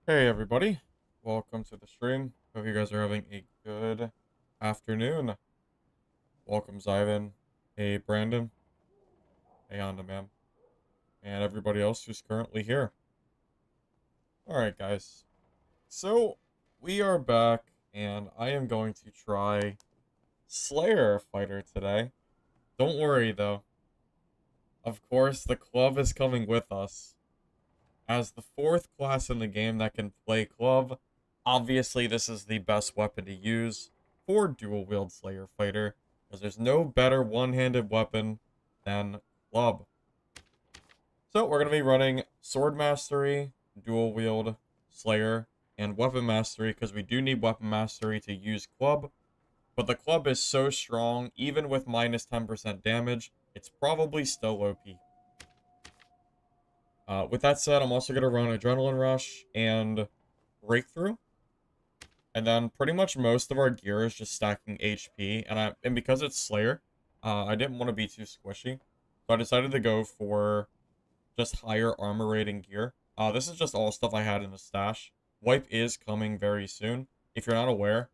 Hey everybody, welcome to the stream. Hope you guys are having a good afternoon. Welcome Zyvan, hey Brandon, hey Honda Man, and everybody else who's currently here. Alright guys, so we are back and I am going to try Slayer Fighter today. Don't worry though, of course the club is coming with us. As the fourth class in the game that can play club, obviously this is the best weapon to use for dual wield Slayer Fighter, because there's no better one-handed weapon than club. So we're going to be running Sword Mastery, Dual Wield, Slayer, and Weapon Mastery, because we do need Weapon Mastery to use club, but the club is so strong, even with minus 10% damage, it's probably still OP. With that said, I'm also going to run Adrenaline Rush and Breakthrough. And then pretty much most of our gear is just stacking HP. And because it's Slayer, I didn't want to be too squishy. So I decided to go for just higher armor rating gear. This is just all stuff I had in the stash. Wipe is coming very soon. If you're not aware,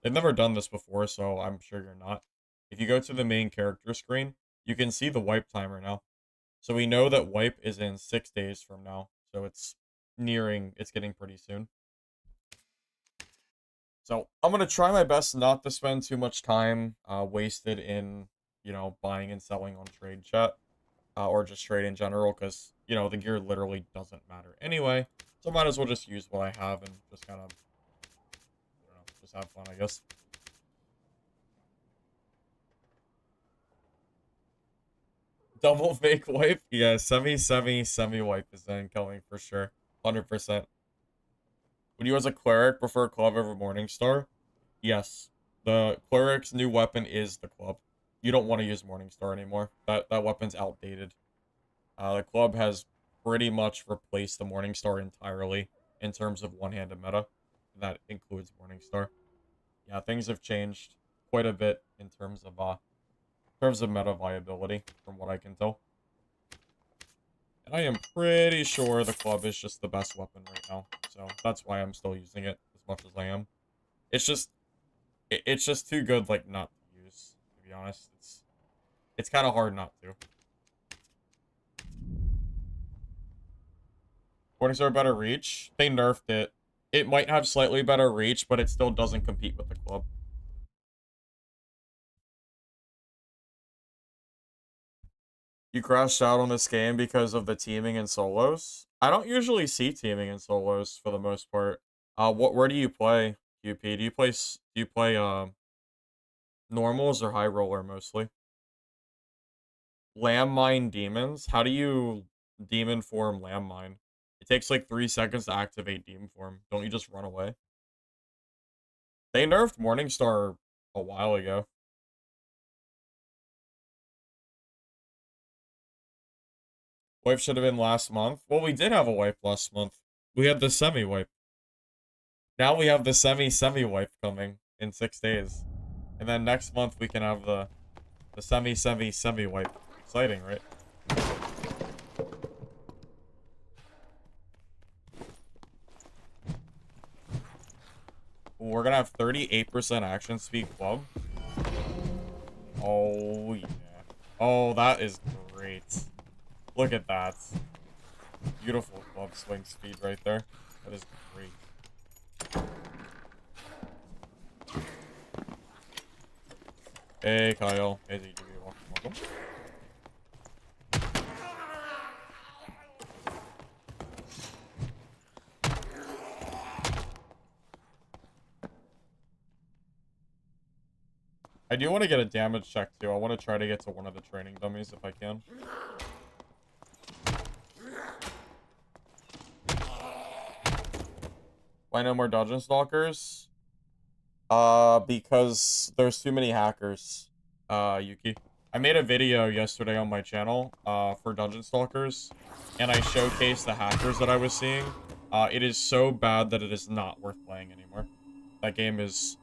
they've never done this before, so I'm sure you're not. If you go to the main character screen, you can see the wipe timer now. So we know that wipe is in 6 days from now. So it's getting pretty soon. So I'm going to try my best not to spend too much time wasted in, buying and selling on trade chat. Or just trade in general, because, the gear literally doesn't matter anyway. So I might as well just use what I have and just kind of, I don't know, just have fun, I guess. Double fake wipe? Yeah, semi wipe is incoming for sure. 100%. Would you as a cleric prefer club over Morningstar? Yes. The cleric's new weapon is the club. You don't want to use Morningstar anymore. That weapon's outdated. The club has pretty much replaced the Morningstar entirely in terms of one-handed meta. And that includes Morningstar. Yeah, things have changed quite a bit in terms of meta viability, from what I can tell. And I am pretty sure the club is just the best weapon right now. So that's why I'm still using it as much as I am. It's just it's just too good, like, not to use, to be honest. It's kind of hard not to. Morningstar better reach. They nerfed it. It might have slightly better reach, but it still doesn't compete with the club. You crashed out on this game because of the teaming and solos? I don't usually see teaming and solos for the most part. Where do you play, QP? Do you play normals or high roller mostly? Landmine demons? How do you demon form landmine? It takes like 3 seconds to activate demon form. Don't you just run away? They nerfed Morningstar a while ago. Wipe should have been last month. Well, we did have a wipe last month. We had the semi-wipe. Now we have the semi-wipe coming in 6 days. And then next month we can have the semi-wipe. Exciting, right? We're gonna have 38% action speed club. Oh, yeah. Oh, that is great. Look at that. Beautiful club swing speed right there. That is great. Hey, Kyle. Hey, ZGB. Welcome. I do want to get a damage check, too. I want to try to get to one of the training dummies if I can. Why no more Dungeon Stalkers? Because there's too many hackers, Yuki. I made a video yesterday on my channel, for Dungeon Stalkers, and I showcased the hackers that I was seeing. It is so bad that it is not worth playing anymore. That game is...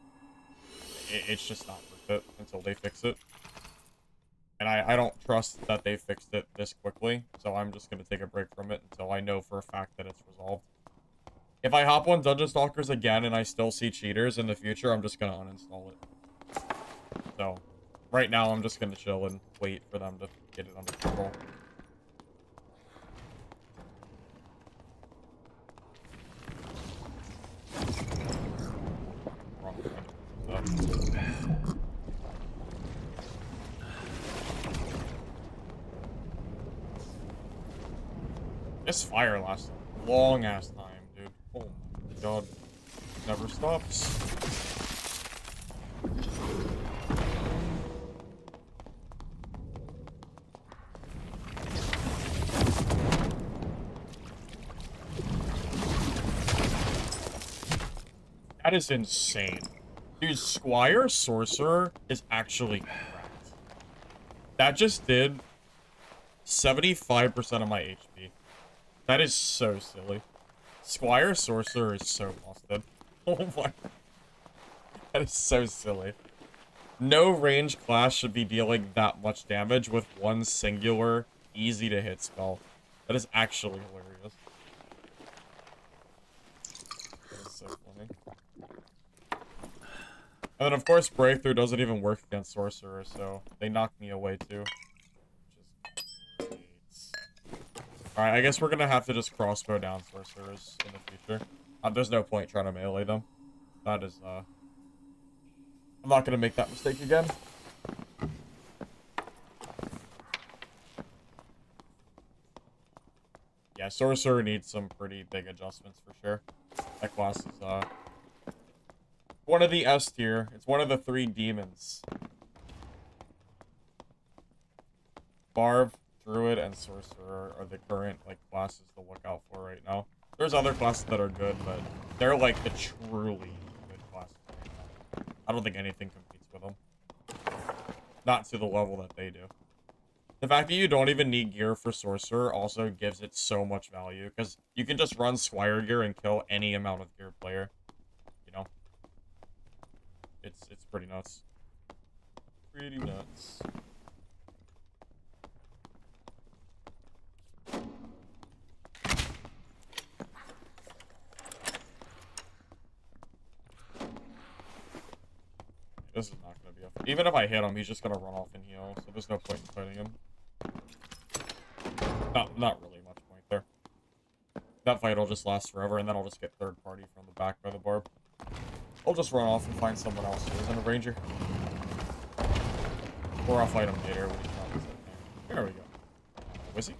it's just not worth it until they fix it. And I don't trust that they fixed it this quickly, so I'm just gonna take a break from it until I know for a fact that it's resolved. If I hop on Dungeon Stalkers again and I still see cheaters in the future, I'm just gonna uninstall it. So, right now I'm just gonna chill and wait for them to get it under control. This fire lasts a long ass time, dude. Oh my god. Never stops. That is insane. Dude, Squire Sorcerer is actually cracked. That just did 75% of my HP. That is so silly. Squire Sorcerer is so busted. Oh my. That is so silly. No range class should be dealing that much damage with one singular, easy-to-hit spell. That is actually hilarious. That is so funny. And then, of course, Breakthrough doesn't even work against Sorcerers, so they knocked me away, too. Which is great. Alright, I guess we're gonna have to just crossbow down Sorcerers in the future. There's no point trying to melee them. That is, I'm not gonna make that mistake again. Yeah, Sorcerer needs some pretty big adjustments for sure. That class is, one of the S tier. It's one of the 3 demons. Barb, Druid, and Sorcerer are the current, like, classes to look out for right now. There's other classes that are good, but they're, like, the truly good classes right now. I don't think anything competes with them. Not to the level that they do. The fact that you don't even need gear for Sorcerer also gives it so much value, because you can just run Squire gear and kill any amount of gear player. You know? It's pretty nuts. Pretty nuts. This is not gonna be a... Even if I hit him, he's just gonna run off and heal, so there's no point in fighting him. Not really much point there. That fight will just last forever, and then I'll just get third party from the back by the barb. I'll just run off and find someone else who isn't a ranger. Or I'll fight him later when he's not. There we go. Was he?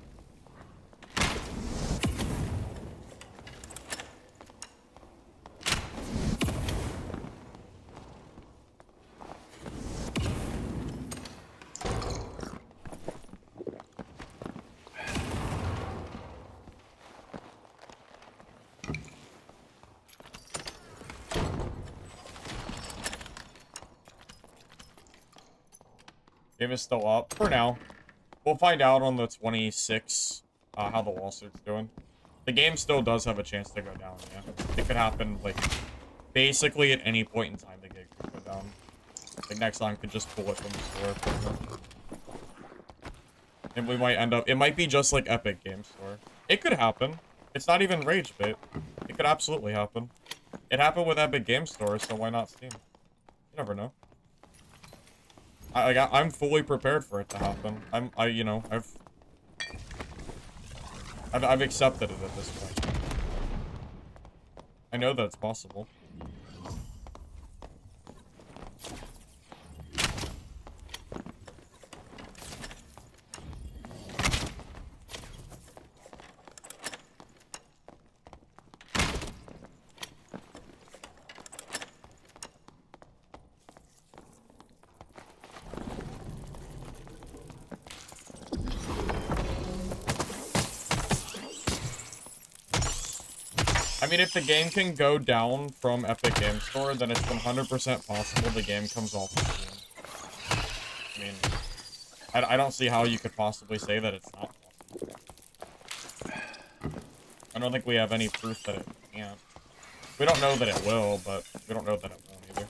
Game is still up for now. We'll find out on the 26th how the lawsuit's doing. The game still does have a chance to go down, yeah. It could happen, like, basically at any point in time the game could go down. Like, next time could just pull it from the store. And we might end up... It might be just like Epic Game Store. It could happen. It's not even Rage Bait. It could absolutely happen. It happened with Epic Game Store, so why not Steam? You never know. I'm fully prepared for it to happen. You know, I've accepted it at this point. I know that it's possible. I mean, if the game can go down from Epic Game Store, then it's 100% possible the game comes off of Steam. I mean, I don't see how you could possibly say that it's not possible. I don't think we have any proof that it can't. We don't know that it will, but we don't know that it won't either.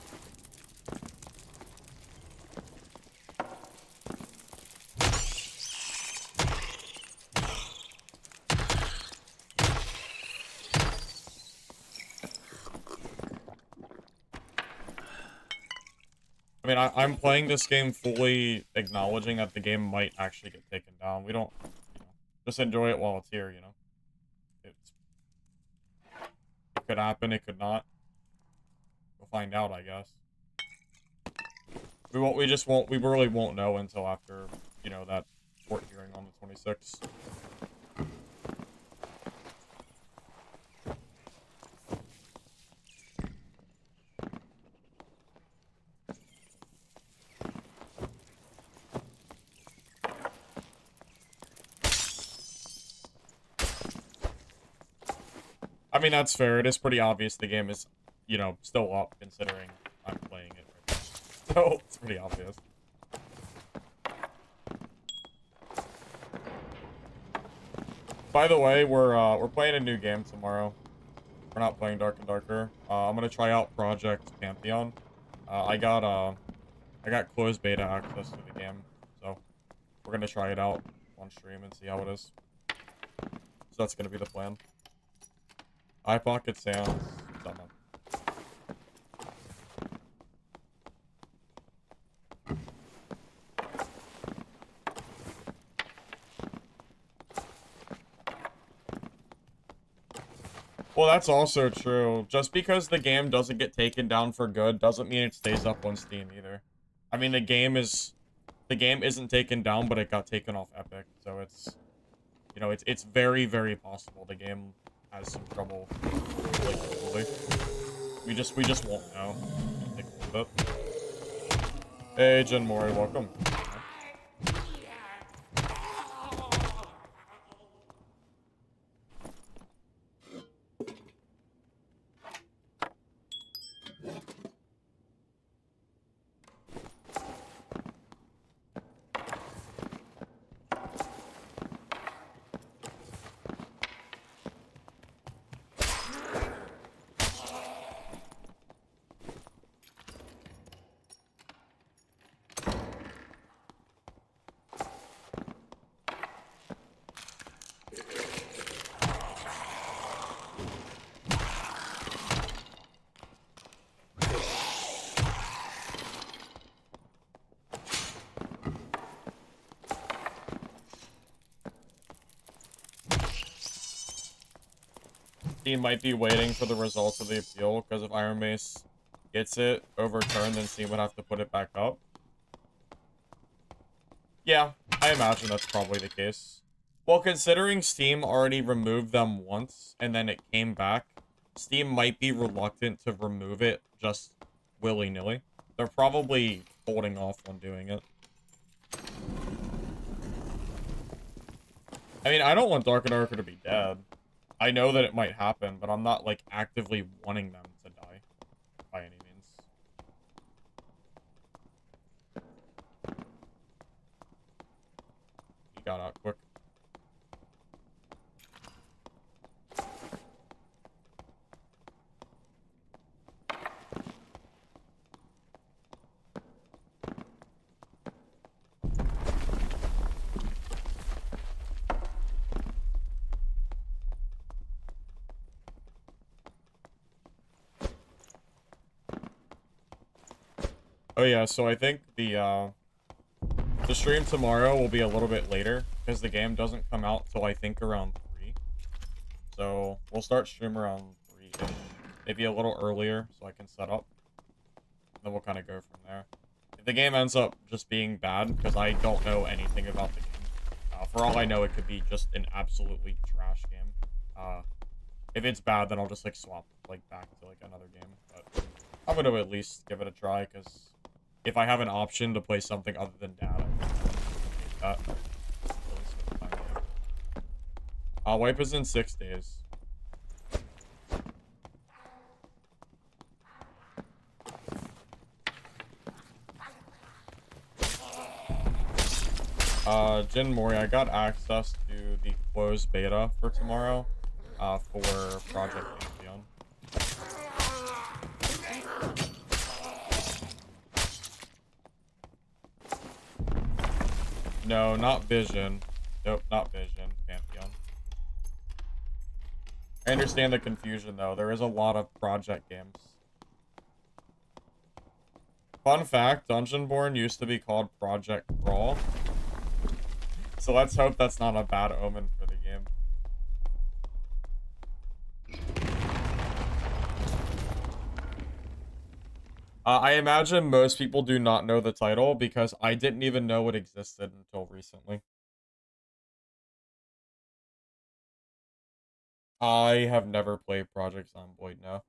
I mean, I'm playing this game fully acknowledging that the game might actually get taken down. We don't, you know, just enjoy it while it's here, you know? It could happen, it could not. We'll find out, I guess. We just won't, we really won't know until after, you know, that court hearing on the 26th. I mean, that's fair. It is pretty obvious the game is, you know, still up, considering I'm playing it right now. So, it's pretty obvious. By the way, we're playing a new game tomorrow. We're not playing Dark and Darker. I'm gonna try out Project Pantheon. I got closed beta access to the game, so we're gonna try it out on stream and see how it is. So that's gonna be the plan. Eye pocket sounds dumb. Well, that's also true. Just because the game doesn't get taken down for good doesn't mean it stays up on Steam either. I mean, the game isn't taken down, but it got taken off Epic, so it's, you know, it's very, very possible the game has some trouble, like, globally. We just won't know. Take a little bit. Hey, Jen Mori, welcome. Steam might be waiting for the results of the appeal, because if Iron Mace gets it overturned, then Steam would have to put it back up. Yeah, I imagine that's probably the case. Well, considering Steam already removed them once, and then it came back, Steam might be reluctant to remove it just willy-nilly. They're probably holding off on doing it. I mean, I don't want Dark and Darker to be dead. I know that it might happen, but I'm not, like, actively wanting them to die by any means. He got out quick. Oh yeah, so I think the stream tomorrow will be a little bit later, because the game doesn't come out till I think around 3. So, we'll start stream around 3-ish. Maybe a little earlier, so I can set up. Then we'll kind of go from there. If the game ends up just being bad, because I don't know anything about the game, for all I know, it could be just an absolutely trash game. If it's bad, then I'll just, like, swap, like, back to, like, another game. But I'm gonna at least give it a try, because if I have an option to play something other than data, I would take that. Wipe is in 6 days. Jin Mori, I got access to the closed beta for tomorrow, for Project Pantheon. No, not Vision. Nope, not Vision. Pantheon. I understand the confusion, though. There is a lot of project games. Fun fact, Dungeonborn used to be called Project Crawl. So let's hope that's not a bad omen for the game. I imagine most people do not know the title because I didn't even know it existed until recently. I have never played Project Zomboid, no.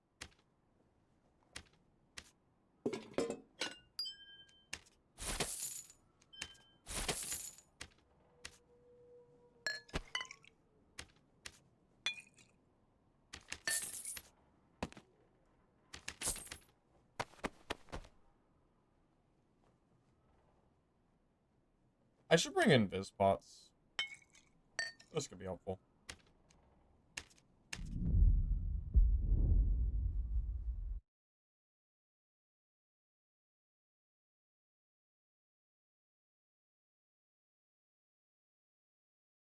I should bring in Vizpots. This could be helpful.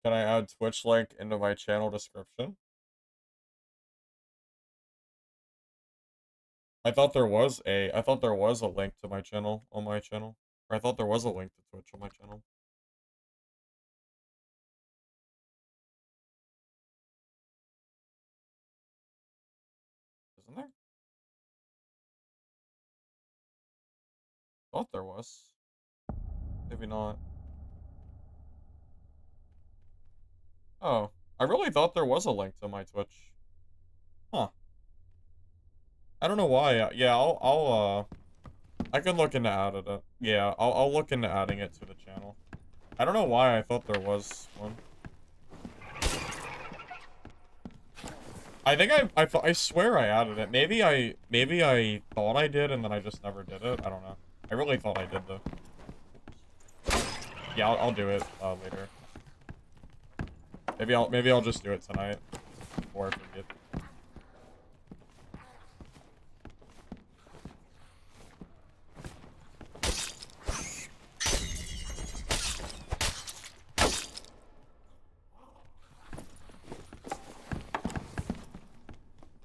Can I add Twitch link into my channel description? I thought there was a link to my channel on my channel. Or I thought there was a link to Twitch on my channel. Isn't there? Thought there was. Maybe not. Oh, I really thought there was a link to my Twitch. Huh. I don't know why. Yeah, I can look into adding it. Yeah, I'll look into adding it to the channel. I don't know why I thought there was one. I think I swear I added it. Maybe I thought I did and then I just never did it. I don't know. I really thought I did though. Yeah, I'll do it later. Maybe I'll just do it tonight before I forget.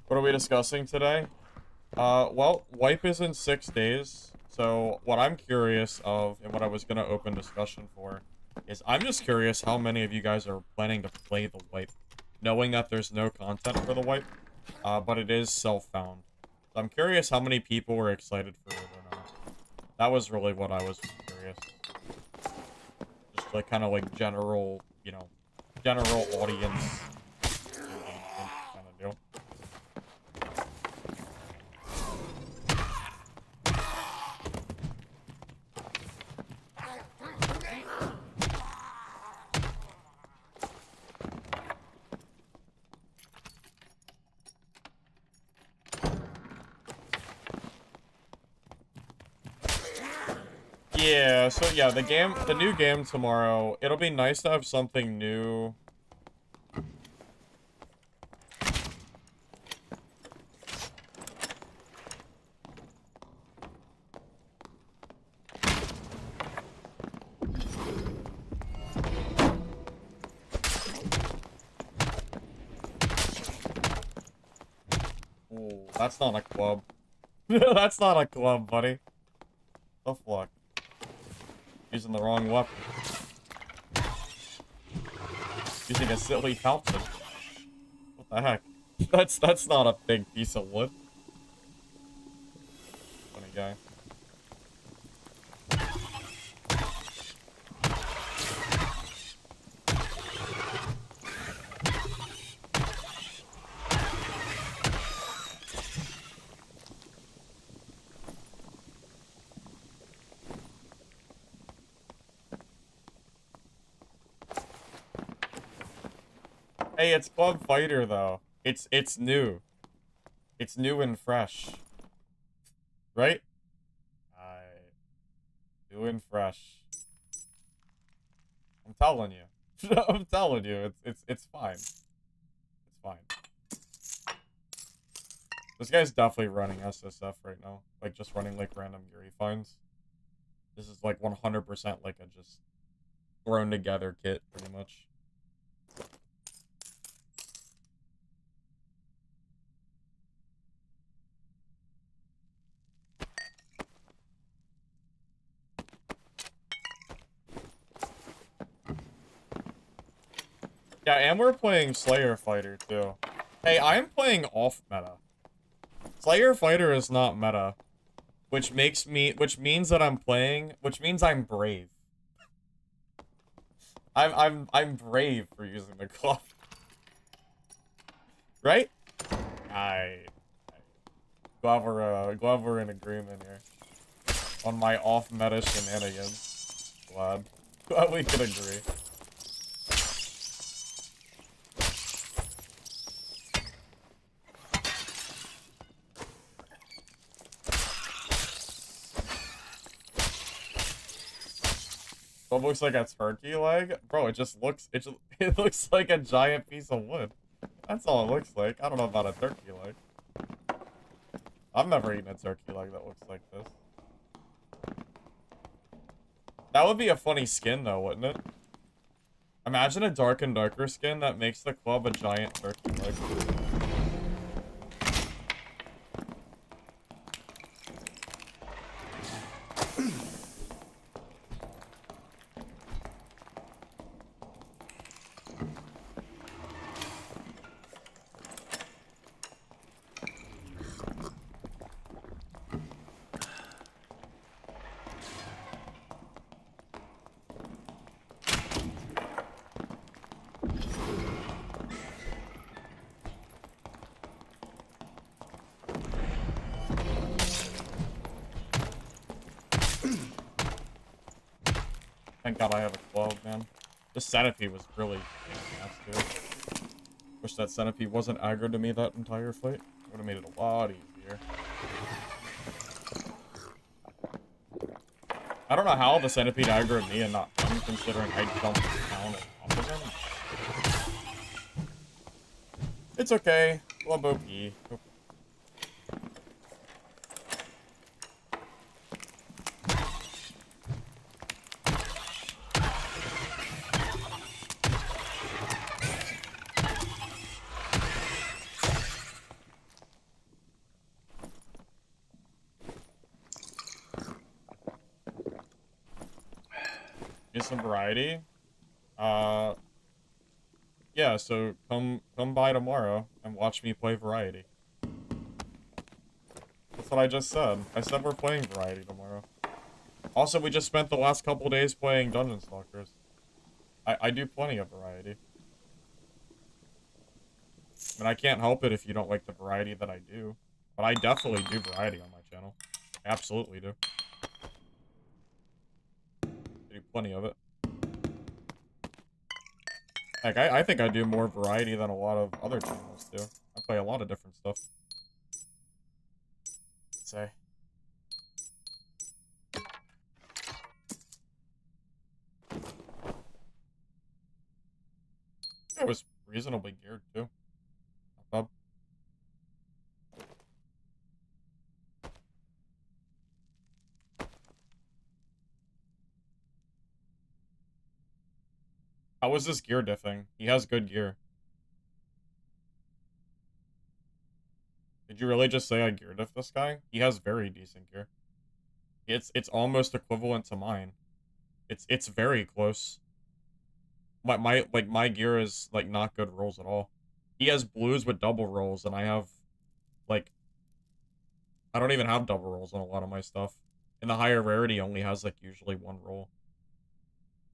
What are we discussing today? Well, wipe is in 6 days. So what I'm curious of, and what I was gonna open discussion for, is I'm just curious how many of you guys are planning to play the wipe, knowing that there's no content for the wipe, but it is self-found. So I'm curious how many people were excited for it or not. That was really what I was curious. Just like kind of like general, you know, general audience kind of deal. Yeah, so yeah, the new game tomorrow, it'll be nice to have something new. Ooh, that's not a club. That's not a club, buddy. The fuck? Using the wrong weapon. Using a silly fountain. What the heck? That's not a big piece of wood. Funny guy. Hey, it's Club Fighter though. It's new. It's new and fresh. Right? Alright. New and fresh. I'm telling you. I'm telling you, it's fine. It's fine. This guy's definitely running SSF right now. Like, just running, like, random Yuri finds. This is, like, 100% like a just thrown together kit, pretty much. Yeah, and we're playing Slayer Fighter, too. Hey, I am playing off meta. Slayer Fighter is not meta. Which means that which means I'm brave. I'm brave for using the club. Right? I glad we're in agreement here. On my off-meta shenanigans. Glad we can agree. What looks like a turkey leg? Bro, it looks like a giant piece of wood. That's all it looks like. I don't know about a turkey leg. I've never eaten a turkey leg that looks like this. That would be a funny skin though, wouldn't it? Imagine a dark and darker skin that makes the club a giant turkey leg. Thank God I have a club, man. This centipede was really nasty. Wish that centipede wasn't aggro to me that entire fight. Would have made it a lot easier. I don't know how the centipede aggroed me and not him, considering I jumped down on top of him. It's okay. Club OP. Get some variety. Yeah, so come by tomorrow and watch me play variety. That's what I just said. I said we're playing variety tomorrow. Also, we just spent the last couple days playing Dungeon Stalkers. I do plenty of variety. I mean, I can't help it if you don't like the variety that I do. But I definitely do variety on my channel. I absolutely do. I do plenty of it. Like, I think I do more variety than a lot of other channels do. I play a lot of different stuff. Say. It was reasonably geared, too. Not bad. How was this gear diffing? He has good gear. Did you really just say I gear diff this guy? He has very decent gear. It's almost equivalent to mine. It's very close. My gear is like not good rolls at all. He has blues with double rolls, and I have like I don't even have double rolls on a lot of my stuff. And the higher rarity only has like usually one roll.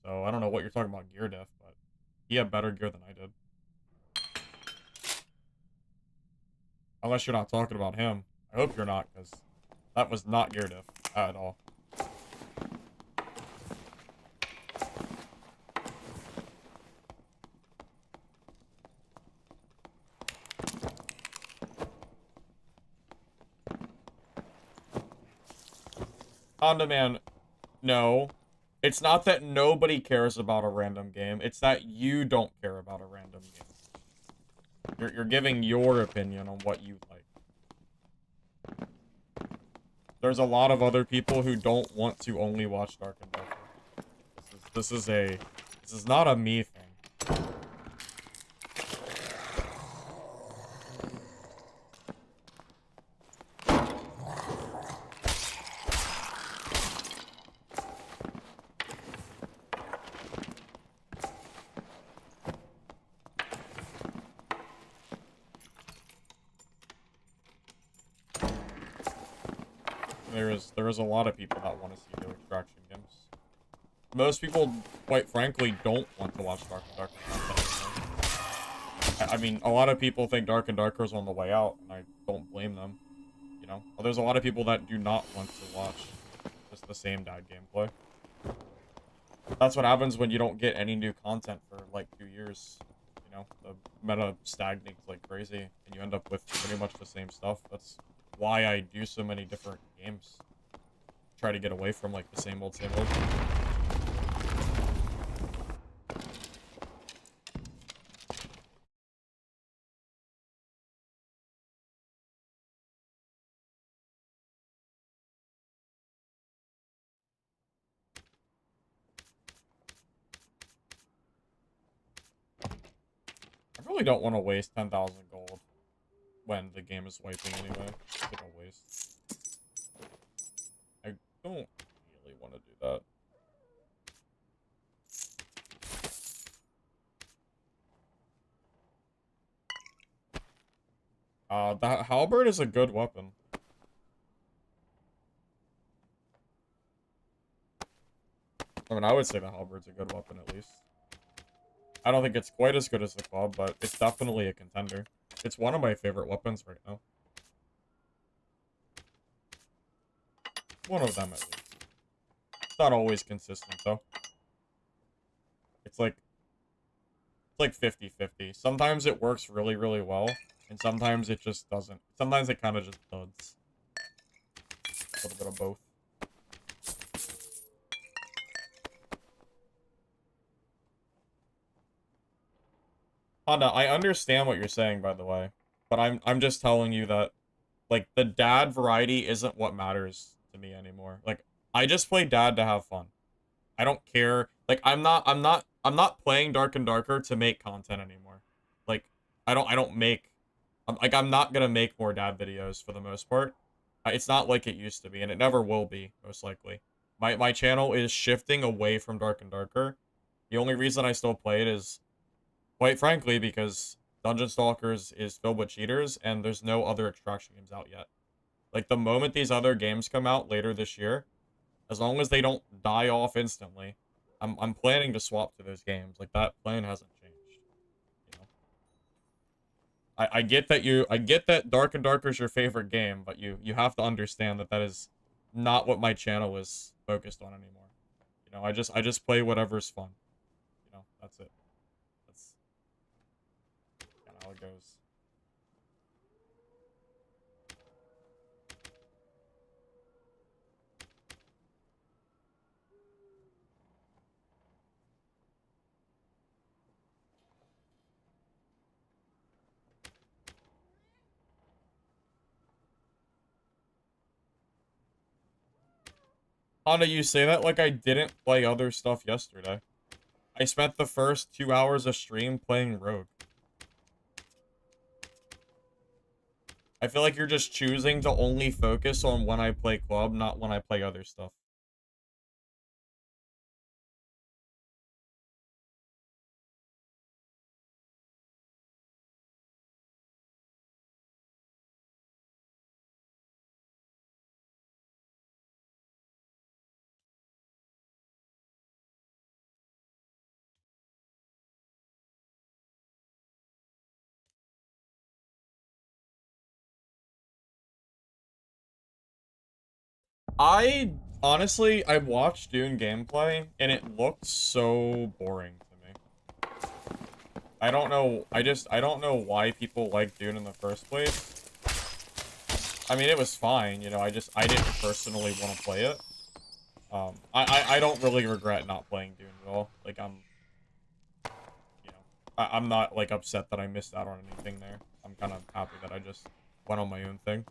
So I don't know what you're talking about gear diff, but he had better gear than I did. Unless you're not talking about him. I hope you're not, because that was not gear diff at all. Honda Man, no. It's not that nobody cares about a random game. It's that you don't care about a random game. You're giving your opinion on what you like. There's a lot of other people who don't want to only watch Dark and Darker. This is not a me thing. there is a lot of people that want to see new extraction games. Most people, quite frankly, don't want to watch Dark and Darker content anymore. I mean, a lot of people think Dark and Darker is on the way out, and I don't blame them. You know, well, there's a lot of people that do not want to watch just the same dad gameplay. That's what happens when you don't get any new content for like 2 years. You know, the meta stagnates like crazy, and you end up with pretty much the same stuff. That's why I do so many different games. Try to get away from like the same old, same old. I really don't want to waste 10,000 gold when the game is wiping anyway. It's like a waste. I don't really want to do that. The halberd is a good weapon. I mean, I would say the halberd's a good weapon at least. I don't think it's quite as good as the club, but it's definitely a contender. It's one of my favorite weapons right now. One of them, at least. It's not always consistent, though. It's like 50-50. Sometimes it works really, really well, and sometimes it just doesn't. Sometimes it kind of just duds. A little bit of both. Honda, I understand what you're saying, by the way, but I'm just telling you that, like, the dad variety isn't what matters to me anymore. Like, I just play dad to have fun. I don't care. Like, I'm not playing Dark and Darker to make content anymore. Like, I don't make, I'm not gonna make more dad videos for the most part. It's not like it used to be, and it never will be, most likely. My channel is shifting away from Dark and Darker. The only reason I still play it is, quite frankly, because Dungeon Stalkers is filled with cheaters, and there's no other extraction games out yet. Like, the moment these other games come out later this year, as long as they don't die off instantly, I'm planning to swap to those games. Like, that plan hasn't changed. You know? I get that Dark and Darker is your favorite game, but you have to understand that that is not what my channel is focused on anymore. You know, I just play whatever's fun. You know, that's it. That's kind of how it goes. Honda, you say that like I didn't play other stuff yesterday. I spent the first 2 hours of stream playing Rogue. I feel like you're just choosing to only focus on when I play club, not when I play other stuff. Honestly, I watched Dune gameplay, and it looked so boring to me. I don't know, I don't know why people like Dune in the first place. I mean, it was fine, you know, I didn't personally want to play it. I don't really regret not playing Dune at all. Like, you know, I'm not, like, upset that I missed out on anything there. I'm kind of happy that I just went on my own thing.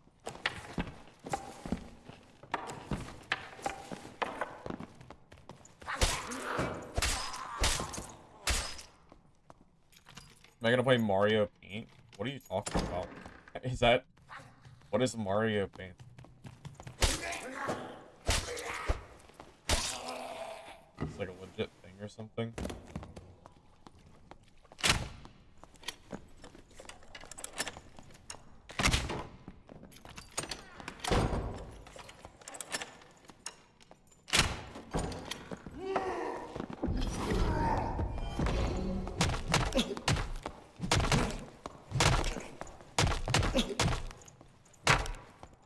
Am I gonna play Mario Paint? What are you talking about? Is that... What is Mario Paint? It's like a legit thing or something?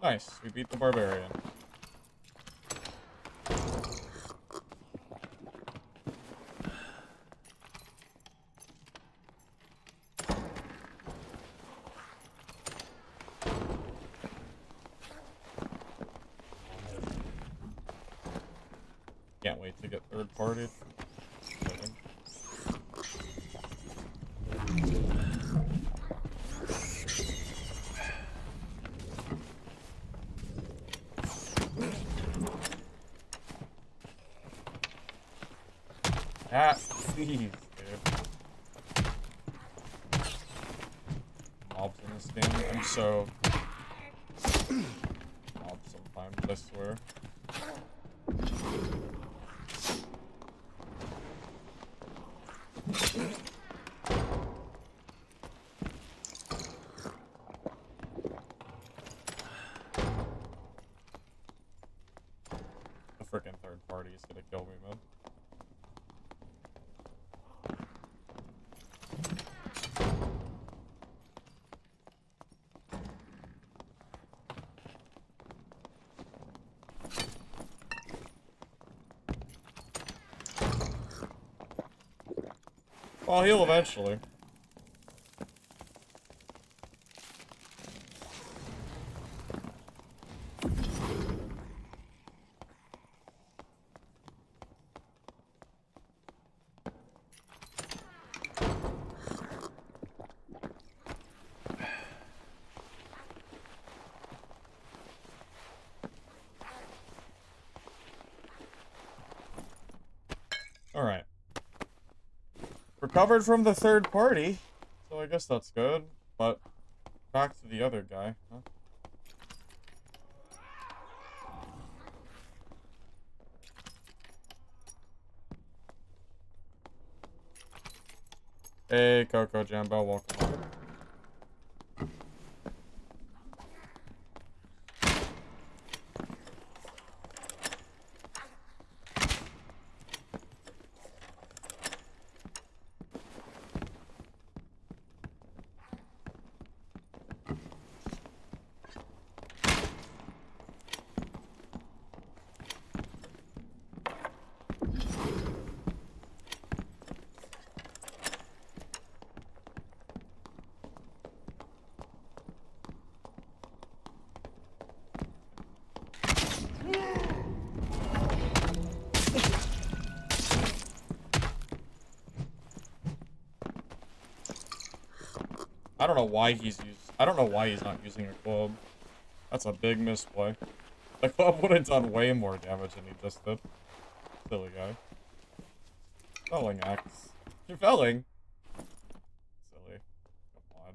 Nice. We beat the barbarian. Can't wait to get third party. Ah, please, dude. Mobs in this game. I'm so mobs sometimes, I swear. The freaking third party is gonna kill me, man. Well, he'll eventually. Alright. Recovered from the third party, so I guess that's good, but back to the other guy, huh? Hey, Coco Jambo, welcome on. I don't know why he's not using a club. That's a big misplay. The club would have done way more damage than he just did. Silly guy. Felling axe. You're felling? Silly. Come on.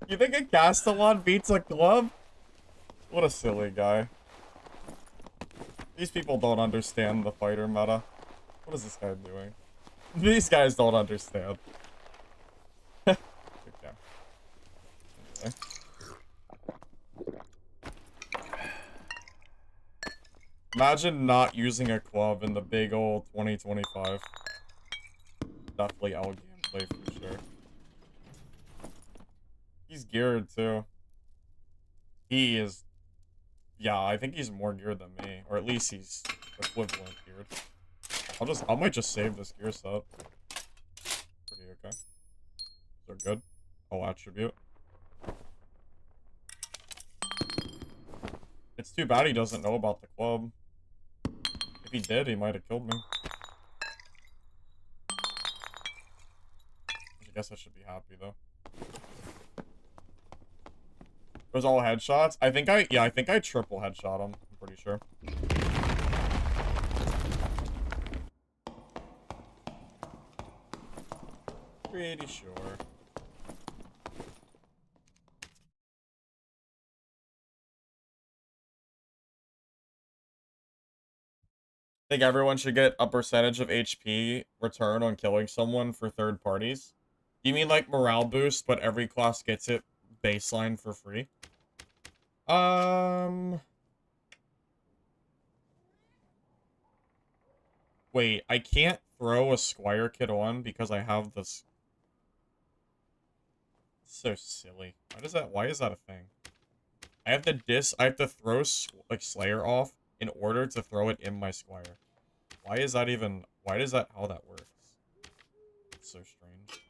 You think a Castellan beats a club? What a silly guy. These people don't understand the fighter meta. What is this guy doing? These guys don't understand. Okay. Okay. Imagine not using a club in the big old 2025. Definitely L gameplay for sure. He's geared too. He is. Yeah, I think he's more geared than me, or at least he's equivalent geared. I might just save this gear set. Pretty okay. They're good. Oh, attribute. It's too bad he doesn't know about the club. If he did, he might have killed me. I guess I should be happy though. It was all headshots. I think I triple headshot him. I'm pretty sure. Pretty sure. I think everyone should get a percentage of HP return on killing someone for third parties. You mean like morale boost, but every class gets it baseline for free? Wait, I can't throw a Squire kit on because I have this. So silly. Why is that a thing? I have to throw like Slayer off in order to throw it in my Squire. Why is that even, how that works? It's so strange.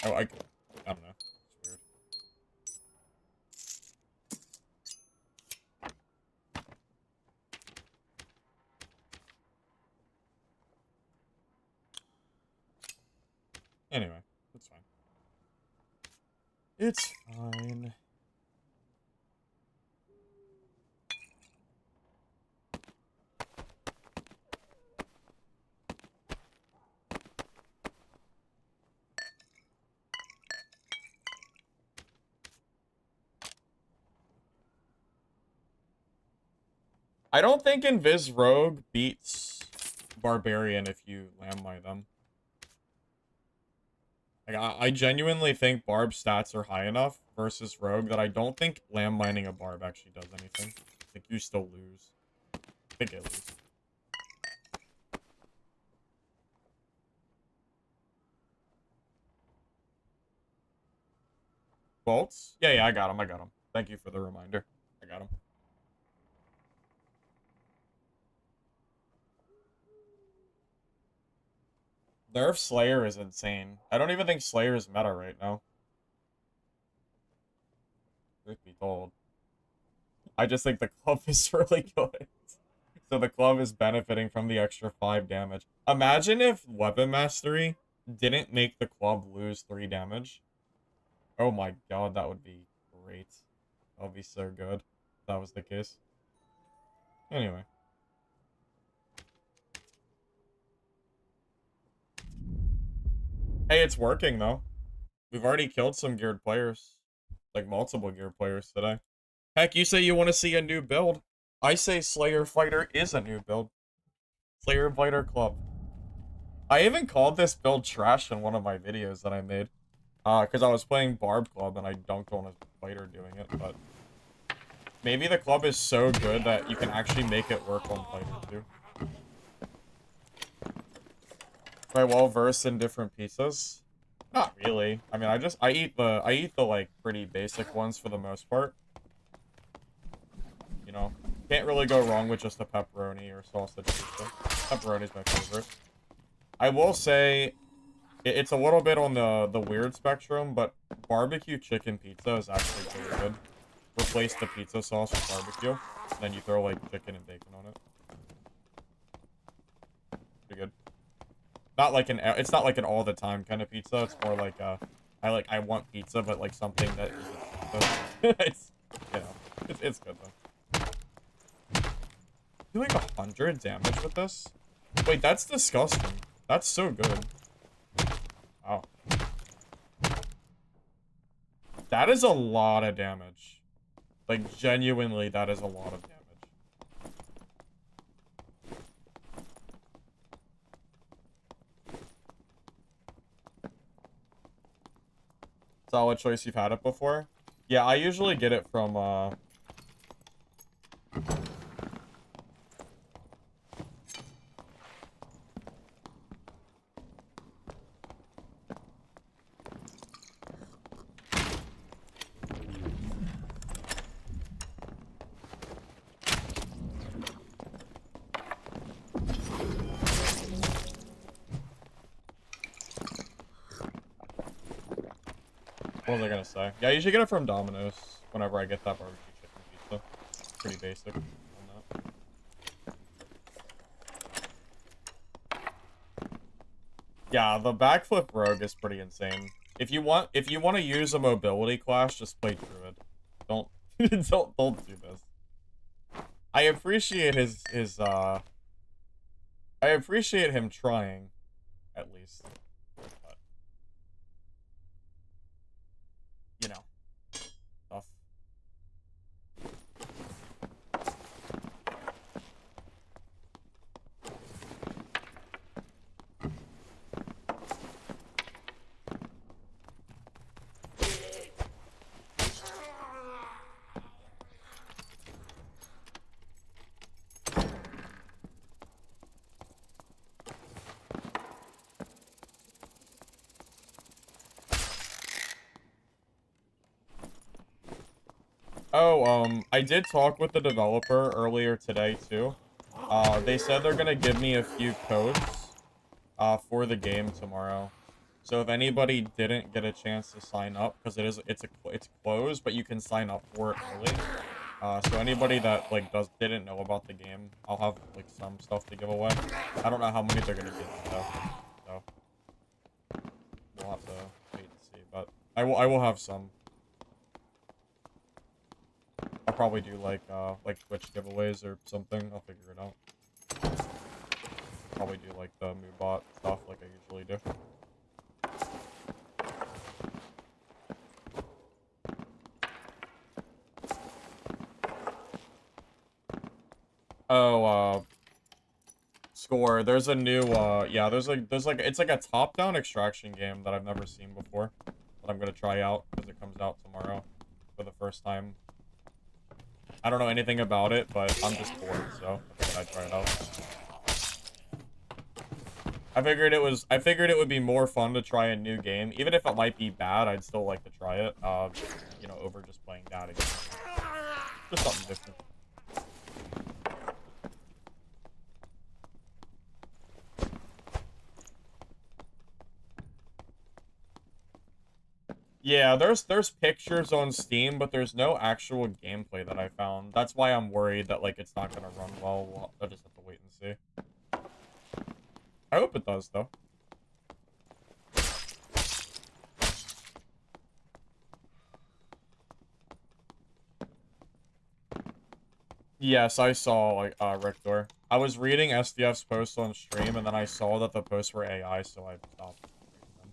Oh, I don't know. It's weird. Anyway, it's fine. It's fine. I don't think Invis Rogue beats Barbarian if you landmine them. Like, I genuinely think Barb stats are high enough versus Rogue that I don't think landmining a Barb actually does anything. Like, you still lose. I think at least. Bolts? Yeah, I got him. Thank you for the reminder. I got him. Nerf Slayer is insane. I don't even think Slayer is meta right now. Truth be told. I just think the club is really good. So the club is benefiting from the extra 5 damage. Imagine if Weapon Mastery didn't make the club lose 3 damage. Oh my god, that would be great. That would be so good if that was the case. Anyway. Hey, it's working though. We've already killed some geared players. Like multiple geared players today. Heck, you say you want to see a new build. I say Slayer Fighter is a new build. Slayer Fighter Club. I even called this build trash in one of my videos that I made. Because I was playing Barb Club and I dunked on a fighter doing it, but... Maybe the club is so good that you can actually make it work on fighter too. Am I well versed in different pizzas? Not really. I mean, I eat the like pretty basic ones for the most part. You know, can't really go wrong with just a pepperoni or sausage pizza. Pepperoni's my favorite. I will say, it's a little bit on the weird spectrum, but barbecue chicken pizza is actually really good. Replace the pizza sauce with barbecue, then you throw like chicken and bacon on it. Pretty good. Not like it's not like an all the time kind of pizza. It's more like I want pizza, but like something that isn't pizza. It's, you know, it's good though. Doing 100 damage with this? Wait, that's disgusting. That's so good. Wow. That is a lot of damage. Like, genuinely, that is a lot of damage. Solid choice, you've had it before? Yeah, I usually get it from, what was I gonna say? Yeah, you should get it from Domino's whenever I get that barbecue chicken pizza. It's pretty basic on that. Yeah, the backflip rogue is pretty insane. If you want to use a mobility class, just play Druid. Don't don't do this. I appreciate his I appreciate him trying, at least. But, you know, stuff. Oh, I did talk with the developer earlier today, too. They said they're gonna give me a few codes, for the game tomorrow. So if anybody didn't get a chance to sign up, because it's closed, but you can sign up for it early. So anybody that, like, didn't know about the game, I'll have, like, some stuff to give away. I don't know how many they're gonna give me, though. So, we'll have to wait and see, but I will have some. I'll probably do like Twitch giveaways or something. I'll figure it out. Probably do like the Moobot stuff like I usually do. Oh, Score. There's a new yeah, it's like a top-down extraction game that I've never seen before. That I'm gonna try out because it comes out tomorrow for the first time. I don't know anything about it, but I'm just bored, so I figured I'd try it out. I figured it would be more fun to try a new game. Even if it might be bad, I'd still like to try it. You know, over just playing that again. Just something different. Yeah, there's pictures on Steam, but there's no actual gameplay that I found. That's why I'm worried that, like, it's not gonna run well. I'll just have to wait and see. I hope it does, though. Yes, I saw, like, Rector. I was reading SDF's posts on stream, and then I saw that the posts were AI, so I stopped reading them.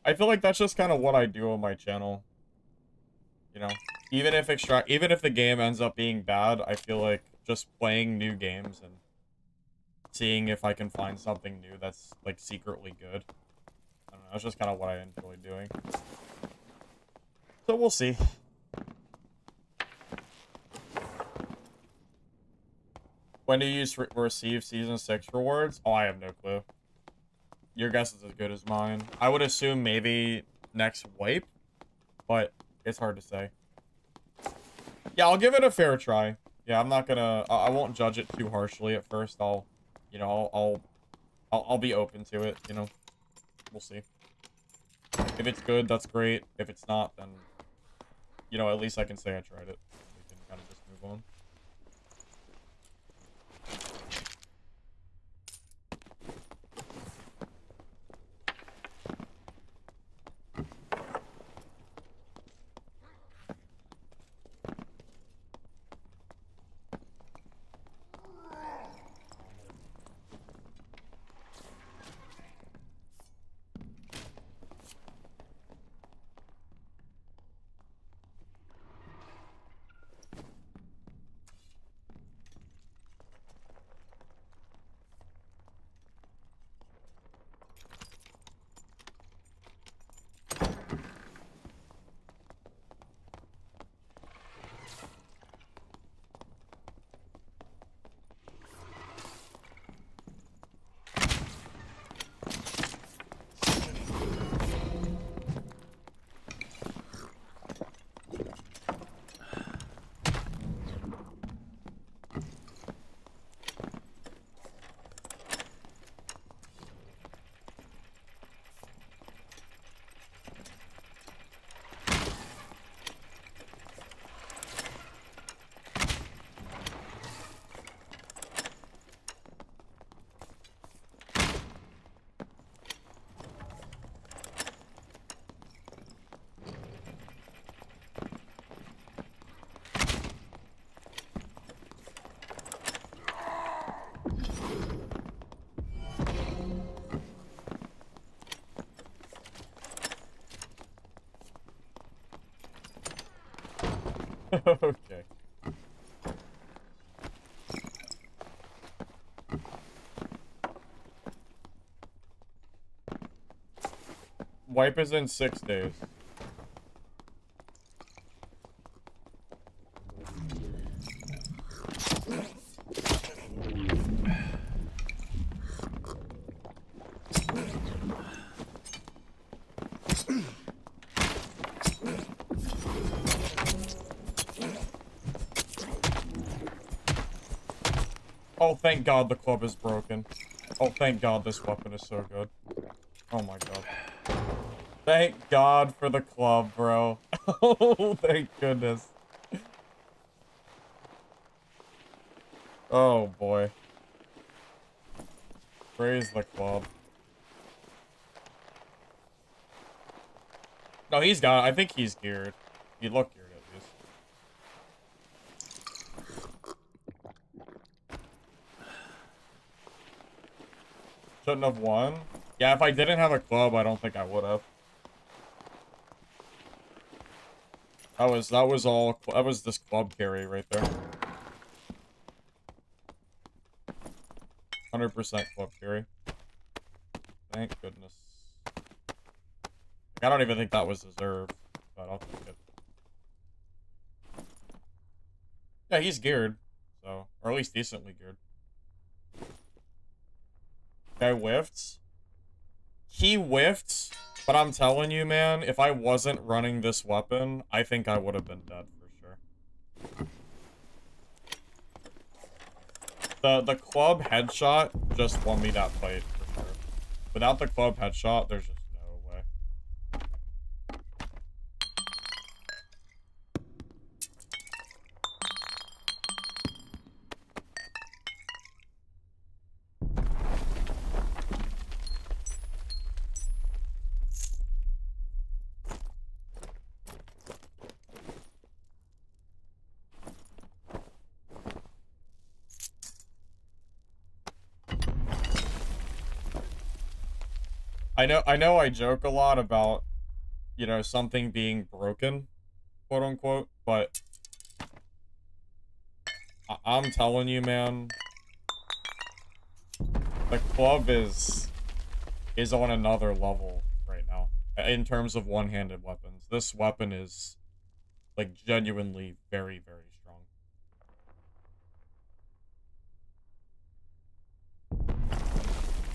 I feel like that's just kind of what I do on my channel. You know, even if the game ends up being bad, I feel like just playing new games and seeing if I can find something new that's, like, secretly good. I don't know, that's just kind of what I enjoy doing. So we'll see. When do you receive Season 6 rewards? Oh, I have no clue. Your guess is as good as mine. I would assume maybe next wipe, but it's hard to say. Yeah, I'll give it a fair try. Yeah, I'm not gonna... I won't judge it too harshly at first. You know, I'll be open to it, you know. We'll see. If it's good, that's great. If it's not, then, you know, at least I can say I tried it. We can kind of just move on. Okay. Wipe is in 6 days. Oh, thank God the club is broken. Oh, thank God this weapon is so good. Oh my God. Thank God for the club, bro. Oh, thank goodness. Oh, boy. Praise the club. No, he's got it. I think he's geared. He looked geared, at least. Shouldn't have won. Yeah, if I didn't have a club, I don't think I would have. That was this club carry right there. 100% club carry. Thank goodness. I don't even think that was deserved, but I'll take it. Yeah, he's geared, so, or at least decently geared. Guy whiffed. He whiffed, but I'm telling you, man, if I wasn't running this weapon, I think I would have been dead for sure. The club headshot just won me that fight for sure. Without the club headshot, there's just no way. I know I joke a lot about, you know, something being broken, quote unquote, but I'm telling you, man, the club is on another level right now in terms of one-handed weapons. This weapon is like genuinely very, very strong.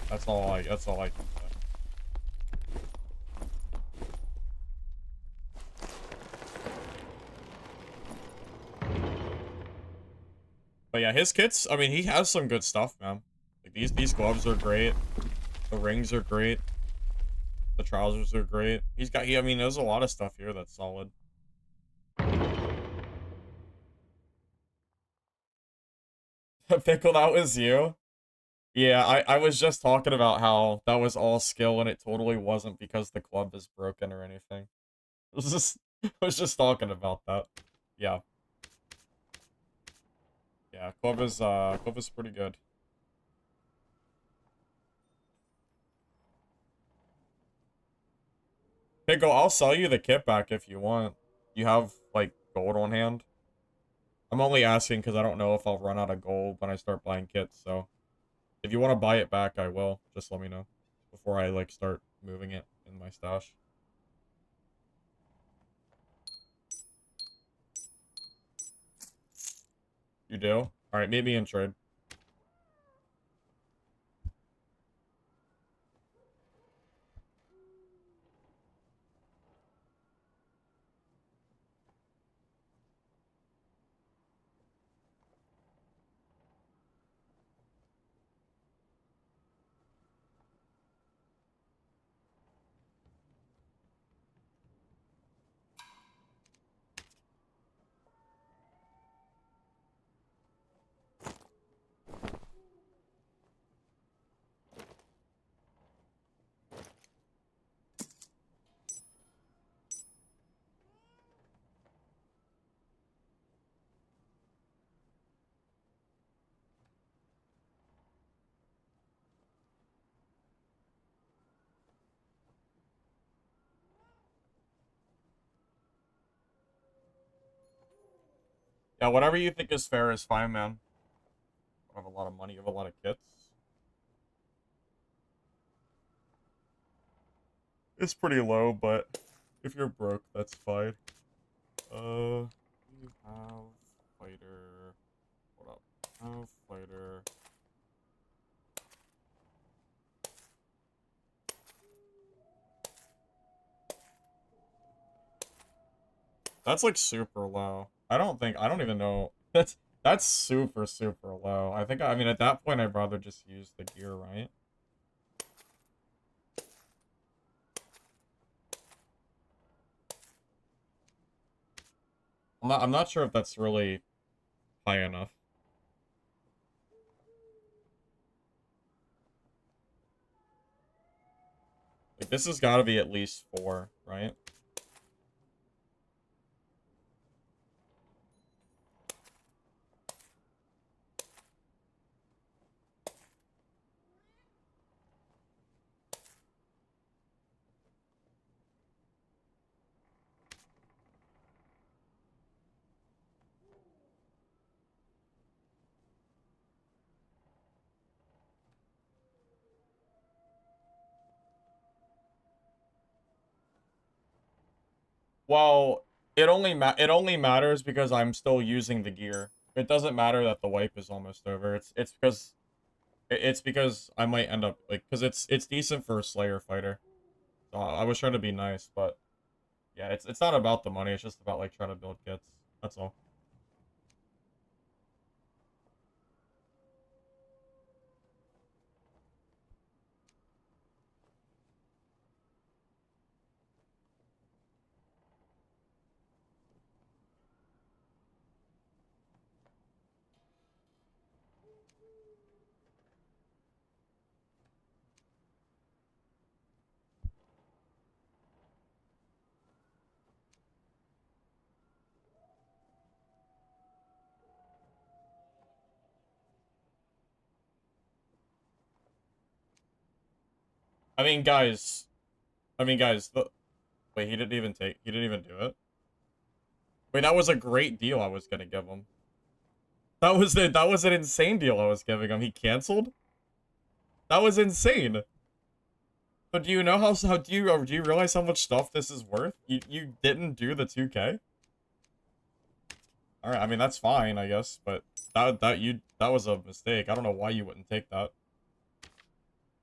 That's all I can say. But yeah, his kits, I mean, he has some good stuff, man. Like these gloves are great. The rings are great. The trousers are great. I mean, there's a lot of stuff here that's solid. Pickle, that was you? Yeah, I was just talking about how that was all skill and it totally wasn't because the club is broken or anything. I was just talking about that. Yeah. Yeah, club is pretty good. Pickle, I'll sell you the kit back if you want. You have like gold on hand. I'm only asking because I don't know if I'll run out of gold when I start buying kits, so if you want to buy it back, I will. Just let me know before I like start moving it in my stash. You do? All right, meet me in trade. Yeah, whatever you think is fair is fine, man. I have a lot of money, you have a lot of kits. It's pretty low, but if you're broke, that's fine. You have fighter. Hold up. Have fighter. That's like super low. I don't even know. That's super, super low. I mean, at that point, I'd rather just use the gear, right? I'm not sure if that's really high enough. Like, this has got to be at least 4, right? Well, it only matters because I'm still using the gear. It doesn't matter that the wipe is almost over. It's because I might end up like because it's decent for a Slayer fighter. So I was trying to be nice, but yeah, it's not about the money. It's just about like trying to build kits. That's all. I mean, guys. I mean, guys. Wait, he didn't even do it. Wait, that was a great deal I was gonna give him. That was an insane deal I was giving him. He canceled? That was insane. But do you know how do you realize how much stuff this is worth? You didn't do the 2K? Alright, I mean that's fine, I guess, but that was a mistake. I don't know why you wouldn't take that.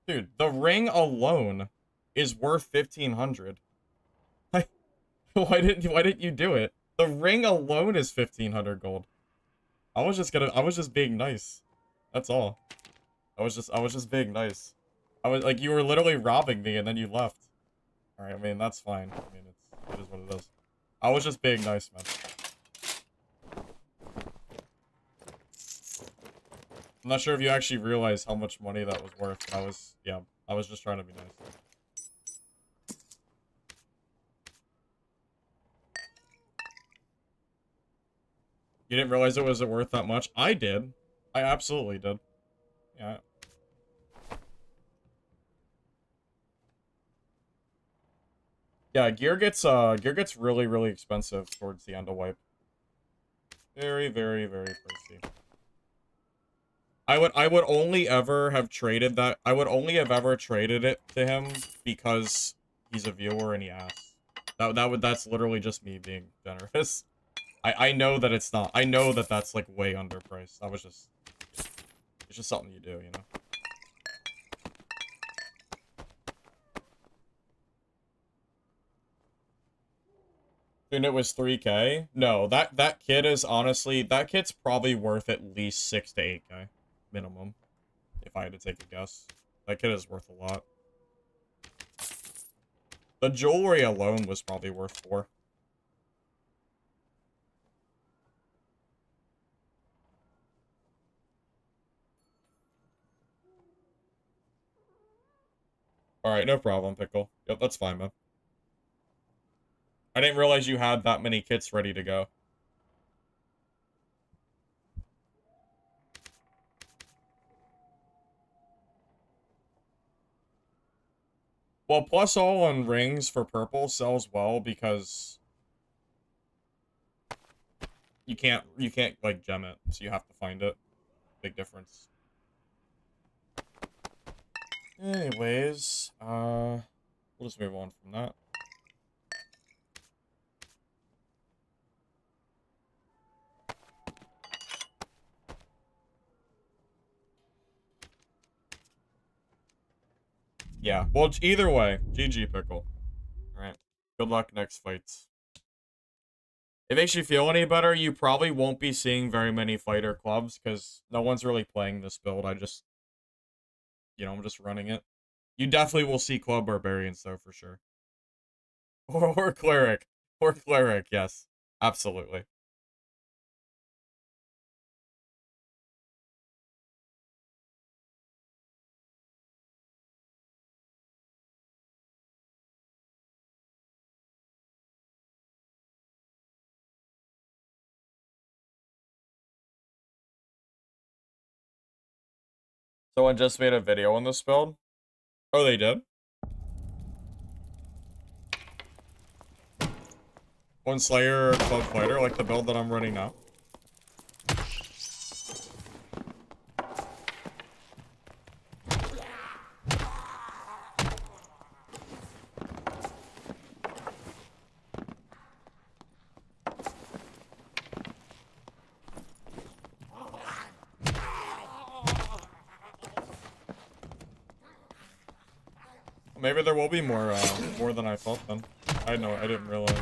Dude, the ring alone is worth 1,500. Why didn't you do it? The ring alone is 1,500 gold. I was just being nice. That's all. I was just being nice. I was like, you were literally robbing me and then you left. Alright, I mean, that's fine. I mean, it is what it is. I was just being nice, man. I'm not sure if you actually realized how much money that was worth. Yeah, I was just trying to be nice. You didn't realize it wasn't worth that much? I did. I absolutely did. Yeah. Yeah, gear gets really, really expensive towards the end of wipe. Very, very, very pricey. I would only ever have traded that. I would only have ever traded it to him because he's a viewer and he asked. That's literally just me being generous. I know that it's not. I know that that's like way underpriced. It's just something you do, you know. And it was 3K? No, that kit is honestly, that kit's probably worth at least 6 to 8K minimum. If I had to take a guess. That kit is worth a lot. The jewelry alone was probably worth 4. Alright, no problem, Pickle. Yep, that's fine, man. I didn't realize you had that many kits ready to go. Well, plus all on rings for purple sells well because... you can't like gem it, so you have to find it. Big difference. Anyways, we'll just move on from that. Yeah, well, either way, GG Pickle. Alright, good luck next fights. If it makes you feel any better, you probably won't be seeing very many fighter clubs, because no one's really playing this build. I just, you know, I'm just running it. You definitely will see club barbarians, though, for sure. Or cleric. Or cleric, yes. Absolutely. Someone just made a video on this build. Oh, they did? On Slayer Club Fighter, like the build that I'm running now. Maybe there will be more than I thought then. I didn't realize.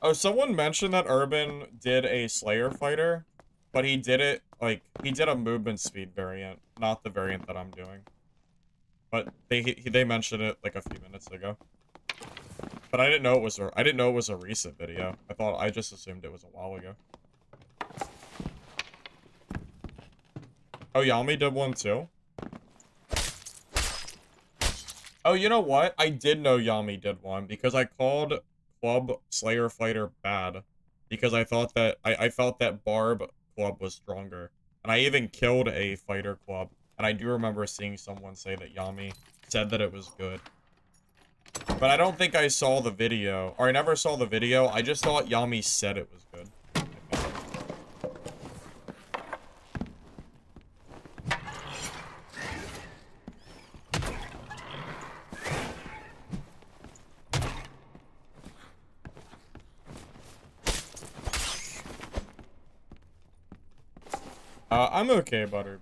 Oh, someone mentioned that Urban did a Slayer fighter, but he did it, like, he did a movement speed variant, not the variant that I'm doing. But they mentioned it, like, a few minutes ago. But I didn't know it was a recent video. I just assumed it was a while ago. Oh, Yami did one too? Oh, you know what? I did know Yami did one, because I called Club Slayer Fighter bad. Because I thought that, I felt that Barb Club was stronger. And I even killed a Fighter Club. And I do remember seeing someone say that Yami said that it was good. But I don't think I saw the video. Or I never saw the video. I just thought Yami said it was good. I'm okay, Butterbean.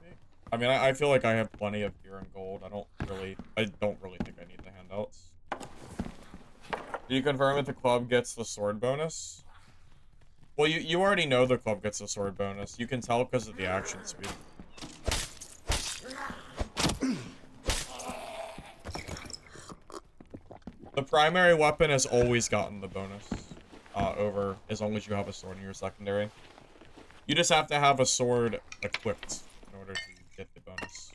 I mean, I feel like I have plenty of gear and gold. I don't really think I need the handouts. Do you confirm if the club gets the sword bonus? Well, you already know the club gets the sword bonus. You can tell because of the action speed. The primary weapon has always gotten the bonus over as long as you have a sword in your secondary. You just have to have a sword equipped in order to get the bonus.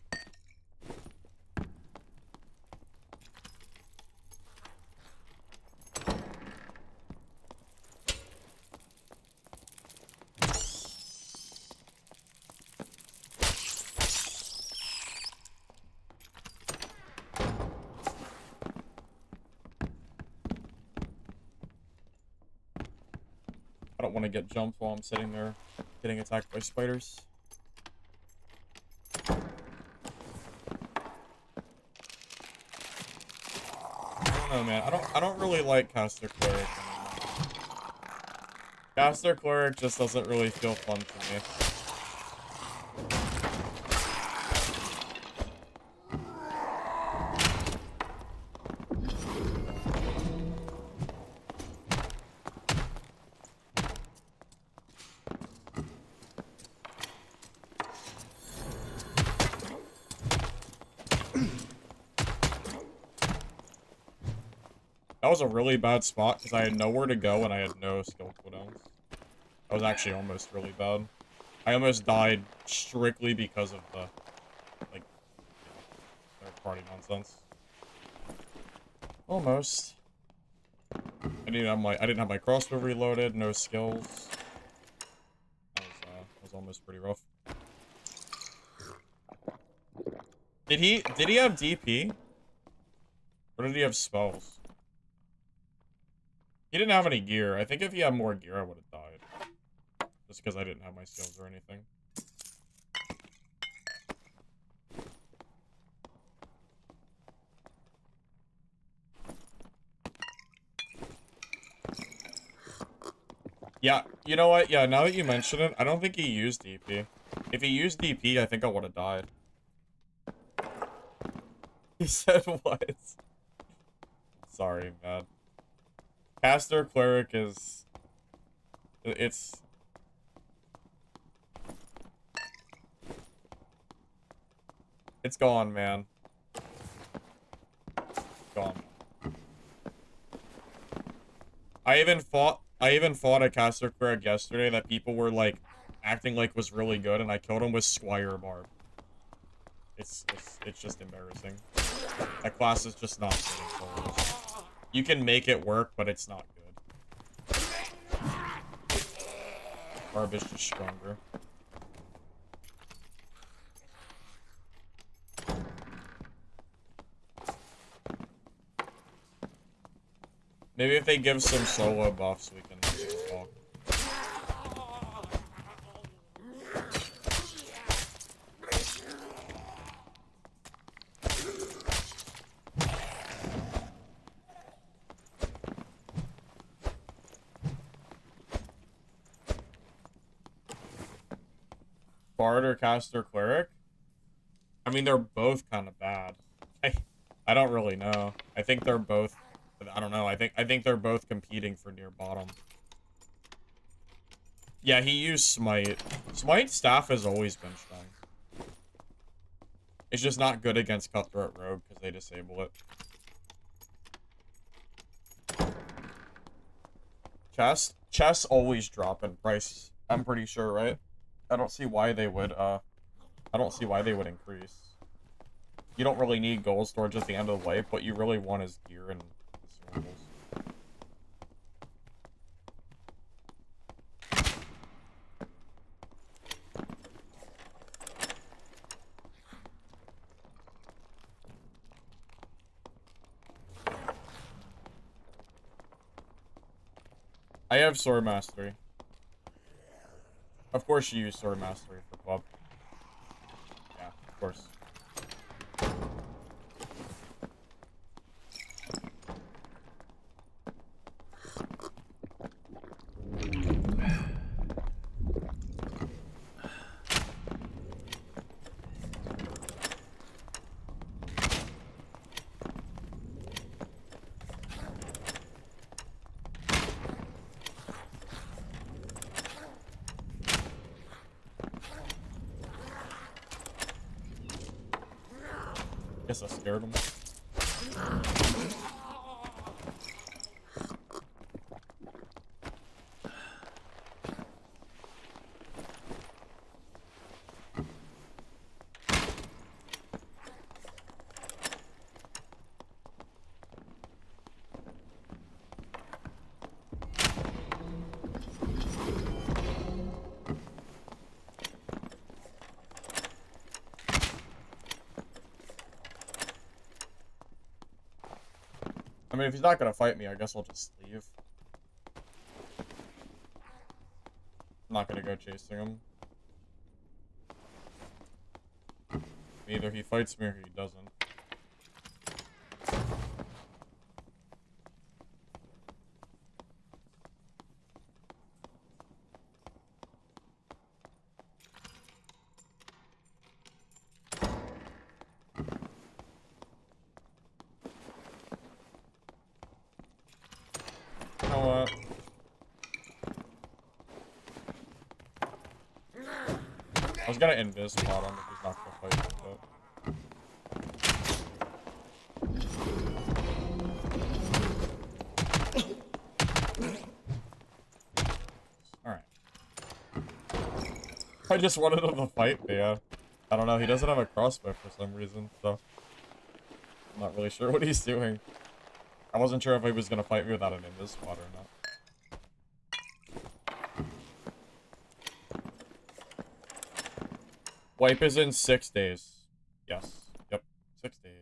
I don't want to get jumped while I'm sitting there getting attacked by spiders. I don't know, man. I don't really like Caster Cleric anymore. Caster Cleric just doesn't really feel fun to me. That was a really bad spot because I had nowhere to go and I had no skill cooldowns. That was actually almost really bad. I almost died strictly because of the, like, third-party nonsense. Almost. I didn't have my crossbow reloaded, no skills. one was pretty rough. Did he have DP? Or did he have spells? He didn't have any gear. I think if he had more gear, I would have died. Just because I didn't have my skills or anything. Yeah, you know what? Yeah, now that you mention it, I don't think he used DP. If he used DP, I think I would have died. He said what? Sorry, man. Caster Cleric is... It's... It's gone, man. Gone. I even fought a Caster Cleric yesterday that people were, like, acting like was really good, and I killed him with Squire Barb. It's just embarrassing. That class is just not good in Souls. You can make it work, but it's not good. Barb is just stronger. Maybe if they give some solo buffs, we can talk. Bard or Caster Cleric? I mean, they're both kind of bad. I don't really know. I think they're both... I don't know. I think they're both competing for near bottom. Yeah, he used Smite. Smite staff has always been strong. It's just not good against Cutthroat Rogue because they disable it. Chests always drop in price. I'm pretty sure, right? I don't see why they would increase. You don't really need gold storage at the end of the life. What you really want is gear and consumables. I have Sword Mastery. Of course you use Sword Mastery for club. Yeah, of course. Guess I scared him. I mean, if he's not gonna fight me, I guess I'll just leave. I'm not gonna go chasing him. Either he fights me or he doesn't. You know what? I was gonna invis spot him if he's not gonna fight me, but... Alright. I just wanted him to fight me, yeah. I don't know, he doesn't have a crossbow for some reason, so... I'm not really sure what he's doing. I wasn't sure if he was gonna fight me without an invis spot or not. Wipe is in 6 days. Yes. Yep. 6 days.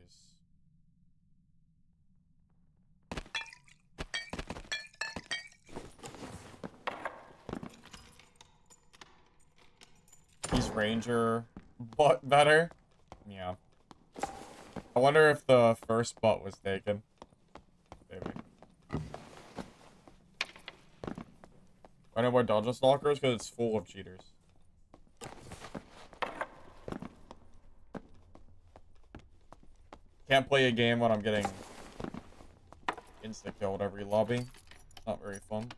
He's Ranger, but better. Yeah. I wonder if the first butt was taken. Maybe. I know about Dungeon Stalkers because it's full of cheaters. Can't play a game when I'm getting insta-killed every lobby. Not very fun.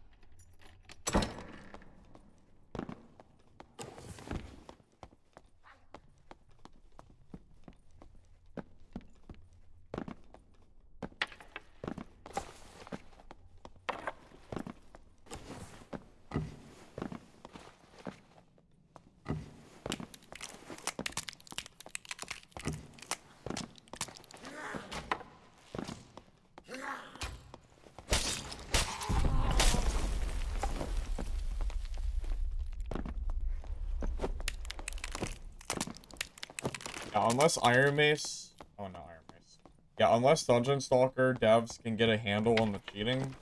Yeah, unless Iron Mace... Oh, no, Iron Mace. Yeah, unless Dungeon Stalker devs can get a handle on the cheating,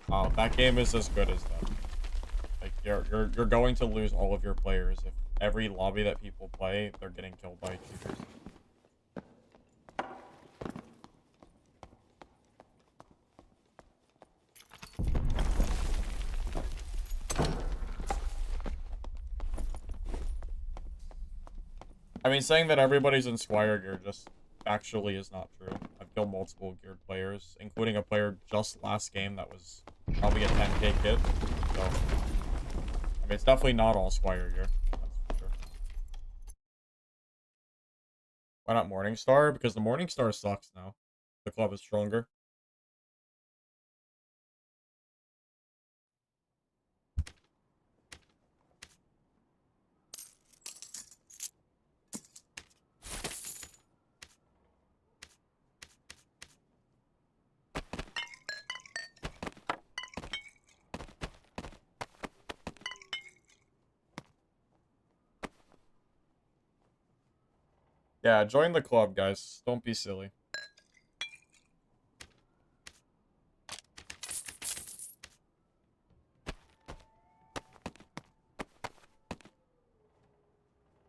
that game is as good as dead. Like, you're going to lose all of your players if every lobby that people play, they're getting killed by cheaters. I mean, saying that everybody's in Squire gear just actually is not true. I've killed multiple geared players, including a player just last game that was probably a 10k kid. So, I mean, it's definitely not all Squire gear. That's for sure. Why not Morningstar? Because the Morningstar sucks now. The club is stronger. Yeah, join the club, guys. Don't be silly.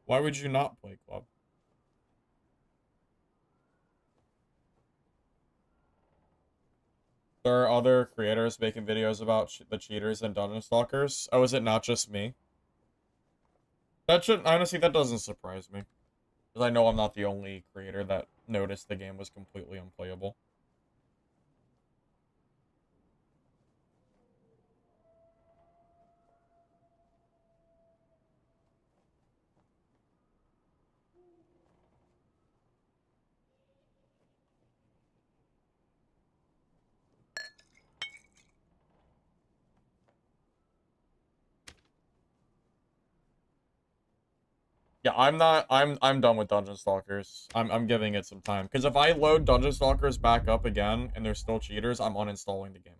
Why would you not play club? There are other creators making videos about the cheaters and Dungeon Stalkers. Oh, is it not just me? That should honestly, that doesn't surprise me. Because I know I'm not the only creator that noticed the game was completely unplayable. Yeah, I'm done with Dungeon Stalkers. I'm giving it some time. Because if I load Dungeon Stalkers back up again and there's still cheaters, I'm uninstalling the game.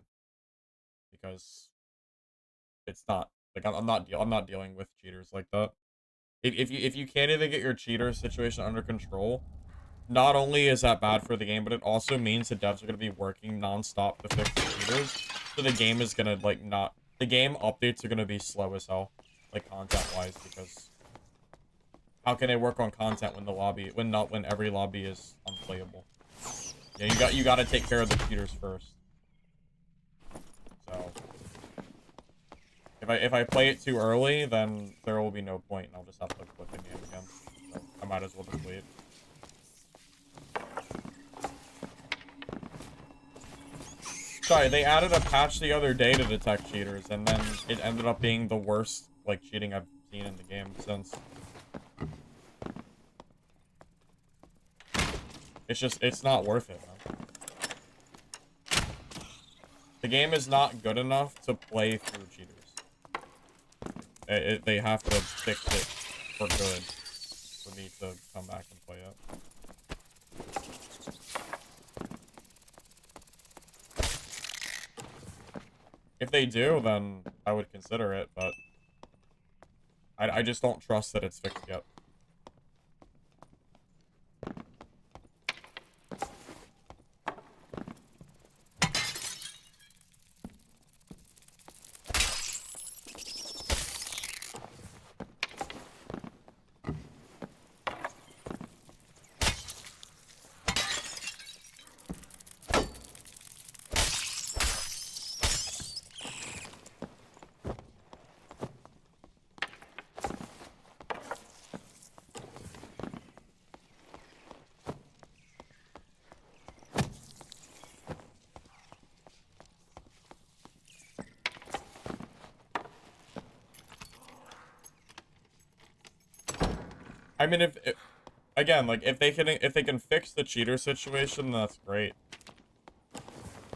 Because it's not like I'm not dealing with cheaters like that. If you can't even get your cheater situation under control, not only is that bad for the game, but it also means the devs are gonna be working nonstop to fix the cheaters. So the game is gonna like not the game updates are gonna be slow as hell, like content wise, because how can they work on content when the lobby when every lobby is unplayable? Yeah, you gotta take care of the cheaters first. So if I play it too early, then there will be no point, and I'll just have to quit the game again. So I might as well just wait. Sorry, they added a patch the other day to detect cheaters, and then it ended up being the worst like cheating I've seen in the game since. It's not worth it, man. The game is not good enough to play through cheaters. They have to fix it for good for me to come back and play it. If they do, then I would consider it, but I just don't trust that it's fixed yet. I mean, if again, like if they can fix the cheater situation, that's great.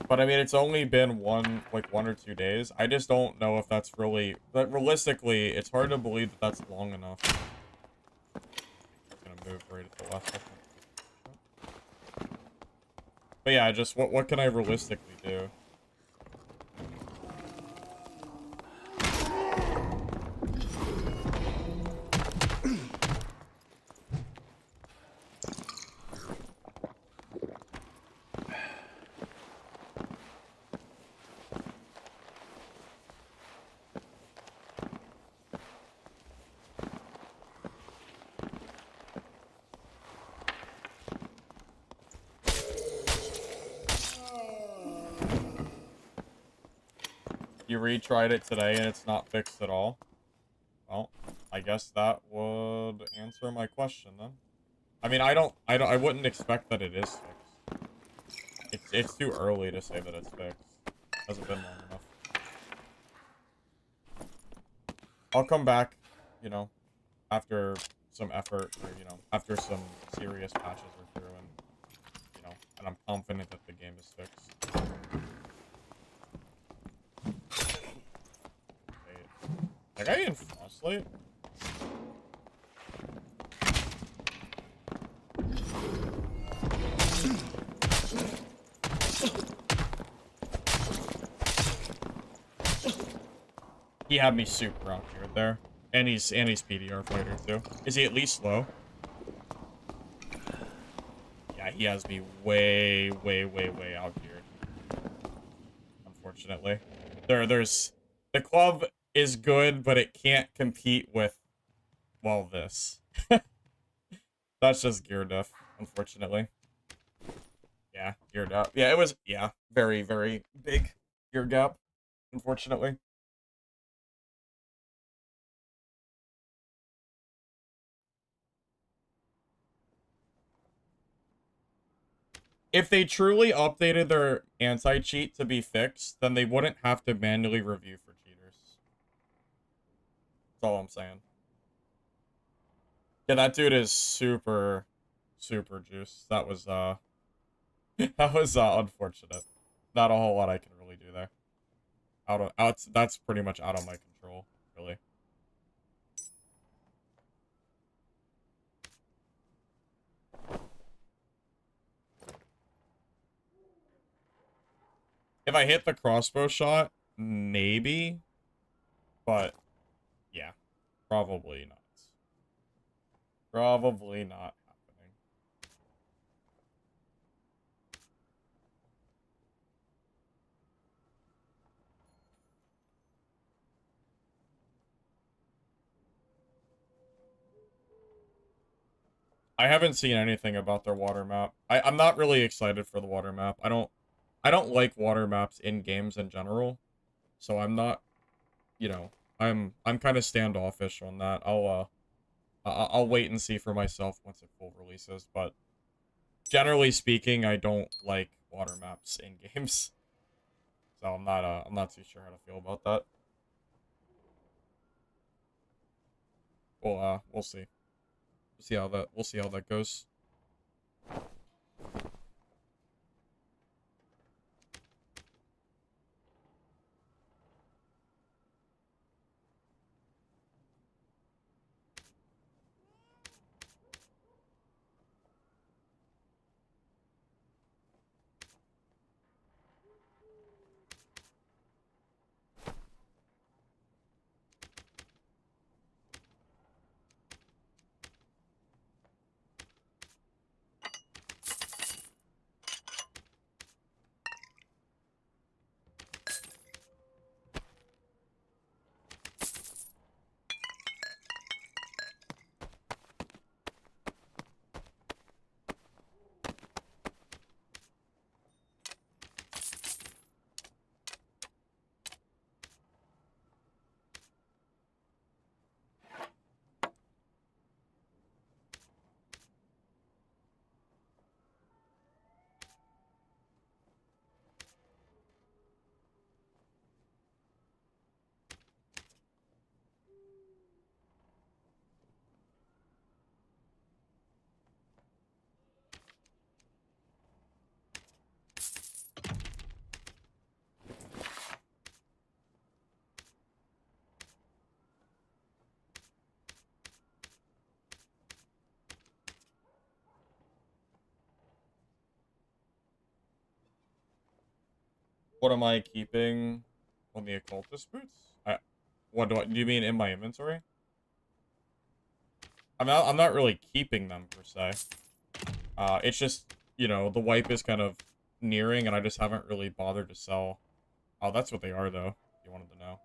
But I mean, it's only been one or 2 days. I just don't know if that's really, but realistically, it's hard to believe that that's long enough. I'm gonna move right at the last second. But yeah, just what can I realistically do? You retried it today and it's not fixed at all? Well, I guess that would answer my question then. I mean, I wouldn't expect that it is fixed. It's too early to say that it's fixed. Hasn't been long enough. I'll come back, you know, after some effort, or, you know, after some serious patches are through, and, you know, and I'm confident that the game is fixed. Wait. Like, I didn't frostlight? He had me super awkward there. And he's PDR fighter too. Is he at least low? Yeah, he has me way out here. Unfortunately. There's the club is good, but it can't compete with, well, this. That's just gear diff, unfortunately. Yeah, gear gap. Yeah, it was, yeah, very big gear gap, unfortunately. If they truly updated their anti-cheat to be fixed, then they wouldn't have to manually review for cheaters. That's all I'm saying. Yeah, that dude is super juiced. That was, that was, unfortunate. Not a whole lot I can really do there. That's pretty much out of my control, really. If I hit the crossbow shot, maybe. But, yeah, probably not. Probably not happening. I haven't seen anything about their water map. I'm not really excited for the water map. I don't like water maps in games in general. So I'm not, you know, I'm kind of standoffish on that. I'll wait and see for myself once it full releases, but generally speaking, I don't like water maps in games. So I'm not too sure how to feel about that. We'll see. We'll see how that goes. What am I keeping on the occultist boots? Do you mean in my inventory? I'm not really keeping them per se. It's just, you know, the wipe is kind of nearing and I just haven't really bothered to sell. Oh, that's what they are though, if you wanted to know.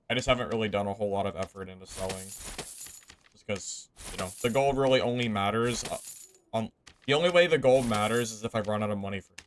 I just haven't really done a whole lot of effort into selling. Just because, you know, the gold really only matters on... The only way the gold matters is if I run out of money for kits.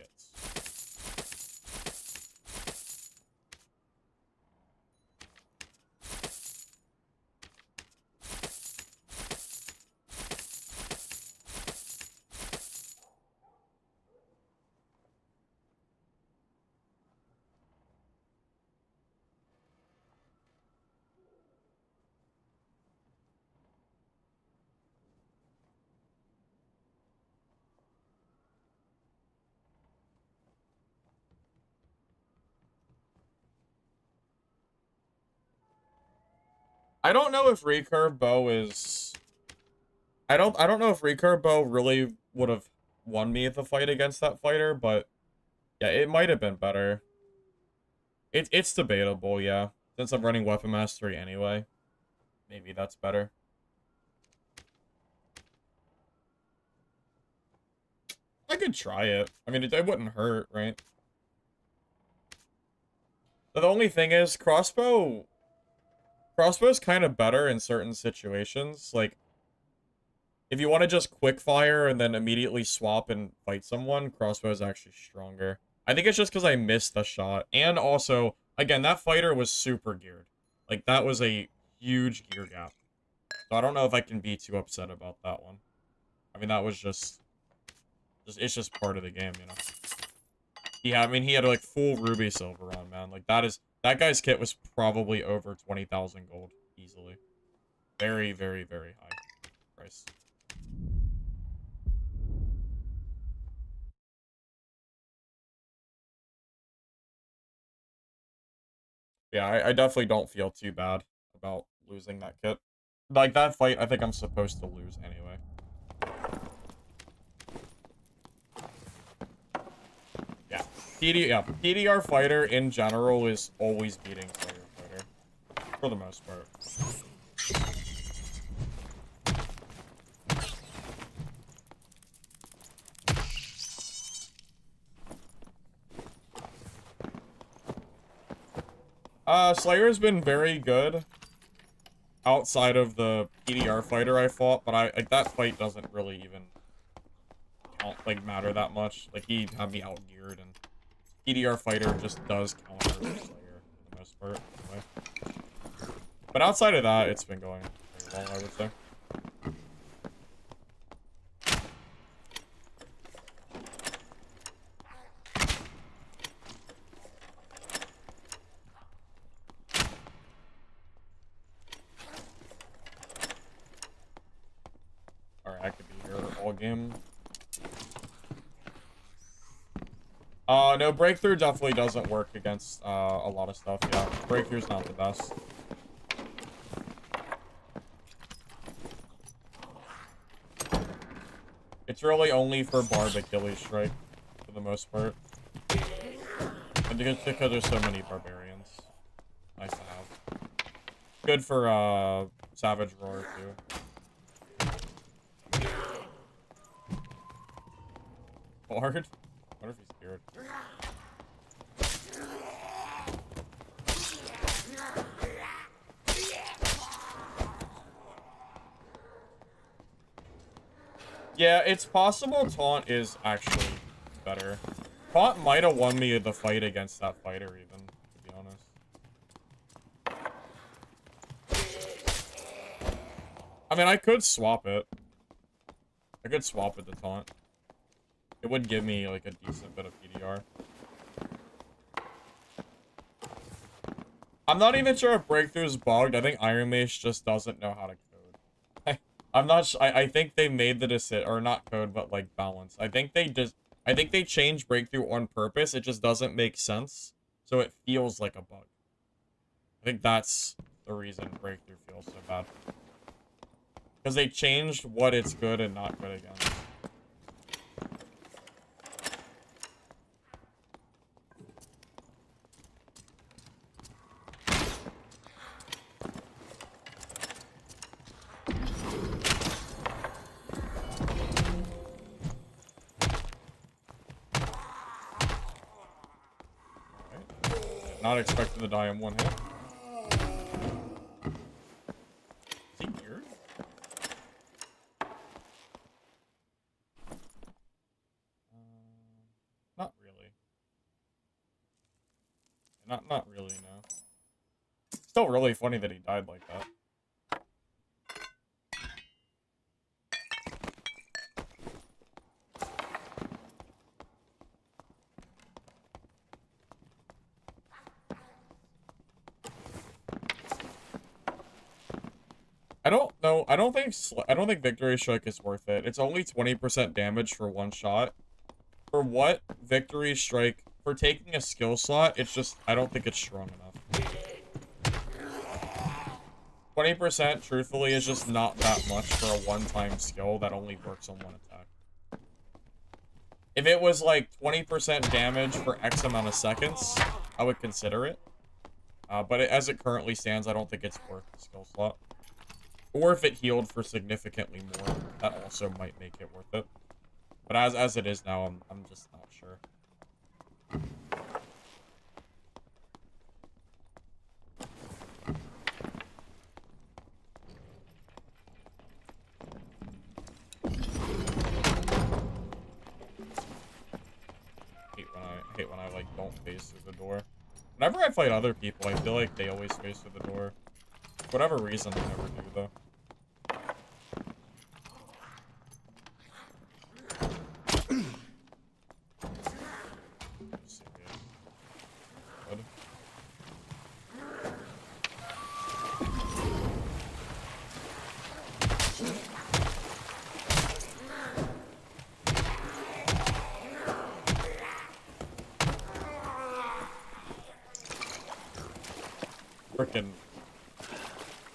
I don't know if recurve bow is... I don't know if recurve bow really would have won me the fight against that fighter, but yeah, it might have been better. It's debatable, yeah. Since I'm running weapon mastery anyway, maybe that's better. I could try it. I mean, it wouldn't hurt, right? But the only thing is, crossbow's kind of better in certain situations. Like, if you want to just quick fire and then immediately swap and fight someone, crossbow is actually stronger. I think it's just because I missed the shot. And also, again, that fighter was super geared. Like, that was a huge gear gap. So I don't know if I can be too upset about that one. I mean, that was just it's just part of the game, you know. Yeah, I mean, he had like full ruby silver on, man. Like that guy's kit was probably over 20,000 gold easily. Very, very, very high price. Yeah, I definitely don't feel too bad about losing that kit. Like, that fight, I think I'm supposed to lose anyway. Yeah. PDR fighter in general is always beating Slayer fighter. For the most part. Slayer's been very good outside of the PDR fighter I fought, but like that fight doesn't really even like matter that much. Like, he had me outgeared, and PDR fighter just does counter Slayer for the most part, anyway. But outside of that, it's been going very well, I would say. Alright, I could be here all game. No, breakthrough definitely doesn't work against a lot of stuff, yeah. Breakthrough's not the best. It's really only for Barb Achilles Strike, for the most part. And because there's so many barbarians. Nice to have. Good for, Savage Roar, too. Bard? What if he's scared? Yeah, it's possible Taunt is actually better. Taunt might have won me the fight against that fighter, even, to be honest. I mean, I could swap it. I could swap it to Taunt. It would give me, like, a decent bit of PDR. I'm not even sure if Breakthrough's bugged. I think Iron Mage just doesn't know how to code. I'm not I think they made the decision, or not code, but, like, balance. I think they changed Breakthrough on purpose. It just doesn't make sense. So it feels like a bug. I think that's the reason Breakthrough feels so bad. Because they changed what it's good and not good against. Not expecting to die in one hit. Is he geared? Not really. Not really, no. Still really funny that he died like that. I don't know. I don't think Victory Strike is worth it. It's only 20% damage for one shot. For what Victory Strike, for taking a skill slot, it's just, I don't think it's strong enough. 20%, truthfully, is just not that much for a one-time skill that only works on one attack. If it was like 20% damage for X amount of seconds, I would consider it. But as it currently stands, I don't think it's worth the skill slot. Or if it healed for significantly more, that also might make it worth it. But as it is now, I'm just not sure. I hate when I like don't face through the door. Whenever I fight other people, I feel like they always face through the door. For whatever reason, I never do though.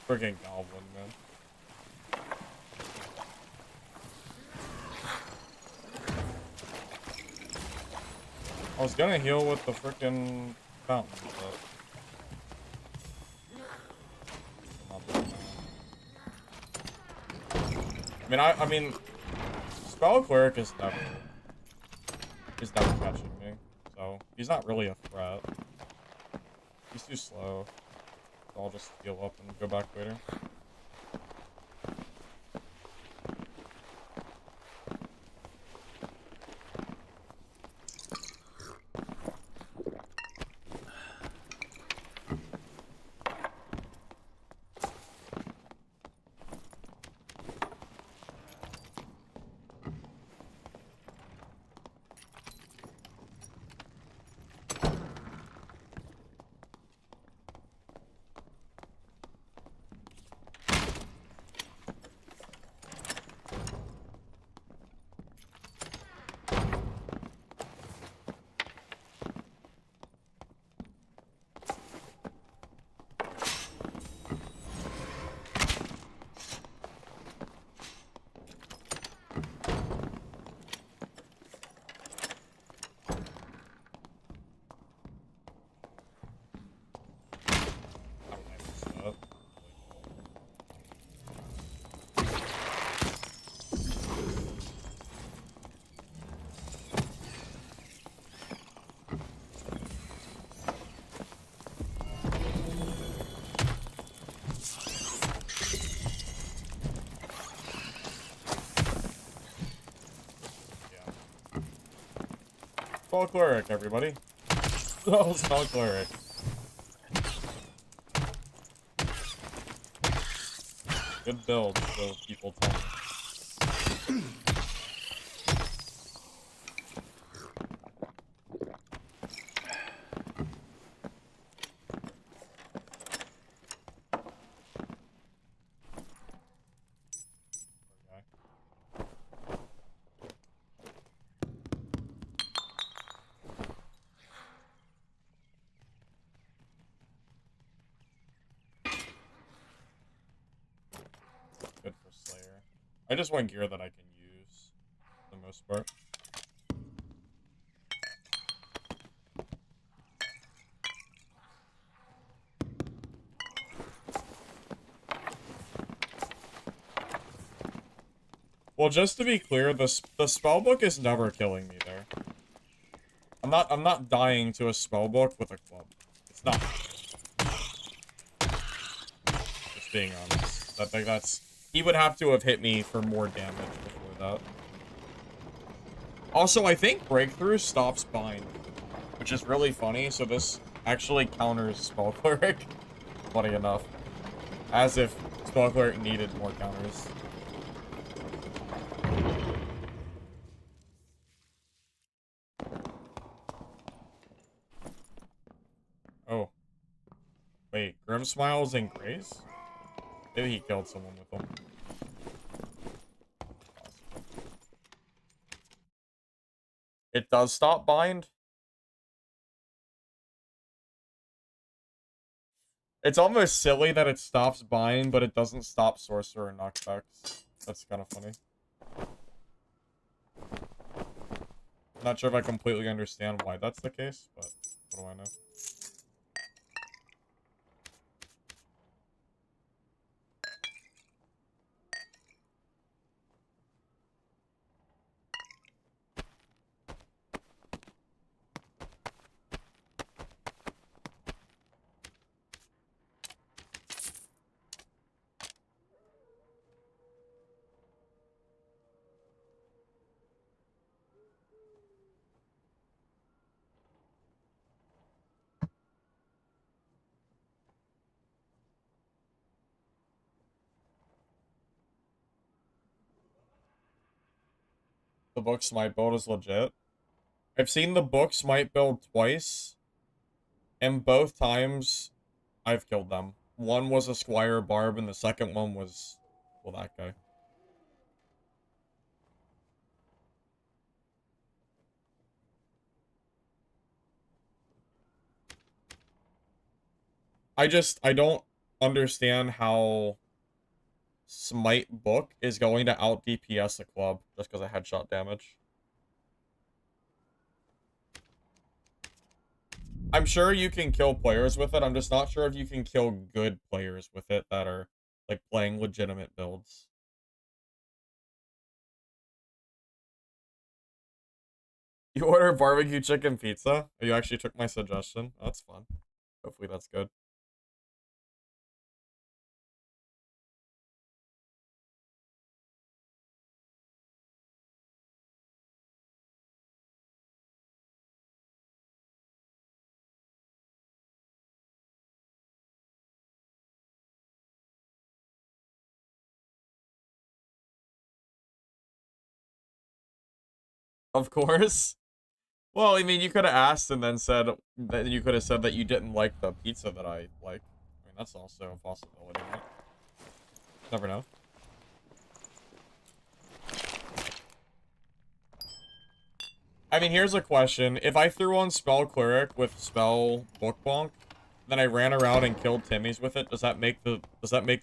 Freaking goblin, man. I was gonna heal with the freaking fountain, but I mean, Spell Cleric is never catching me, so he's not really a threat. He's too slow. So I'll just heal up and go back later. Spell Cleric, everybody. Oh, Spell Cleric. Good build, so people tell me. Good for Slayer. I just want gear that I can use, for the most part. Well, just to be clear, the spellbook is never killing me there. I'm not dying to a spellbook with a club. No. Just being honest. That's... He would have to have hit me for more damage before that. Also, I think Breakthrough stops Bind, which is really funny, so this actually counters Spell Cleric, funny enough. As if Spell Cleric needed more counters. Oh. Wait, Grim Smiles and Grace? Maybe he killed someone with them. It does stop Bind? It's almost silly that it stops Bind, but it doesn't stop Sorcerer and knockbacks. That's kind of funny. I'm not sure if I completely understand why that's the case, but what do I know? The book Smite build is legit. I've seen the book Smite build twice, and both times I've killed them. One was a Squire Barb, and the second one was, well, that guy. I don't understand how Smite book is going to out DPS a club just because I had shot damage. I'm sure you can kill players with it. I'm just not sure if you can kill good players with it that are, like, playing legitimate builds. You order barbecue chicken pizza? You actually took my suggestion. That's fun. Hopefully that's good. Of course. Well, I mean, you could have asked and then said that you could have said that you didn't like the pizza that I like. I mean, that's also a possibility, right? Never know. I mean, here's a question. If I threw on Spell Cleric with Spell Book Bonk, then I ran around and killed Timmy's with it, does that make the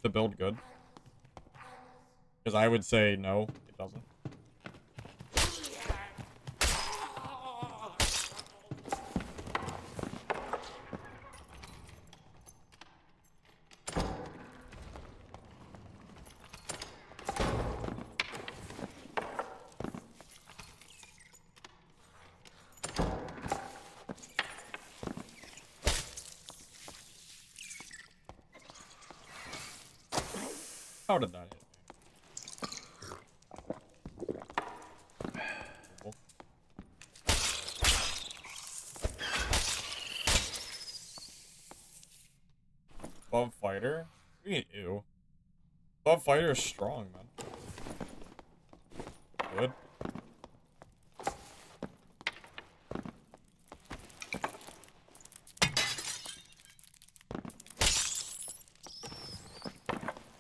build good? Because I would say no, it doesn't. How did that hit me? Cool. Club Fighter? What do you mean, ew? Club Fighter is strong, man. Good.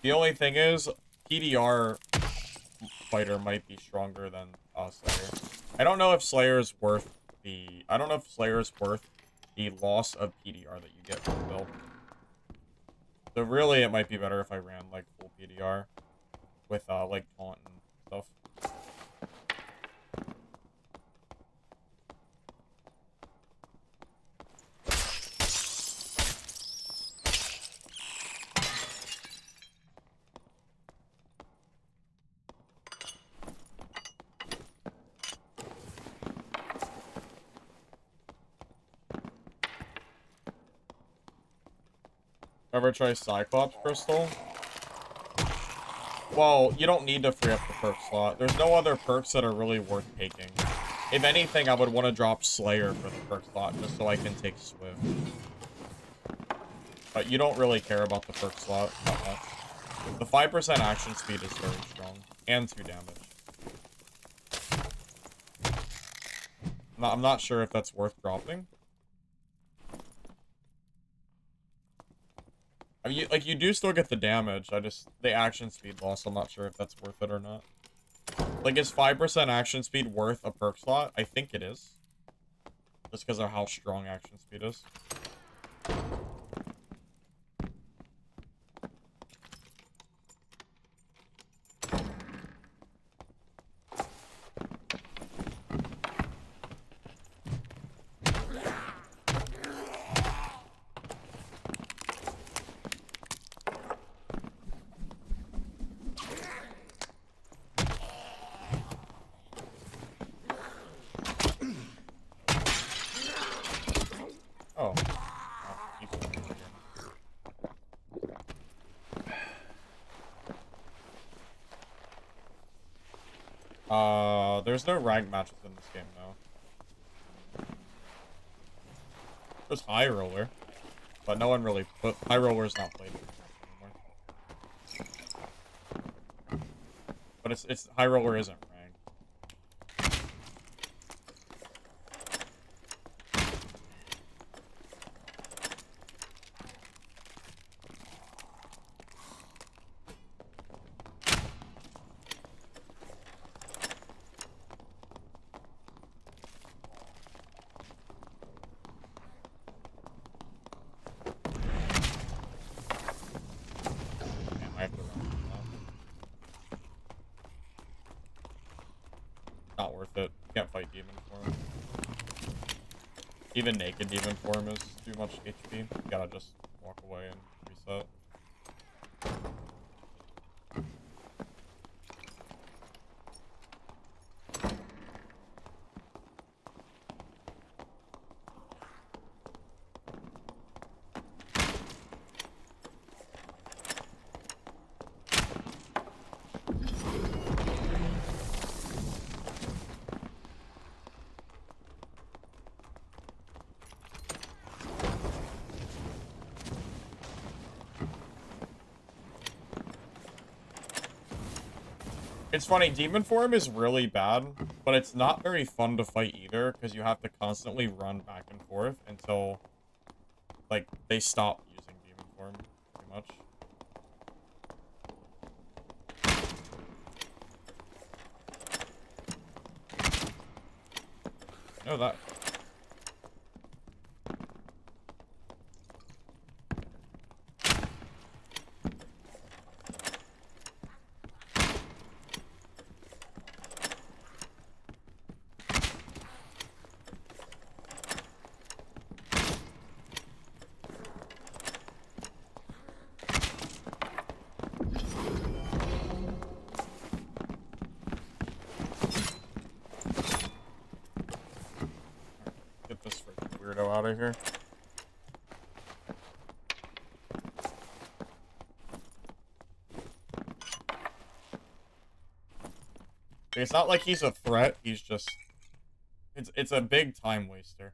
The only thing is, PDR Fighter might be stronger than Slayer. I don't know if Slayer is worth the... I don't know if Slayer is worth the loss of PDR that you get from the build. So really, it might be better if I ran, like, full PDR with, like, taunt and stuff. Ever try Cyclops Crystal? Well, you don't need to free up the perk slot. There's no other perks that are really worth taking. If anything, I would want to drop Slayer for the perk slot, just so I can take Swift. But you don't really care about the perk slot that much. The 5% action speed is very strong. And 2 damage. I'm not sure if that's worth dropping. I mean, like, you do still get the damage. The action speed loss, I'm not sure if that's worth it or not. Like, is 5% action speed worth a perk slot? I think it is. Just because of how strong action speed is. Oh. There's no rank matches in this game now. There's High Roller, but no one really put High Roller's not played anymore. But it's High Roller isn't ranked. Not worth it. Can't fight demon form. Even naked demon form is too much HP. You gotta just walk away and reset. It's funny, demon form is really bad, but it's not very fun to fight either, because you have to constantly run back and forth until, like, they stop using demon form, pretty much. I know that. Get this freaking weirdo out of here. It's not like he's a threat, he's just... It's a big time waster.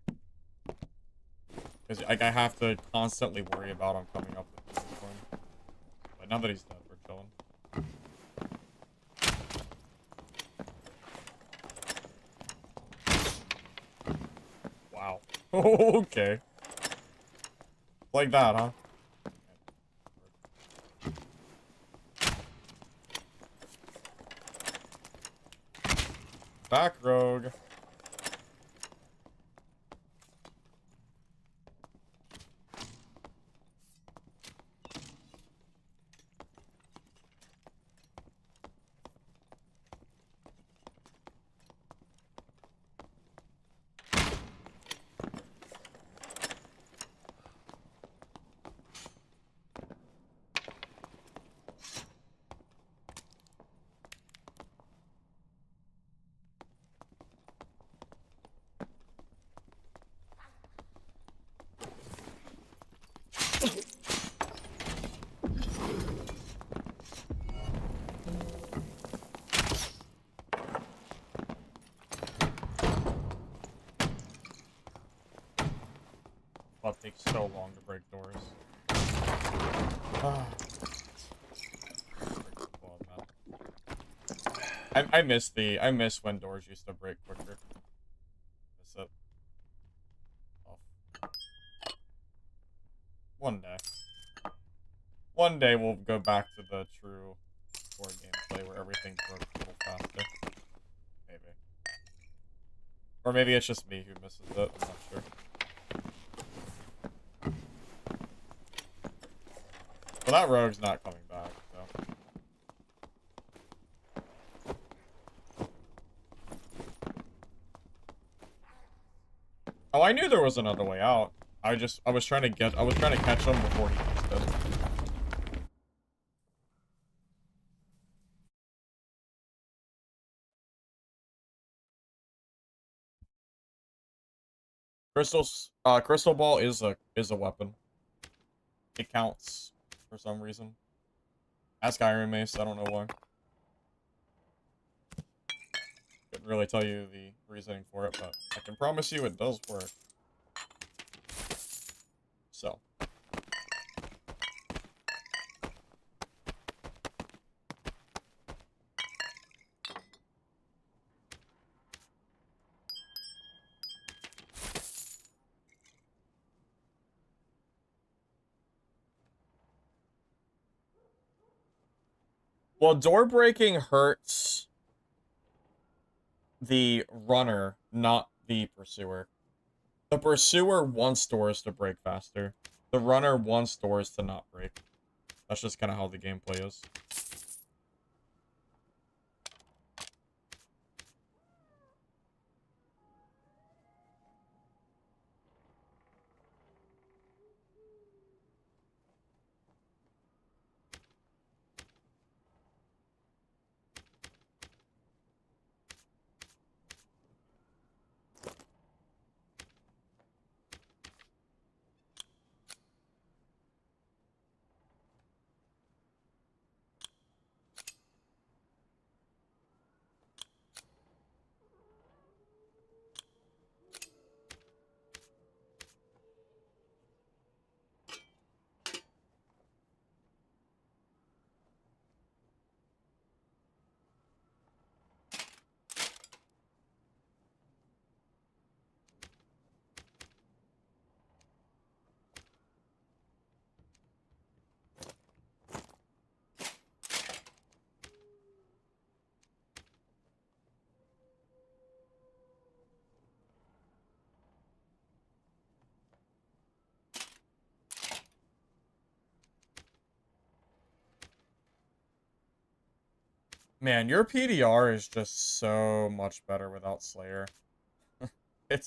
Because, like, I have to constantly worry about him coming up with demon form. But now that he's dead, we're chilling. Wow. Okay. Like that, huh? Back rogue. Club takes so long to break doors. I miss when doors used to break quicker. Miss it. Oh. One day. One day we'll go back to the true core gameplay where everything broke a little faster. Maybe. Or maybe it's just me who misses it, I'm not sure. Well, that rogue's not coming back, so. Oh, I knew there was another way out. I was trying to catch him before he used it. Crystal ball is a weapon. It counts for some reason. Ask Iron Mace, I don't know why. Couldn't really tell you the reasoning for it, but I can promise you it does work. So. Well, door breaking hurts the runner, not the pursuer. The pursuer wants doors to break faster. The runner wants doors to not break. That's just kind of how the gameplay is. Man, your PDR is just so much better without Slayer. You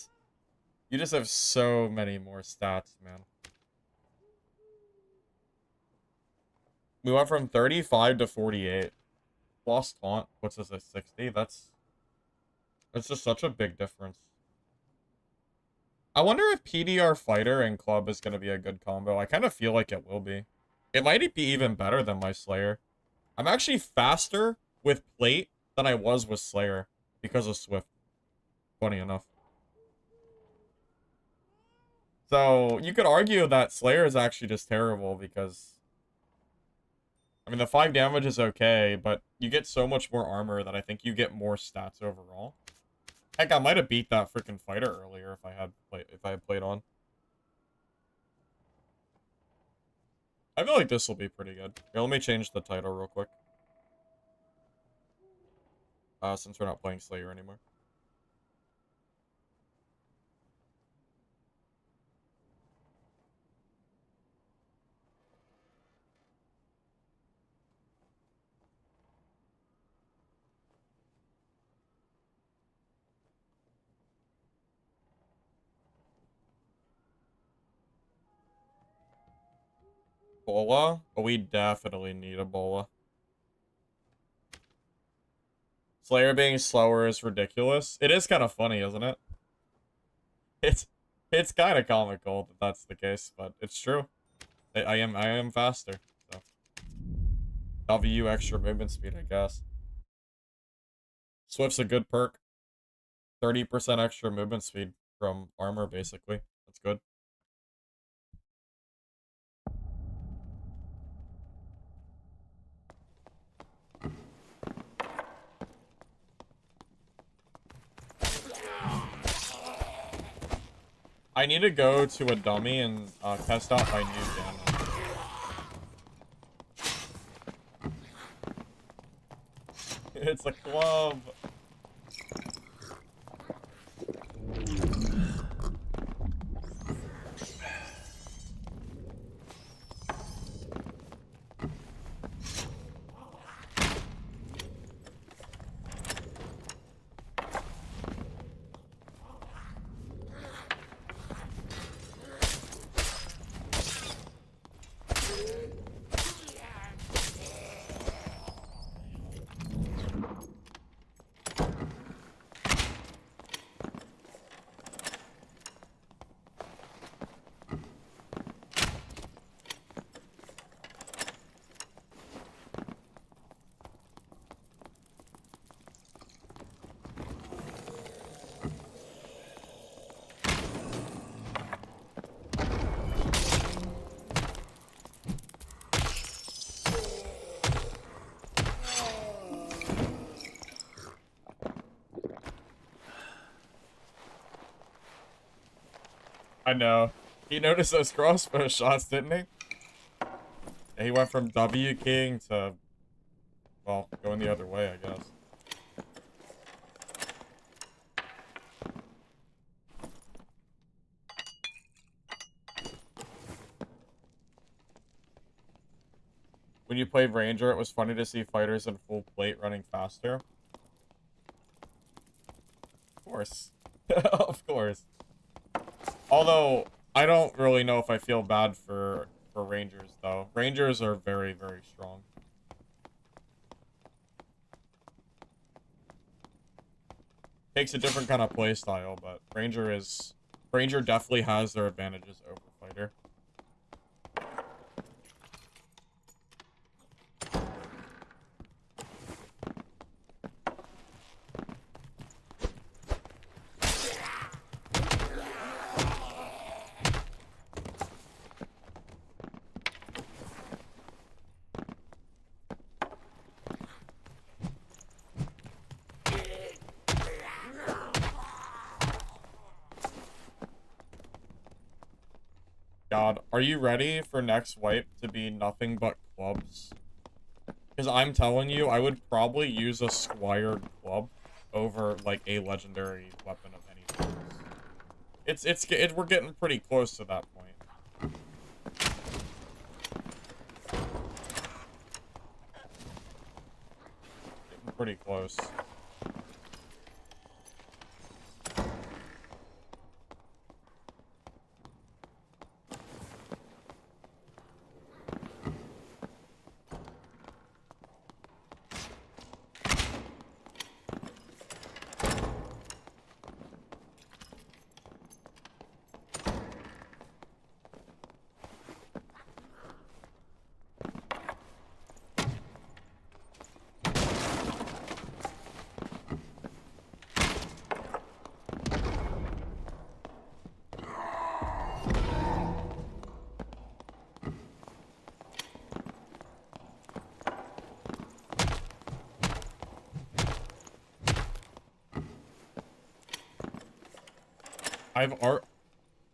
just have so many more stats, man. We went from 35 to 48. Lost Taunt puts us at 60. That's just such a big difference. I wonder if PDR Fighter and Club is going to be a good combo. I kind of feel like it will be. It might be even better than my Slayer. I'm actually faster with Plate than I was with Slayer because of Swift. Funny enough. So, you could argue that Slayer is actually just terrible because... I mean, the 5 damage is okay, but you get so much more armor that I think you get more stats overall. Heck, I might have beat that freaking fighter earlier if I had played on. I feel like this will be pretty good. Here, let me change the title real quick. Since we're not playing Slayer anymore. Bola? But we definitely need a Bola. Slayer being slower is ridiculous. It is kind of funny, isn't it? It's kind of comical that that's the case, but it's true. I am faster. So W extra movement speed, I guess. Swift's a good perk. 30% extra movement speed from armor, basically. That's good. I need to go to a dummy and test out my new gun. It's a club. I know. He noticed those crossbow shots, didn't he? Yeah, he went from W King to, well, going the other way, I guess. When you played Ranger, it was funny to see fighters in full plate running faster. Of course. Of course. Although, I don't really know if I feel bad for Rangers, though. Rangers are very, very strong. Takes a different kind of play style, but Ranger definitely has their advantages over Fighter. God, are you ready for next wipe to be nothing but clubs? Because I'm telling you, I would probably use a squired club over, like, a legendary weapon of any choice. We're getting pretty close to that point. Getting pretty close.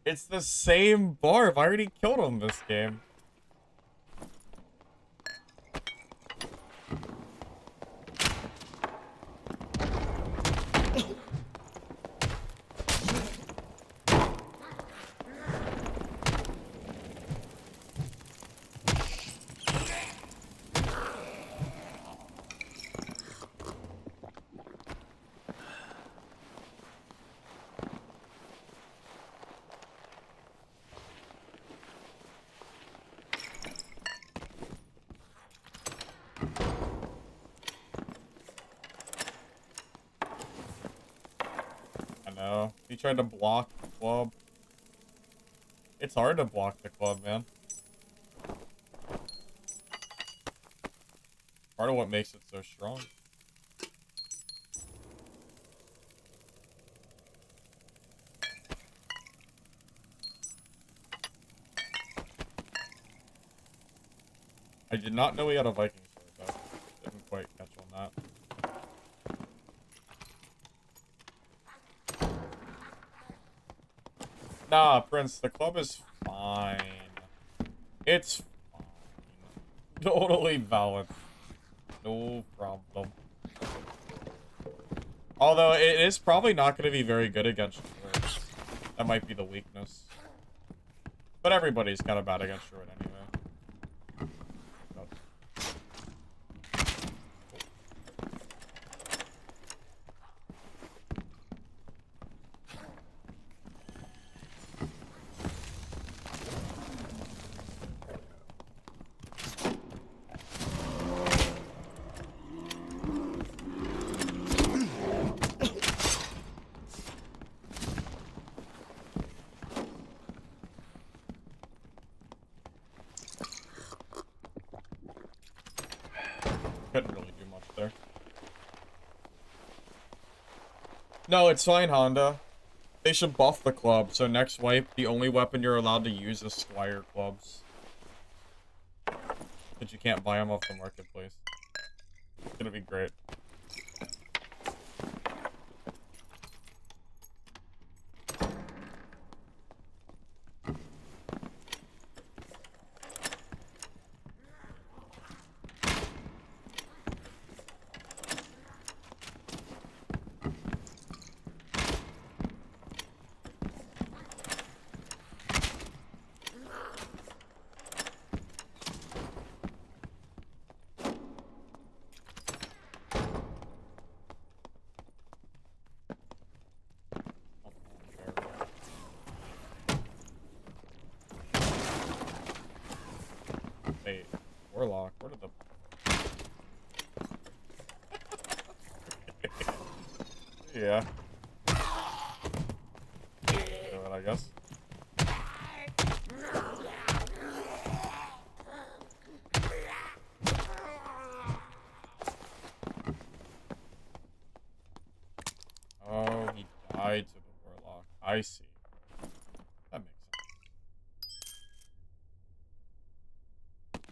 It's the same barb. I already killed him this game. He tried to block the club. It's hard to block the club, man. Part of what makes it so strong. I did not know he had a Viking sword, though. Didn't quite catch on that. Nah, Prince, the club is fine. It's fine. Totally valid. No problem. Although, it is probably not going to be very good against Druid. That might be the weakness. But everybody's kind of bad against Druid anyway. Couldn't really do much there. No, it's fine, Honda. They should buff the club, so next wipe, the only weapon you're allowed to use is Squire clubs. Because you can't buy them off the marketplace. It's gonna be great. Wait, Warlock, where did the... Yeah. Do it, I guess. Oh, he died to the Warlock. I see. That makes sense. But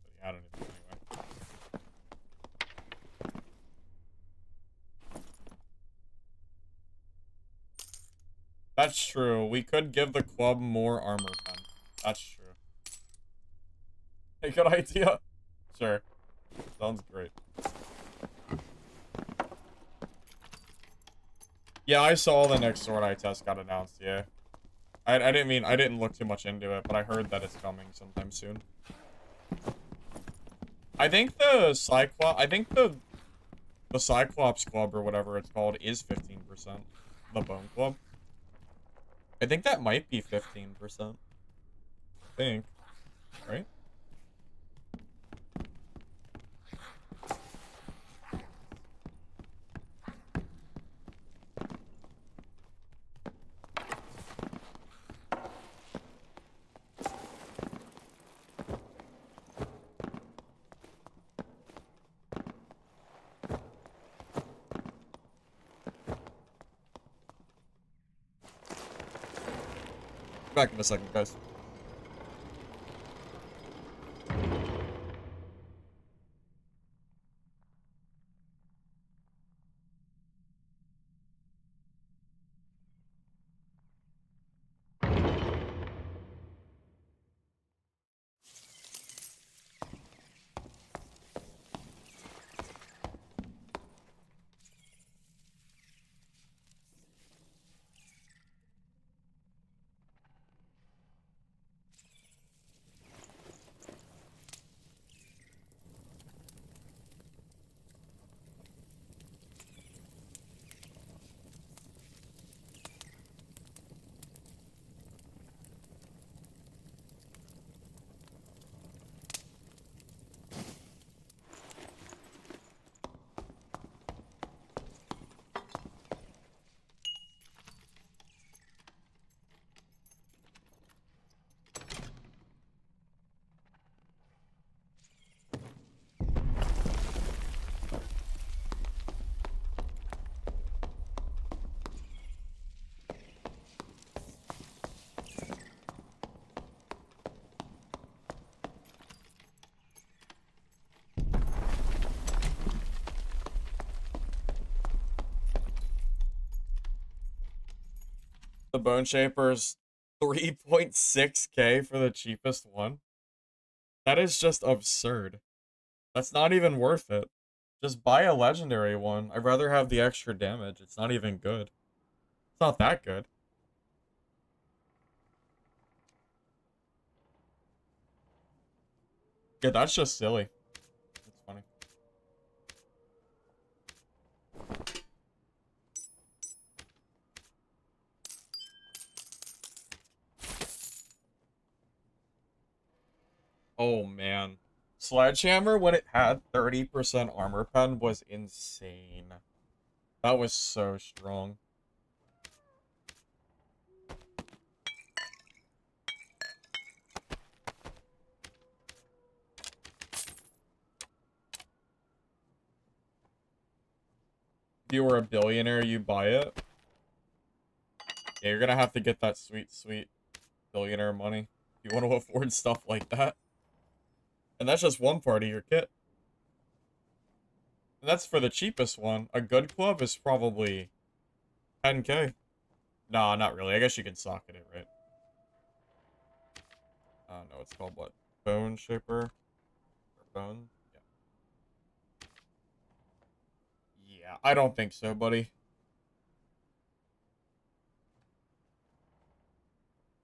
he had it anyway. That's true. We could give the club more armor pen. That's true. A good idea. Sure. Sounds great. Yeah, I saw the next Sword Eye test got announced, yeah. I didn't look too much into it, but I heard that it's coming sometime soon. I think the Cyclops Club or whatever it's called is 15%. The Bone Club. I think that might be 15%. I think. Right? Back in a second, guys. The Bone Shaper's 3.6k for the cheapest one. That is just absurd. That's not even worth it. Just buy a legendary one. I'd rather have the extra damage. It's not even good. It's not that good. Yeah, that's just silly. It's funny. Oh, man. Sledgehammer, when it had 30% armor pen, was insane. That was so strong. If you were a billionaire, you buy it. Yeah, you're gonna have to get that sweet, sweet billionaire money if you want to afford stuff like that. And that's just one part of your kit. And that's for the cheapest one. A good club is probably 10k. Nah, not really. I guess you can socket it, right? I don't know. It's called what? Bone Shaper? Or Bone? Yeah. Yeah, I don't think so, buddy.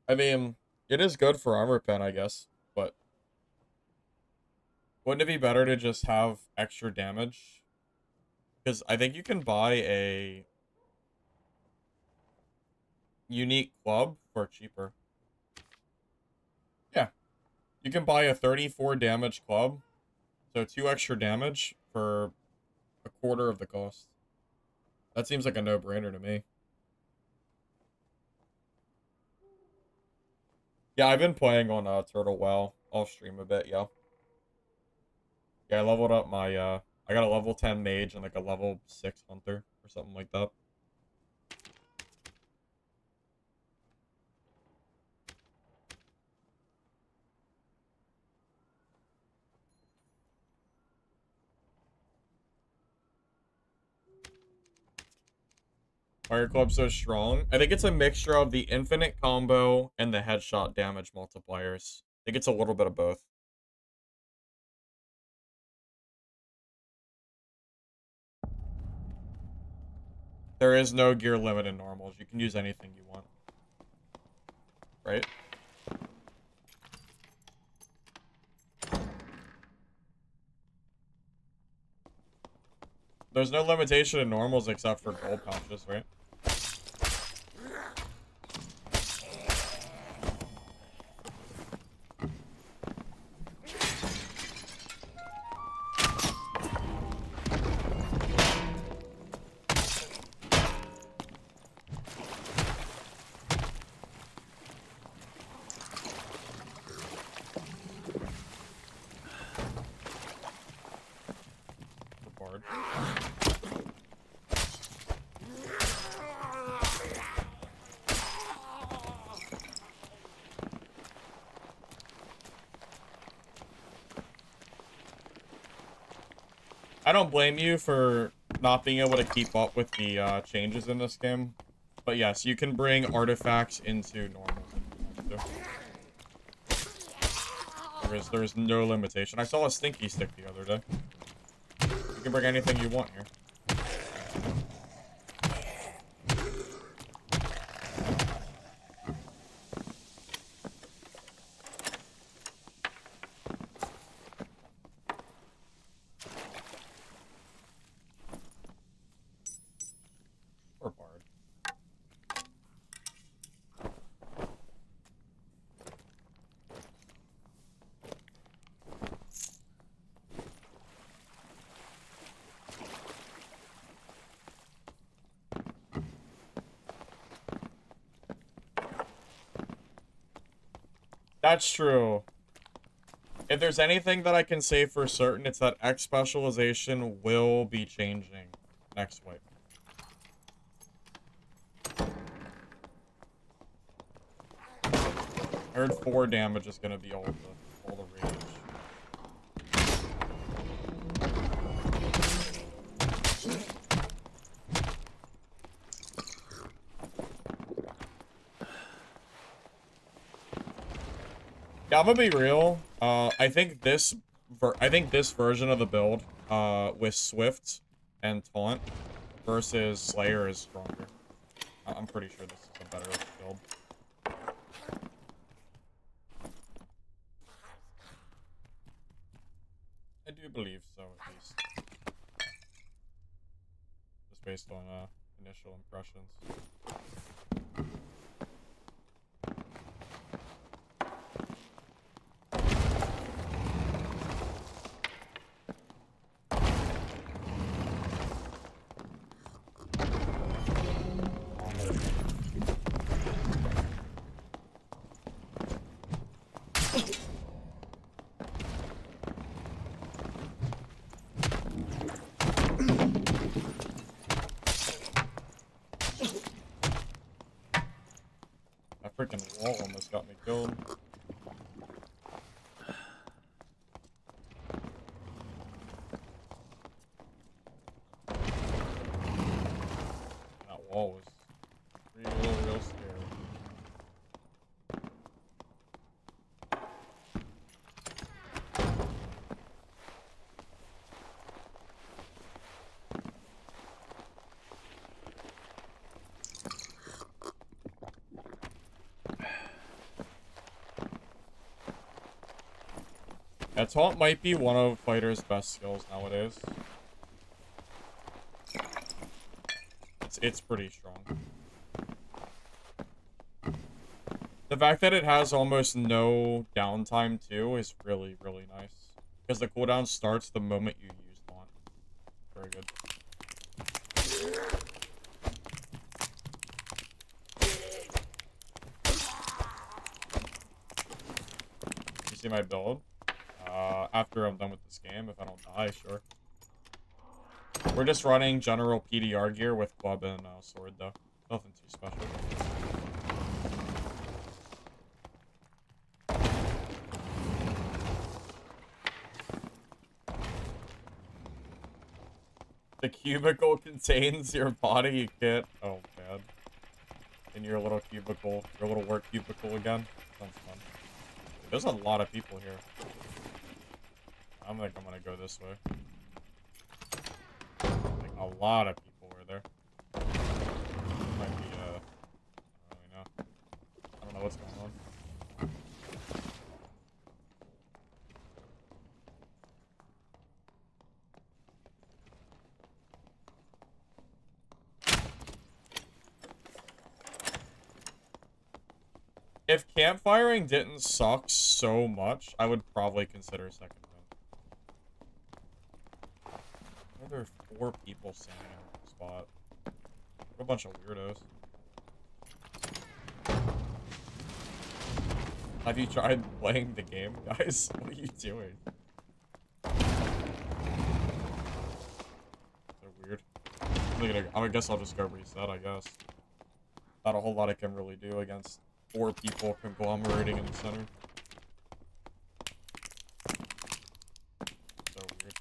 I mean, it is good for armor pen, I guess. But wouldn't it be better to just have extra damage? Because I think you can buy a unique club for cheaper. Yeah. You can buy a 34 damage club. So 2 extra damage for a quarter of the cost. That seems like a no-brainer to me. Yeah, I've been playing on Turtle WoW. I'll stream a bit, yeah. Yeah, I leveled up my I got a level 10 mage and like a level 6 hunter or something like that. Fire Club's so strong. I think it's a mixture of the infinite combo and the headshot damage multipliers. I think it's a little bit of both. There is no gear limit in normals. You can use anything you want. Right? There's no limitation in normals except for gold pouches, right? The bard. I don't blame you for not being able to keep up with the changes in this game. But yes, you can bring artifacts into normals if you want to. There's no limitation. I saw a stinky stick the other day. You can bring anything you want here. Or bard. That's true. If there's anything that I can say for certain, it's that X specialization will be changing next wipe. I heard 4 damage is gonna be all the rage. Yeah, I'm gonna be real. I think this version of the build, with Swift and Taunt versus Slayer is stronger. I'm pretty sure this is a better build. I do believe so, at least. Just based on, initial impressions. That freaking wall almost got me killed. That wall was real scary. Yeah, Taunt might be one of Fighter's best skills nowadays. It's pretty strong. The fact that it has almost no downtime too is really nice. Because the cooldown starts the moment you use Taunt. Very good. You see my build? After I'm done with this game, if I don't die, sure. We're just running general PDR gear with club and sword, though. Nothing too special. The cubicle contains your body kit. Oh, man. In your little cubicle. Your little work cubicle again. Sounds fun. There's a lot of people here. I'm gonna go this way. Like, a lot of people were there. Might be, I don't really know. I don't know what's going on. If campfiring didn't suck so much, I would probably consider second win. Why are there 4 people standing in one spot? What a bunch of weirdos. Have you tried playing the game, guys? What are you doing? So weird. I guess I'll just go reset, I guess. Not a whole lot I can really do against 4 people conglomerating in the center. So weird.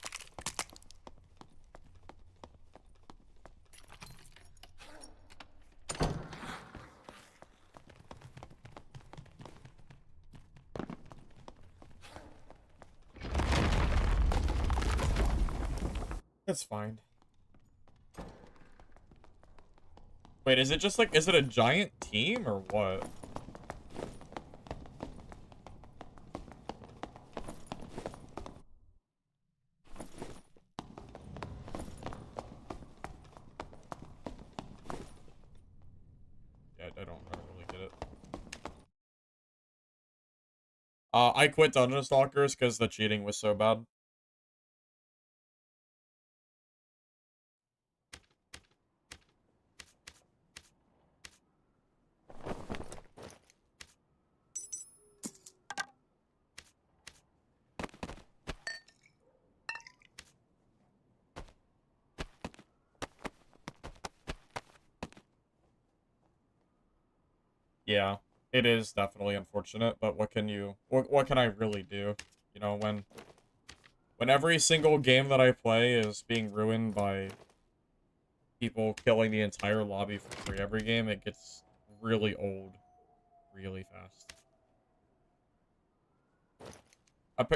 It's fine. Wait, is it just like, is it a giant team or what? Yeah, I don't really get it. I quit Dungeon Stalkers because the cheating was so bad. Yeah, it is definitely unfortunate, but what can you, what can I really do? You know, when every single game that I play is being ruined by people killing the entire lobby for free every game, it gets really old really fast.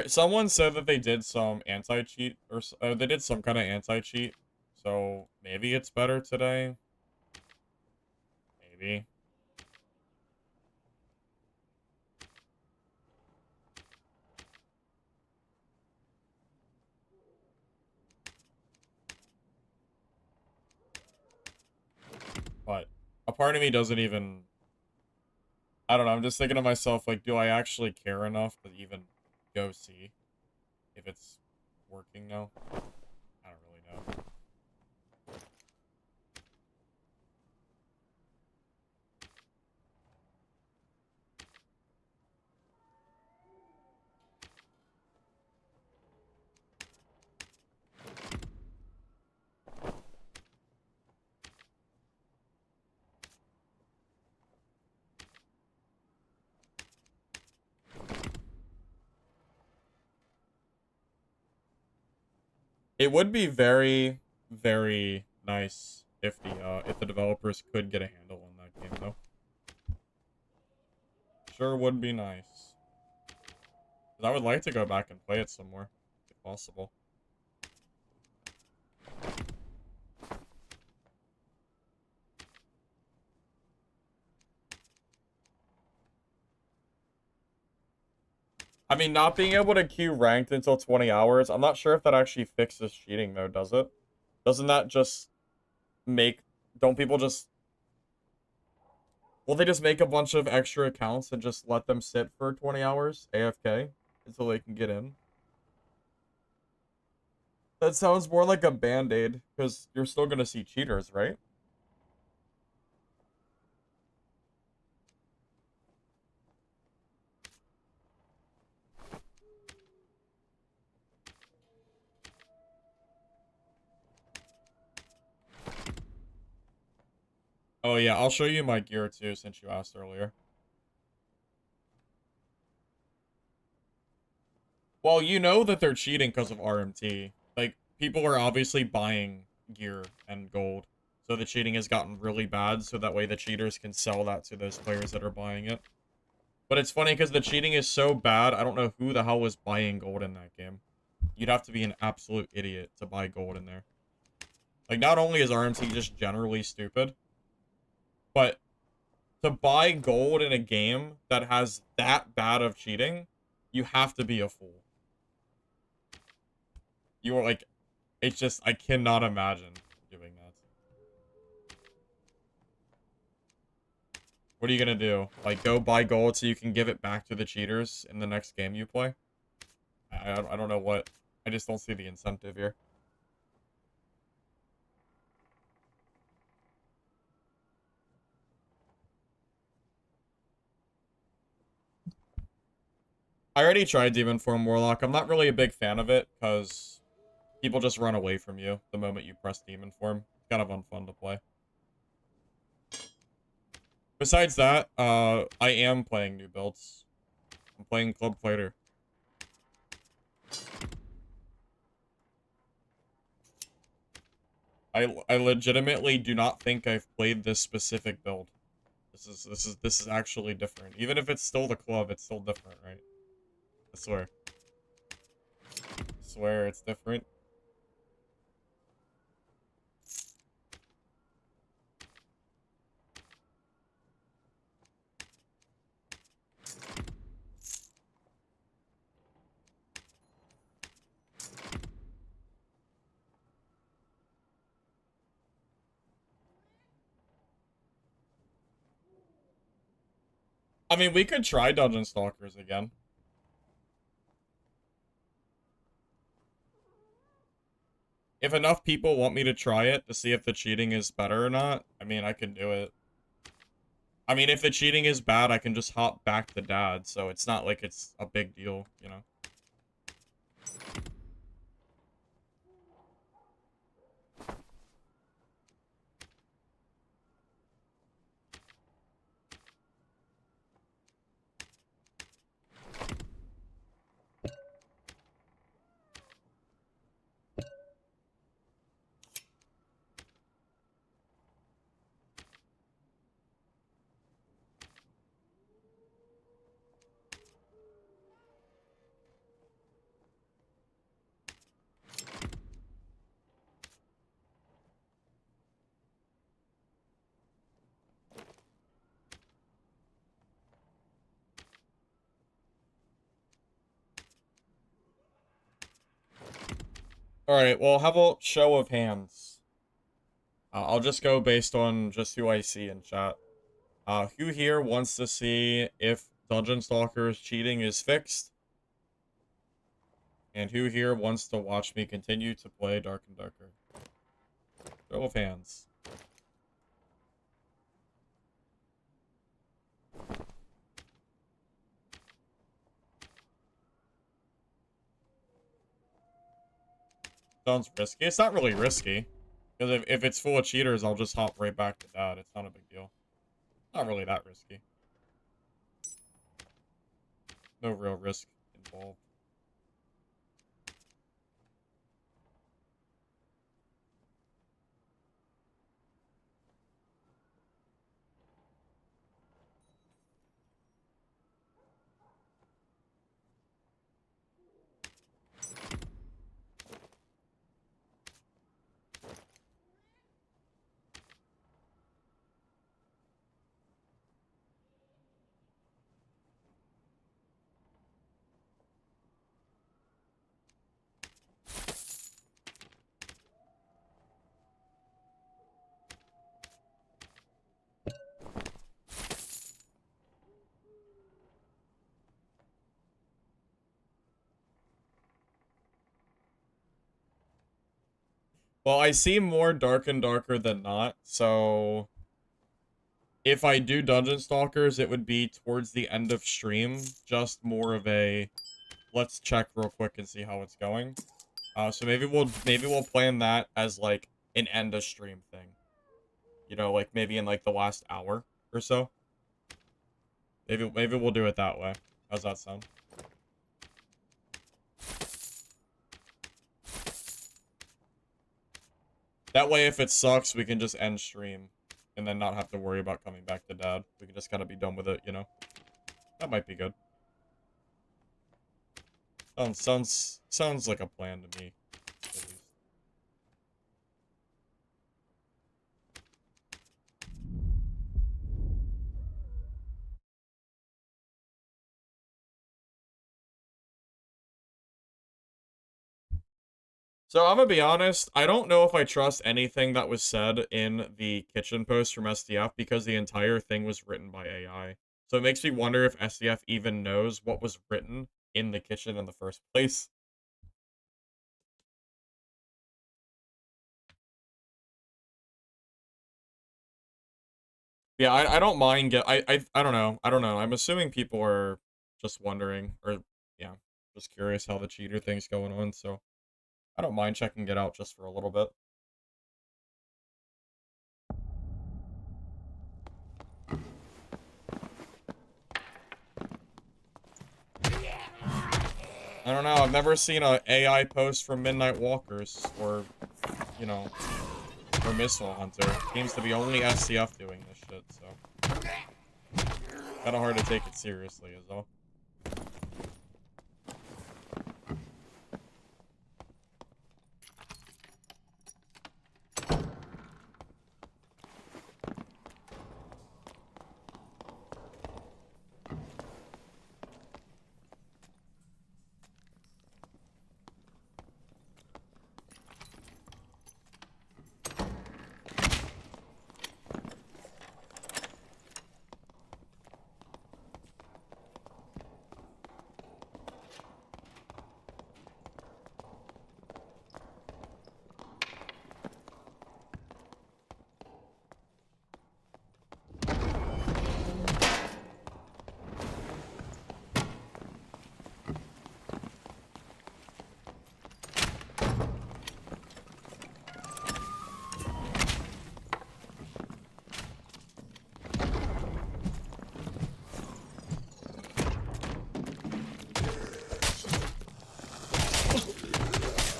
Someone said that they did some anti-cheat, or they did some kind of anti-cheat. So maybe it's better today. Maybe. But a part of me doesn't even... I don't know, I'm just thinking to myself, like, do I actually care enough to even go see if it's working now? I don't really know. It would be very, very nice if the developers could get a handle on that game, though. Sure would be nice. 'Cause I would like to go back and play it some more, if possible. I mean, not being able to queue ranked until 20 hours, I'm not sure if that actually fixes cheating, though, does it? Doesn't that just make... Don't people just... Will they just make a bunch of extra accounts and just let them sit for 20 hours, AFK, until they can get in? That sounds more like a band-aid, because you're still gonna see cheaters, right? Oh yeah, I'll show you my gear too, since you asked earlier. Well, you know that they're cheating because of RMT. Like, people are obviously buying gear and gold. So the cheating has gotten really bad, so that way the cheaters can sell that to those players that are buying it. But it's funny because the cheating is so bad, I don't know who the hell was buying gold in that game. You'd have to be an absolute idiot to buy gold in there. Like, not only is RMT just generally stupid, but to buy gold in a game that has that bad of cheating, you have to be a fool. You are like, it's just, I cannot imagine doing that. What are you gonna do? Like, go buy gold so you can give it back to the cheaters in the next game you play? I don't know what. I just don't see the incentive here. I already tried Demon Form Warlock. I'm not really a big fan of it, because people just run away from you the moment you press Demon Form. It's kind of unfun to play. Besides that, I am playing new builds. I'm playing Club Fighter. I legitimately do not think I've played this specific build. This is actually different. Even if it's still the club, it's still different, right? I swear. I swear it's different. I mean, we could try Dungeon Stalkers again. If enough people want me to try it to see if the cheating is better or not, I mean, I can do it. I mean, if the cheating is bad, I can just hop back to dad, so it's not like it's a big deal, you know? Alright, well, how about show of hands? I'll just go based on just who I see in chat. Who here wants to see if Dungeon Stalkers cheating is fixed? And who here wants to watch me continue to play Dark and Darker? Show of hands. Sounds risky. It's not really risky. Because if it's full of cheaters, I'll just hop right back to that. It's not a big deal. Not really that risky. No real risk involved. Well, I see more Dark and Darker than not, so if I do Dungeon Stalkers, it would be towards the end of stream, just more of a let's check real quick and see how it's going. So maybe we'll plan that as like an end of stream thing. You know, like maybe in like the last hour or so. Maybe we'll do it that way. How's that sound? That way, if it sucks, we can just end stream and then not have to worry about coming back to dad. We can just kind of be done with it, you know? That might be good. Sounds like a plan to me, at least. So I'm gonna be honest, I don't know if I trust anything that was said in the kitchen post from SDF because the entire thing was written by AI. So it makes me wonder if SDF even knows what was written in the kitchen in the first place. Yeah, I don't mind I don't know. I don't know. I'm assuming people are just wondering or yeah, just curious how the cheater thing's going on, so I don't mind checking it out just for a little bit. I don't know. I've never seen a AI post from Midnight Walkers or, you know, or Missile Hunter. Seems to be only SCF doing this shit, so kind of hard to take it seriously, is all.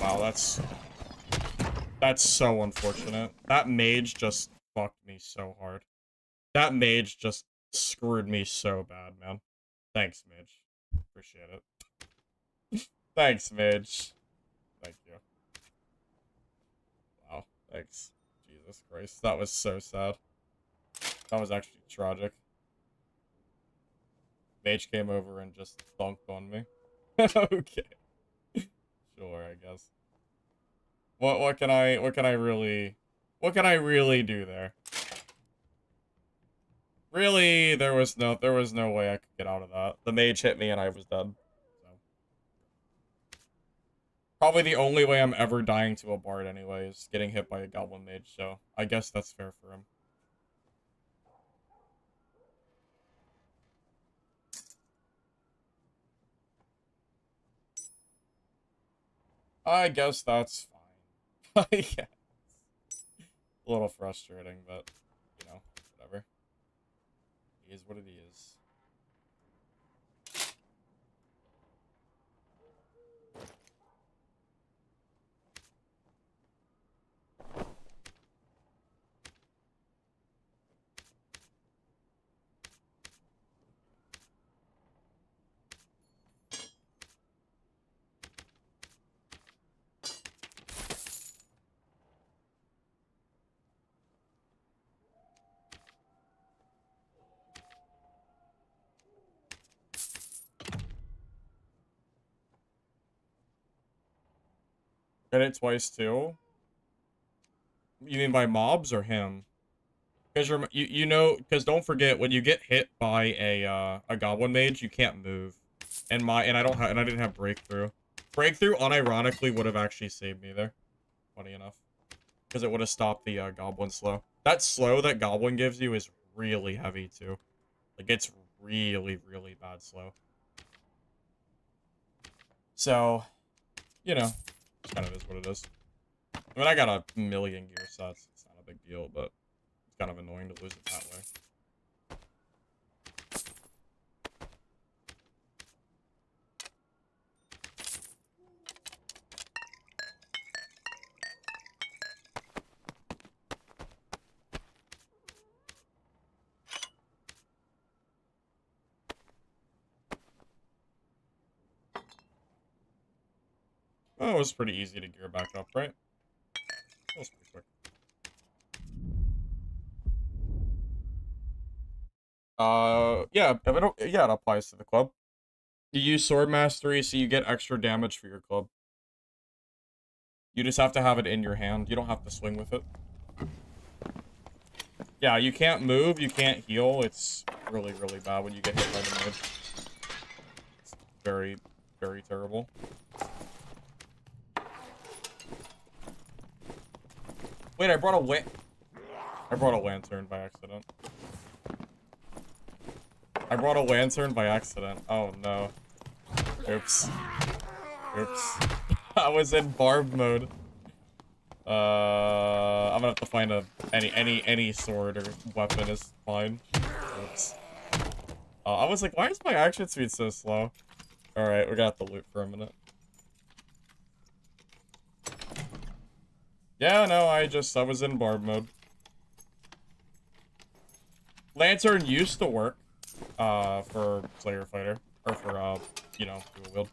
Wow, that's so unfortunate. That mage just fucked me so hard. That mage just screwed me so bad, man. Thanks, mage. Appreciate it. Thanks, mage. Thank you. Wow, thanks. Jesus Christ, that was so sad. That was actually tragic. Mage came over and just dunked on me. Okay. Sure, I guess. What can I really do there? Really, there was no way I could get out of that. The mage hit me and I was dead. So. Probably the only way I'm ever dying to a bard anyway is getting hit by a goblin mage, so I guess that's fair for him. I guess that's fine. Yeah. A little frustrating, but, you know, whatever. It is what it is. Get it twice too? You mean by mobs or him? Because you know, because don't forget, when you get hit by a goblin mage, you can't move. And I didn't have breakthrough. Breakthrough unironically would have actually saved me there. Funny enough. Because it would have stopped the goblin slow. That slow that goblin gives you is really heavy too. Like it's really, really bad slow. So, you know, it kind of is what it is. I mean, I got a million gear sets. It's not a big deal, but it's kind of annoying to lose it that way. Oh, it was pretty easy to gear back up, right? That was pretty quick. Yeah, yeah, it applies to the club. You use sword mastery, so you get extra damage for your club. You just have to have it in your hand. You don't have to swing with it. Yeah, you can't move, you can't heal. It's really, really bad when you get hit by the mage. It's very, very terrible. Wait, I brought a lantern by accident. I brought a lantern by accident. Oh no. Oops. Oops. I was in barb mode. I'm gonna have to find any sword or weapon is fine. Oops. I was like, why is my action speed so slow? Alright, we're gonna have to loot for a minute. Yeah, no, I was in barb mode. Lantern used to work, for Slayer Fighter. Or for, you know, dual wield.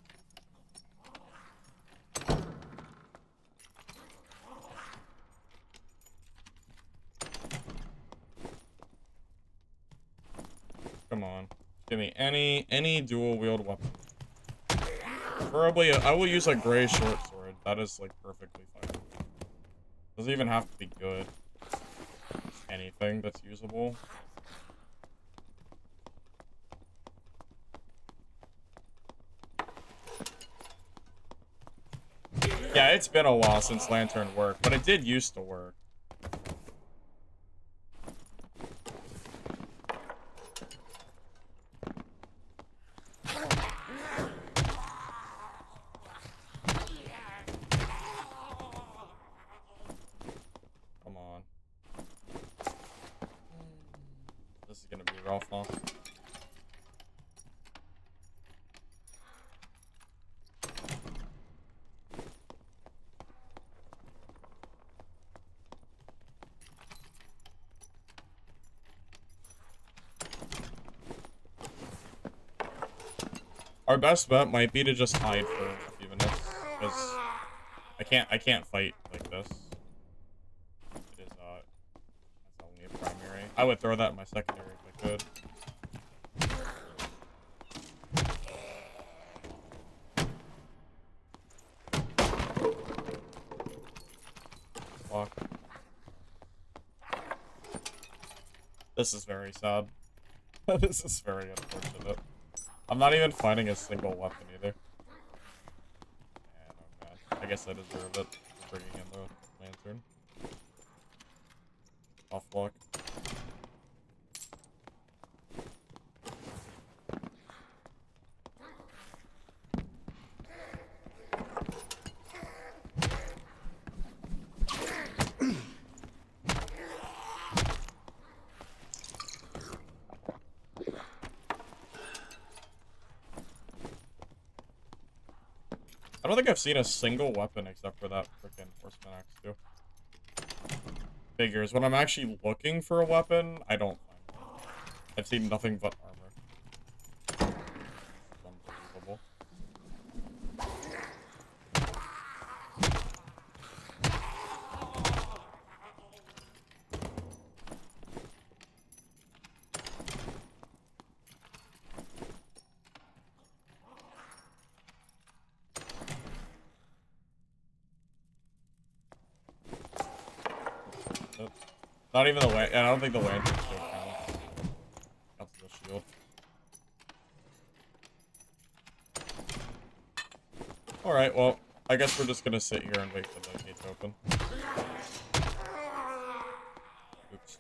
Come on. Give me any dual wield weapon. Preferably, I will use a gray short sword. That is, like, perfectly fine. Doesn't even have to be good. Just anything that's usable. Yeah, it's been a while since Lantern worked, but it did used to work. Come on. This is gonna be rough, huh? Our best bet might be to just hide for a few minutes, because I can't fight like this. It is that's only a primary. I would throw that in my secondary if I could. This is very sad. This is very unfortunate. I'm not even finding a single weapon either. Man, oh man. I guess I deserve it for bringing in the lantern. Off luck. I don't think I've seen a single weapon except for that freaking horseman axe too. Figures. When I'm actually looking for a weapon, I don't find one. I've seen nothing but armor. It's unbelievable. Not even the land. I don't think the lantern still counts. Counts as a shield. Alright, well, I guess we're just gonna sit here and wait for the gate to open. Oops.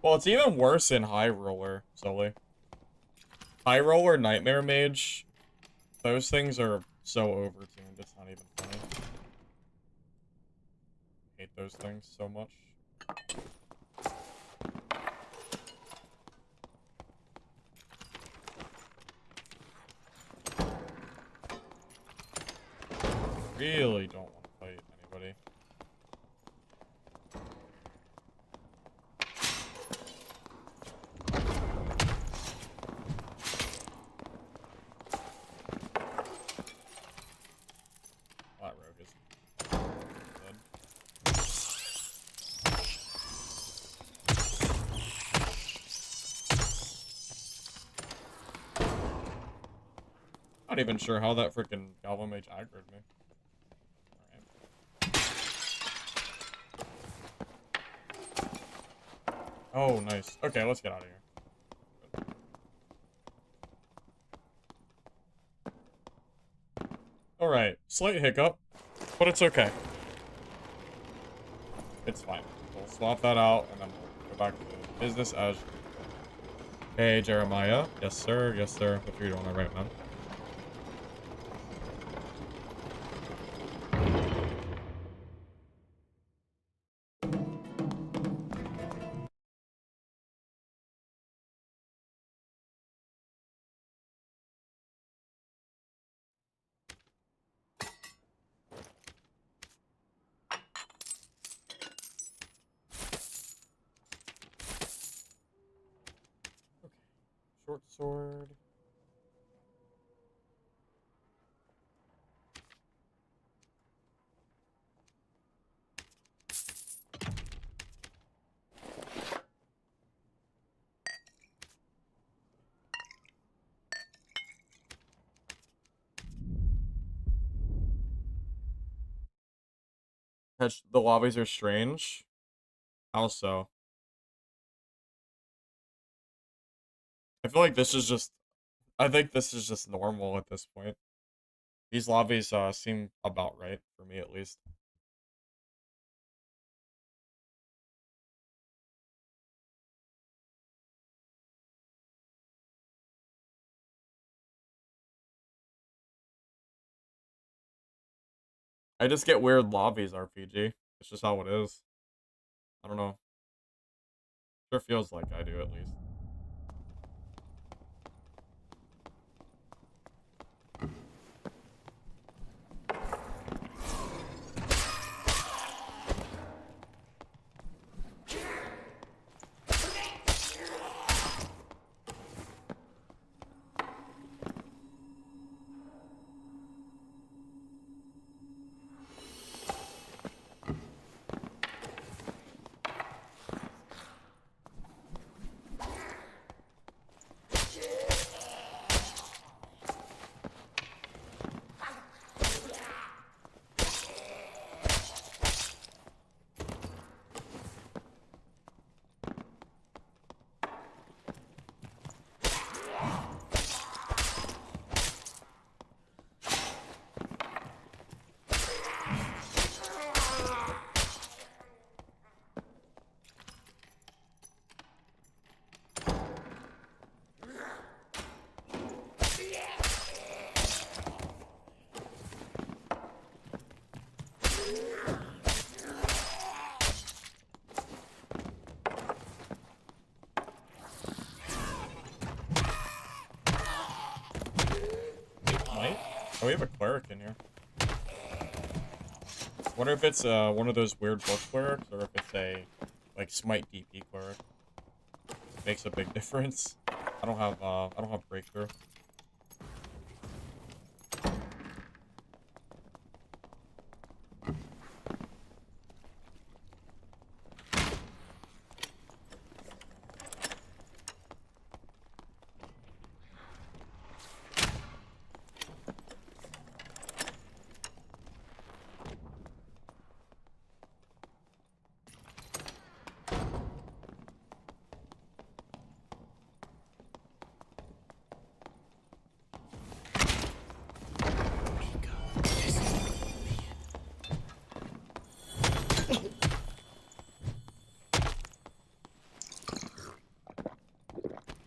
Well, it's even worse in High Roller, Sully. High Roller, Nightmare Mage, those things are so overtuned, it's not even funny. Hate those things so much. Really don't want to fight anybody. That rogue is dead. Not even sure how that freaking Goblin Mage aggroed me. Oh, nice. Okay, let's get out of here. Alright, slight hiccup, but it's okay. It's fine. We'll swap that out, and then we'll go back to business as usual. Hey, Jeremiah. Yes, sir. Yes, sir. Hope you're doing all right, man. Short sword. The lobbies are strange. How so? I feel like this is just... I think this is just normal at this point. These lobbies seem about right, for me at least. I just get weird lobbies, RPG. It's just how it is. I don't know. Sure feels like I do, at least. Oh, we have a cleric in here. Wonder if it's one of those weird book clerics, or if it's a like smite DP cleric. Makes a big difference. I don't have breakthrough.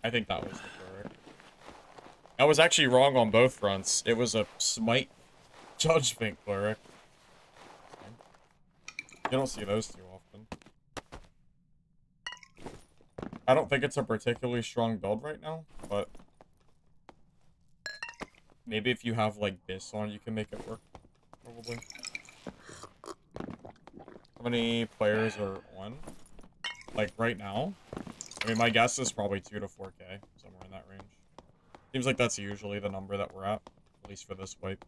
I think that was the cleric. I was actually wrong on both fronts. It was a smite judgment cleric. You don't see those too often. I don't think it's a particularly strong build right now, but maybe if you have like this on, you can make it work. Probably. How many players are on? Like right now? I mean, my guess is probably 2 to 4K, somewhere in that range. Seems like that's usually the number that we're at least for this wipe.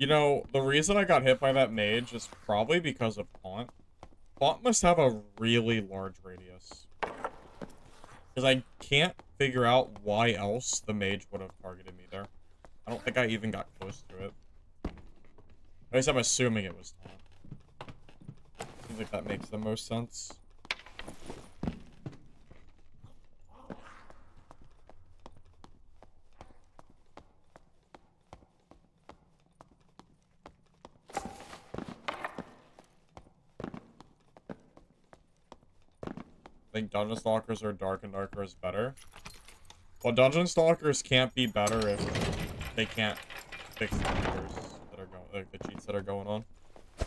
You know, the reason I got hit by that mage is probably because of Taunt. Taunt must have a really large radius. Because I can't figure out why else the mage would have targeted me there. I don't think I even got close to it. At least I'm assuming it was Taunt. Seems like that makes the most sense. I think Dungeon Stalkers or Dark and Darker is better. Well, Dungeon Stalkers can't be better if they can't fix the cheaters that are going, like the cheats that are going on.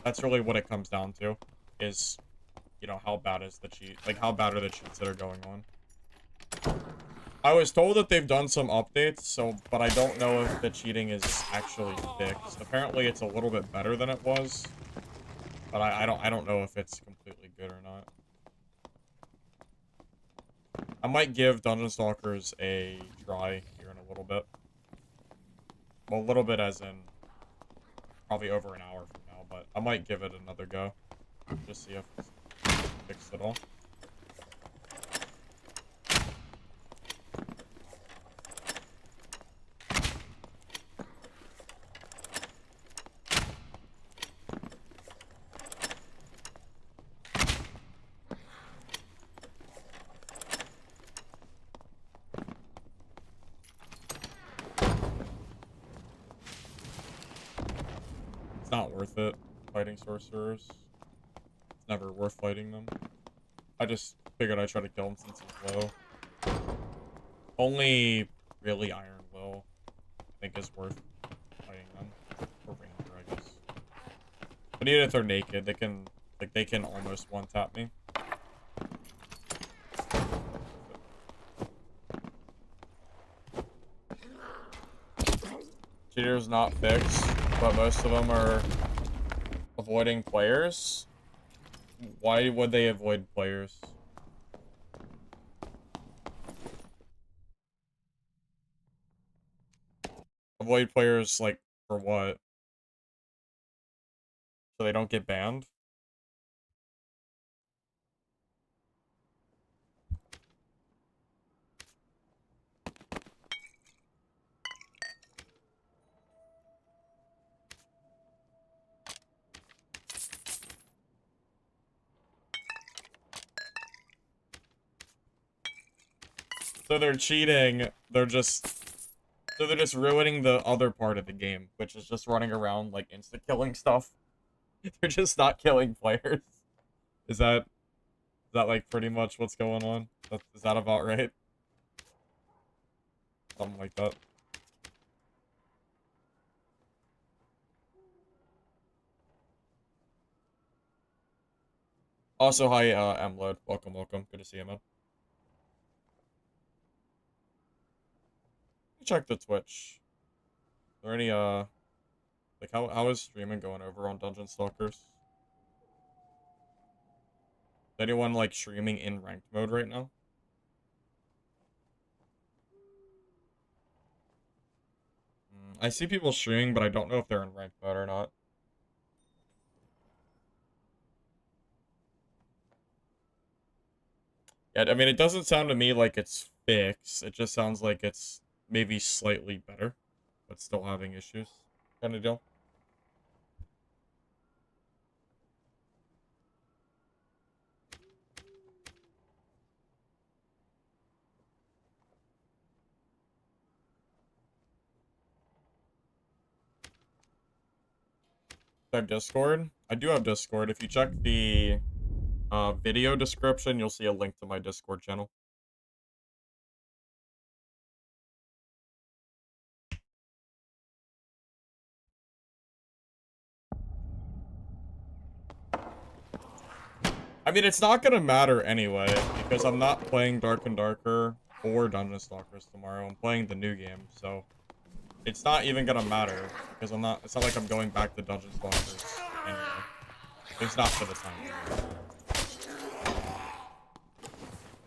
That's really what it comes down to, is, you know, how bad is the cheat, like how bad are the cheats that are going on. I was told that they've done some updates, so, but I don't know if the cheating is actually fixed. Apparently, it's a little bit better than it was, but I don't know if it's completely good or not. I might give Dungeon Stalkers a try here in a little bit. Well, a little bit as in probably over an hour from now, but I might give it another go. Just see if it's fixed at all. It's not worth it, fighting sorcerers. It's never worth fighting them. I just figured I'd try to kill him since he's low. Only really Iron Will, I think, is worth fighting them. Or Ranger, I guess. But even if they're naked, they can, like, they can almost one-tap me. Cheaters not fixed, but most of them are avoiding players. Why would they avoid players? Avoid players, like, for what? So they don't get banned? So they're cheating, so they're just ruining the other part of the game, which is just running around, like, insta-killing stuff. They're just not killing players. Is that like, pretty much what's going on? Is that about right? Something like that. Also, hi, Mload. Welcome, welcome. Good to see you, man. Check the Twitch. Are there any, like, how is streaming going over on Dungeon Stalkers? Is anyone, like, streaming in ranked mode right now? I see people streaming, but I don't know if they're in ranked mode or not. Yeah, I mean, it doesn't sound to me like it's fixed. It just sounds like it's maybe slightly better, but still having issues. Kind of deal. I have Discord. I do have Discord. If you check the video description, you'll see a link to my Discord channel. I mean, it's not gonna matter anyway, because I'm not playing Dark and Darker or Dungeon Stalkers tomorrow. I'm playing the new game, so it's not even gonna matter, because it's not like I'm going back to Dungeon Stalkers anyway. It's not for the time being.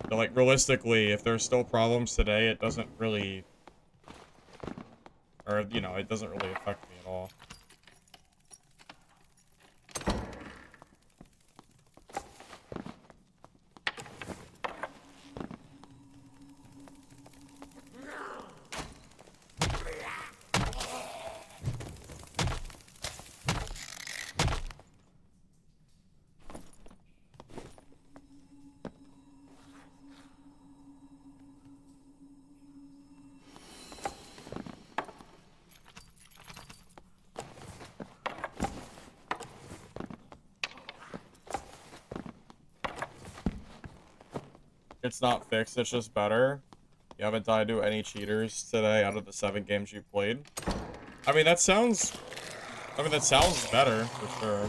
So, like, realistically, if there's still problems today, it doesn't really, or, you know, it doesn't really affect me at all. It's not fixed, it's just better. You haven't died to any cheaters today out of the 7 games you played. I mean, that sounds better, for sure.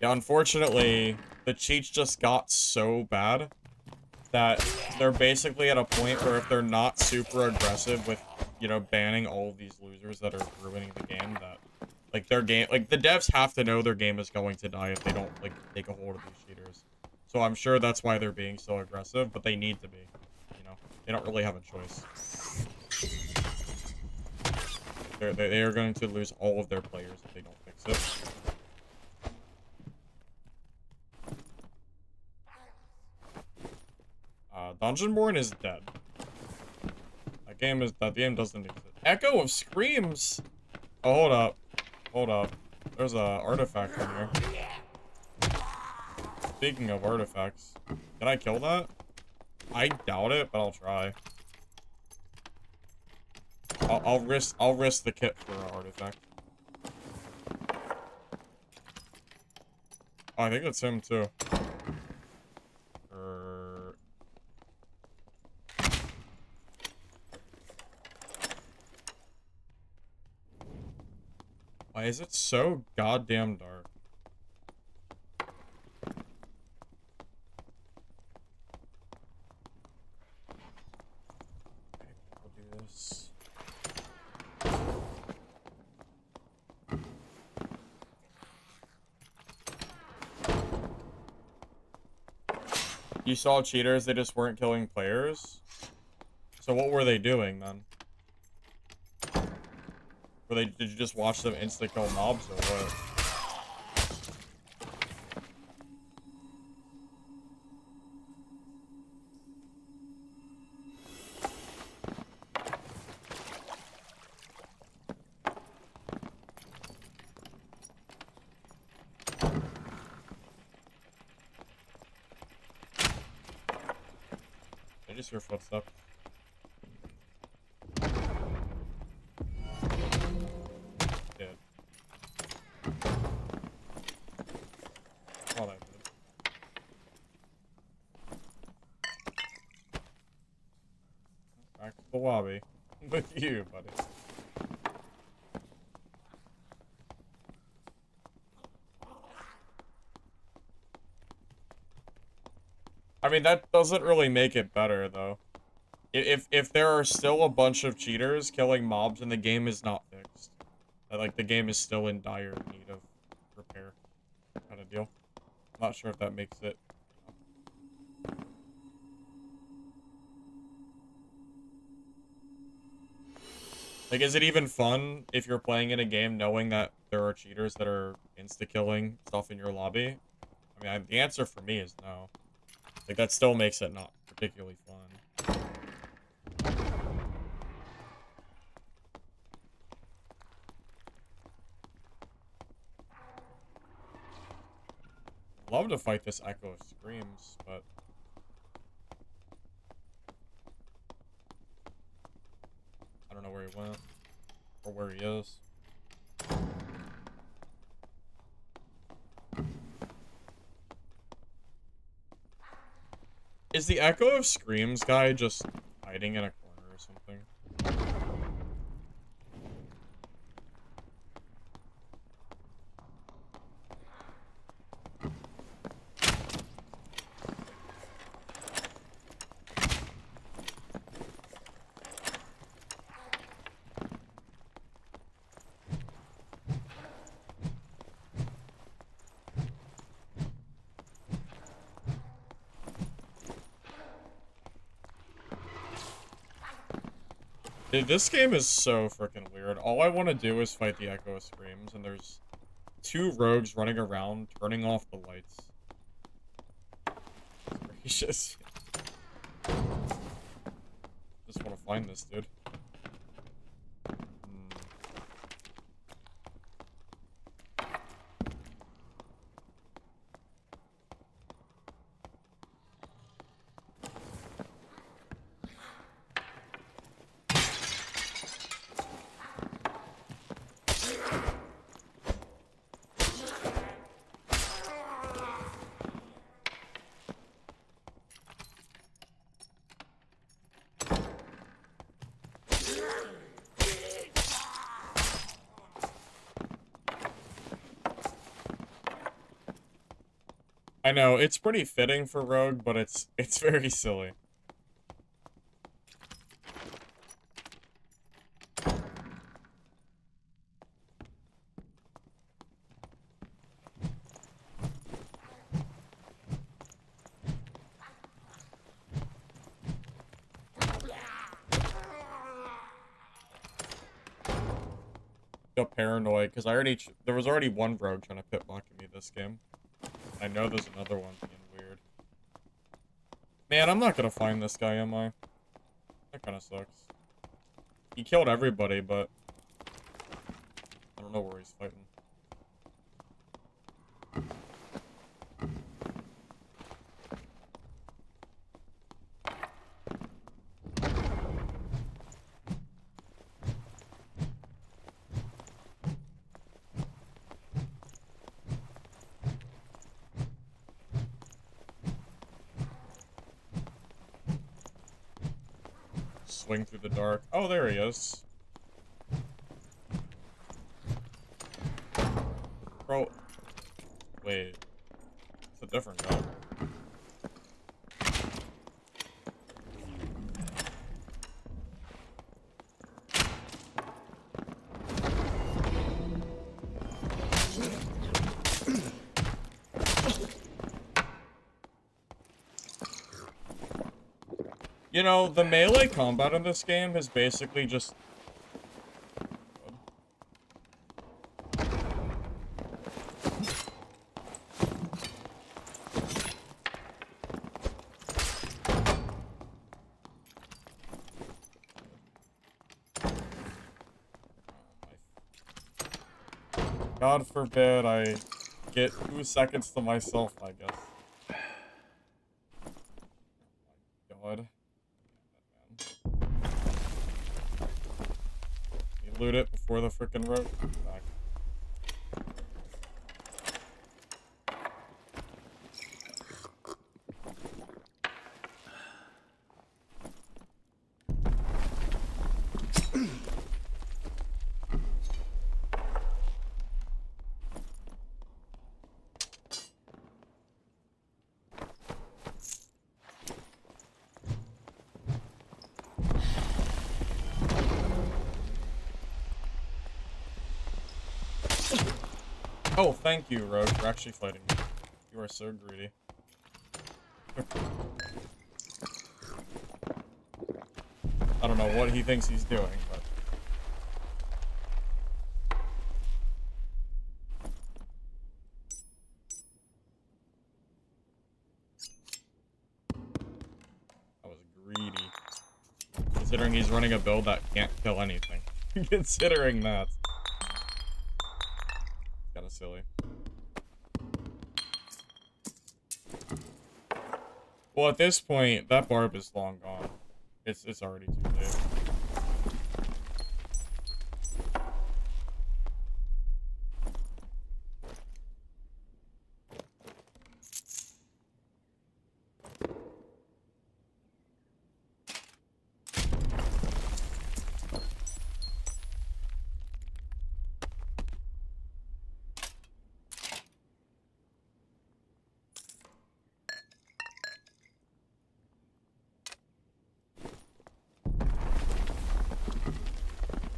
Yeah, unfortunately, the cheats just got so bad that they're basically at a point where if they're not super aggressive with, you know, banning all of these losers that are ruining the game, that, like, their game, like, the devs have to know their game is going to die if they don't, like, take a hold of these cheaters. So I'm sure that's why they're being so aggressive, but they need to be, you know? They don't really have a choice. They are going to lose all of their players if they don't fix it. Dungeonborn is dead. That game doesn't exist. Echo of Screams! Oh, hold up. Hold up. There's a artifact in here. Speaking of artifacts, can I kill that? I doubt it, but I'll try. I'll risk the kit for an artifact. Oh, I think that's him too. Why is it so goddamn dark? this. You saw cheaters, they just weren't killing players? So what were they doing then? Did you just watch them insta-kill mobs or what? I just hear footsteps. Dead. Oh, that did. Back to the lobby. With you, buddy. I mean, that doesn't really make it better, though. If there are still a bunch of cheaters killing mobs and the game is not fixed, like, the game is still in dire need of repair, kind of deal. Not sure if that makes it. Like, is it even fun if you're playing in a game knowing that there are cheaters that are insta-killing stuff in your lobby? I mean, the answer for me is no. Like, that still makes it not particularly fun. I'd love to fight this Echo of Screams, but... I don't know where he went. Or where he is. Is the Echo of Screams guy just hiding in a corner or something? Dude, this game is so freaking weird. All I want to do is fight the Echo of Screams, and there's two rogues running around, turning off the lights. Gracious. Just want to find this, dude. I know, it's pretty fitting for Rogue, but it's very silly. Got paranoid because there was already one rogue trying to pit block me this game. I know there's another one being weird. Man, I'm not gonna find this guy, am I? That kind of sucks. He killed everybody, but I don't know where he's fighting. Swing through the dark. Oh, there he is. Bro. Wait. It's a different guy. You know, the melee combat in this game is basically just... God forbid I get 2 seconds to myself, I guess. Oh my god. You loot it before the frickin' road. Back. Oh, thank you, Rogue, for actually fighting me. You are so greedy. I don't know what he thinks he's doing, but... That was greedy. Considering he's running a build that can't kill anything. Considering that. Kinda silly. Well, at this point, that barb is long gone. It's already too late.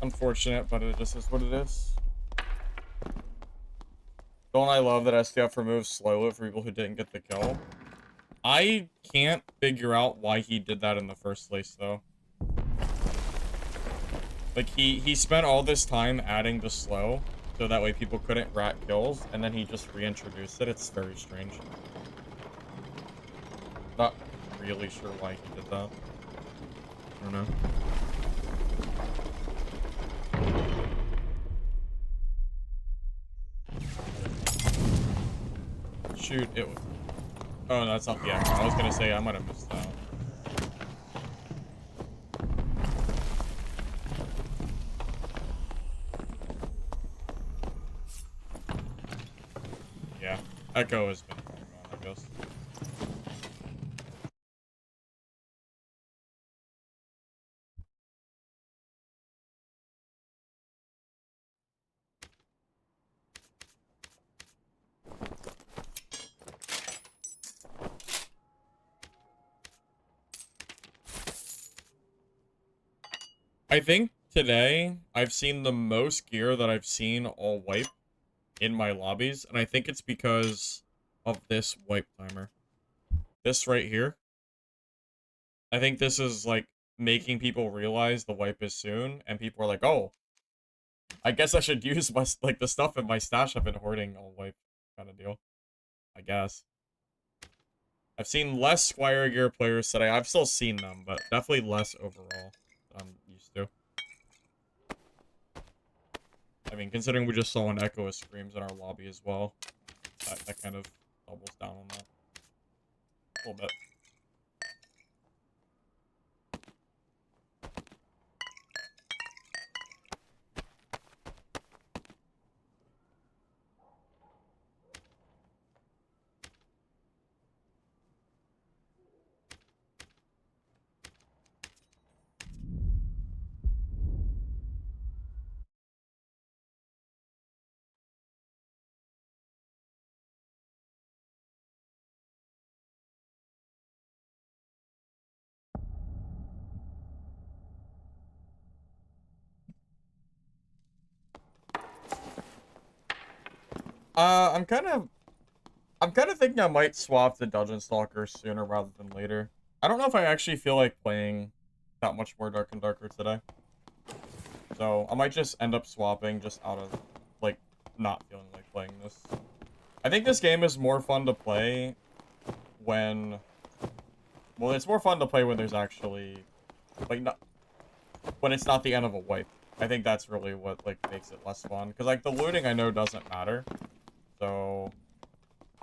Unfortunate, but it just is what it is. Don't I love that STF removes slow loot for people who didn't get the kill? I can't figure out why he did that in the first place, though. Like, he spent all this time adding the slow, so that way people couldn't rat kills, and then he just reintroduced it. It's very strange. Not really sure why he did that. I don't know. Shoot, it was... Oh, that's not the action. I was gonna say I might have missed that. Yeah, Echo has been going on, I guess. I think today I've seen the most gear that I've seen all wipe in my lobbies, and I think it's because of this wipe timer. This right here. I think this is like making people realize the wipe is soon, and people are like, "Oh, I guess I should use my like the stuff in my stash I've been hoarding all wipe," kind of deal. I guess. I've seen less Squire gear players today. I've still seen them, but definitely less overall than I'm used to. I mean, considering we just saw an echo of screams in our lobby as well, that kind of doubles down on that a little bit. Uh, I'm kind of I'm kind of thinking I might swap the Dungeon Stalkers sooner rather than later. I don't know if I actually feel like playing that much more Dark and Darker today. So I might just end up swapping just out of, like, not feeling like playing this. I think this game is more fun to play when... Well, it's more fun to play when there's actually, like, not... When it's not the end of a wipe. I think that's really what, like, makes it less fun. Because, like, the looting I know doesn't matter. So...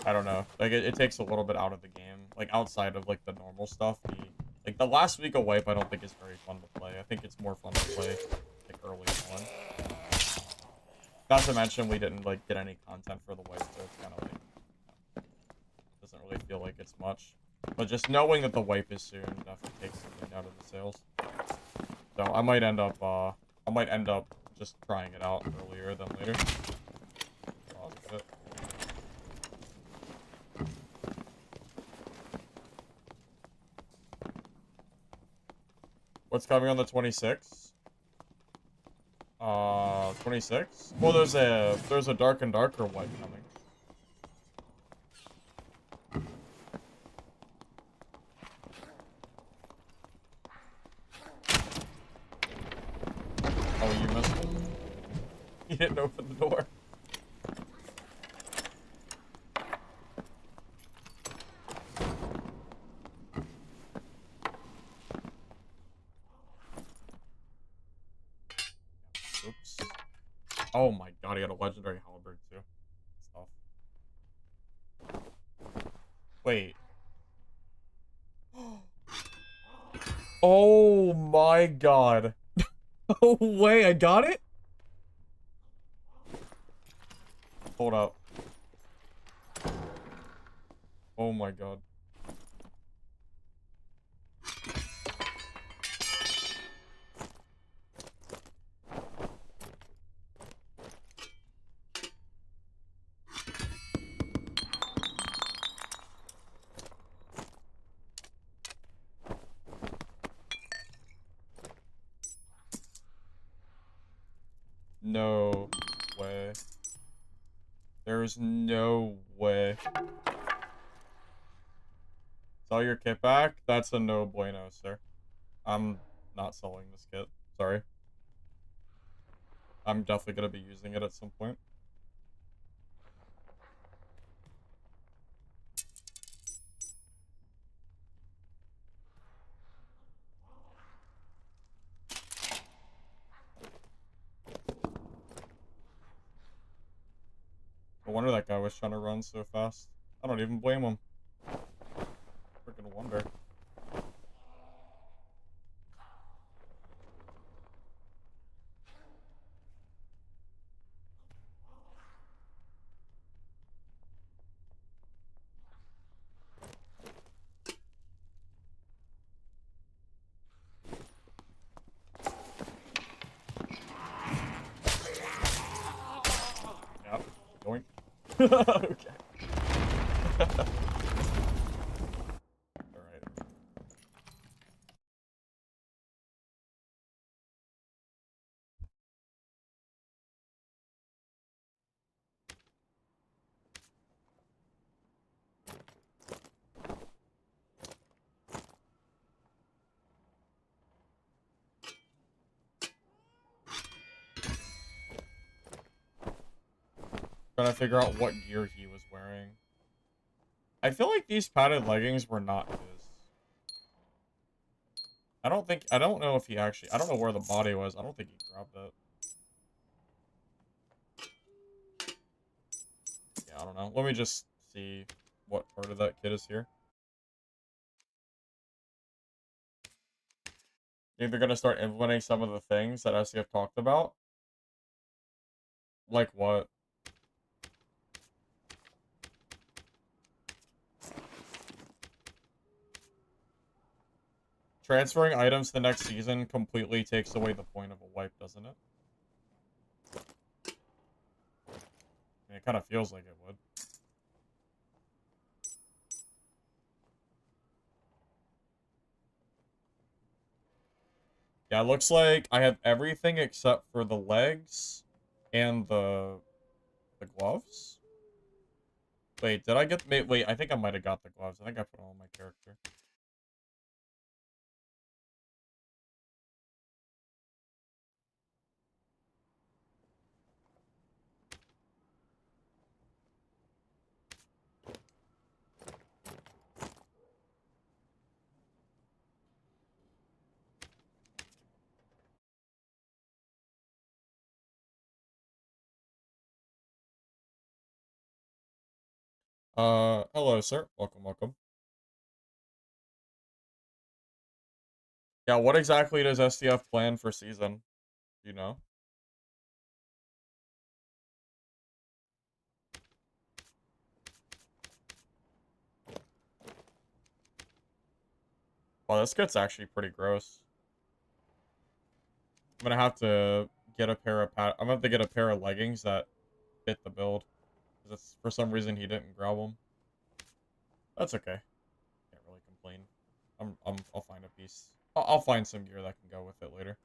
I don't know. Like, it takes a little bit out of the game. Like, outside of, like, the normal stuff. Like, the last week of wipe I don't think is very fun to play. I think it's more fun to play, like, early on. Not to mention, we didn't, like, get any content for the wipe, so it's kind of, like, doesn't really feel like it's much. But just knowing that the wipe is soon definitely takes something out of the sales. So, I might end up just trying it out earlier than later. Pause a bit. What's coming on the 26th? 26? Well, there's a Dark and Darker wipe coming. Oh, you missed it? You didn't open the door. Oops. Oh my god, I got a legendary halberd too. Stuff. Wait. Oh my god. Oh wait, I got it? Hold up. Oh my god. No way. There's no way. Sell your kit back? That's a no bueno, sir. I'm not selling this kit. Sorry. I'm definitely gonna be using it at some point. No wonder that guy was trying to run so fast. I don't even blame him. Freaking wonder. Yep. Going. Okay. Alright. Trying to figure out what gear he was wearing. I feel like these padded leggings were not his. I don't know if he actually, I don't know where the body was. I don't think he grabbed it. Yeah, I don't know. Let me just see what part of that kit is here. Think they're gonna start implementing some of the things that SCF talked about? Like what? Transferring items to the next season completely takes away the point of a wipe, doesn't it? I mean, it kind of feels like it would. Yeah, it looks like I have everything except for the legs and the gloves. Wait, did I get... Wait, I think I might have got the gloves. I think I put them on my character. Hello, sir. Welcome, welcome. Yeah, what exactly does SDF plan for season? Do you know? Well, this gets actually pretty gross. I'm gonna have to get a pair of I'm gonna have to get a pair of leggings that fit the build. 'Cause it's, for some reason, he didn't grab them. That's okay. Can't really complain. I'll find a piece. I'll find some gear that can go with it later.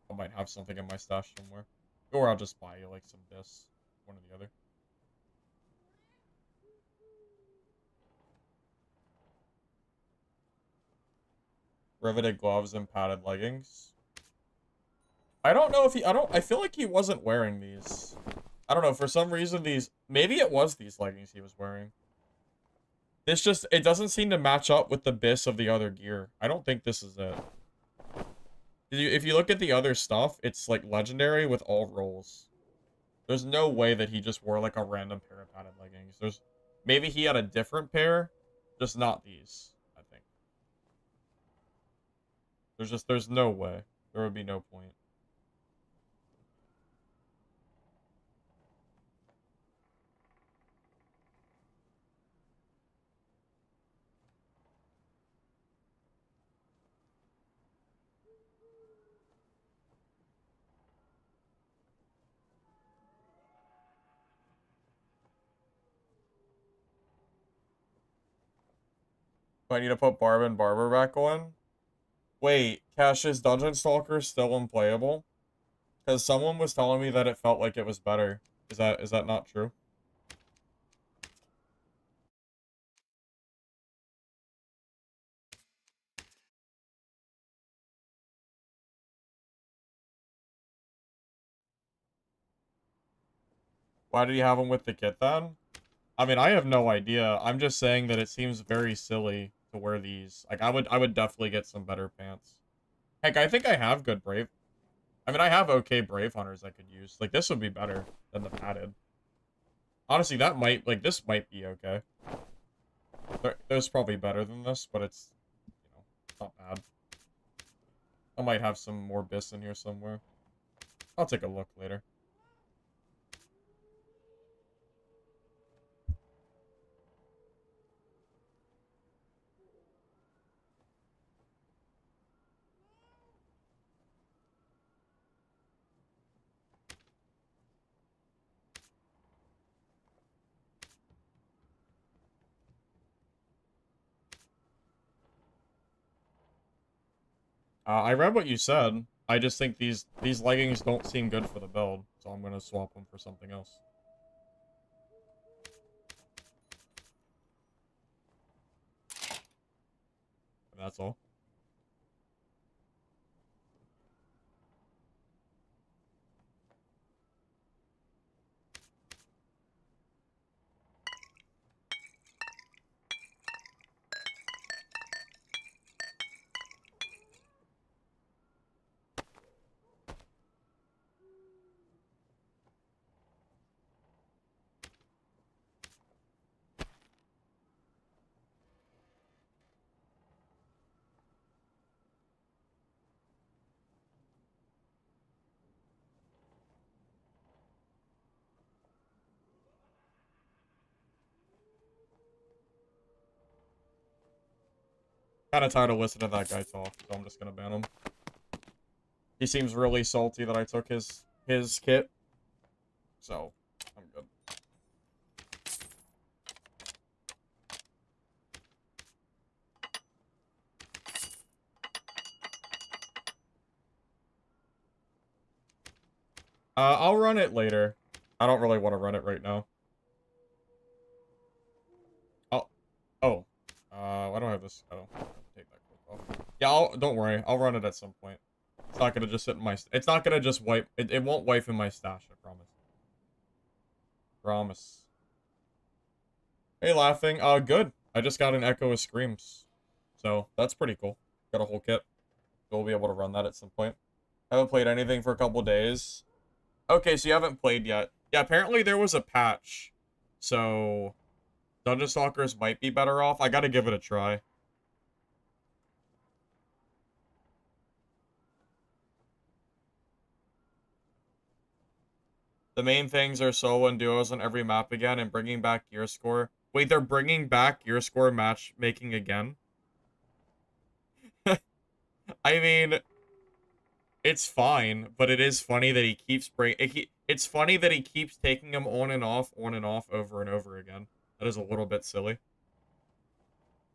I might have something in my stash somewhere. Or I'll just buy you, like, some discs. One or the other. Riveted gloves and padded leggings. I don't know if I feel like he wasn't wearing these. I don't know, for some reason maybe it was these leggings he was wearing. It doesn't seem to match up with the bis of the other gear. I don't think this is it. If you look at the other stuff, it's like legendary with all rolls. There's no way that he just wore like a random pair of padded leggings. Maybe he had a different pair, just not these, I think. There's no way. There would be no point. Do I need to put Barb and Barber back on? Wait, Cash's Dungeon Stalker still unplayable? Because someone was telling me that it felt like it was better. Is that not true? Why did he have him with the kit then? I mean, I have no idea. I'm just saying that it seems very silly to wear these. Like, I would definitely get some better pants. Heck, I think I have good Brave. I mean, I have okay Brave Hunters I could use. Like, this would be better than the padded. Honestly, this might be okay. There's probably better than this, but it's, not bad. I might have some more bis in here somewhere. I'll take a look later. I read what you said. I just think these leggings don't seem good for the build, so I'm gonna swap them for something else. And that's all. Kind of tired of listening to that guy talk, so I'm just gonna ban him. He seems really salty that I took his kit, so I'm good. I'll run it later. I don't really want to run it right now. Oh. Why don't I have this? I don't have to take that cloak off. Yeah, don't worry. I'll run it at some point. It's not gonna just sit in my... It's not gonna just wipe... It won't wipe in my stash, I promise. Promise. Hey, laughing. Good. I just got an Echo of Screams. So, that's pretty cool. Got a whole kit. We'll be able to run that at some point. Haven't played anything for a couple days. Okay, so you haven't played yet. Yeah, apparently there was a patch. So, Dungeon Stalkers might be better off. I gotta give it a try. The main things are solo and duos on every map again and bringing back gear score. Wait, they're bringing back gear score matchmaking again? I mean, it's fine, but it is funny that he keeps it's funny that he keeps taking them on and off, over and over again. That is a little bit silly.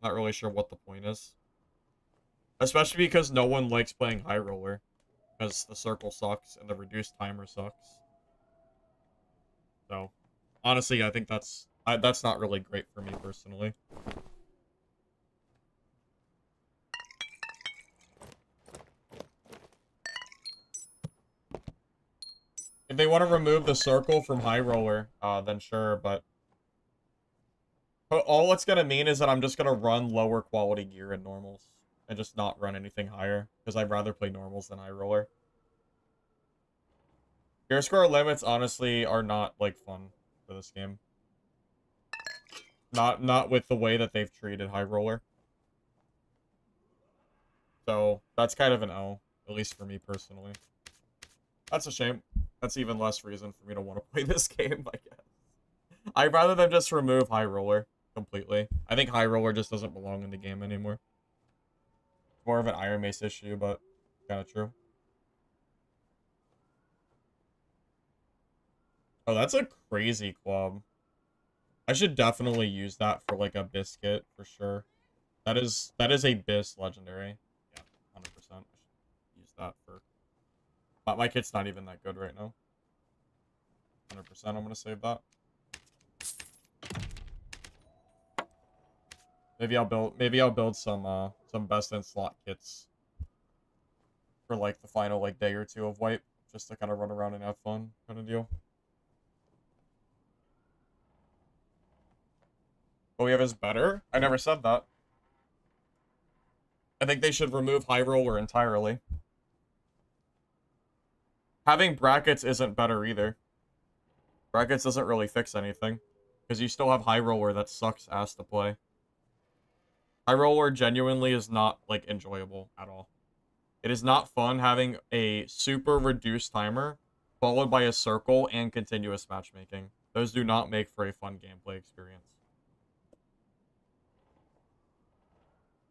Not really sure what the point is. Especially because no one likes playing High Roller. Because the circle sucks and the reduced timer sucks. So, honestly, I think that's not really great for me personally. If they want to remove the circle from High Roller, then sure, but all it's gonna mean is that I'm just gonna run lower quality gear in normals and just not run anything higher because I'd rather play normals than High Roller. Gear score limits honestly are not like fun for this game. Not with the way that they've treated High Roller. So that's kind of an L, at least for me personally. That's a shame. That's even less reason for me to want to play this game, I guess. I'd rather them just remove High Roller completely. I think High Roller just doesn't belong in the game anymore. More of an Iron Mace issue, but kind of true. Oh, that's a crazy club. I should definitely use that for like a biscuit for sure. That is a bis legendary. Yeah, 100%. I should use that for. But my kit's not even that good right now. 100%. I'm gonna save that. Maybe I'll build some best in slot kits for like the final like day or two of wipe, just to kind of run around and have fun kind of deal. What we have is better? I never said that. I think they should remove High Roller entirely. Having brackets isn't better either. Brackets doesn't really fix anything, because you still have High Roller that sucks ass to play. High Roller genuinely is not, like, enjoyable at all. It is not fun having a super reduced timer, followed by a circle and continuous matchmaking. Those do not make for a fun gameplay experience.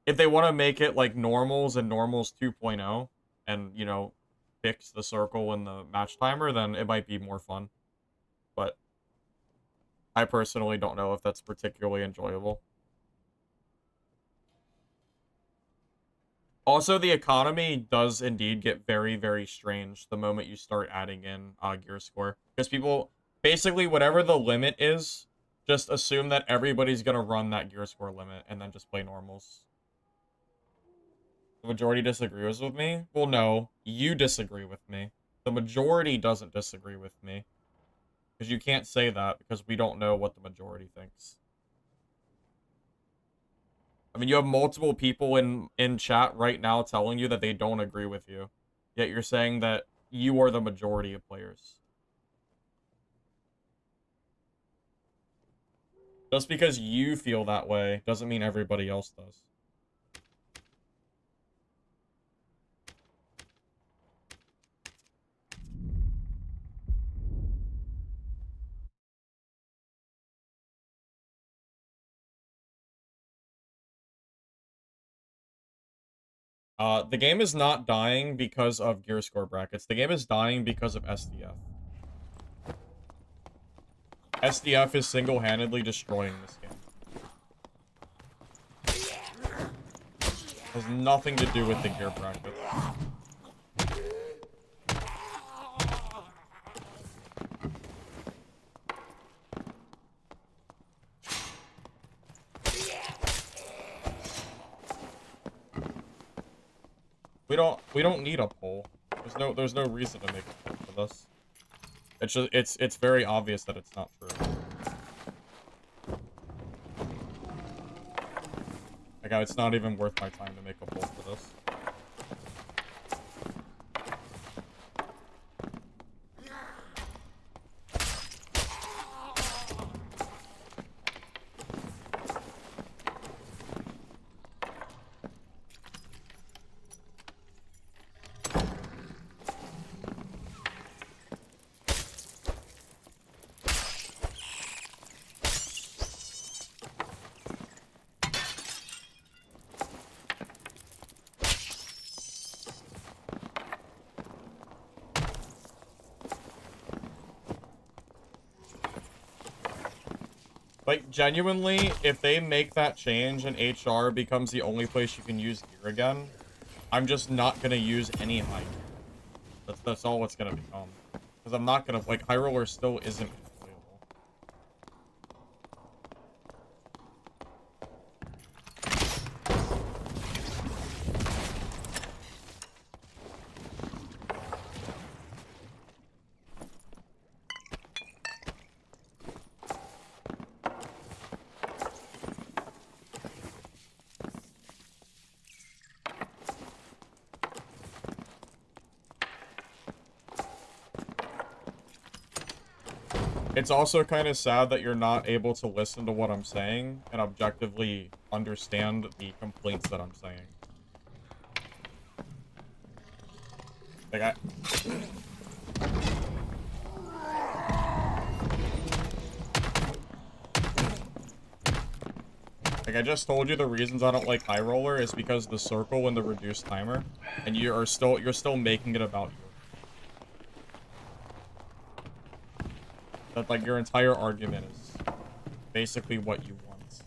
If they want to make it like normals and normals 2.0 and, you know, fix the circle and the match timer, then it might be more fun. But I personally don't know if that's particularly enjoyable. Also, the economy does indeed get very, very strange the moment you start adding in gear score. Because people, basically, whatever the limit is, just assume that everybody's going to run that gear score limit and then just play normals. The majority disagrees with me? Well, no. You disagree with me. The majority doesn't disagree with me. Because you can't say that because we don't know what the majority thinks. I mean, you have multiple people in chat right now telling you that they don't agree with you. Yet you're saying that you are the majority of players. Just because you feel that way doesn't mean everybody else does. The game is not dying because of gear score brackets. The game is dying because of SDF. SDF is single-handedly destroying this game. Has nothing to do with the gear brackets. We don't need a poll. There's no reason to make a poll for this. It's just it's very obvious that it's not true. Like, it's not even worth my time to make a poll for this. Like, genuinely, if they make that change and HR becomes the only place you can use gear again, I'm just not gonna use any high gear. That's all it's gonna become. Because I'm not gonna, like, high roller still isn't enjoyable. It's also kind of sad that you're not able to listen to what I'm saying and objectively understand the complaints that I'm saying. Like, I just told you the reasons I don't like high roller is because the circle and the reduced timer, and you're still making it about you. That, like, your entire argument is basically what you want,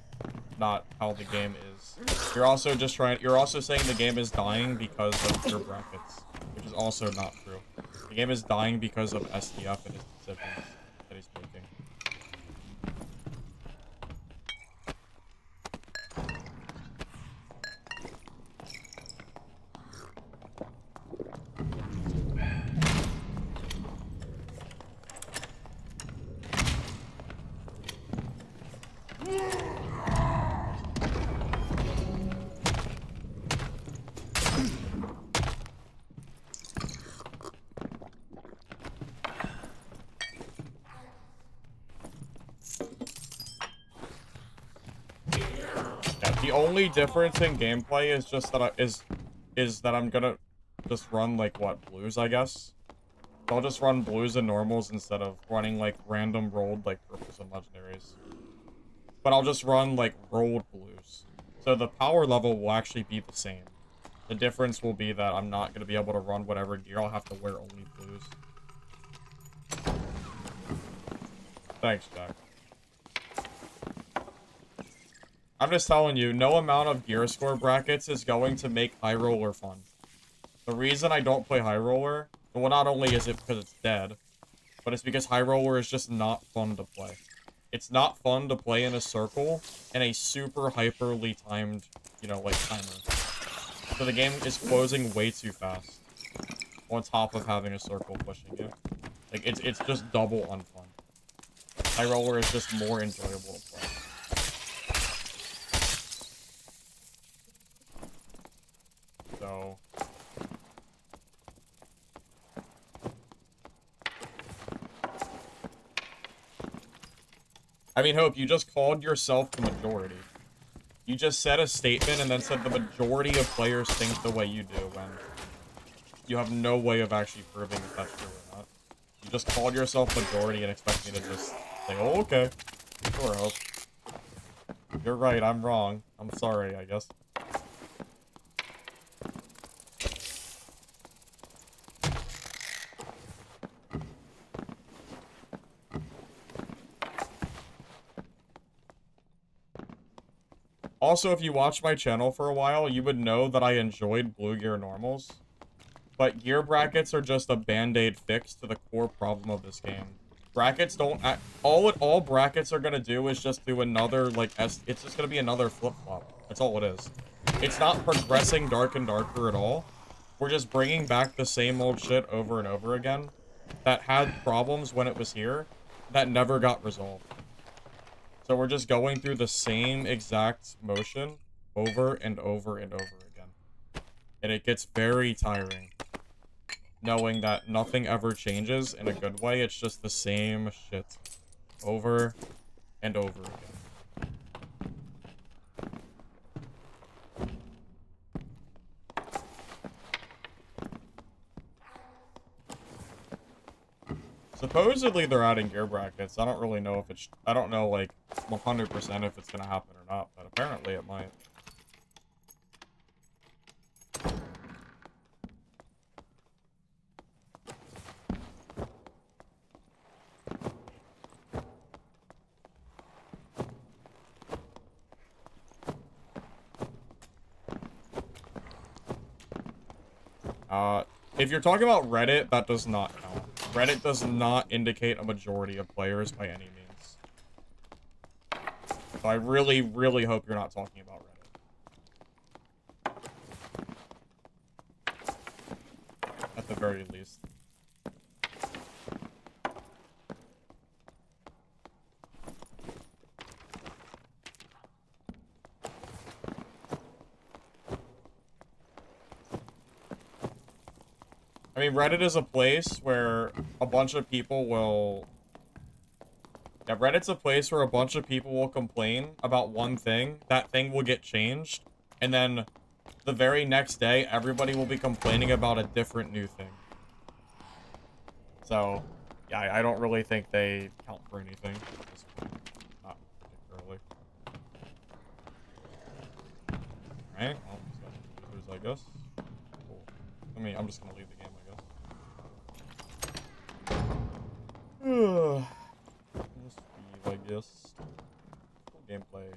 not how the game is. You're also saying the game is dying because of your brackets, which is also not true. The game is dying because of STF and his decisions that he's making. The only difference in gameplay is just that is that I'm gonna just run, like, what, blues, I guess? So I'll just run blues and normals instead of running, like, random rolled, like, purples and legendaries. But I'll just run, like, rolled blues. So the power level will actually be the same. The difference will be that I'm not gonna be able to run whatever gear. I'll have to wear only blues. Thanks, Jack. I'm just telling you, no amount of gear score brackets is going to make high roller fun. The reason I don't play high roller, well, not only is it because it's dead, but it's because high roller is just not fun to play. It's not fun to play in a circle in a super hyperly timed, you know, like, timer. So the game is closing way too fast, on top of having a circle pushing you. Like, it's just double unfun. High roller is just more enjoyable to play. So I mean, Hope, you just called yourself the majority. You just said a statement and then said the majority of players think the way you do when you have no way of actually proving if that's true or not. You just called yourself majority and expect me to just say, oh, okay. Sure, Hope. You're right, I'm wrong. I'm sorry, I guess. Also, if you watched my channel for a while, you would know that I enjoyed blue gear normals. But gear brackets are just a band-aid fix to the core problem of this game. Brackets don't... All brackets are gonna do is just do another, like, it's just gonna be another flip-flop. That's all it is. It's not progressing dark and darker at all. We're just bringing back the same old shit over and over again that had problems when it was here that never got resolved. So we're just going through the same exact motion over and over and over again. And it gets very tiring, knowing that nothing ever changes in a good way. It's just the same shit over and over again. Supposedly they're adding gear brackets. I don't really know if it's... I don't know, like, 100% if it's gonna happen or not, but apparently it might. If you're talking about Reddit, that does not count. Reddit does not indicate a majority of players by any means. So I really, really hope you're not talking about Reddit. At the very least. I mean, Reddit is a place where a bunch of people will... Yeah, Reddit's a place where a bunch of people will complain about one thing. That thing will get changed. And then the very next day, everybody will be complaining about a different new thing. So, yeah, I don't really think they count for anything. Not particularly. Alright, well, users, I guess. Cool. I'm just gonna leave the game, I guess. Just leave, I guess. Cool gameplay.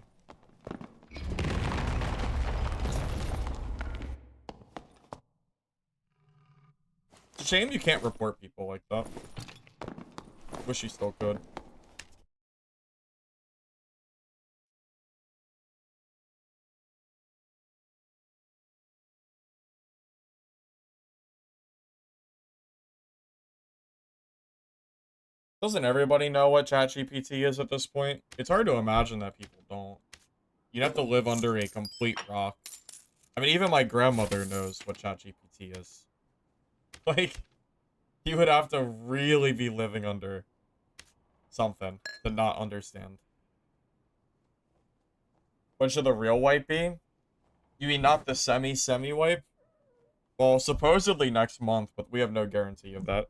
It's a shame you can't report people like that. Wish you still could. Doesn't everybody know what ChatGPT is at this point? It's hard to imagine that people don't. You'd have to live under a complete rock. I mean, even my grandmother knows what ChatGPT is. Like, you would have to really be living under something to not understand. When should the real wipe be? You mean not the semi wipe? Well, supposedly next month, but we have no guarantee of that.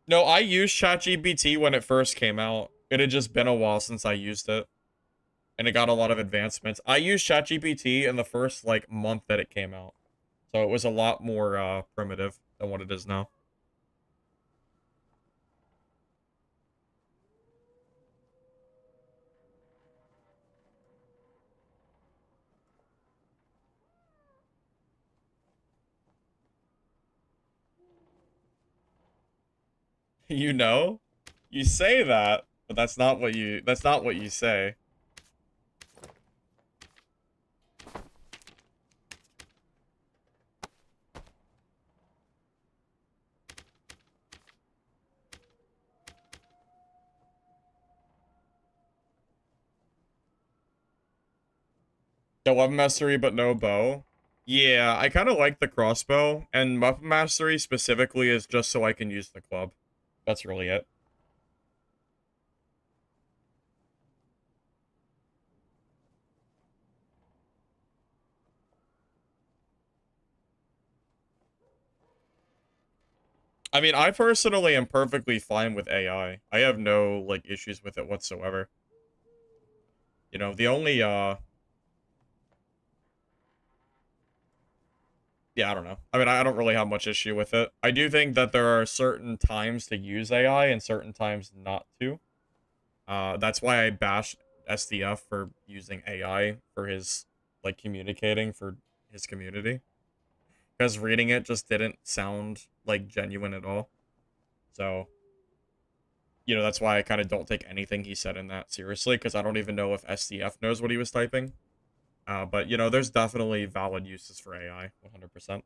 No, I used ChatGPT when it first came out. It had just been a while since I used it. And it got a lot of advancements. I used ChatGPT in the first, like, month that it came out. So it was a lot more, primitive than what it is now. You know? You say that, but that's not what you say. The weapon mastery, but no bow. Yeah, I kind of like the crossbow, and weapon mastery specifically is just so I can use the club. That's really it. I mean, I personally am perfectly fine with AI. I have no, like, issues with it whatsoever. You know, the only, yeah, I don't know. I mean, I don't really have much issue with it. I do think that there are certain times to use AI and certain times not to. That's why I bashed SDF for using AI for his, like, communicating for his community. Because reading it just didn't sound, like, genuine at all. So, you know, that's why I kind of don't take anything he said in that seriously, because I don't even know if SDF knows what he was typing. But, you know, there's definitely valid uses for AI, 100%.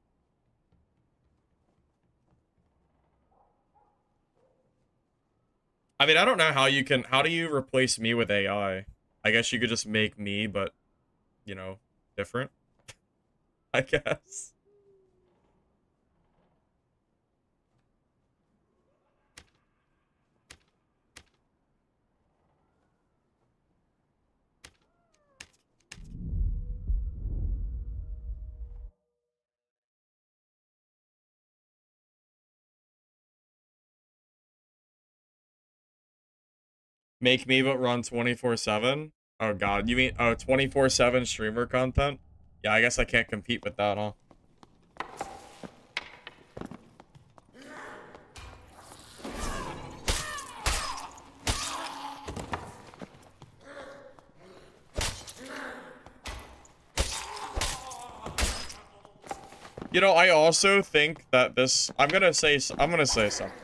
I mean, I don't know how do you replace me with AI? I guess you could just make me, but, you know, different, I guess. Make me but run 24/7? Oh god, you mean 24/7 streamer content? Yeah, I guess I can't compete with that, huh? You know, I also think that this, I'm gonna say something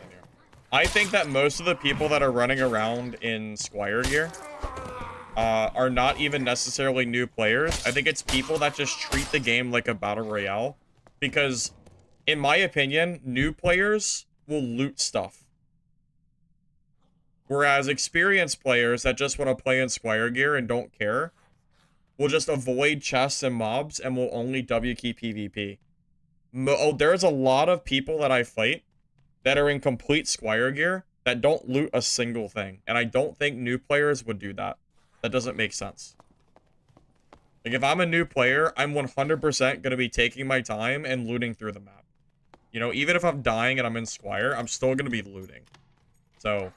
here. I think that most of the people that are running around in Squire gear are not even necessarily new players. I think it's people that just treat the game like a battle royale, because in my opinion, new players will loot stuff. Whereas experienced players that just want to play in Squire gear and don't care will just avoid chests and mobs and will only W key PvP. There's a lot of people that I fight that are in complete Squire gear that don't loot a single thing. And I don't think new players would do that. That doesn't make sense. Like, if I'm a new player, I'm 100% going to be taking my time and looting through the map. You know, even if I'm dying and I'm in Squire, I'm still going to be looting. So,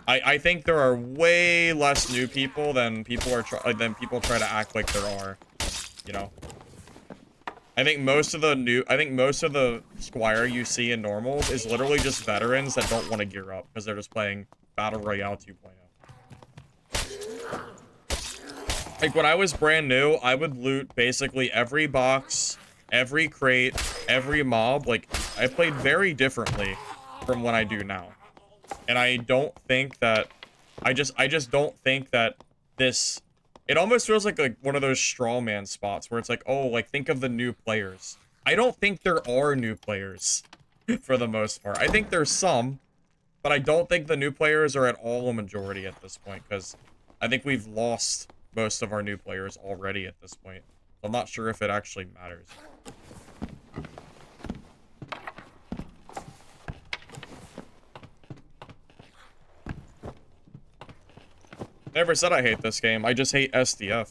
I think there are way less new people than people try to act like there are. You know? I think most of the Squire you see in normals is literally just veterans that don't want to gear up because they're just playing Battle Royale 2.0. Like, when I was brand new, I would loot basically every box, every crate, every mob. Like, I played very differently from what I do now. And I don't think that... I just don't think that this... It almost feels like one of those straw man spots where it's like, oh, like, think of the new players. I don't think there are new players for the most part. I think there's some, but I don't think the new players are at all a majority at this point, because I think we've lost most of our new players already at this point. I'm not sure if it actually matters. Never said I hate this game. I just hate SDF.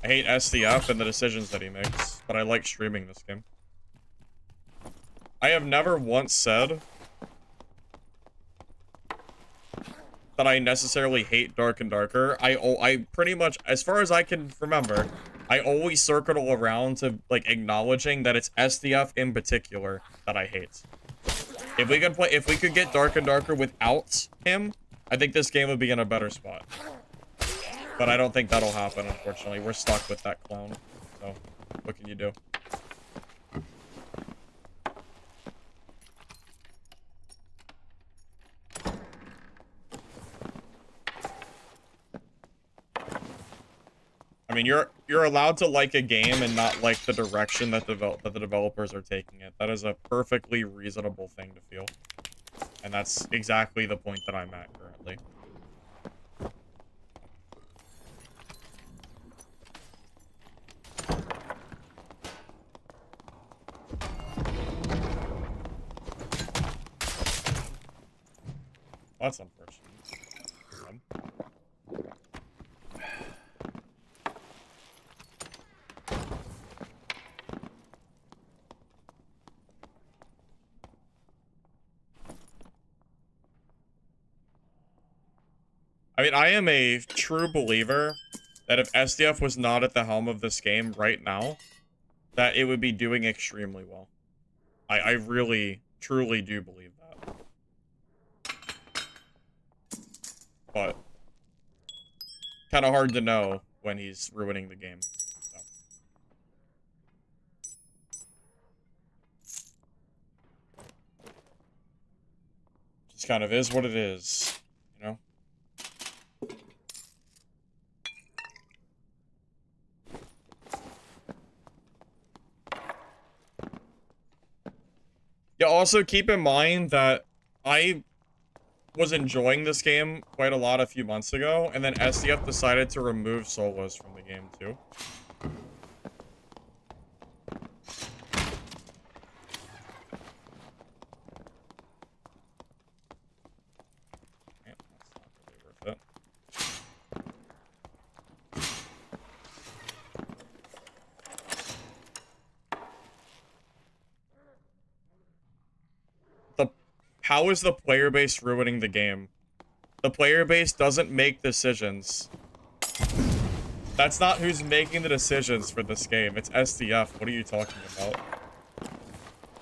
I hate SDF and the decisions that he makes, but I like streaming this game. I have never once said that I necessarily hate Dark and Darker. I pretty much, as far as I can remember, I always circle around to, like, acknowledging that it's SDF in particular that I hate. If we could get Dark and Darker without him, I think this game would be in a better spot. But I don't think that'll happen, unfortunately. We're stuck with that clone. So, what can you do? I mean, you're allowed to like a game and not like the direction that the developers are taking it. That is a perfectly reasonable thing to feel. And that's exactly the point that I'm at currently. That's unfortunate. I mean, I am a true believer that if SDF was not at the helm of this game right now, that it would be doing extremely well. I really, truly do believe that. But kind of hard to know when he's ruining the game. So. Just kind of is what it is, you know? Yeah, also keep in mind that I was enjoying this game quite a lot a few months ago, and then SDF decided to remove solos from the game too. Man, that's not really worth it. How is the player base ruining the game? The player base doesn't make decisions. That's not who's making the decisions for this game. It's SDF. What are you talking about?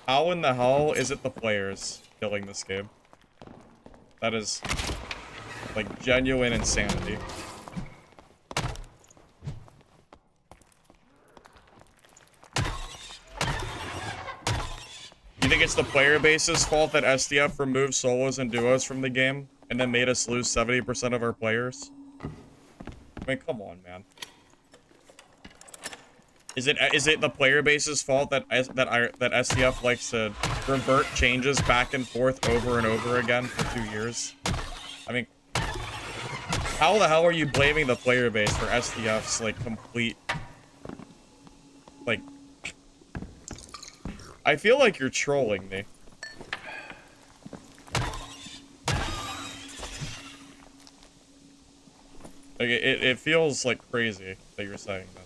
How in the hell is it the players killing this game? That is, like, genuine insanity. think it's the player base's fault that SDF removed solos and duos from the game and then made us lose 70% of our players? I mean, come on, man. Is it the player base's fault that SDF likes to revert changes back and forth over and over again for 2 years? I mean, how the hell are you blaming the player base for SDF's like complete like? I feel like you're trolling me. Like it feels like crazy that you're saying this.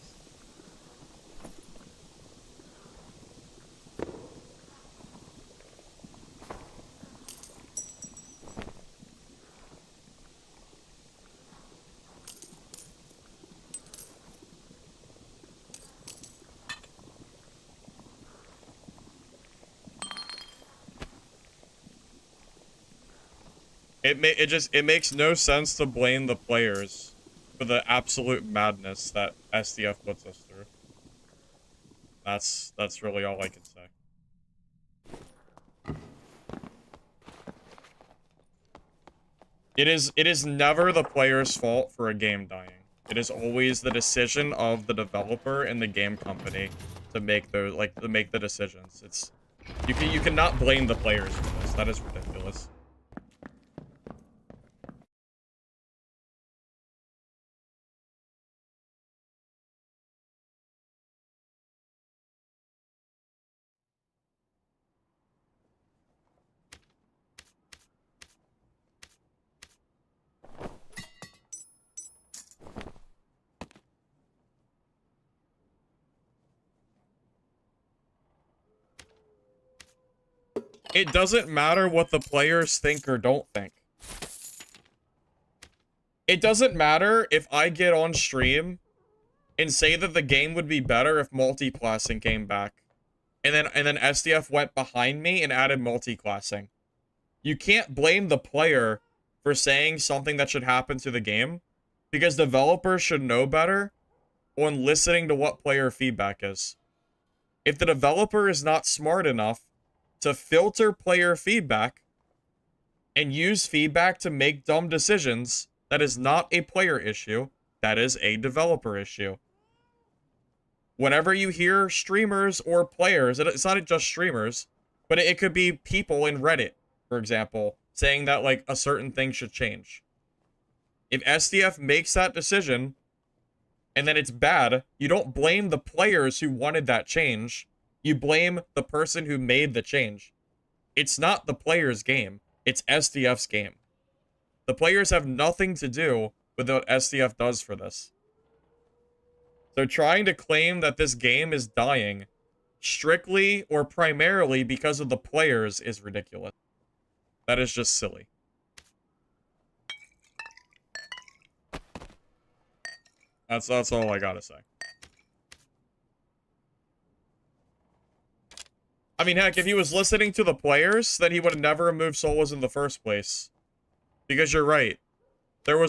It makes no sense to blame the players for the absolute madness that SDF puts us through. That's really all I can say. It is never the player's fault for a game dying. It is always the decision of the developer and the game company to make those to make the decisions. It's you cannot blame the players for this. That is ridiculous. It doesn't matter what the players think or don't think. It doesn't matter if I get on stream and say that the game would be better if multi-classing came back. And then SDF went behind me and added multi-classing. You can't blame the player for saying something that should happen to the game, because developers should know better on listening to what player feedback is. If the developer is not smart enough to filter player feedback and use feedback to make dumb decisions, that is not a player issue, that is a developer issue. Whenever you hear streamers or players, it's not just streamers, but it could be people in Reddit, for example, saying that like a certain thing should change. If SDF makes that decision and then it's bad, you don't blame the players who wanted that change. You blame the person who made the change. It's not the player's game. It's SDF's game. The players have nothing to do with what SDF does for this. So trying to claim that this game is dying strictly or primarily because of the players is ridiculous. That is just silly. That's all I gotta say. I mean, heck, if he was listening to the players, then he would have never moved solos in the first place. Because you're right. There were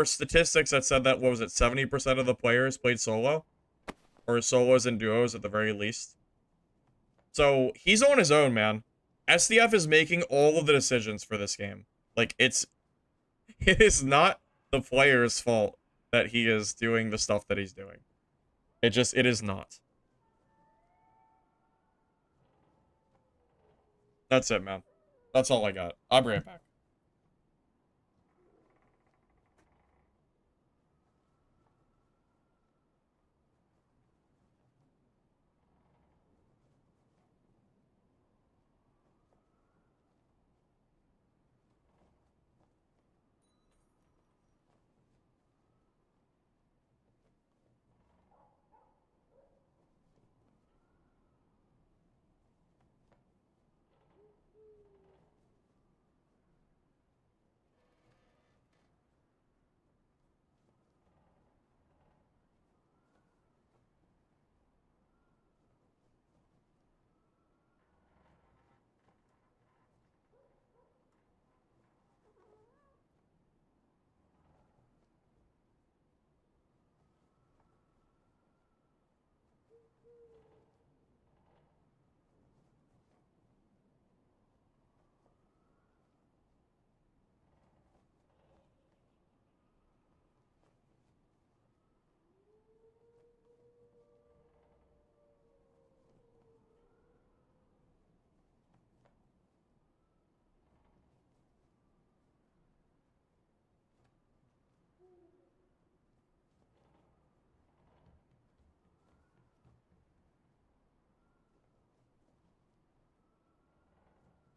statistics that said that, what was it, 70% of the players played solo? Or solos and duos at the very least. So, he's on his own, man. SDF is making all of the decisions for this game. Like, it is not the player's fault that he is doing the stuff that he's doing. It is not. That's it, man. That's all I got. I'll be right back.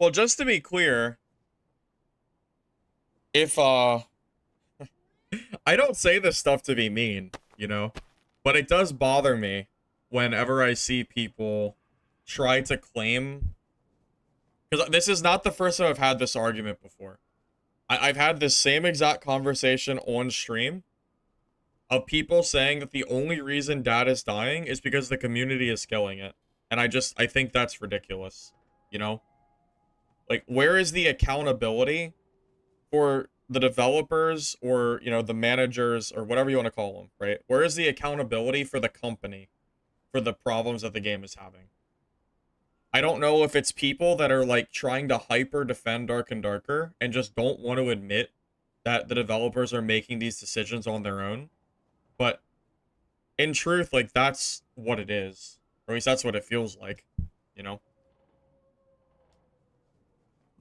Well, just to be clear, if I don't say this stuff to be mean, you know, but it does bother me whenever I see people try to claim, because this is not the first time I've had this argument before. I've had this same exact conversation on stream of people saying that the only reason dad is dying is because the community is killing it. And I think that's ridiculous, you know? Like, where is the accountability for the developers or, you know, the managers or whatever you want to call them, right? Where is the accountability for the company for the problems that the game is having? I don't know if it's people that are like trying to hyper defend Dark and Darker and just don't want to admit that the developers are making these decisions on their own. But in truth, like, that's what it is. Or at least that's what it feels like, you know?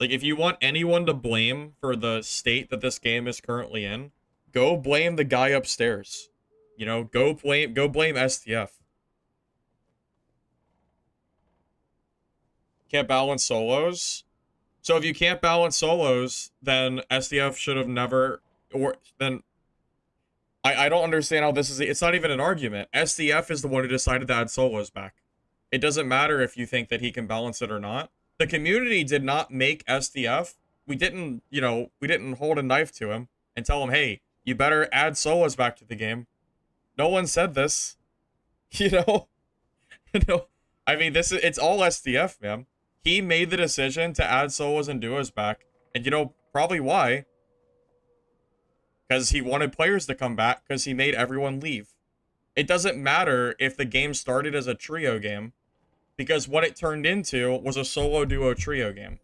Like, if you want anyone to blame for the state that this game is currently in, go blame the guy upstairs. You know, go blame STF. Can't balance solos. So if you can't balance solos, then STF should have never, or then I don't understand how this is, it's not even an argument. STF is the one who decided to add solos back. It doesn't matter if you think that he can balance it or not. The community did not make STF. We didn't, you know, we didn't hold a knife to him and tell him, hey, you better add solos back to the game. No one said this. You know? No. I mean, it's all STF, man. He made the decision to add solos and duos back. And you know, probably why. Because he wanted players to come back, because he made everyone leave. It doesn't matter if the game started as a trio game, because what it turned into was a solo duo trio game.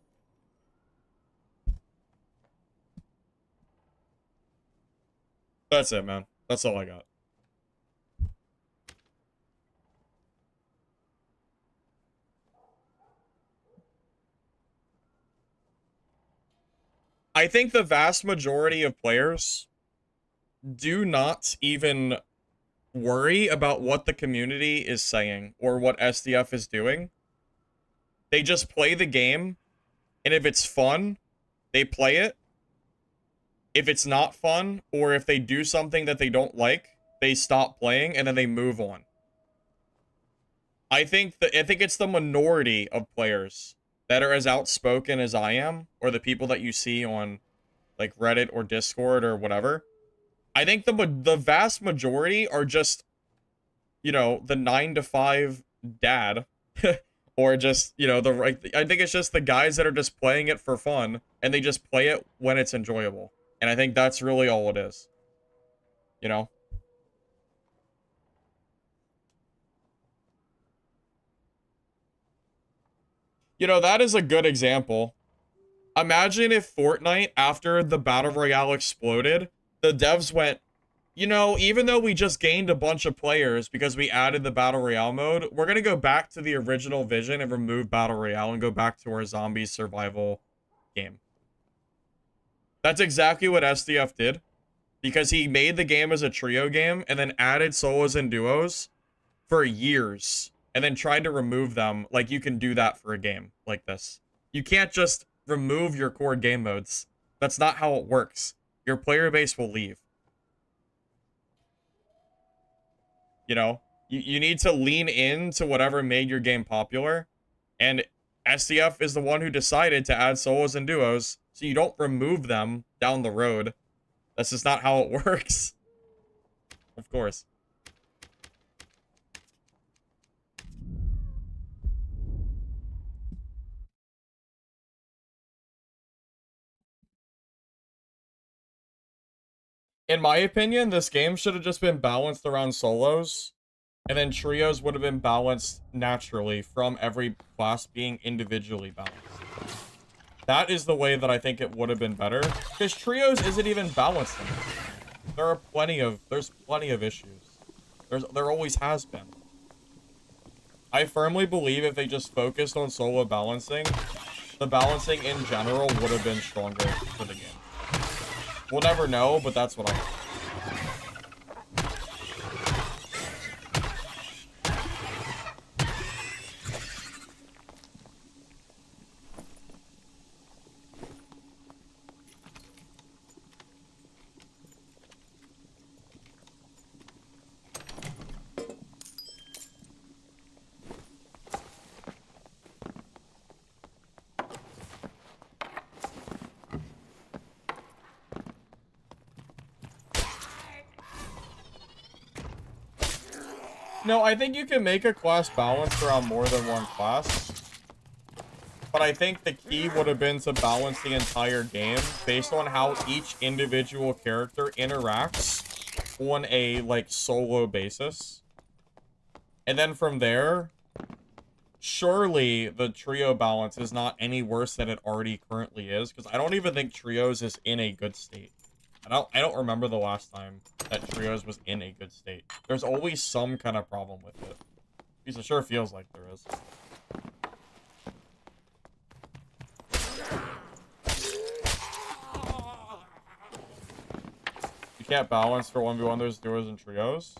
That's it, man. That's all I got. I think the vast majority of players do not even worry about what the community is saying or what SDF is doing. They just play the game, and if it's fun, they play it. If it's not fun, or if they do something that they don't like, they stop playing and then they move on. I think it's the minority of players that are as outspoken as I am, or the people that you see on like Reddit or Discord or whatever. I think the vast majority are just, you know, the 9-to-5 dad, or just, you know, I think it's just the guys that are just playing it for fun, and they just play it when it's enjoyable. And I think that's really all it is. You know? You know, that is a good example. Imagine if Fortnite, after the Battle Royale exploded, the devs went, you know, even though we just gained a bunch of players because we added the Battle Royale mode, we're going to go back to the original vision and remove Battle Royale and go back to our zombie survival game. That's exactly what SDF did, because he made the game as a trio game and then added solos and duos for years and then tried to remove them. Like, you can do that for a game like this. You can't just remove your core game modes. That's not how it works. Your player base will leave. You know, you need to lean into whatever made your game popular, and SDF is the one who decided to add solos and duos, so you don't remove them down the road. That's just not how it works. Of course. In my opinion, this game should have just been balanced around solos, and then trios would have been balanced naturally from every class being individually balanced. That is the way that I think it would have been better, because trios isn't even balanced enough. There's plenty of issues. There always has been. I firmly believe if they just focused on solo balancing, the balancing in general would have been stronger for the game. We'll never know, but that's what I think. No, I think you can make a class balanced around more than one class. But I think the key would have been to balance the entire game based on how each individual character interacts on a, like, solo basis. And then from there, surely the trio balance is not any worse than it already currently is, because I don't even think trios is in a good state. I don't remember the last time that trios was in a good state. There's always some kind of problem with it. Because it sure feels like there is. You can't balance for 1v1 those duos and trios?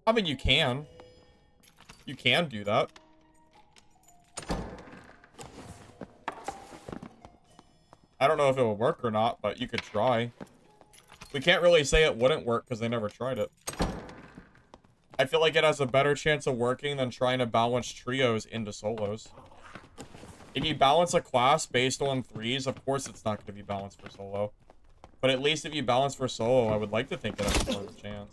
I mean, you can. You can do that. I don't know if it will work or not, but you could try. We can't really say it wouldn't work because they never tried it. I feel like it has a better chance of working than trying to balance trios into solos. If you balance a class based on threes, of course it's not going to be balanced for solo. But at least if you balance for solo, I would like to think it has more of a chance.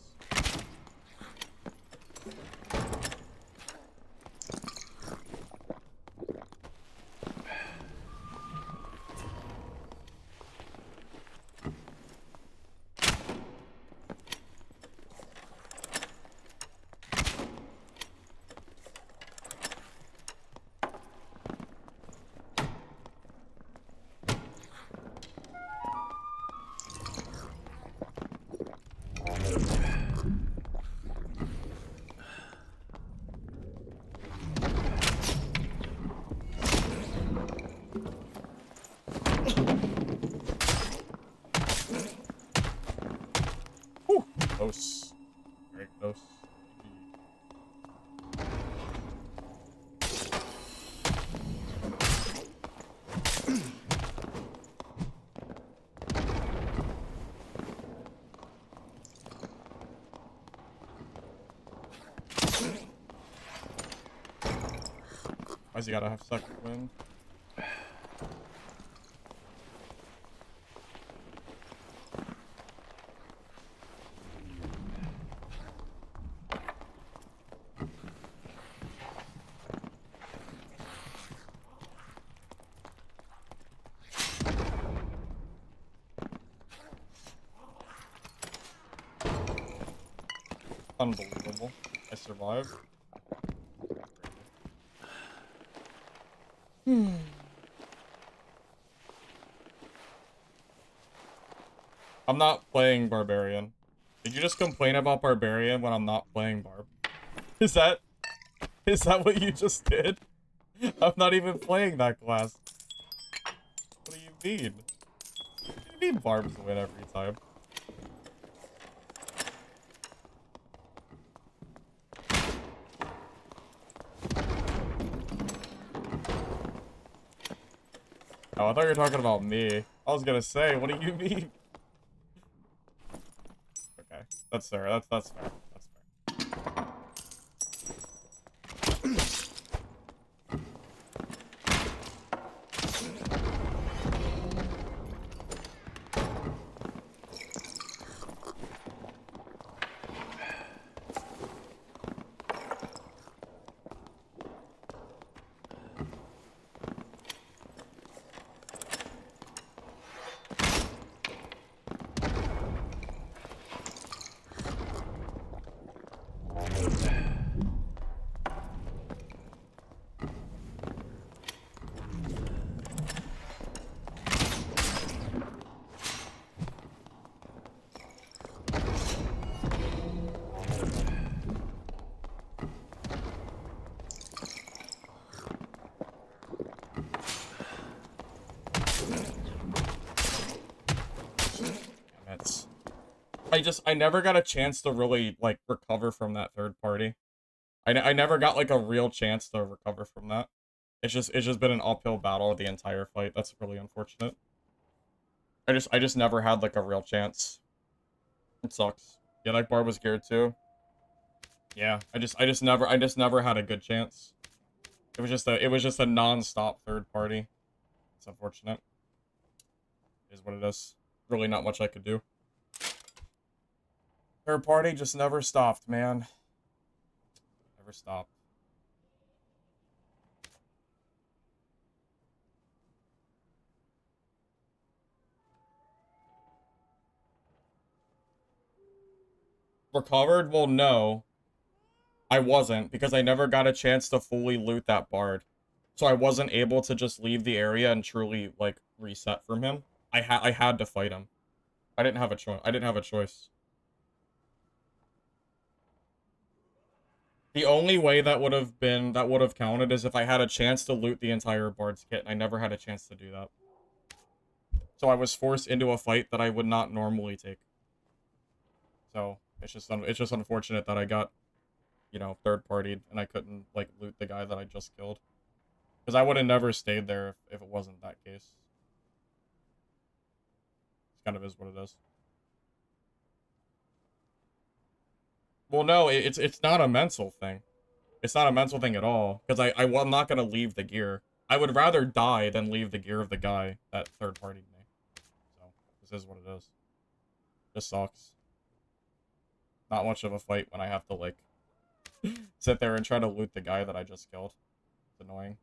Whew, close. Very close. Why's he gotta have second wind? Unbelievable. I survived. I'm not playing Barbarian. Did you just complain about Barbarian when I'm not playing Barb? Is that what you just did? I'm not even playing that class. What do you mean? You need Barbs to win every time. Oh, I thought you were talking about me. I was gonna say, what do you mean? Okay, that's fair. That's fair. That's fair. I never got a chance to really, like, recover from that third party. I never got, like, a real chance to recover from that. It's just been an uphill battle the entire fight. That's really unfortunate. I just never had, like, a real chance. It sucks. Yeah, like Barb was geared too. Yeah, I just never had a good chance. It was just a non-stop third party. It's unfortunate. It is what it is. Really not much I could do. Third party just never stopped, man. Never stopped. Recovered? Well, no. I wasn't, because I never got a chance to fully loot that bard. So I wasn't able to just leave the area and truly, like, reset from him. I had to fight him. I didn't have a choice. I didn't have a choice. The only way that would have counted is if I had a chance to loot the entire bard's kit, and I never had a chance to do that. So I was forced into a fight that I would not normally take. So it's just unfortunate that I got, you know, third partied and I couldn't like loot the guy that I just killed. Because I would have never stayed there if it wasn't that case. It kind of is what it is. Well, no, it's not a mental thing. It's not a mental thing at all. Because I'm not gonna leave the gear. I would rather die than leave the gear of the guy that third partied me. So this is what it is. This sucks. Not much of a fight when I have to like sit there and try to loot the guy that I just killed. It's annoying.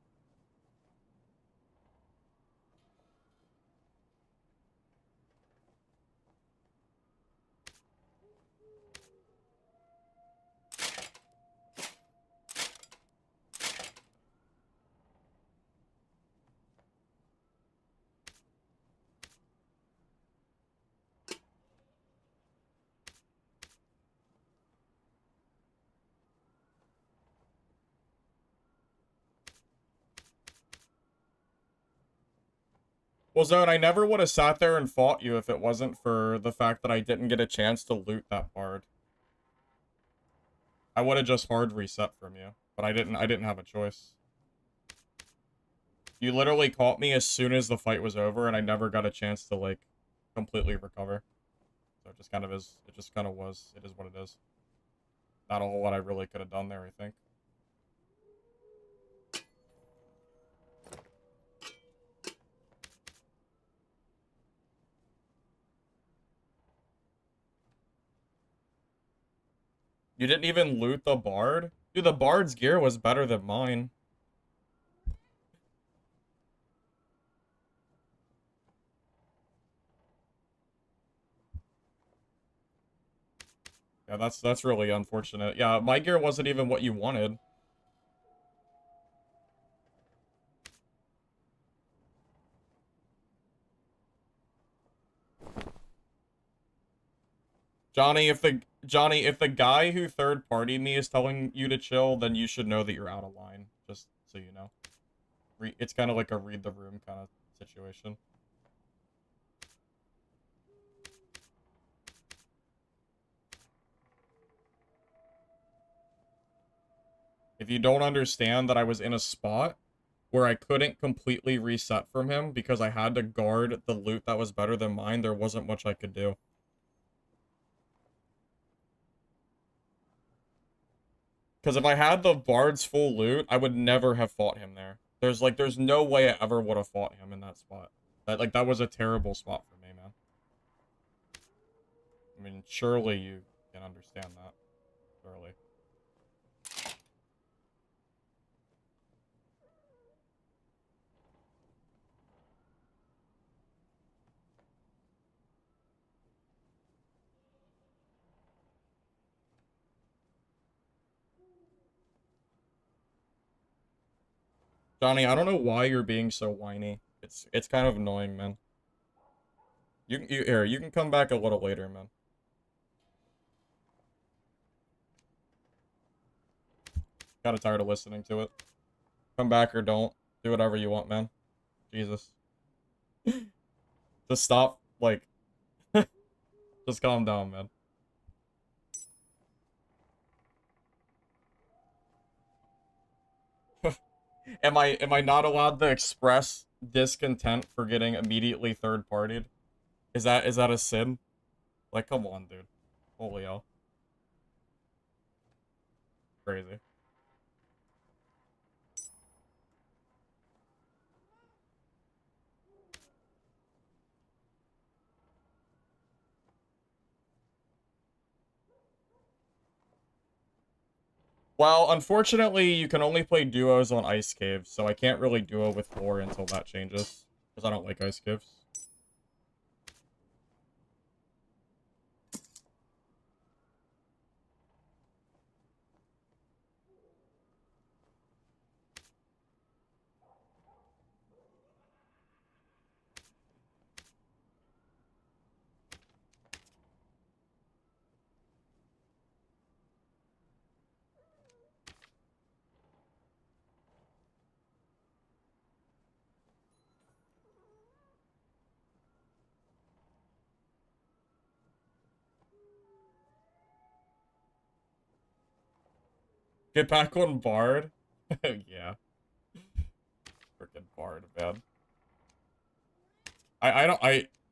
Well, Zone, I never would have sat there and fought you if it wasn't for the fact that I didn't get a chance to loot that bard. I would have just hard reset from you, but I didn't have a choice. You literally caught me as soon as the fight was over, and I never got a chance to, like, completely recover. So it just kind of is, it just kind of was, it is what it is. Not a whole lot I really could have done there, I think. You didn't even loot the bard? Dude, the bard's gear was better than mine. Yeah, that's really unfortunate. Yeah, my gear wasn't even what you wanted. Johnny, if the guy who third partied me is telling you to chill, then you should know that you're out of line. Just so you know. It's kind of like a read the room kind of situation. If you don't understand that I was in a spot where I couldn't completely reset from him because I had to guard the loot that was better than mine, there wasn't much I could do. Because if I had the bard's full loot, I would never have fought him there. There's no way I ever would have fought him in that spot. That was a terrible spot for me, man. I mean, surely you can understand that. Surely. Johnny, I don't know why you're being so whiny. It's kind of annoying, man. You can come back a little later, man. Kinda tired of listening to it. Come back or don't. Do whatever you want, man. Jesus. Just stop, like, just calm down, man. Am I not allowed to express discontent for getting immediately third partied? Is that a sin? Like, come on, dude. Holy hell. Crazy. Well, unfortunately, you can only play duos on ice caves, so I can't really duo with 4 until that changes. Because I don't like ice caves. Get back on Bard? Yeah. Freaking Bard, man.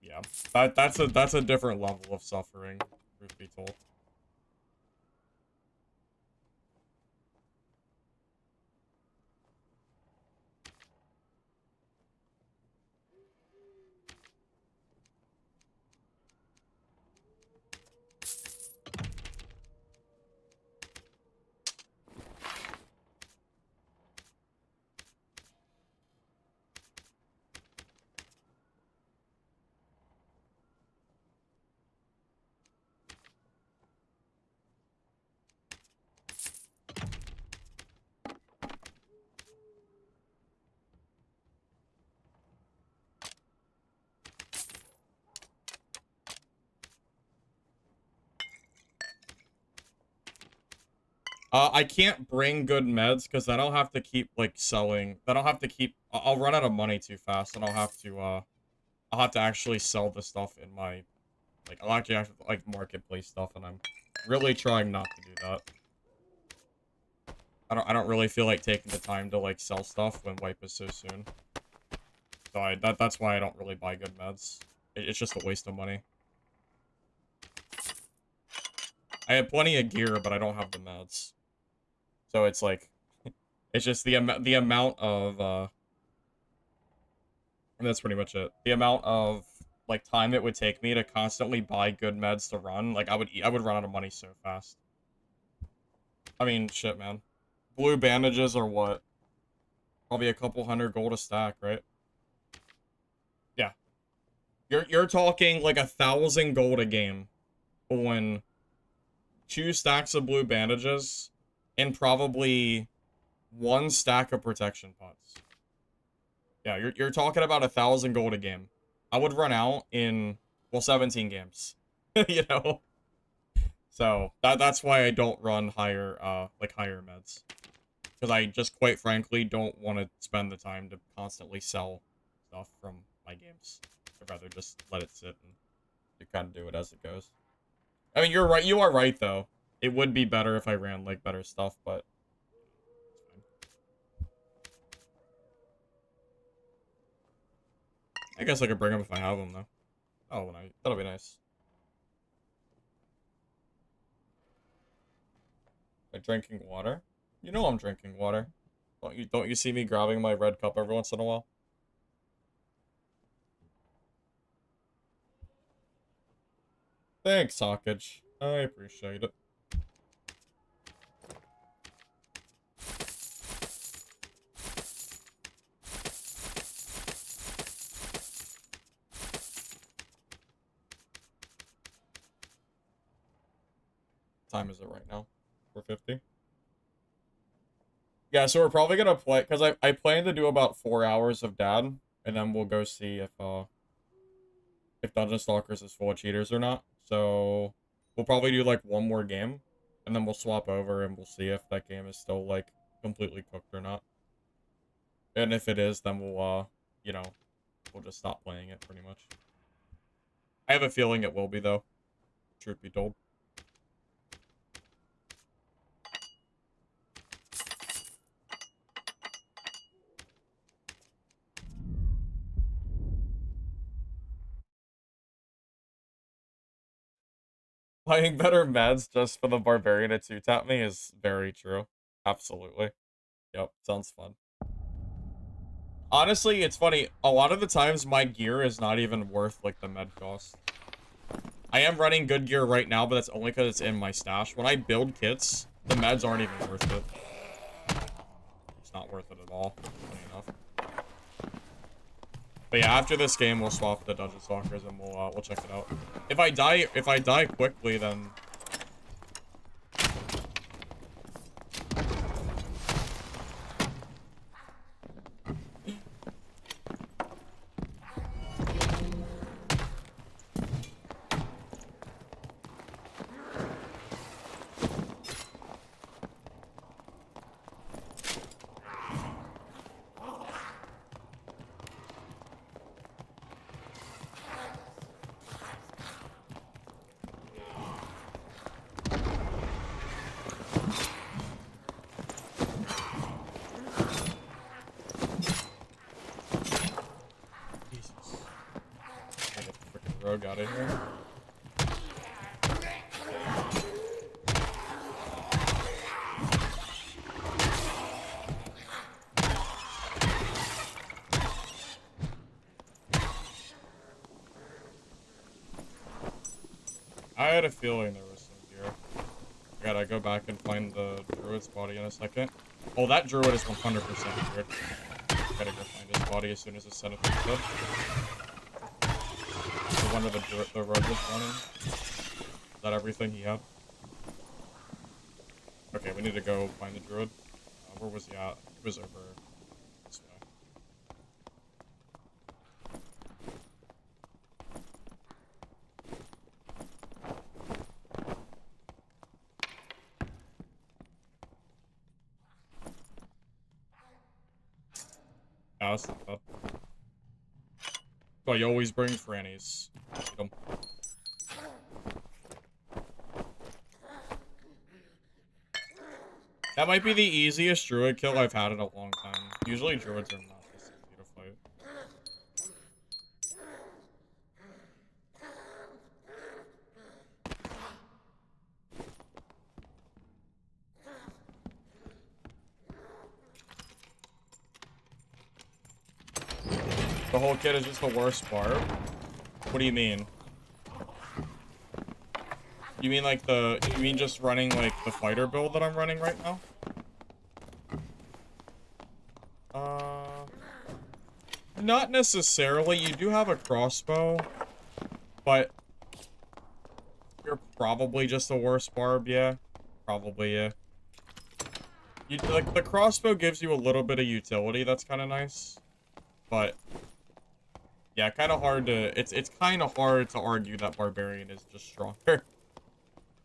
Yeah. That's a different level of suffering, truth be told. I can't bring good meds because then I'll have to keep like selling. Then I'll have to keep. I'll run out of money too fast, and I'll have to actually sell the stuff in my, like, I'll actually have to like marketplace stuff, and I'm really trying not to do that. I don't really feel like taking the time to like sell stuff when wipe is so soon. So that's why I don't really buy good meds. It's just a waste of money. I have plenty of gear, but I don't have the meds. So it's like, it's just the amount of, and that's pretty much it. The amount of, like, time it would take me to constantly buy good meds to run, like, I would run out of money so fast. I mean, shit, man. Blue bandages are what? Probably a couple hundred gold a stack, right? Yeah. You're talking, like, 1,000 gold a game on 2 stacks of blue bandages and probably 1 stack of protection pots. Yeah, you're talking about 1,000 gold a game. I would run out in, well, 17 games. You know? So, that's why I don't run higher, like, higher meds. Because I just, quite frankly, don't want to spend the time to constantly sell stuff from my games. I'd rather just let it sit and you kind of do it as it goes. I mean, you're right. You are right, though. It would be better if I ran, like, better stuff, but I guess I could bring them if I have them, though. Oh, that'll be nice. Like drinking water? You know I'm drinking water. Don't you see me grabbing my red cup every once in a while? Thanks, Sockage. I appreciate it. Time is it right now? 4:50. Yeah, so we're probably gonna play because I plan to do about 4 hours of dad, and then we'll go see if Dungeon Stalkers is full of cheaters or not. So we'll probably do like one more game, and then we'll swap over and we'll see if that game is still like completely cooked or not. And if it is, then we'll you know, we'll just stop playing it pretty much. I have a feeling it will be though, truth be told. Buying better meds just for the barbarian to two-tap me is very true. Absolutely. Yep, sounds fun. Honestly, it's funny. A lot of the times, my gear is not even worth, like, the med cost. I am running good gear right now, but that's only because it's in my stash. When I build kits, The meds aren't even worth it. It's not worth it at all, funny enough. But yeah, after this game, we'll swap the Dungeon Stalkers and we'll check it out. If I die quickly, then rogue out of here. I had a feeling there was some gear. I gotta go back and find the druid's body in a second. Oh, that druid is 100% weird. Gotta go find his body as soon as the setup is good. The one where the rogue was running. Is that everything he had? Okay, we need to go find the druid. Where was he at? He was over this way. Yeah, that's not bad. Oh, you always bring Frannies. Eat 'em. That might be the easiest druid kill I've had in a long time. Usually druids are not this easy to fight. The whole kit is just the worst barb? What do you mean? You mean like you mean just running like the fighter build that I'm running right now? Not necessarily. You do have a crossbow, but you're probably just the worst barb, yeah. Probably, yeah. Like, the crossbow gives you a little bit of utility, that's kind of nice. But yeah, kind of hard to it's kind of hard to argue that barbarian is just stronger.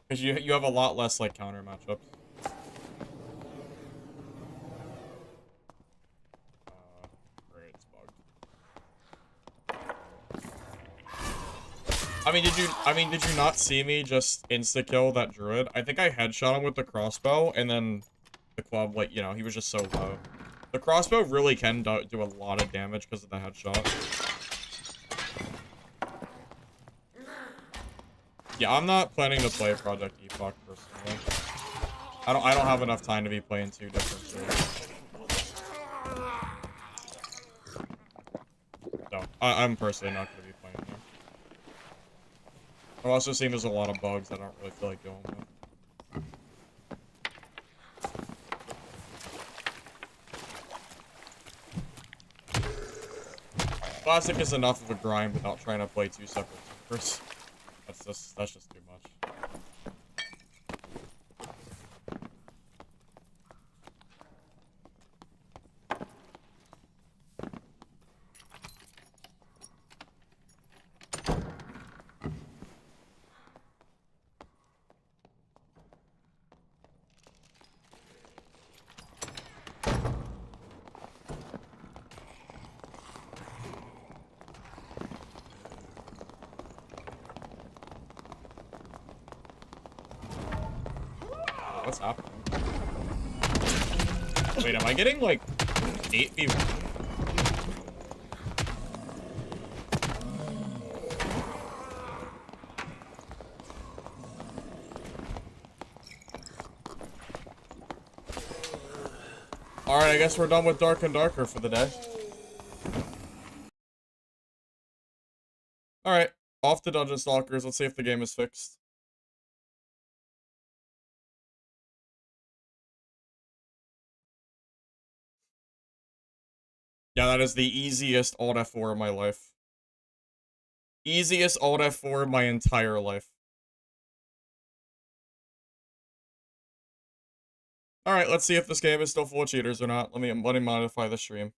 Because you have a lot less like counter matchups. Great, it's bugged. I mean, did you not see me just insta-kill that druid? I think I headshot him with the crossbow, and then the club, like, you know, he was just so low. The crossbow really can do a lot of damage because of the headshot. Yeah, I'm not planning to play Project Epoch personally. I don't have enough time to be playing two different series. So, I'm personally not going to be playing there. I've also seen there's a lot of bugs I don't really feel like dealing with. Classic is enough of a grind without trying to play two separate servers. That's just too much. What's happening? Wait, am I getting like 8v1? Alright, I guess we're done with Dark and Darker for the day. Alright, off to Dungeon Stalkers. Let's see if the game is fixed. Yeah, that is the easiest Alt F4 of my life. Easiest Alt F4 of my entire life. Alright, let's see if this game is still full of cheaters or not. Let me modify the stream.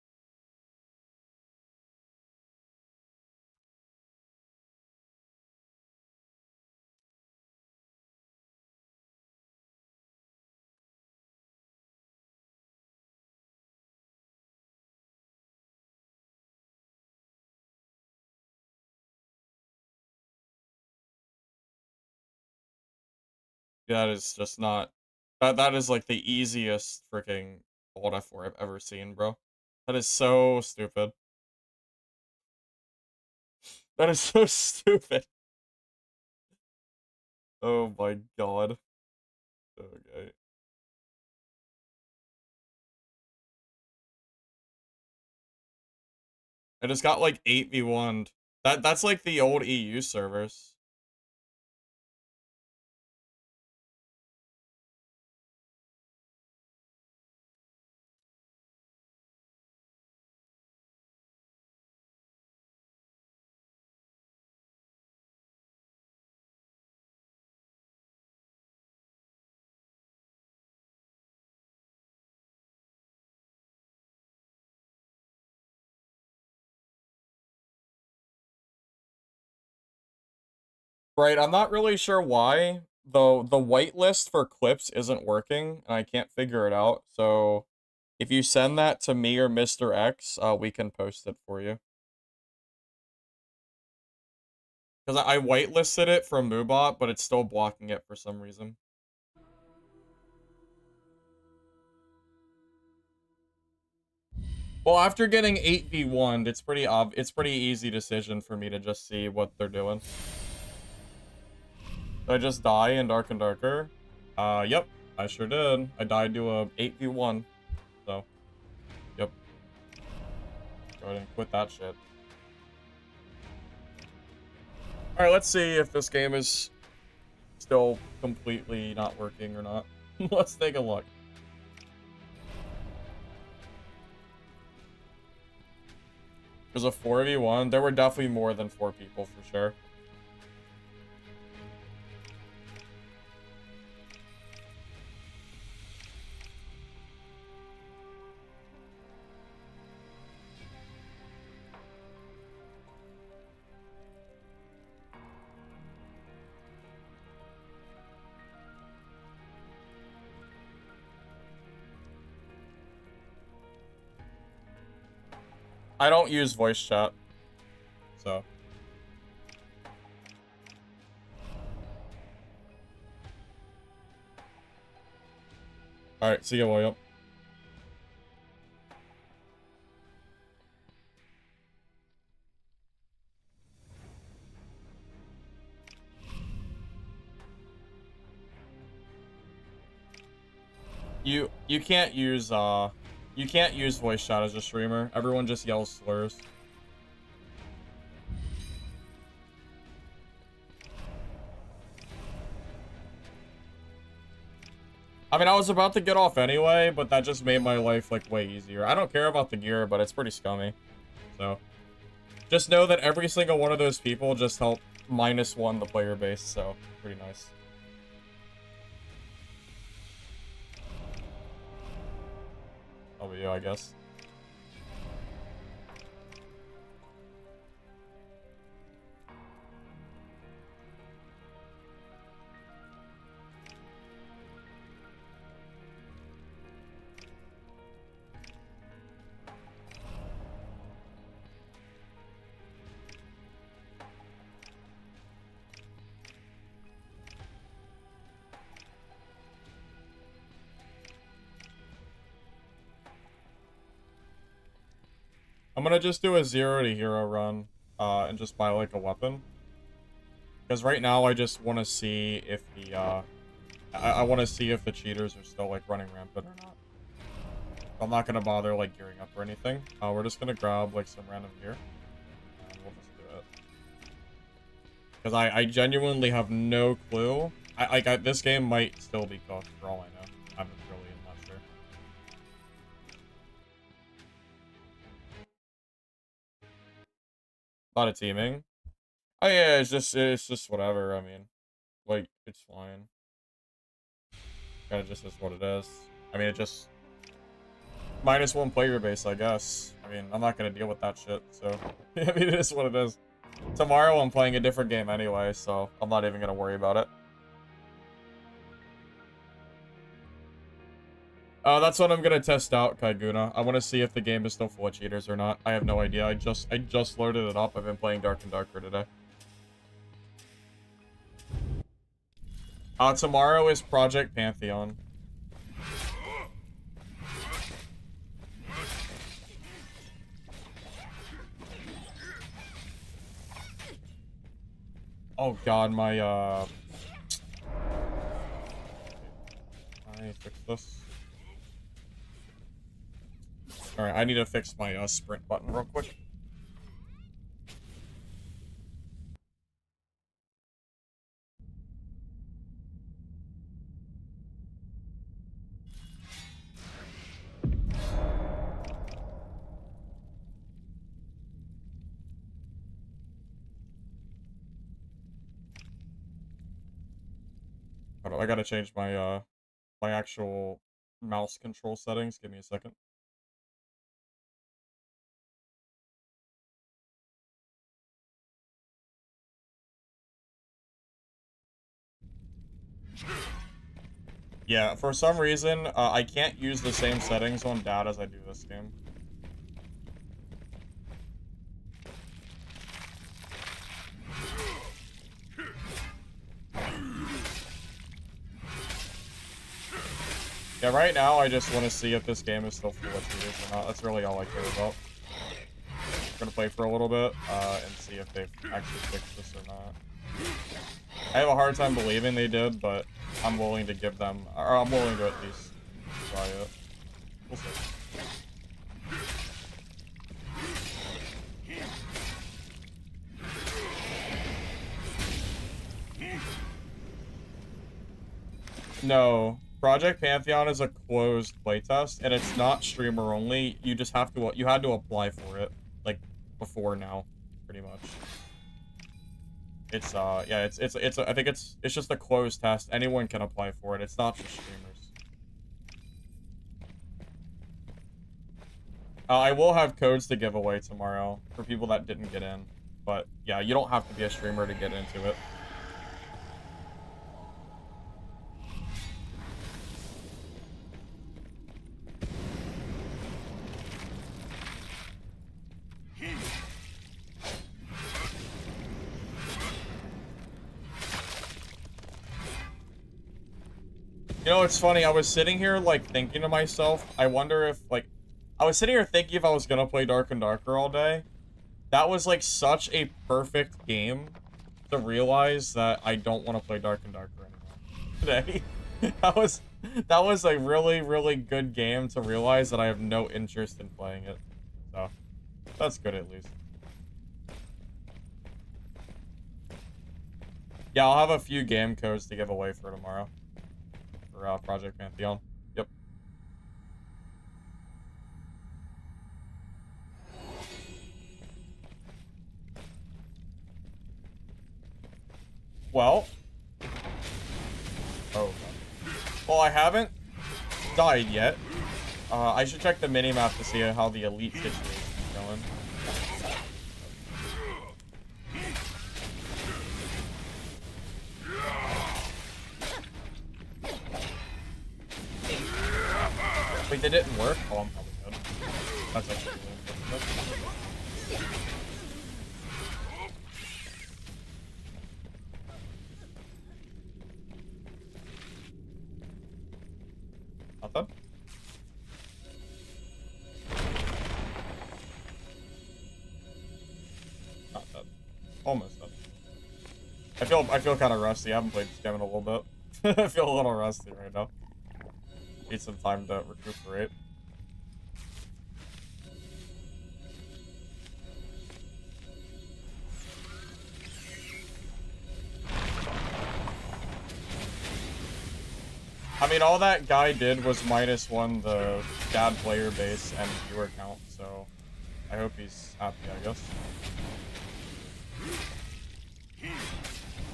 That is just not... That is like the easiest freaking Alt F4 I've ever seen, bro. That is so stupid. That is so stupid. Oh my god. Okay. I just got like 8v1'd. That's like the old EU servers. Right, I'm not really sure why, though the whitelist for clips isn't working, and I can't figure it out, so if you send that to me or Mr. X, we can post it for you. Because I whitelisted it from Moobot, but it's still blocking it for some reason. Well, after getting 8v1'd, it's pretty easy decision for me to just see what they're doing. Did I just die in Dark and Darker? Yep, I sure did. I died to a 8v1, so, yep. Go ahead and quit that shit. Alright, let's see if this game is still completely not working or not. Let's take a look. There's a 4v1. There were definitely more than 4 people for sure. I don't use voice chat, so. Alright, see you, William. You can't use voice chat as a streamer. Everyone just yells slurs. I mean, I was about to get off anyway, but that just made my life, like, way easier. I don't care about the gear, but it's pretty scummy. So, just know that every single one of those people just helped -1 the player base, so, pretty nice. That'll be you, I guess. I'm gonna just do a 0 to hero run, and just buy, like, a weapon. Because right now, I just want to see if the, I want to see if the cheaters are still, like, running rampant or not. I'm not gonna bother, like, gearing up or anything. We're just gonna grab, like, some random gear. And we'll just do it. Because I genuinely have no clue. This game might still be cooked, for all I know. I'm really not sure. A lot of teaming. Oh yeah, it's just whatever. I mean, like it's fine. Kind of just is what it is. I mean, it just -1 player base, I guess. I mean, I'm not gonna deal with that shit. So I mean, it is what it is. Tomorrow I'm playing a different game anyway, so I'm not even gonna worry about it. That's what I'm gonna test out, Kaiguna. I want to see if the game is still full of cheaters or not. I have no idea. I just loaded it up. I've been playing Dark and Darker today. Tomorrow is Project Pantheon. Oh god, my I fix this. Alright, I need to fix my sprint button real quick. Hold on, I gotta change my my actual mouse control settings. Give me a second. Yeah, for some reason, I can't use the same settings on Dad as I do this game. Yeah, right now I just want to see if this game is still full of cheaters or not. That's really all I care about. I'm gonna play for a little bit, and see if they've actually fixed this or not. I have a hard time believing they did, but I'm willing to give them, or I'm willing to at least try it. We'll see. No, Project Pantheon is a closed playtest, and it's not streamer only. You just have to, you had to apply for it, like, before now, pretty much. It's, yeah, I think it's just a closed test. Anyone can apply for it. It's not just streamers. I will have codes to give away tomorrow for people that didn't get in. But, yeah, you don't have to be a streamer to get into it. You know, it's funny, I was sitting here, like, thinking to myself, I wonder if, like, I was sitting here thinking if I was gonna play Dark and Darker all day. That was, like, such a perfect game to realize that I don't want to play Dark and Darker anymore today. that was a really, really good game to realize that I have no interest in playing it. So, that's good at least. Yeah, I'll have a few game codes to give away for tomorrow. For Project Pantheon. Yep. Well. Oh. Well, I haven't died yet. I should check the minimap to see how the elite situation is going. Wait, they didn't work? Oh, I'm probably dead. That's actually really unfortunate. Not dead? Not dead. Almost dead. I feel kind of rusty. I haven't played this game in a little bit. I feel a little rusty right now. Need some time to recuperate. I mean, all that guy did was -1 the bad player base and viewer count, so I hope he's happy, I guess.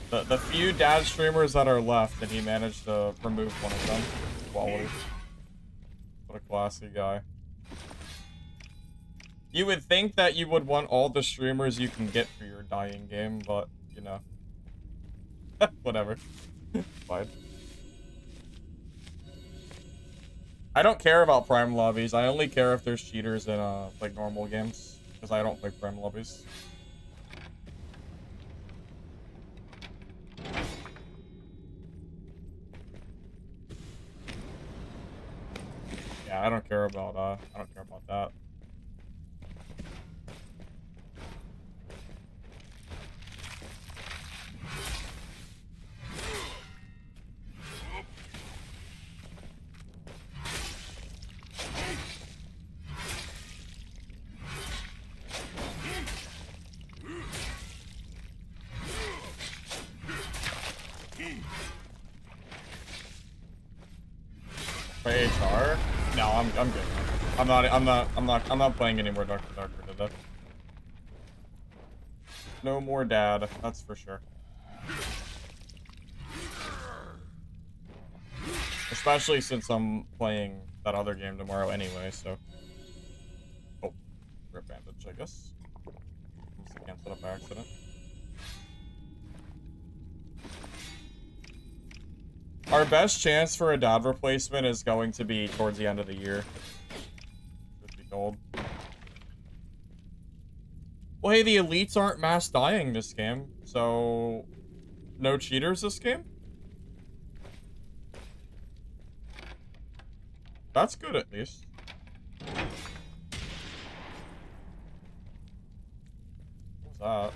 The few dad streamers that are left, and he managed to remove one of them. Quality. What a classy guy. You would think that you would want all the streamers you can get for your dying game, but, you know. Whatever. Fine. I don't care about prime lobbies. I only care if there's cheaters in, like, normal games. Because I don't play prime lobbies. Yeah, I don't care about that. Play HR? No, I'm good. I'm not playing any more Darker today. No more dad, that's for sure. Especially since I'm playing that other game tomorrow anyway, so. Oh, rip bandage, I guess. Must have canceled it by accident. Our best chance for a dad replacement is going to be towards the end of the year. Truth be told. Well, hey, the elites aren't mass dying this game, so no cheaters this game? That's good, at least. What's that?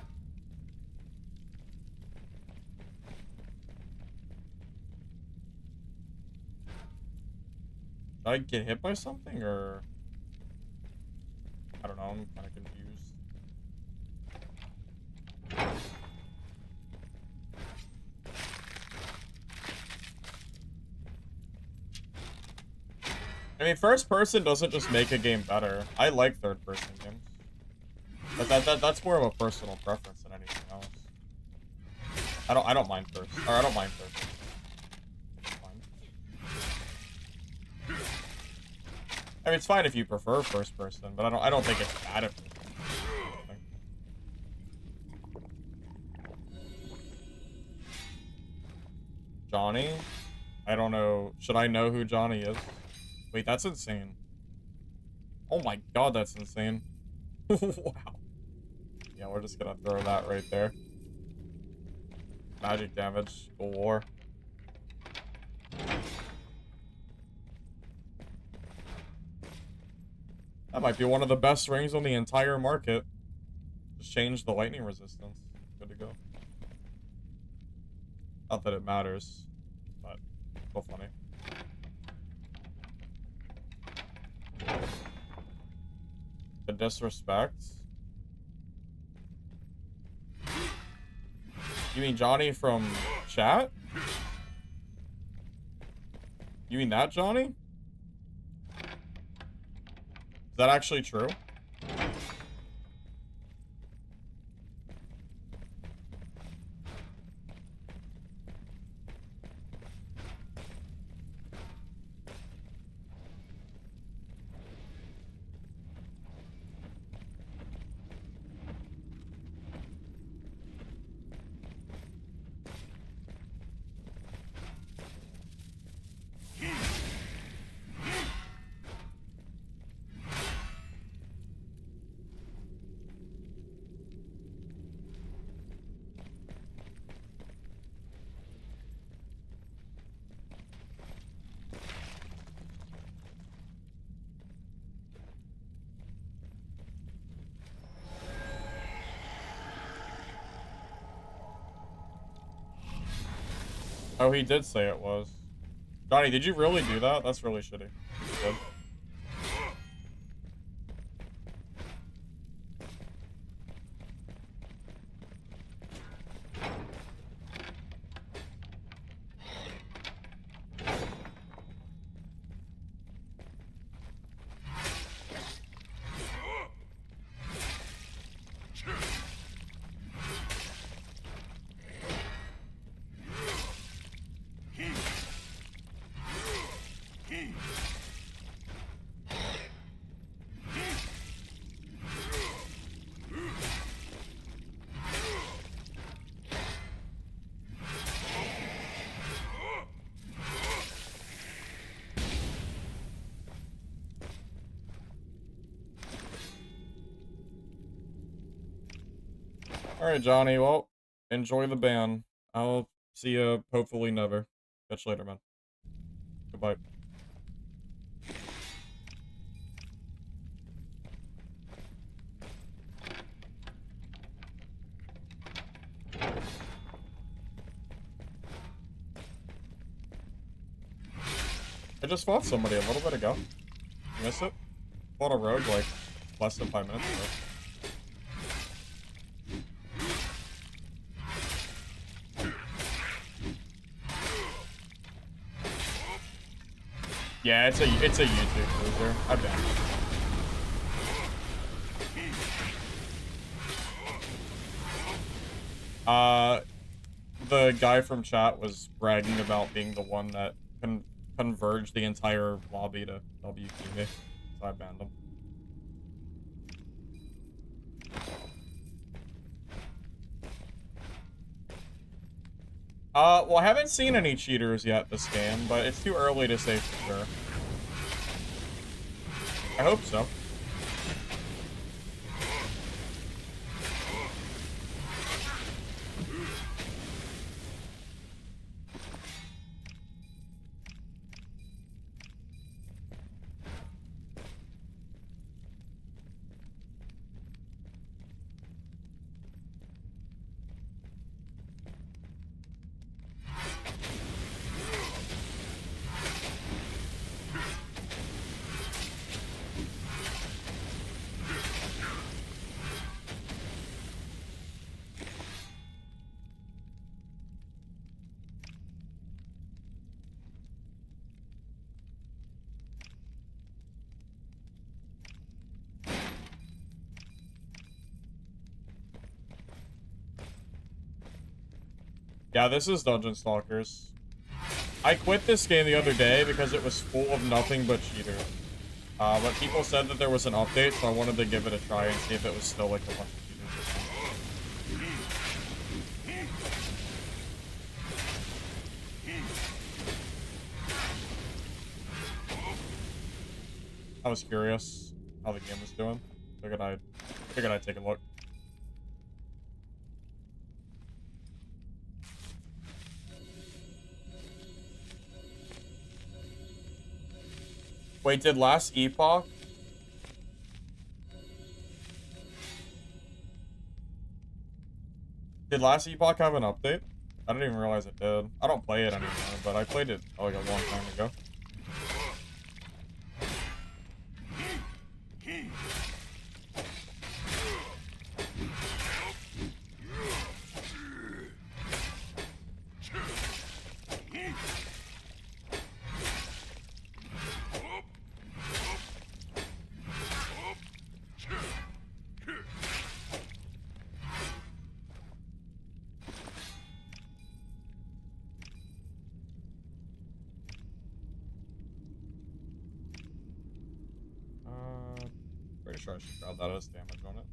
Did I get hit by something, or... I don't know, I'm kind of confused. I mean, first person doesn't just make a game better. I like third person games. But that's more of a personal preference than anything else. I don't mind first. Or I don't mind third person. I mean, it's fine if you prefer first person, but I don't think it's bad if Johnny? I don't know. Should I know who Johnny is? Wait, that's insane. Oh my god, that's insane. Wow. Yeah, we're just gonna throw that right there. Magic damage. Full war. That might be one of the best rings on the entire market. Just change the lightning resistance. Good to go. Not that it matters, but still funny. The disrespect. You mean Johnny from chat? You mean that Johnny? Is that actually true? Oh, he did say it was. Johnny, did you really do that? That's really shitty. Good. Alright, Johnny, well, enjoy the ban. I'll see you hopefully never. Catch you later, man. Goodbye. I just fought somebody a little bit ago. You miss it? Fought a rogue like less than 5 minutes ago. Yeah, it's a YouTube loser. I bet. The guy from chat was bragging about being the one that converged the entire lobby to WQ me, so I banned him. Well, I haven't seen any cheaters yet this game, but it's too early to say for sure. I hope so. Yeah, this is Dungeon Stalkers. I quit this game the other day because it was full of nothing but cheaters. But people said that there was an update, so I wanted to give it a try and see if it was still like a bunch of cheaters. I was curious how the game was doing. Figured I'd take a look. Wait, did last epoch? Did last epoch have an update? I didn't even realize it did. I don't play it anymore, but I played it like a long time ago. Pretty sure I should grab that as damage on it.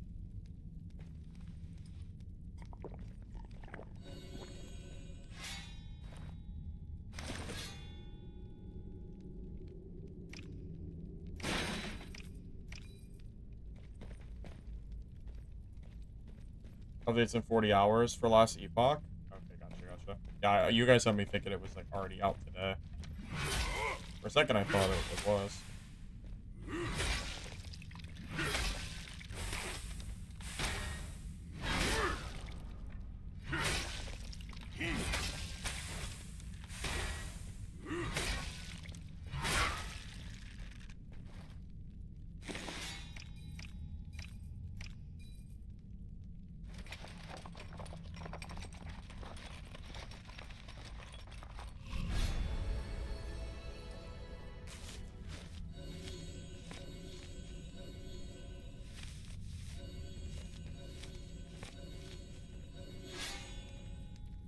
Updates in 40 hours for last epoch? Okay, gotcha. Yeah, you guys had me thinking it was like already out today. For a second I thought it was.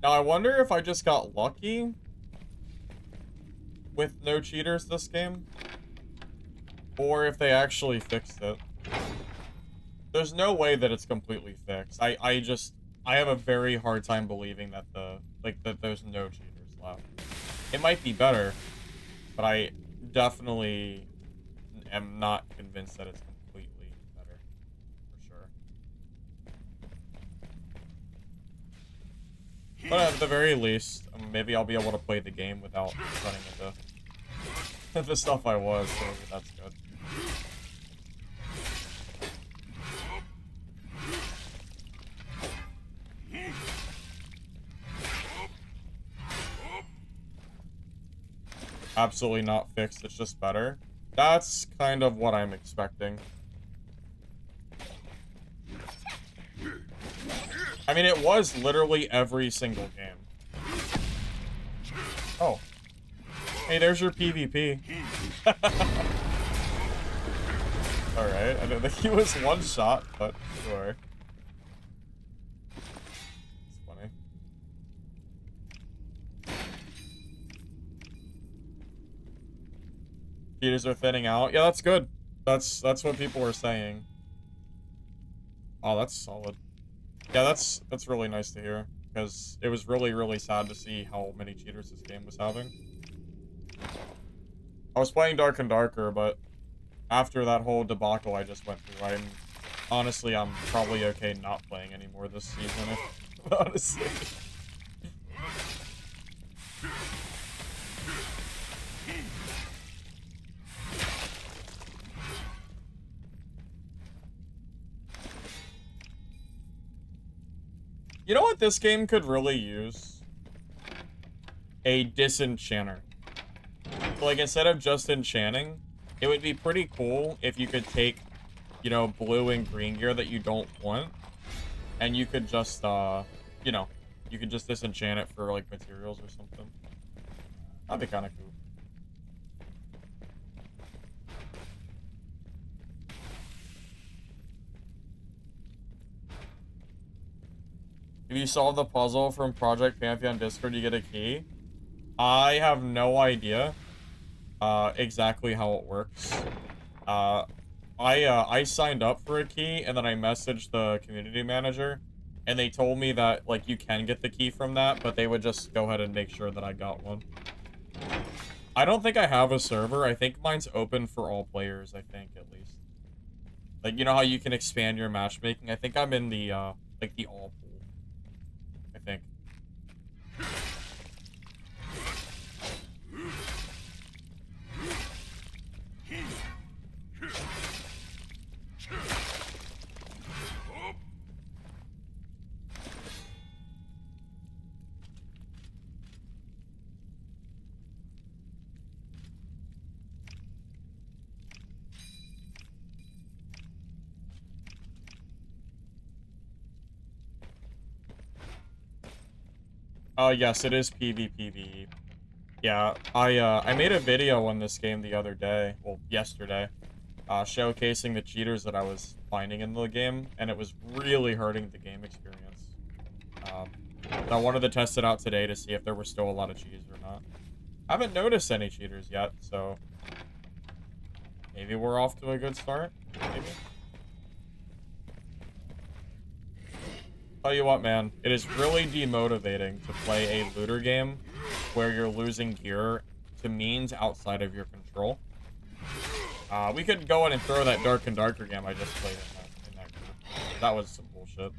Now, I wonder if I just got lucky with no cheaters this game, or if they actually fixed it. There's no way that it's completely fixed. I have a very hard time believing that that there's no cheaters left. It might be better, but I definitely am not convinced that it's completely better, for sure. But at the very least, maybe I'll be able to play the game without running into the stuff I was, so maybe that's good. Absolutely not fixed, it's just better. That's kind of what I'm expecting. I mean, it was literally every single game. Oh. Hey, there's your PvP. Alright, I don't think he was one shot, but sure. It's funny. Cheaters are thinning out. Yeah, that's good. That's what people were saying. Oh, that's solid. Yeah, that's really nice to hear, because it was really, really sad to see how many cheaters this game was having. I was playing Dark and Darker, but after that whole debacle I just went through, honestly, I'm probably okay not playing anymore this season, honestly. You know what this game could really use? A disenchanter. So, like, instead of just enchanting, it would be pretty cool if you could take, you know, blue and green gear that you don't want, and you could just, you know, you could just disenchant it for, like, materials or something. That'd be kind of cool. If you solve the puzzle from Project Pantheon Discord, you get a key. I have no idea exactly how it works. I signed up for a key, and then I messaged the community manager, and they told me that, like, you can get the key from that, but they would just go ahead and make sure that I got one. I don't think I have a server. I think mine's open for all players, I think, at least. Like, you know how you can expand your matchmaking? I think I'm in the, like, the all pool. I think. Yes, it is PvPvE. Yeah, I made a video on this game the other day, well, yesterday, showcasing the cheaters that I was finding in the game, and it was really hurting the game experience. So I wanted to test it out today to see if there were still a lot of cheaters or not. I haven't noticed any cheaters yet, so maybe we're off to a good start, maybe. Tell you what, man, it is really demotivating to play a looter game where you're losing gear to means outside of your control. We could go in and throw that Dark and Darker game I just played in that group. That was some bullshit.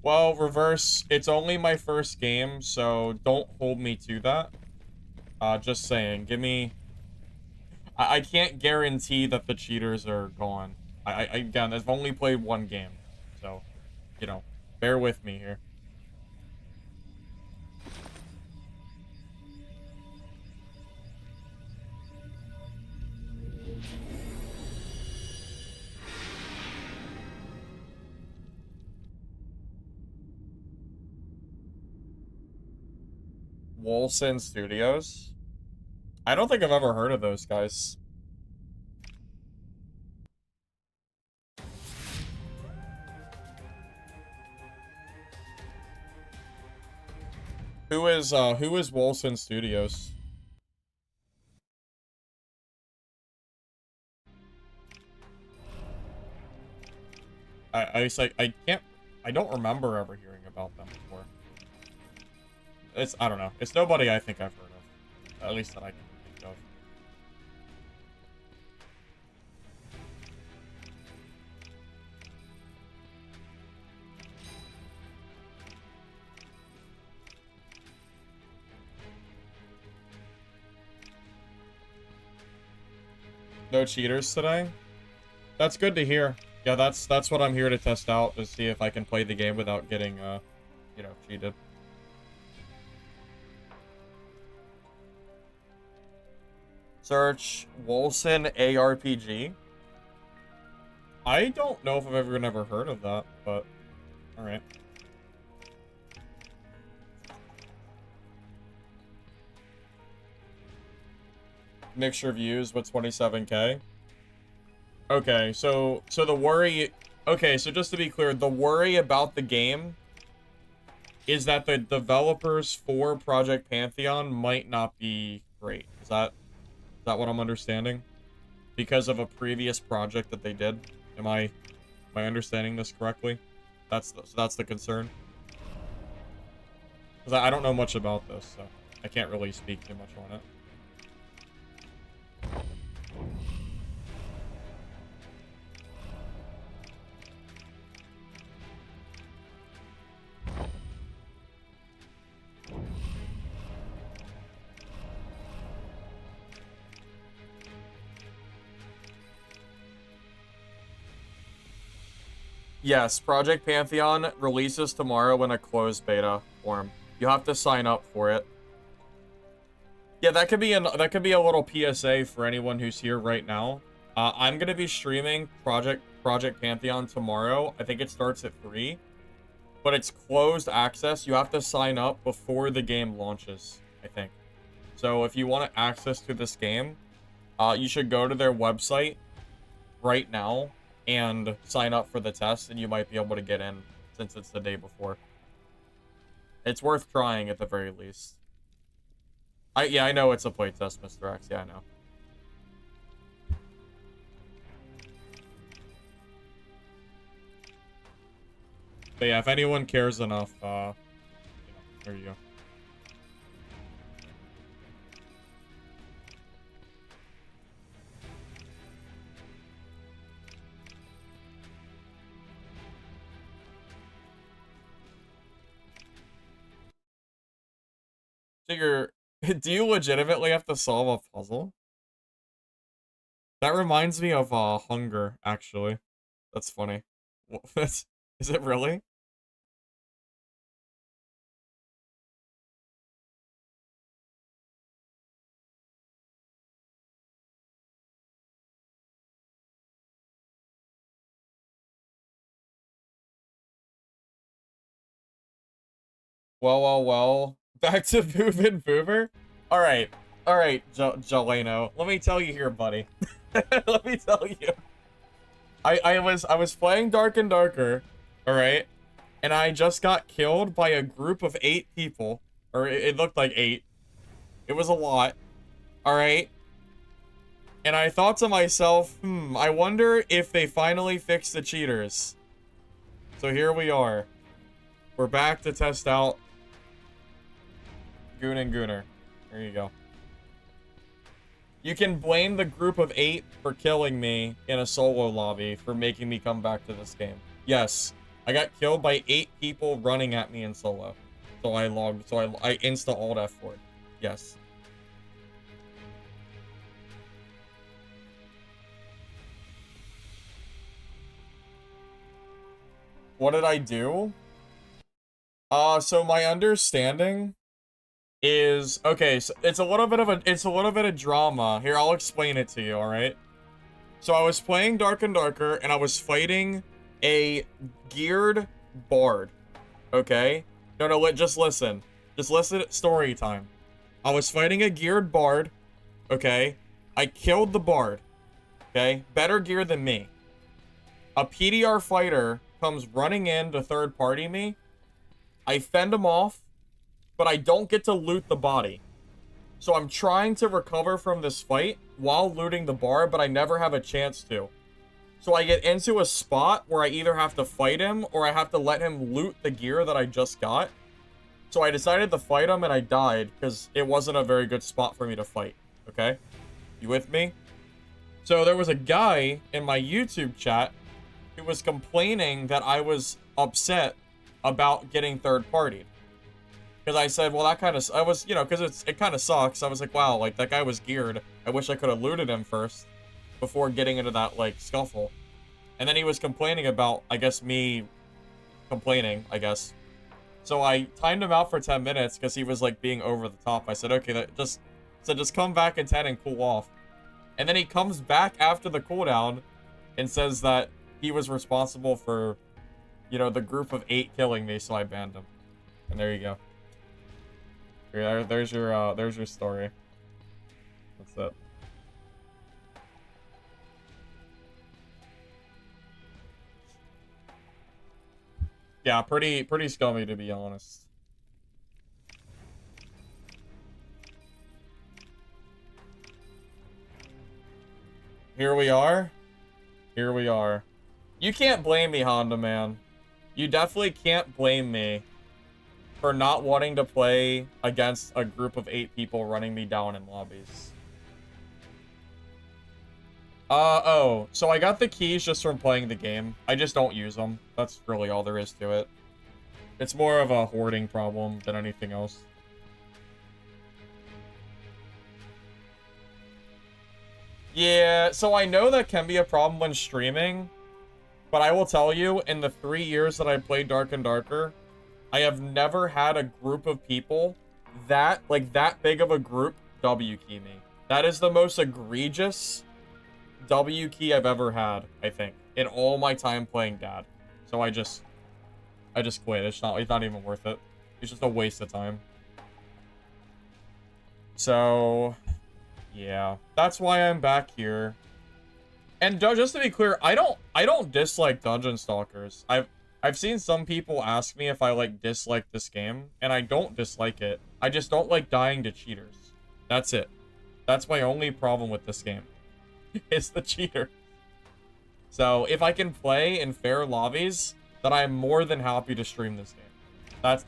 Well, Reverse, it's only my first game, so don't hold me to that. Just saying, give me... I can't guarantee that the cheaters are gone. Again, I've only played one game, so, you know, bear with me here. Wolson Studios? I don't think I've ever heard of those guys. Who is Wolson Studios? I don't remember ever hearing about them before. It's, I don't know. It's nobody I think I've heard of. At least that I can think of. No cheaters today? That's good to hear. Yeah, that's what I'm here to test out, to see if I can play the game without getting, you know, cheated. Search Wolson ARPG. I don't know if I've ever heard of that, but alright. Mixture views with 27k. Okay, so the worry... Okay, so just to be clear, the worry about the game is that the developers for Project Pantheon might not be great. Is that what I'm understanding? Because of a previous project that they did? Am I understanding this correctly? So that's the concern? Because I don't know much about this, so I can't really speak too much on it. Yes, Project Pantheon releases tomorrow in a closed beta form. You have to sign up for it. Yeah, that could be a little PSA for anyone who's here right now. I'm gonna be streaming Project Pantheon tomorrow. I think it starts at 3, but it's closed access. You have to sign up before the game launches, I think. So if you want access to this game, you should go to their website right now and sign up for the test, and you might be able to get in since it's the day before. It's worth trying at the very least. Yeah, I know it's a playtest, Mr. X. Yeah, I know. But yeah, if anyone cares enough, there you go. So do you legitimately have to solve a puzzle? That reminds me of Hunger, actually. That's funny. Is it really? Well. Back to Boobin Boober? Alright, Jeleno. Let me tell you here, buddy. Let me tell you. I was playing Dark and Darker, alright? And I just got killed by a group of 8 people. Or it looked like 8. It was a lot. Alright? And I thought to myself, I wonder if they finally fixed the cheaters. So here we are. We're back to test out Goon and Gooner. There you go. You can blame the group of 8 for killing me in a solo lobby for making me come back to this game. Yes, I got killed by 8 people running at me in solo. So I insta-alt F4'd. Yes. What did I do? So my understanding is, okay, so it's a little bit of drama. Here, I'll explain it to you, alright? So I was playing Dark and Darker, and I was fighting a geared bard. Okay? No, just listen. Just listen, story time. I was fighting a geared bard, okay? I killed the bard, okay? Better gear than me. A PDR fighter comes running in to third party me. I fend him off, but I don't get to loot the body. So I'm trying to recover from this fight while looting the bar, but I never have a chance to. So I get into a spot where I either have to fight him or I have to let him loot the gear that I just got. So I decided to fight him and I died because it wasn't a very good spot for me to fight. Okay? You with me? So there was a guy in my YouTube chat who was complaining that I was upset about getting third-partied. Because I said, well, that kind of... I was, you know, because it kind of sucks. I was like, wow, like, that guy was geared. I wish I could have looted him first before getting into that, like, scuffle. And then he was complaining about, I guess, me complaining, I guess. So I timed him out for 10 minutes because he was, like, being over the top. I said, okay, just come back in 10 and cool off. And then he comes back after the cooldown and says that he was responsible for, you know, the group of 8 killing me, so I banned him. And there you go. There's your story. That's it. Yeah, pretty scummy, to be honest. Here we are. Here we are. You can't blame me, Honda Man. You definitely can't blame me for not wanting to play against a group of 8 people running me down in lobbies. Oh, so I got the keys just from playing the game. I just don't use them. That's really all there is to it. It's more of a hoarding problem than anything else. Yeah, so I know that can be a problem when streaming, but I will tell you, in the 3 years that I played Dark and Darker, I have never had a group of people that big of a group W key me. That is the most egregious W key I've ever had, I think, in all my time playing Dad. So I just quit. It's not even worth it. It's just a waste of time. So yeah, that's why I'm back here. And just to be clear, I don't dislike Dungeon Stalkers. I've seen some people ask me if I like dislike this game, and I don't dislike it. I just don't like dying to cheaters. That's it. That's my only problem with this game. It's the cheater. So if I can play in fair lobbies, then I'm more than happy to stream this game.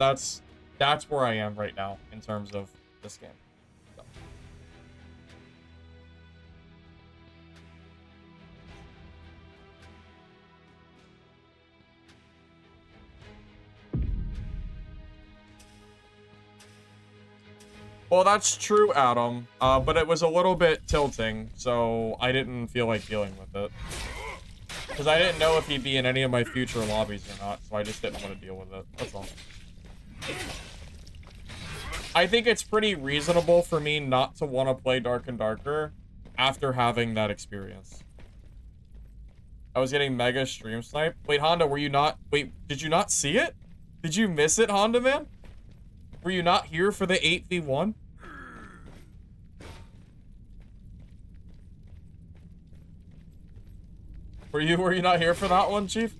That's where I am right now in terms of this game. Well, that's true, Adam, but it was a little bit tilting, so I didn't feel like dealing with it. Because I didn't know if he'd be in any of my future lobbies or not, so I just didn't want to deal with it. That's all. I think it's pretty reasonable for me not to want to play Dark and Darker after having that experience. I was getting mega stream snipe. Wait, Honda, were you not... Wait, did you not see it? Did you miss it, Honda Man? Were you not here for the 8v1? Were you not here for that one, Chief?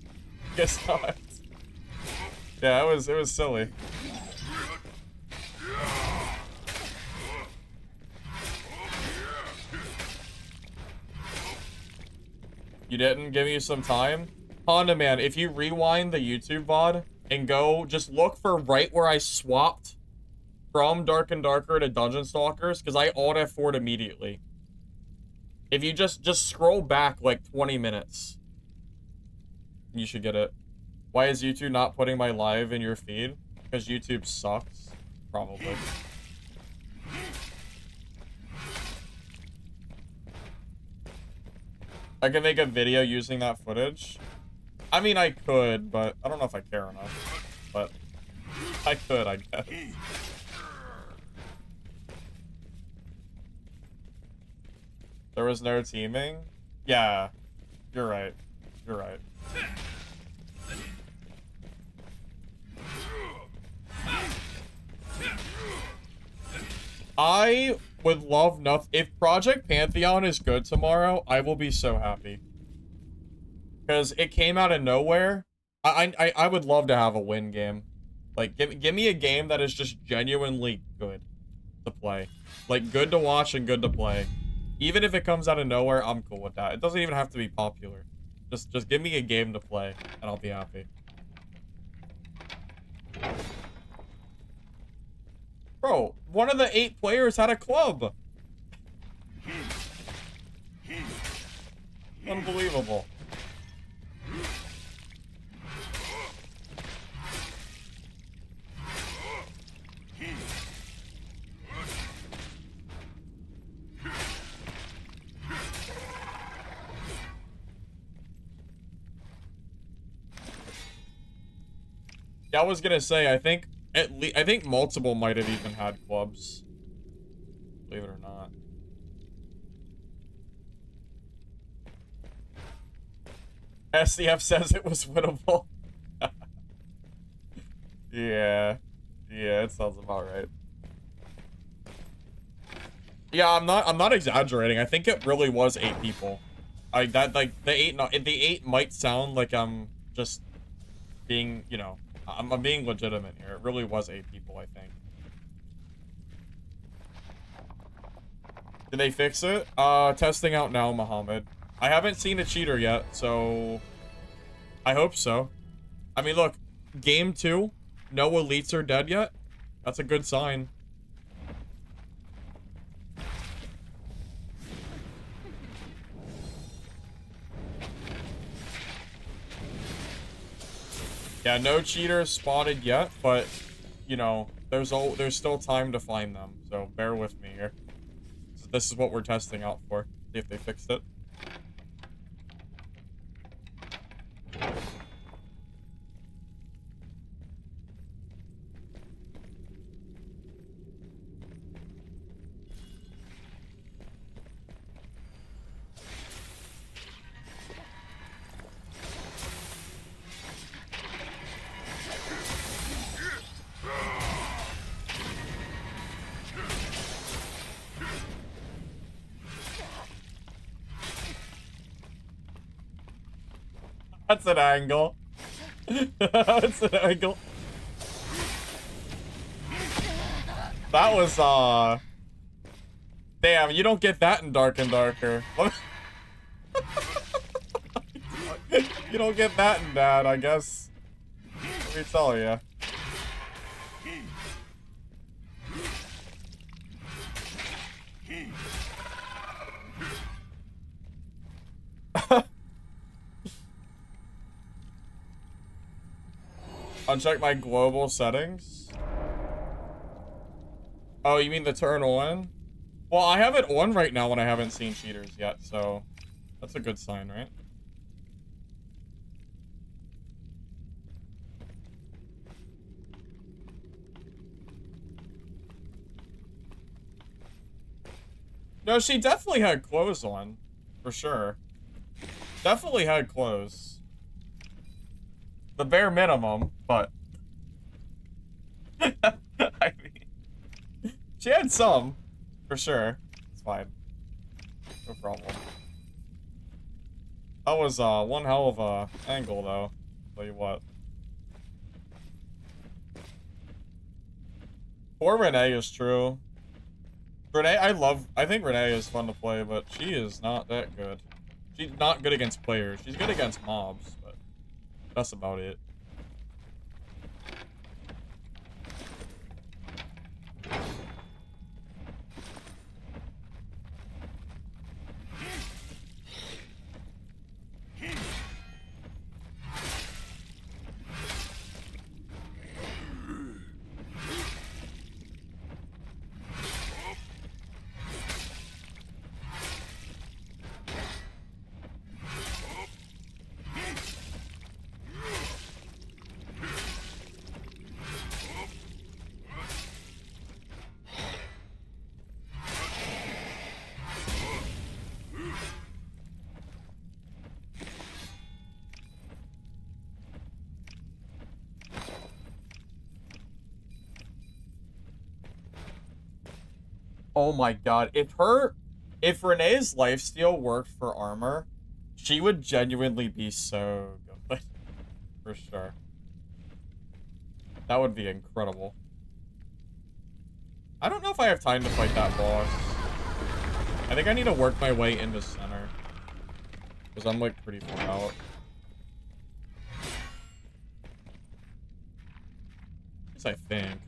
Guess not. Yeah, it was silly. You didn't give me some time? Honda Man, if you rewind the YouTube VOD and go, just look for right where I swapped from Dark and Darker to Dungeon Stalkers, because I alt F4'd immediately. If you just scroll back like 20 minutes, you should get it. Why is YouTube not putting my live in your feed? Because YouTube sucks? Probably. I can make a video using that footage. I mean, I could, but I don't know if I care enough. But I could, I guess. There was no teaming? Yeah, you're right. You're right. I would love nothing. If Project Pantheon is good tomorrow, I will be so happy. Because it came out of nowhere. I would love to have a win game. Like, give me a game that is just genuinely good to play. Like, good to watch and good to play. Even if it comes out of nowhere, I'm cool with that. It doesn't even have to be popular. Just give me a game to play, and I'll be happy. Bro, one of the 8 players had a club. Unbelievable. Yeah, I was gonna say, I think I think multiple might have even had clubs. Believe it or not. SCF says it was winnable. Yeah. Yeah, it sounds about right. Yeah, I'm not exaggerating. I think it really was 8 people. Like the 8 might sound like I'm just being, you know, I'm being legitimate here. It really was 8 people, I think. Did they fix it? Testing out now, Muhammad. I haven't seen a cheater yet, so I hope so. I mean, look, game 2, no elites are dead yet. That's a good sign. Yeah, no cheaters spotted yet, but you know, there's still time to find them. So bear with me here. So this is what we're testing out for. See if they fixed it. That's an angle. That's an angle. That was, damn, you don't get that in Dark and Darker. You don't get that in Dad, I guess. Let me tell you. Uncheck my global settings. Oh, you mean the turn on? Well, I have it on right now when I haven't seen cheaters yet, so that's a good sign, right? No, she definitely had clothes on, for sure. Definitely had clothes. The bare minimum, but I mean, she had some, for sure. It's fine. No problem. That was one hell of a angle, though. Tell you what. Poor Renee is true. Renee, I think Renee is fun to play, but she is not that good. She's not good against players. She's good against mobs, but that's about it. Oh my god, if Renee's lifesteal worked for armor, she would genuinely be so good. For sure. That would be incredible. I don't know if I have time to fight that boss. I think I need to work my way into center. Because I'm like pretty far out. At least I think.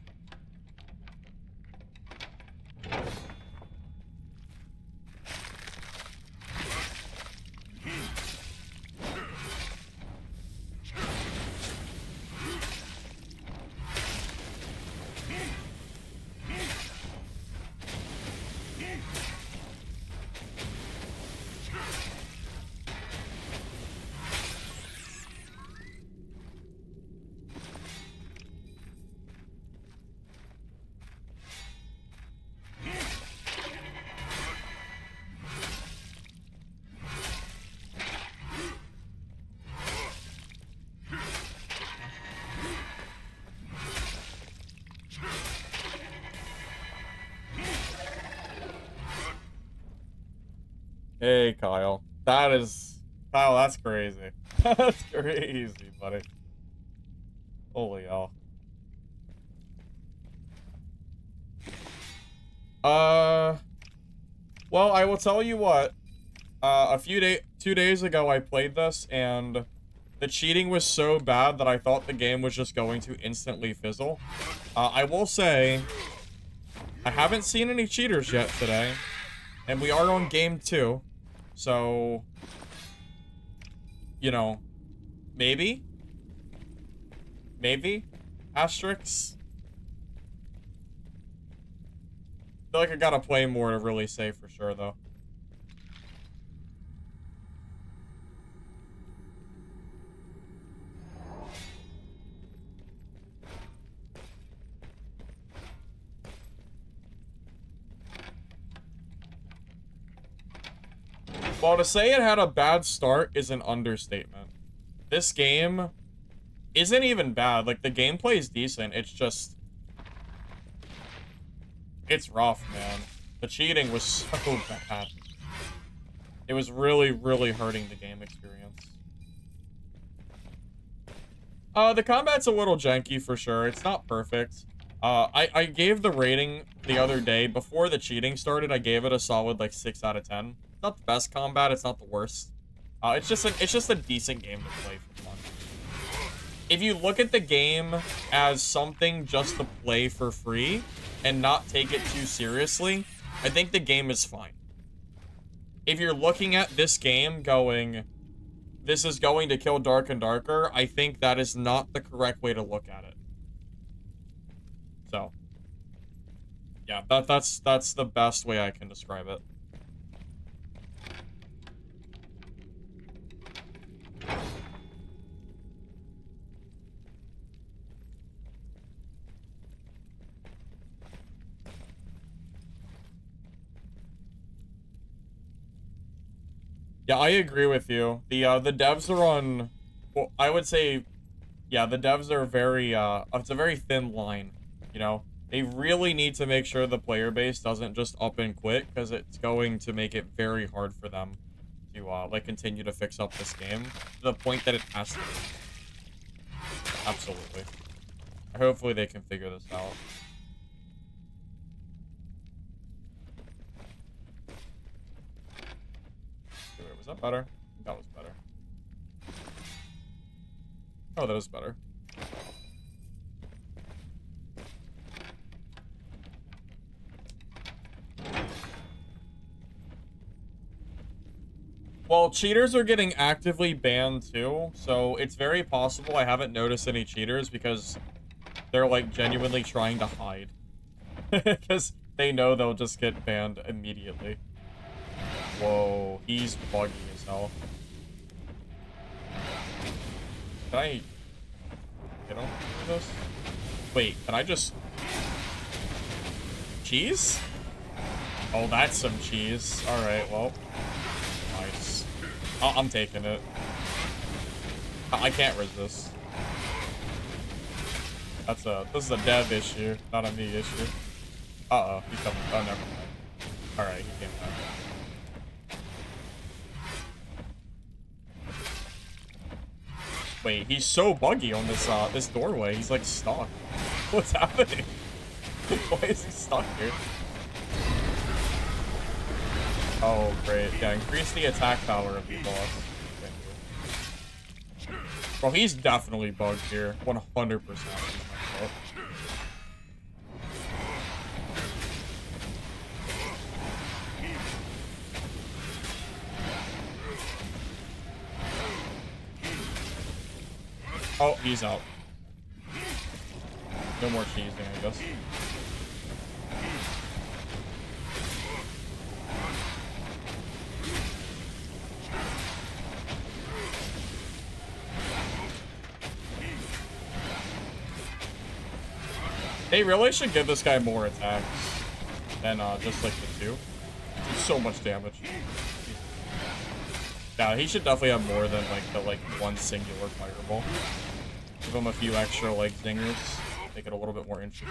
Hey, Kyle. Kyle, that's crazy. That's crazy, buddy. Holy hell. Well, I will tell you what. 2 days ago, I played this, and the cheating was so bad that I thought the game was just going to instantly fizzle. I will say, I haven't seen any cheaters yet today, and we are on game 2, so, you know, maybe, asterisks. I feel like I gotta play more to really say for sure, though. Well, to say it had a bad start is an understatement. This game isn't even bad. Like, the gameplay is decent. It's just... it's rough, man. The cheating was so bad. It was really, really hurting the game experience. The combat's a little janky for sure. It's not perfect. I gave the rating the other day. Before the cheating started, I gave it a solid, like, 6 out of 10. It's not the best combat. It's not the worst. It's just a decent game to play for fun. If you look at the game as something just to play for free and not take it too seriously, I think the game is fine. If you're looking at this game going, this is going to kill Dark and Darker, I think that is not the correct way to look at it. So, yeah, that's the best way I can describe it. Yeah, I agree with you. The devs are on, well, I would say, yeah, the devs are very, it's a very thin line, you know? They really need to make sure the player base doesn't just up and quit, because it's going to make it very hard for them to, like, continue to fix up this game to the point that it has to. Absolutely. Hopefully they can figure this out. Wait, was that better? That was better. Oh, that was better. Well, cheaters are getting actively banned too, so it's very possible I haven't noticed any cheaters because they're, like, genuinely trying to hide. Because they know they'll just get banned immediately. Whoa, he's buggy as hell. Can I get him through this? Wait, can I just... cheese? Oh, that's some cheese. Alright, well... nice. I'm taking it. I can't resist. This is a dev issue, not a me issue. Uh-oh, he's coming. Oh, never mind. Alright, he came back. Wait, he's so buggy on this this doorway. He's like stuck. What's happening? Why is he stuck here? Oh, great. Yeah, increase the attack power of the boss. Bro, he's definitely bugged here. 100%. Oh, he's out. No more cheesing, I guess. They really should give this guy more attacks than just like the 2. It's so much damage. Yeah, he should definitely have more than like the one singular fireball. Give him a few extra like zingers, make it a little bit more interesting.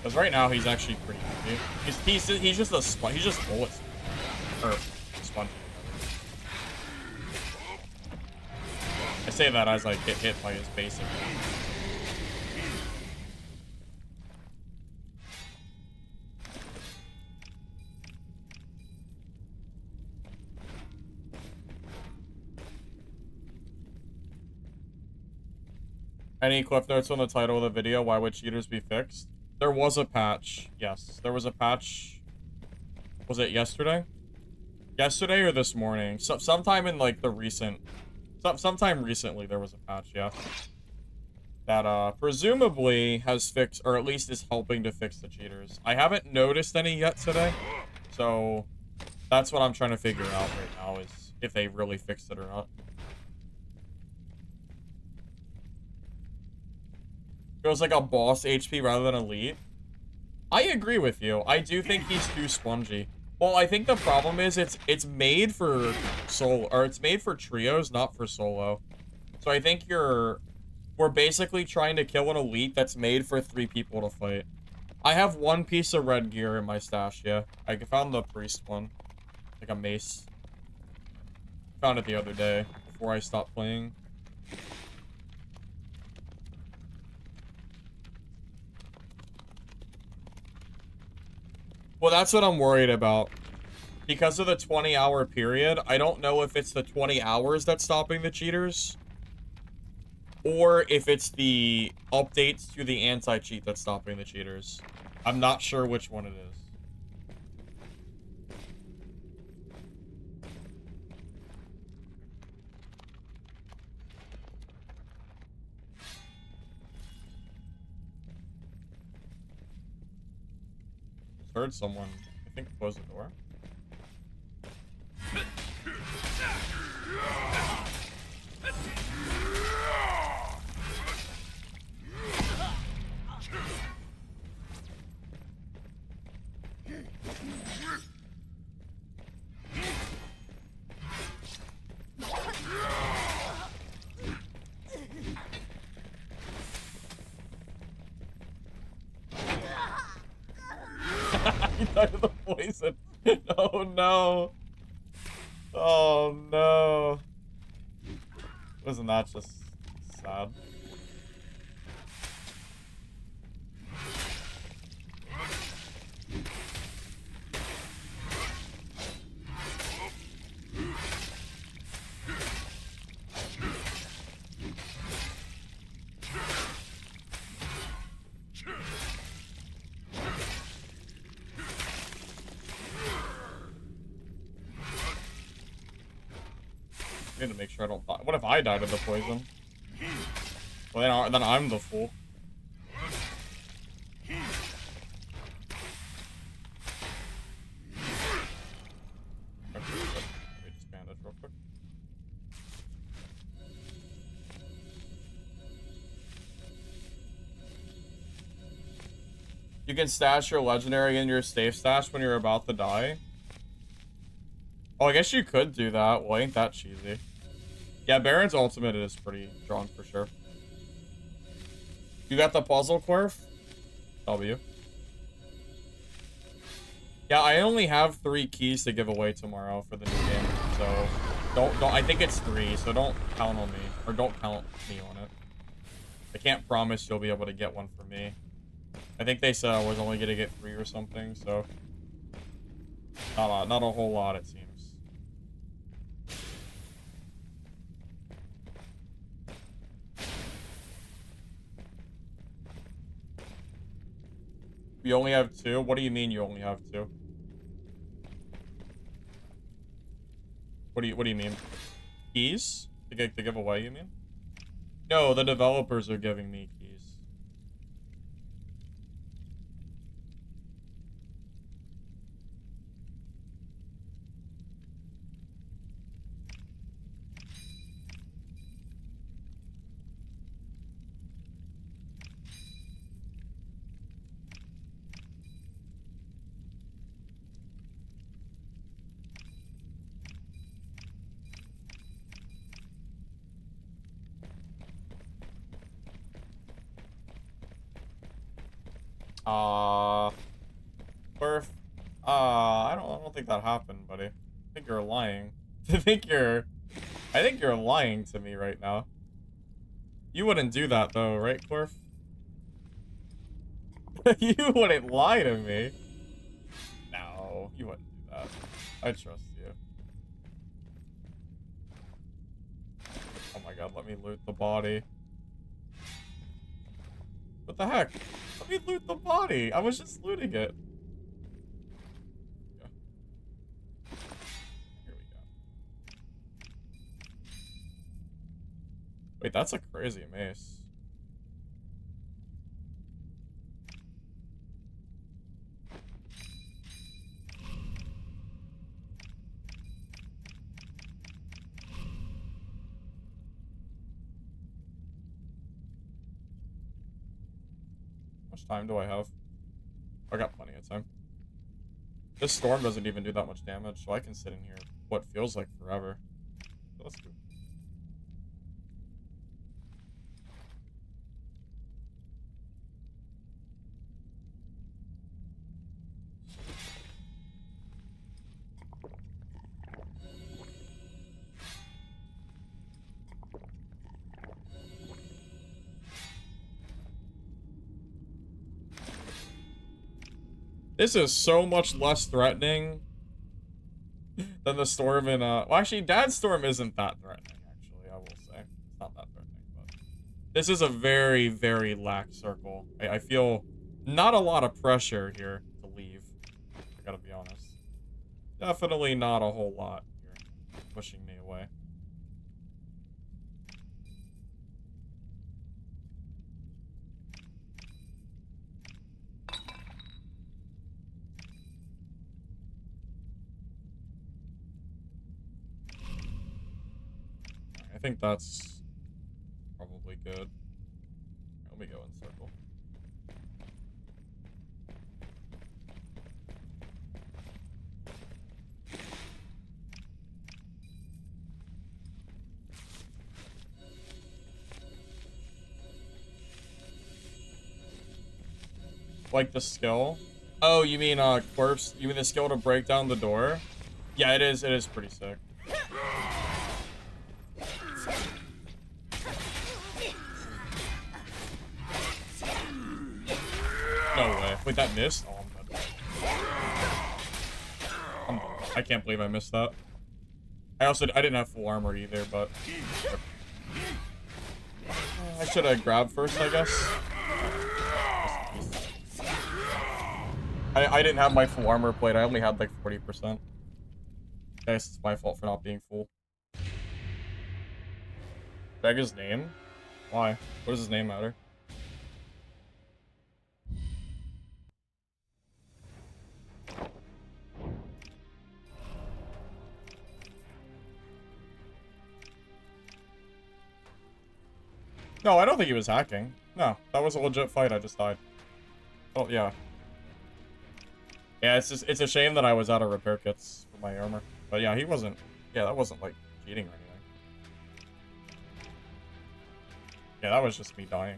Because right now he's actually pretty easy. He's just a sponge. He's just bullets. Or sponge. I say that as I get hit by his basic. Any cliff notes on the title of the video? Why would cheaters be fixed? There was a patch. Yes, there was a patch. Was it yesterday? Yesterday or this morning? Sometime in like the recent... Sometime recently there was a patch, yeah. That presumably has fixed, or at least is helping to fix the cheaters. I haven't noticed any yet today. So that's what I'm trying to figure out right now, is if they really fixed it or not. Feels like a boss HP rather than elite. I agree with you. I do think he's too spongy. Well, I think the problem is it's made for solo, or it's made for trios, not for solo. So I think we're basically trying to kill an elite that's made for 3 people to fight. I have 1 piece of red gear in my stash, yeah. I found the priest one. Like a mace. Found it the other day before I stopped playing. Well, that's what I'm worried about. Because of the 20-hour period, I don't know if it's the 20 hours that's stopping the cheaters, or if it's the updates to the anti-cheat that's stopping the cheaters. I'm not sure which one it is. Just heard someone, I think, close the door. He died of the poison. Oh no. Oh no. Wasn't that just sad? I need to make sure I don't die. What if I died of the poison? Well, then I'm the fool. Let me just bandage real quick. You can stash your legendary in your safe stash when you're about to die. Oh, I guess you could do that. Well, ain't that cheesy. Yeah, Baron's ultimate is pretty strong for sure. You got the puzzle, Corf? W. Yeah, I only have 3 keys to give away tomorrow for the new game, so don't. I think it's 3, so don't count on me, or don't count me on it. I can't promise you'll be able to get one for me. I think they said I was only gonna get 3 or something, so not a whole lot, it seems. You only have 2? What do you mean you only have 2? What do you mean? Keys? To give away, you mean? No, the developers are giving me keys. Burf. I don't think that happened, buddy. I think you're lying. I think you're lying to me right now. You wouldn't do that though, right, Corf? You wouldn't lie to me. No, you wouldn't do that. I trust you. Oh my god, let me loot the body. What the heck? Let me loot the body. I was just looting it. Yeah. Here we go. Wait, that's a crazy mace. How much time do I have? I got plenty of time. This storm doesn't even do that much damage, so I can sit in here what feels like forever. So let's do it. This is so much less threatening than the storm in, well, actually, Dad's storm isn't that threatening, actually, I will say. It's not that threatening, but... This is a very, very lax circle. I feel not a lot of pressure here to leave. I gotta be honest. Definitely not a whole lot here. Pushing me away. I think that's probably good. Let me go in circle. Like the skill? Oh, you mean corpse? You mean the skill to break down the door? Yeah, it is pretty sick. No way. Wait, that missed? Oh, I'm dead. I can't believe I missed that. I didn't have full armor either, but... I should have grabbed first, I guess. I didn't have my full armor plate. I only had like 40%. I guess it's my fault for not being full. Beg his name? Why? What does his name matter? No, I don't think he was hacking. No, that was a legit fight. I just died. Oh, yeah. Yeah, it's a shame that I was out of repair kits for my armor. But yeah, he wasn't... Yeah, that wasn't, like, cheating or anything. Yeah, that was just me dying.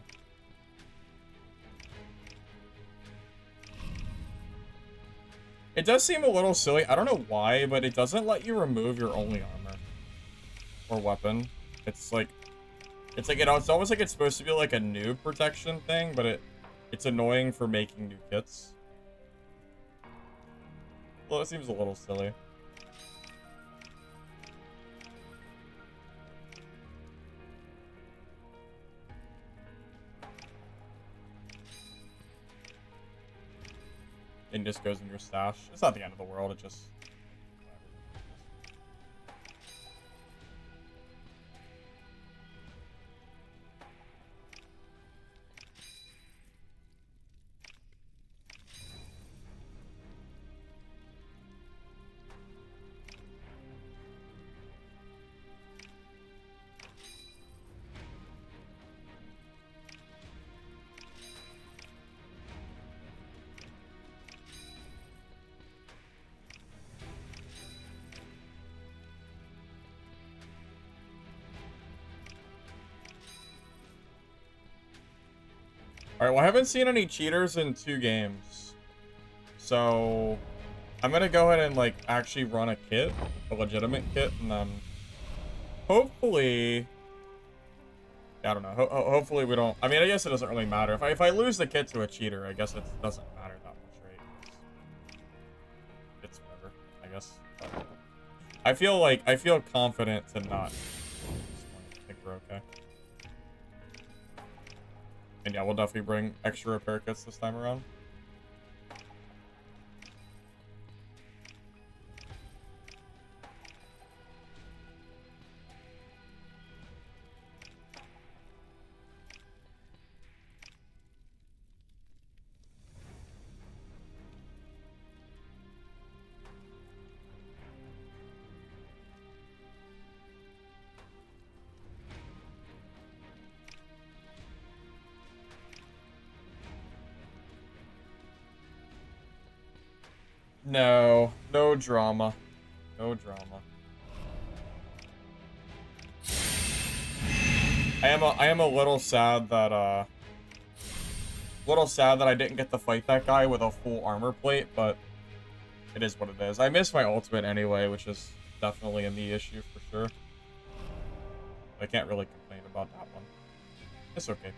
It does seem a little silly. I don't know why, but it doesn't let you remove your only armor. Or weapon. It's like... It's like, it's almost like it's supposed to be like a noob protection thing, but it's annoying for making new kits. Well, it seems a little silly. And just goes in your stash. It's not the end of the world, it just... Alright, well, I haven't seen any cheaters in 2 games. So, I'm gonna go ahead and, like, actually run a kit. A legitimate kit, and then... hopefully... I don't know. Hopefully we don't... I mean, I guess it doesn't really matter. If I lose the kit to a cheater, I guess it doesn't matter that much, right? It's whatever, I guess. I feel confident to not. I think we're okay. And yeah, we'll definitely bring extra repair kits this time around. No, no drama. No drama. I am a little sad that I didn't get to fight that guy with a full armor plate, but it is what it is. I missed my ultimate anyway, which is definitely a me issue for sure. I can't really complain about that one. It's okay.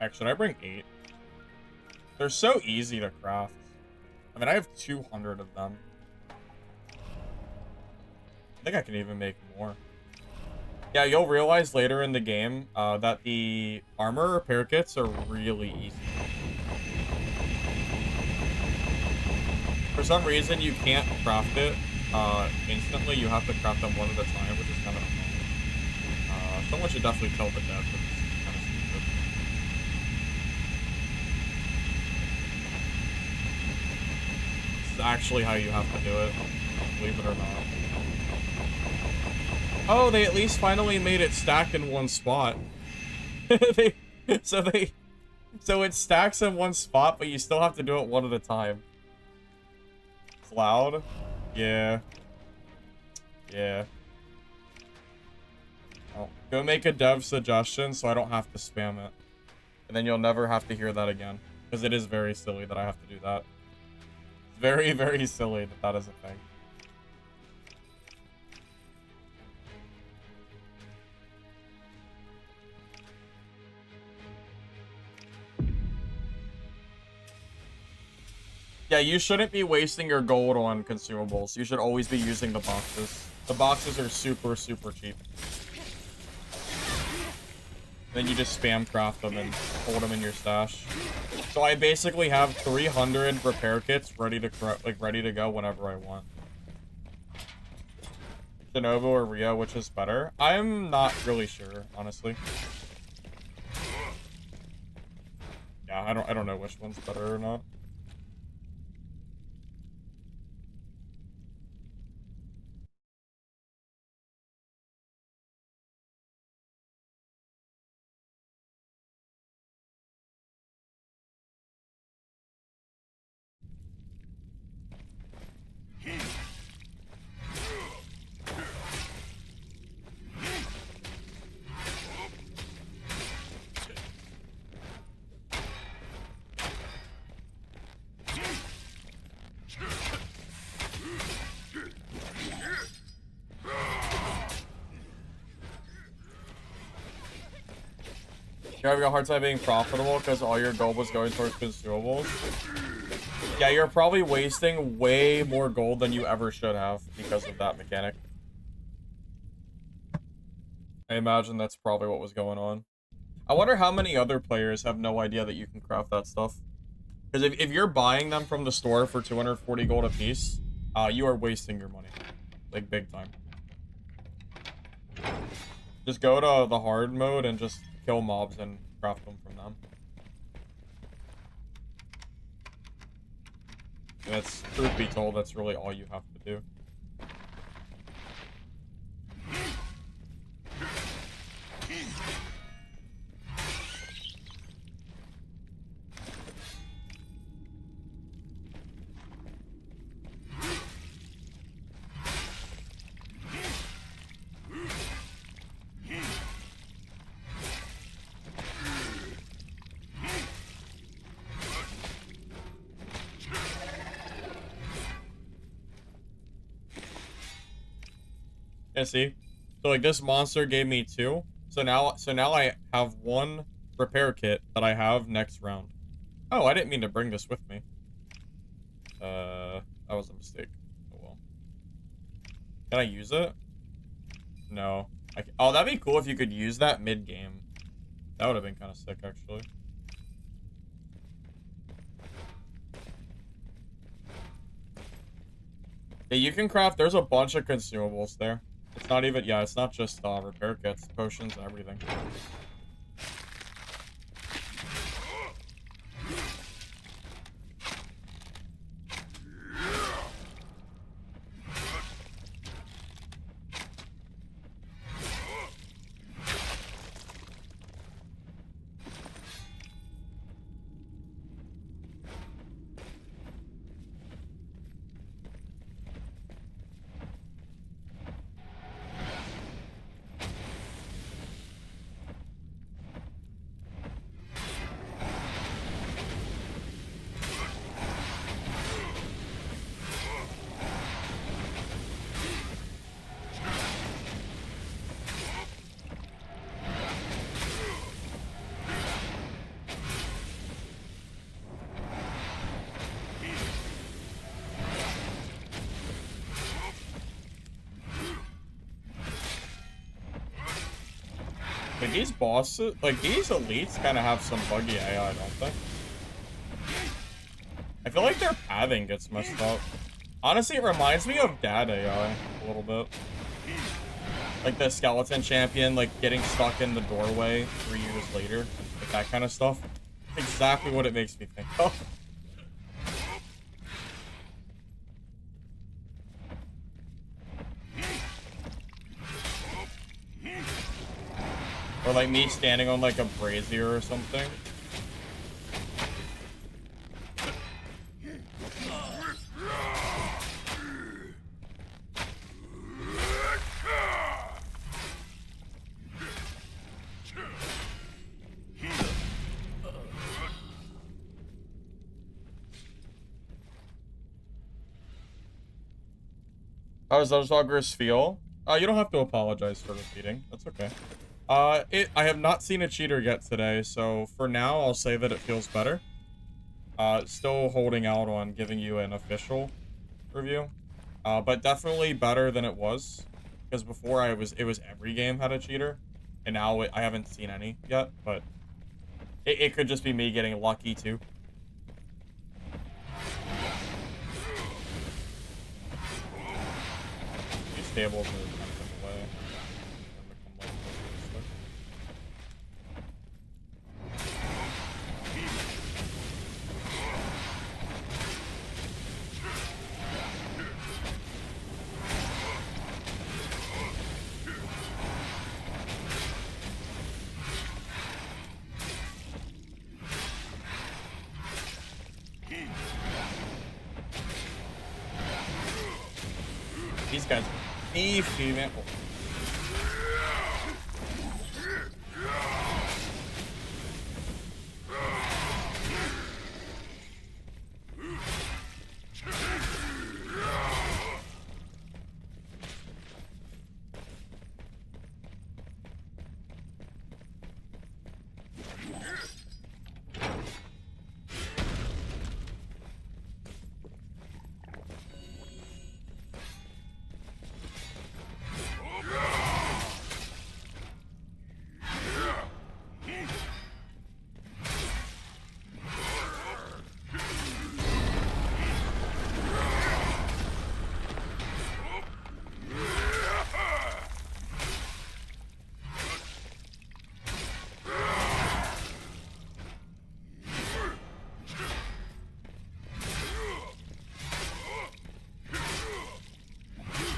Actually, I bring 8. They're so easy to craft. I mean, I have 200 of them. I think I can even make more. Yeah, you'll realize later in the game that the armor repair kits are really easy. For some reason, you can't craft it instantly. You have to craft them one at a time, which is kind of annoying. Someone should definitely tell the dev that it's kind of stupid. This is actually how you have to do it, believe it or not. Oh, they at least finally made it stack in one spot. So it stacks in one spot, but you still have to do it one at a time. Cloud? Yeah. Yeah. Oh, go make a dev suggestion so I don't have to spam it. And then you'll never have to hear that again. Because it is very silly that I have to do that. It's very, very silly that that is a thing. Yeah, you shouldn't be wasting your gold on consumables. You should always be using the boxes. The boxes are super, super cheap. Then you just spam craft them and hold them in your stash. So I basically have 300 repair kits ready to go whenever I want. Shinobu or Rio, which is better? I'm not really sure, honestly. Yeah, I don't know which one's better or not. You're having a hard time being profitable because all your gold was going towards consumables. Yeah, you're probably wasting way more gold than you ever should have because of that mechanic. I imagine that's probably what was going on. I wonder how many other players have no idea that you can craft that stuff. Because if you're buying them from the store for 240 gold a piece, you are wasting your money. Like, big time. Just go to the hard mode and just kill mobs and craft them from them. And that's, truth be told, that's really all you have to do. Yeah, see? So like this monster gave me 2. So now I have 1 repair kit that I have next round. Oh, I didn't mean to bring this with me. That was a mistake. Oh well. Can I use it? No. Oh, that'd be cool if you could use that mid-game. That would have been kind of sick, actually. Yeah, you can craft. There's a bunch of consumables there. It's not even. Yeah, it's not just repair kits, potions, and everything. Like, these bosses, like, these elites kind of have some buggy AI, don't they? I feel like their pathing gets messed up. Honestly, it reminds me of Dad AI a little bit. Like the skeleton champion, like, getting stuck in the doorway 3 years later. Like, that kind of stuff. Exactly what it makes me think of. Or like me standing on like a brazier or something. How does those Stalkers feel? You don't have to apologize for repeating. That's okay. I have not seen a cheater yet today, so for now, I'll say that it feels better. Still holding out on giving you an official review. But definitely better than it was. Because before it was every game had a cheater. And now I haven't seen any yet, but it could just be me getting lucky too. These tables are kind of in the way. These guys are beefy, man.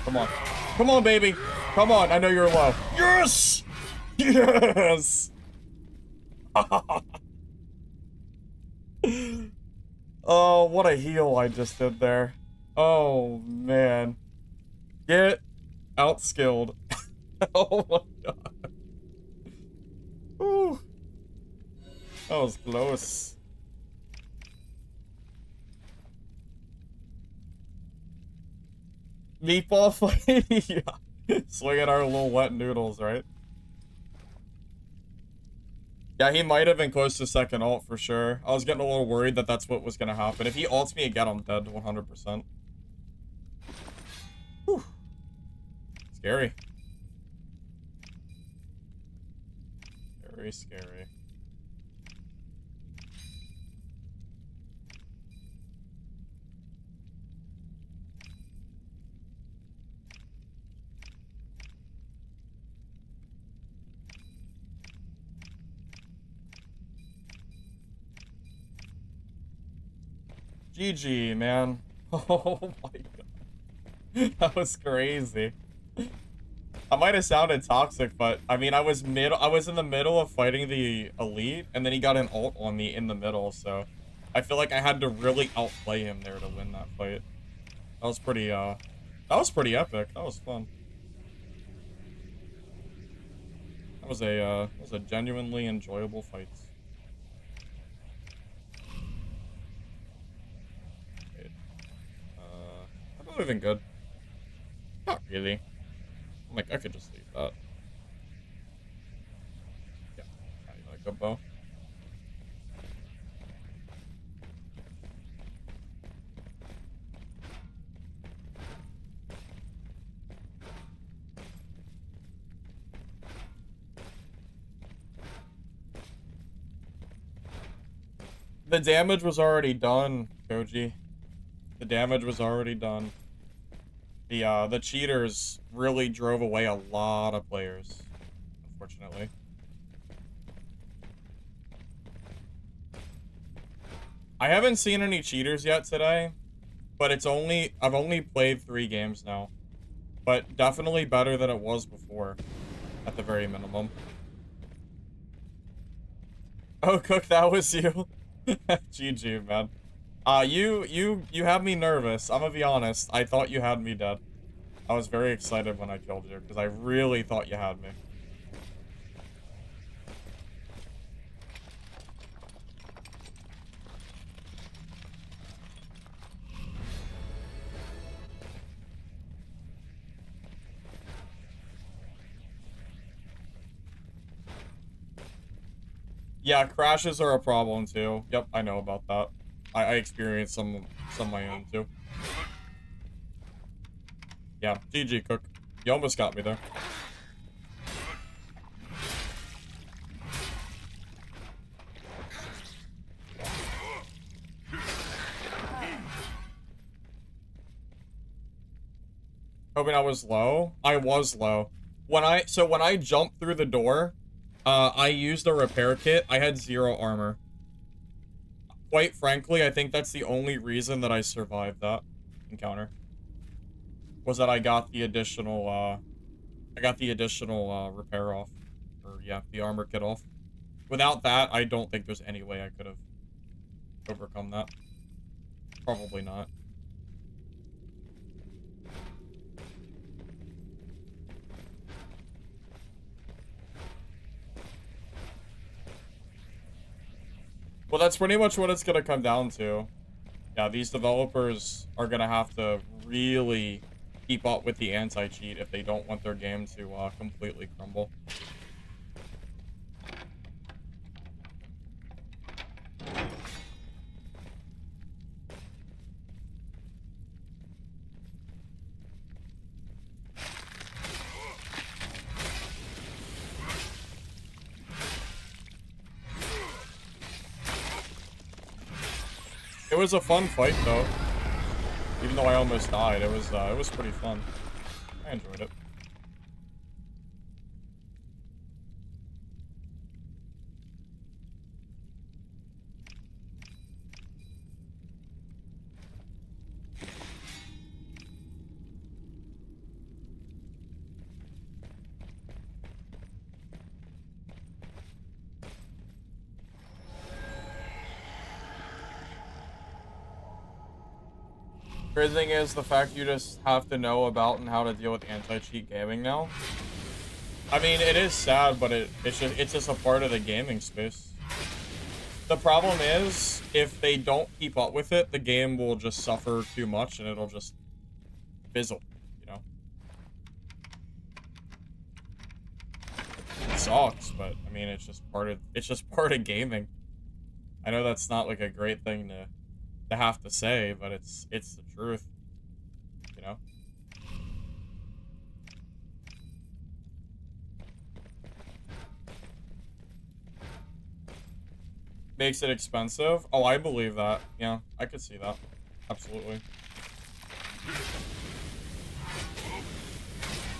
Come on. Come on, baby. Come on. I know you're low. Yes! Yes! Oh, what a heal I just did there. Oh, man. Get outskilled. Oh, my God. Ooh. That was close. Meatball fight? Yeah. Swinging our little wet noodles, right? Yeah, he might have been close to second ult for sure. I was getting a little worried that that's what was going to happen. If he ults me again, I'm dead 100%. Whew. Scary. Very scary. GG, man. Oh my god. That was crazy. I might have sounded toxic, but I mean, I was in the middle of fighting the elite, and then he got an ult on me in the middle, so I feel like I had to really outplay him there to win that fight. That was pretty epic. That was fun. That was a genuinely enjoyable fight. Wait. I'm not even good. Not really. I'm like, I could just leave that. Yeah, you like a bow. The damage was already done, Koji. The damage was already done. The cheaters really drove away a lot of players, unfortunately. I haven't seen any cheaters yet today, but I've only played 3 games now. But definitely better than it was before, at the very minimum. Oh, Cook, that was you. GG, man. You had me nervous. I'm gonna be honest. I thought you had me dead. I was very excited when I killed you, because I really thought you had me. Yeah, crashes are a problem too. Yep, I know about that. I experienced some of my own too. Yeah, GG, Cook. You almost got me there. Hoping I was low? I was low. When I jumped through the door, I used a repair kit. I had 0 armor. Quite frankly, I think that's the only reason that I survived that encounter. Was that I got the additional, repair off. Or, yeah, the armor kit off. Without that, I don't think there's any way I could have overcome that. Probably not. Well, that's pretty much what it's gonna come down to. Yeah, these developers are gonna have to really keep up with the anti-cheat if they don't want their game to completely crumble. It was a fun fight, though. Even though I almost died, it was pretty fun. I enjoyed it. Crazy thing is the fact you just have to know about and how to deal with anti-cheat gaming now. I mean, it is sad, but it's just a part of the gaming space. The problem is, if they don't keep up with it, the game will just suffer too much and it'll just fizzle, you know? sucks, but I mean, it's just part of gaming. I know that's not like a great thing to have to say, but it's the truth, you know? Makes it expensive? Oh, I believe that. Yeah, I could see that. Absolutely.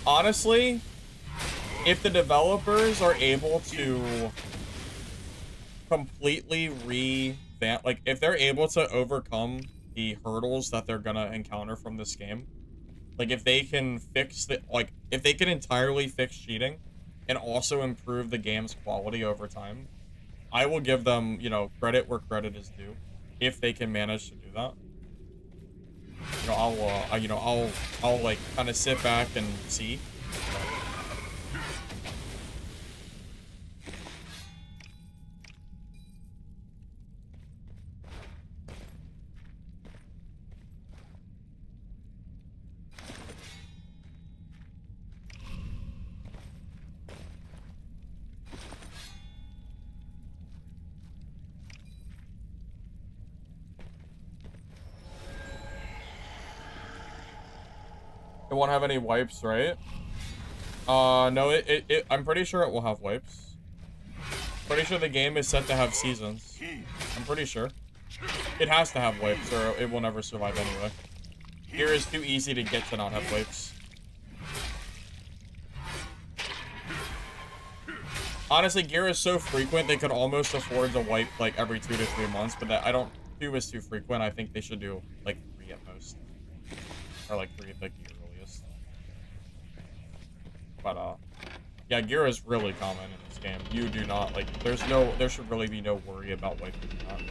Honestly, if the developers are able to completely revamp, like, if they're able to overcome the hurdles that they're gonna encounter from this game, like, if they can fix the, like, if they can entirely fix cheating and also improve the game's quality over time, I will give them, you know, credit where credit is due, if they can manage to do that. You know, I'll like kind of sit back and see. It won't have any wipes, right? No, I'm pretty sure it will have wipes. Pretty sure the game is set to have seasons. I'm pretty sure. It has to have wipes, or it will never survive anyway. Gear is too easy to get to not have wipes. Honestly, gear is so frequent, they could almost afford to wipe, like, every 2 to 3 months, but that, I don't, 2 is too frequent. I think they should do, like, 3 at most. Or, like, 3 at, like, the earliest. But, yeah, gear is really common in this game. You do not, like, there should really be no worry about wiping that.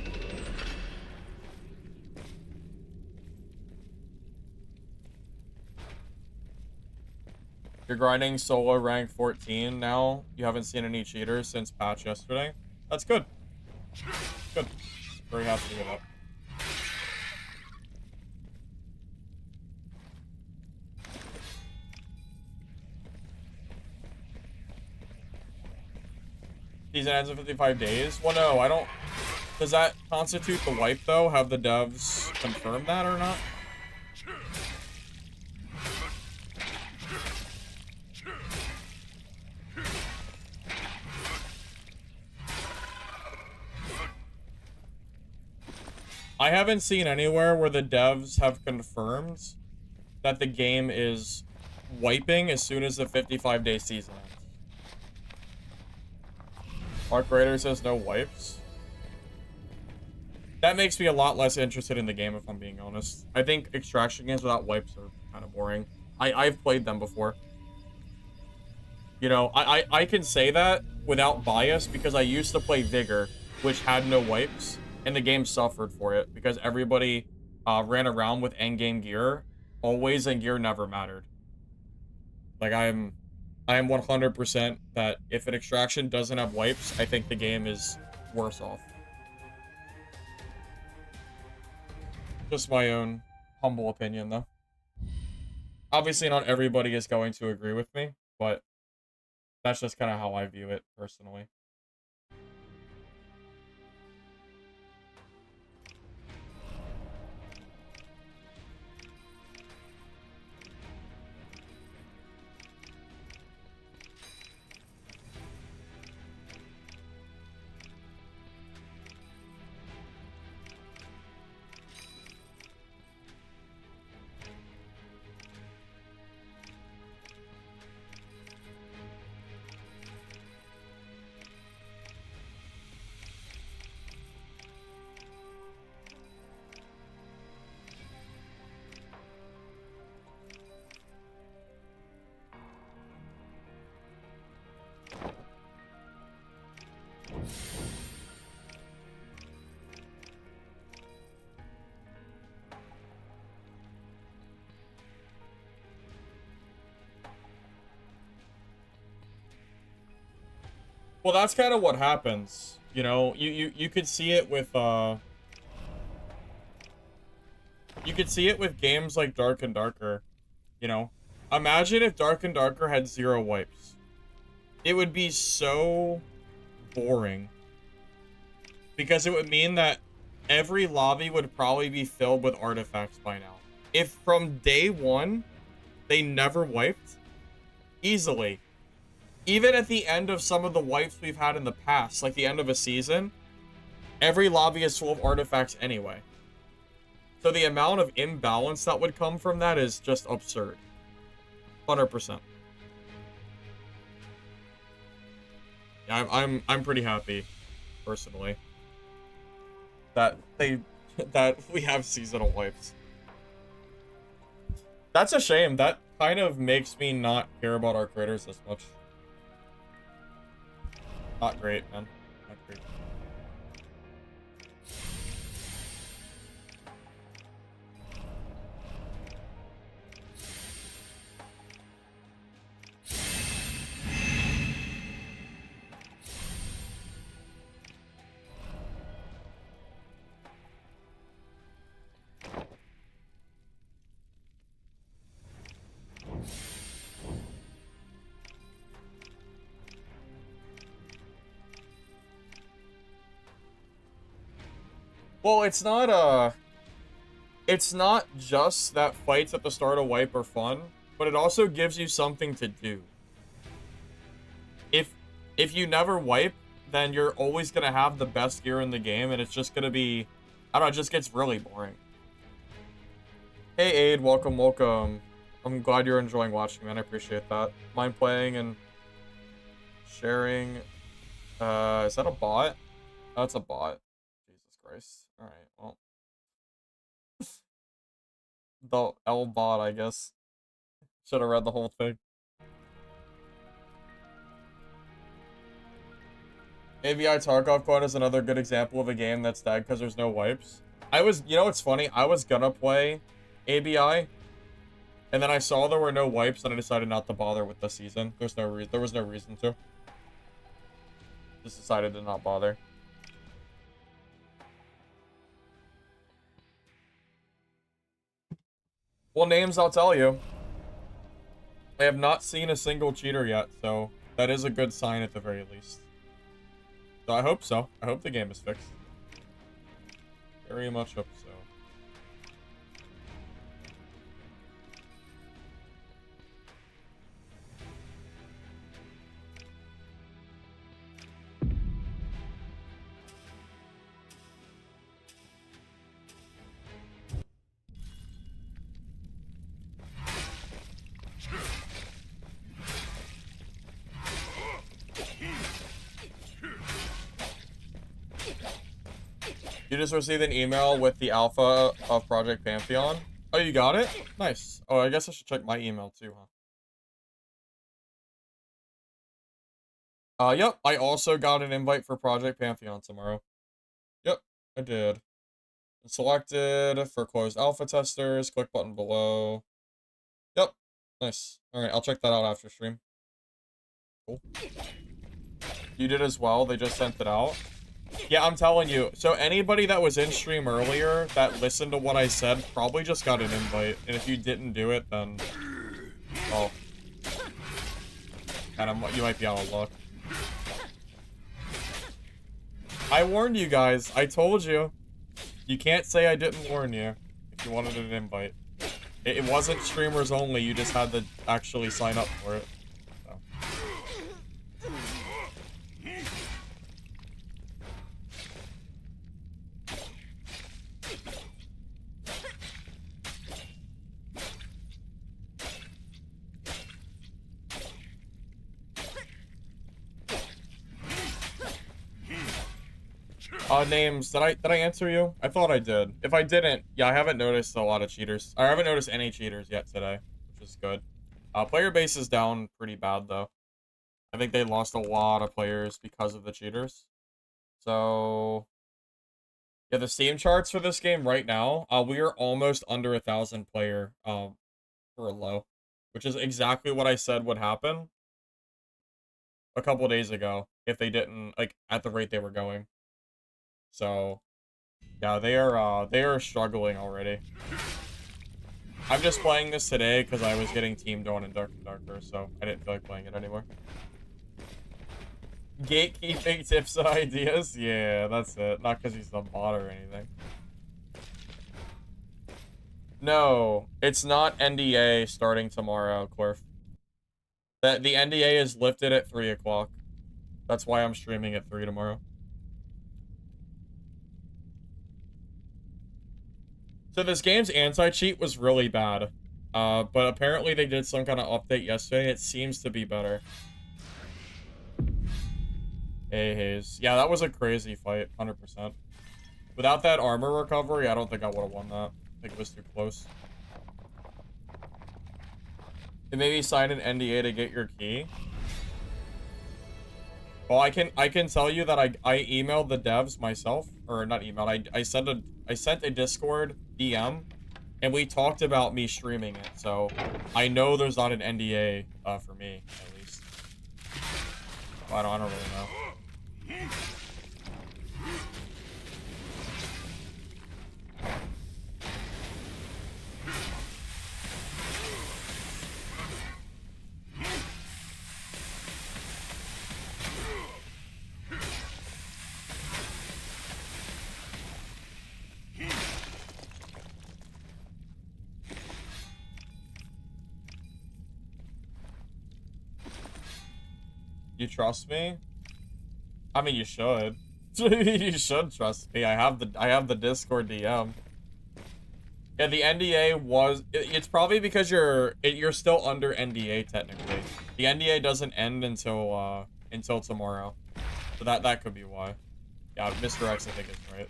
You're grinding solo rank 14 now. You haven't seen any cheaters since patch yesterday. That's good. Good. Very happy to hear that. Season ends in 55 days? Well, no, I don't... Does that constitute the wipe, though? Have the devs confirmed that or not? I haven't seen anywhere where the devs have confirmed that the game is wiping as soon as the 55-day season ends. Mark Raider says no wipes. That makes me a lot less interested in the game, if I'm being honest. I think extraction games without wipes are kind of boring. I've played them before. You know, I can say that without bias because I used to play Vigor, which had no wipes, and the game suffered for it because everybody ran around with endgame gear, always, and gear never mattered. Like, I am 100% that if an extraction doesn't have wipes, I think the game is worse off. Just my own humble opinion, though. Obviously, not everybody is going to agree with me, but that's just kind of how I view it personally. Well, that's kind of what happens. You know, you could see it with you could see it with games like Dark and Darker, you know. Imagine if Dark and Darker had 0 wipes. It would be so boring. Because it would mean that every lobby would probably be filled with artifacts by now. If from day one, they never wiped, easily. Even at the end of some of the wipes we've had in the past, like the end of a season, every lobby is full of artifacts anyway. So the amount of imbalance that would come from that is just absurd. 100%. Yeah, I'm pretty happy, personally, that we have seasonal wipes. That's a shame. That kind of makes me not care about our critters as much. Not great, man. Not great. Well, it's not just that fights at the start of wipe are fun, but it also gives you something to do. If you never wipe, then you're always gonna have the best gear in the game, and it's just gonna be, I don't know, it just gets really boring. Hey Aid, welcome, welcome. I'm glad you're enjoying watching, man. I appreciate that. Mind playing and sharing. Is that a bot? That's a bot. Jesus Christ. Alright, well. The L bot, I guess. Should have read the whole thing. AVI Tarkov Quad is another good example of a game that's dead because there's no wipes. You know what's funny? I was gonna play ABI, and then I saw there were no wipes, and I decided not to bother with the season. There was no reason to. Just decided to not bother. Well, names, I'll tell you. I have not seen a single cheater yet, so that is a good sign at the very least. So I hope so. I hope the game is fixed. Very much hope so. You just received an email with the alpha of Project Pantheon. Oh, you got it? Nice. Oh, I guess I should check my email too, huh? Yep. I also got an invite for Project Pantheon tomorrow. Yep, I did. Selected for closed alpha testers. Click button below. Yep. Nice. Alright, I'll check that out after stream. Cool. You did as well. They just sent it out. Yeah, I'm telling you. So anybody that was in stream earlier that listened to what I said probably just got an invite. And if you didn't do it, then... well... you might be out of luck. I warned you guys. I told you. You can't say I didn't warn you if you wanted an invite. It wasn't streamers only. You just had to actually sign up for it. So. Names, did I answer you? I thought I did. If I didn't, yeah, I haven't noticed a lot of cheaters. I haven't noticed any cheaters yet today, which is good. Player base is down pretty bad, though. I think they lost a lot of players because of the cheaters. So, yeah, the Steam charts for this game right now, we are almost under 1,000 player, for a low, which is exactly what I said would happen a couple days ago if they didn't, like, at the rate they were going. So, yeah, they are struggling already. I'm just playing this today because I was getting teamed on in Dark and Darker, so I didn't feel like playing it anymore. Gatekeeping tips and ideas? Yeah, that's it. Not because he's a bot or anything. No, it's not NDA starting tomorrow, Corf. The NDA is lifted at 3 o'clock. That's why I'm streaming at 3 tomorrow. So this game's anti-cheat was really bad. But apparently they did some kind of update yesterday. It seems to be better. Hey, Hayes. Yeah, that was a crazy fight, 100%. Without that armor recovery, I don't think I would have won that. I think it was too close. And maybe sign an NDA to get your key. Well, I can tell you that I emailed the devs myself, or not emailed. I sent a Discord DM, and we talked about me streaming it. So I know there's not an NDA for me at least. I don't really know. You trust me? I mean, you should. You should trust me. I have the Discord DM. Yeah, the NDA was. It's probably because you're still under NDA technically. The NDA doesn't end until tomorrow, so that could be why. Yeah, Mr. X I think is right.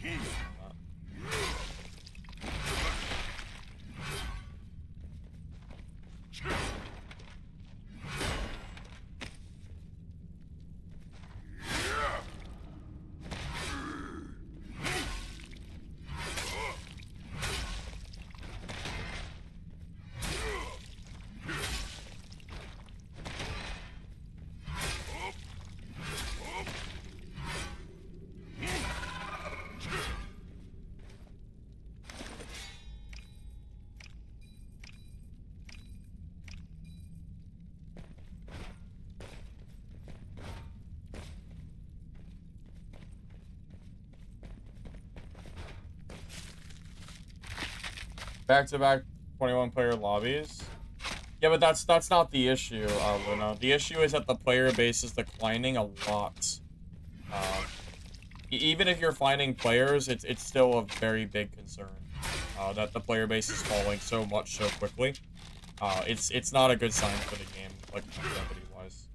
Back-to-back 21-player lobbies. Yeah, but that's not the issue, Luna. The issue is that the player base is declining a lot. Even if you're finding players, it's still a very big concern that the player base is falling so much so quickly. It's not a good sign for the game, like longevity-wise.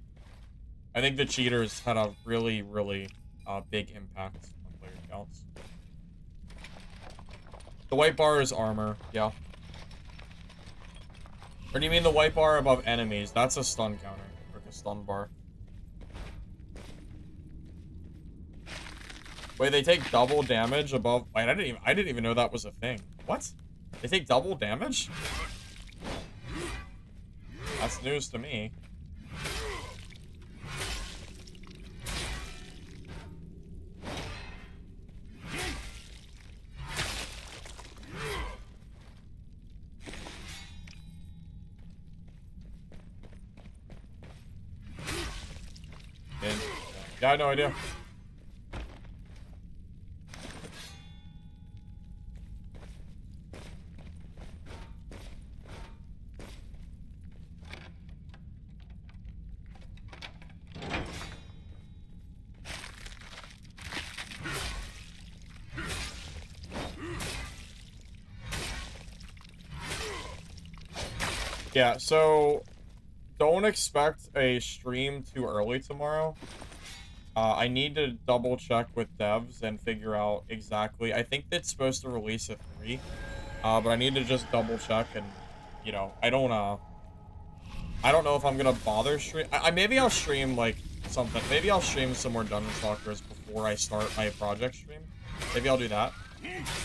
I think the cheaters had a really big impact on player counts. The white bar is armor, yeah. Or do you mean the white bar above enemies? That's a stun counter, like a stun bar. Wait, they take double damage above. Wait, I didn't even know that was a thing. What? They take double damage? That's news to me. Yeah, I had no idea. Yeah, so don't expect a stream too early tomorrow. I need to double check with devs and figure out exactly. I think it's supposed to release at 3, but I need to just double check and, you know, I don't know if I'm gonna bother stream. Maybe I'll stream like something. Maybe I'll stream some more Dungeon Stalkers before I start my project stream. Maybe I'll do that.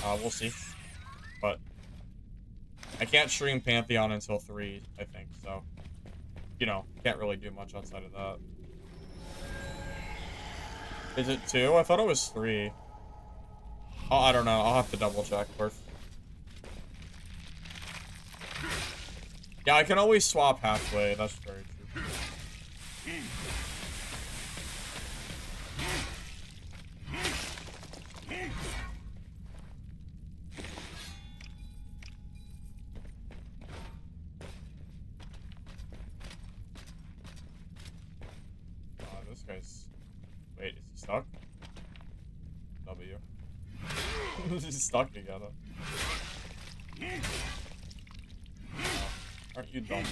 We'll see. But I can't stream Pantheon until 3, I think. So, you know, can't really do much outside of that. Is it 2? I thought it was 3. Oh, I don't know. I'll have to double check first. Yeah, I can always swap halfway. That's very true. stuck? W. He's stuck again. Oh, aren't you dumb?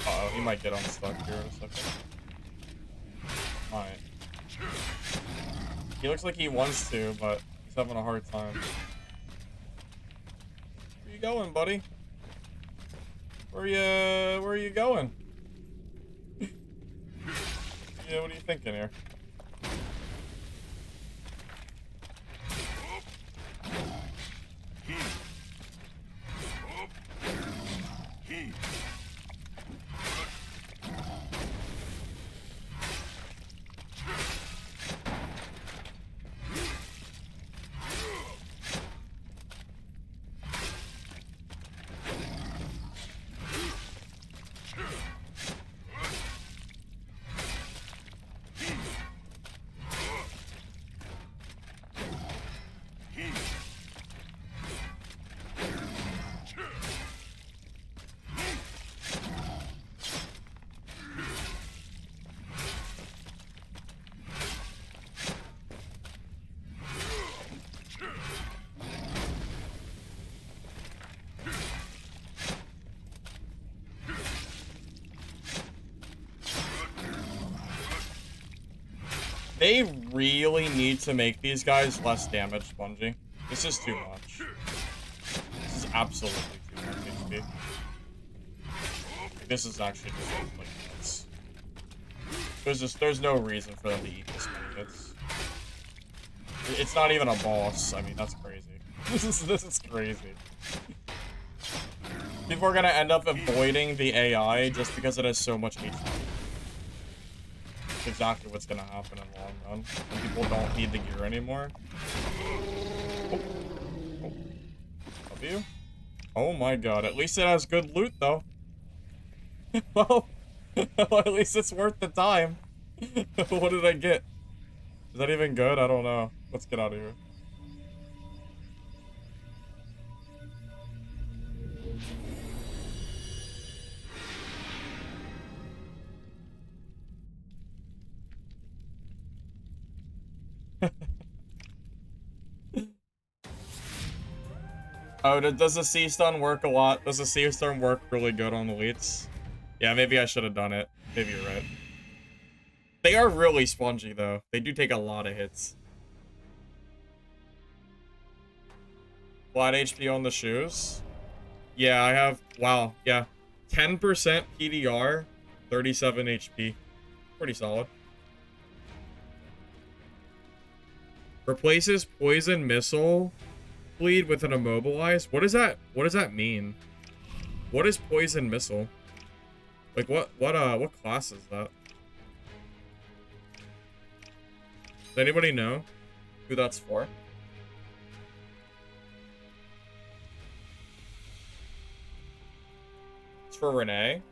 Uh-oh, he might get unstuck here in a second. Alright. He looks like he wants to, but he's having a hard time. Where you going, buddy? Where are you going? Yeah, what are you thinking here? They really need to make these guys less damage, Bungie. This is too much. This is absolutely too much HP. Like, this is actually just like nuts. There's no reason for them to eat this many hits. It's not even a boss. I mean, that's crazy. This is crazy. People are gonna end up avoiding the AI just because it has so much HP. Exactly what's gonna happen in the long run when people don't need the gear anymore. Oh. Oh. W? Oh my god, at least it has good loot though. Well, at least it's worth the time. What did I get? Is that even good? I don't know. Let's get out of here. Oh, does the sea stun work a lot? Does the sea stun work really good on elites? Yeah, maybe I should have done it. Maybe you're right. They are really spongy, though. They do take a lot of hits. Flat HP on the shoes? Yeah, I have... Wow, yeah. 10% PDR, 37 HP. Pretty solid. Replaces poison missile bleed with an immobilize. What does that mean? What is poison missile? Like what class is that? Does anybody know who that's for? It's for Renee.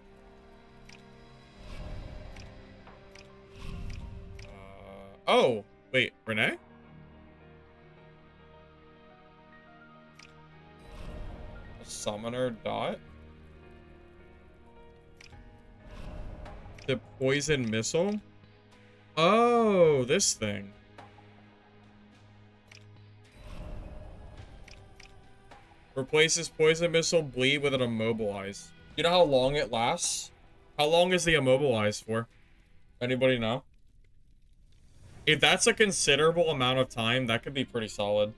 Oh, wait, Renee? A summoner dot? The poison missile? Oh, this thing. Replaces poison missile bleed with an immobilize. You know how long it lasts? How long is the immobilize for? Anybody know? If that's a considerable amount of time, that could be pretty solid.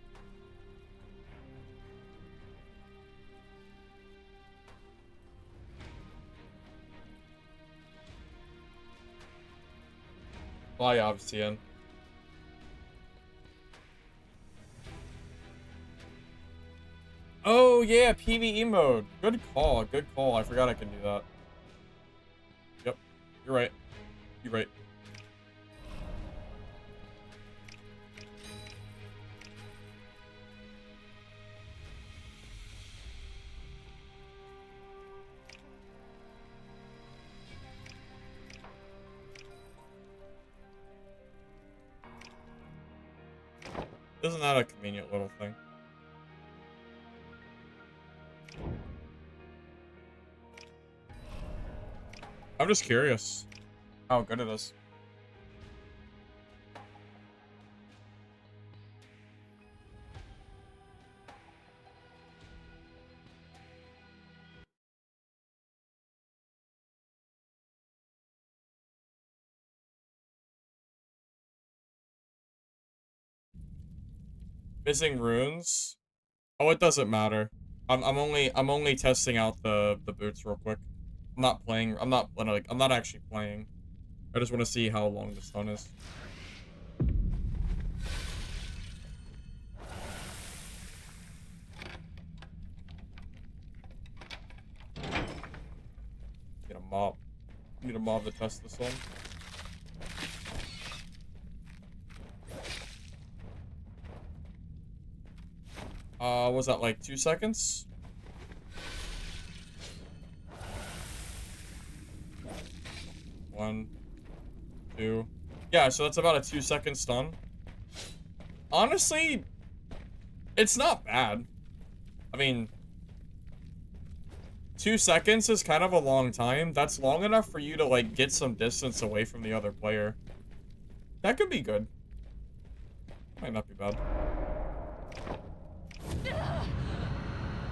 Bye, Obsidian. Oh, yeah, PvE mode. Good call, good call. I forgot I could do that. Yep, you're right. You're right. that a convenient little thing? I'm just curious how good it is. Missing runes? Oh, it doesn't matter. I'm only testing out the boots real quick. I'm not playing. I'm not actually playing. I just want to see how long the stun is. Get a mob. Need a mob to test this one. Was that like 2 seconds? One, two. Yeah, so that's about a 2-second stun. Honestly, it's not bad. I mean, 2 seconds is kind of a long time. That's long enough for you to, like, get some distance away from the other player. That could be good. Might not be bad.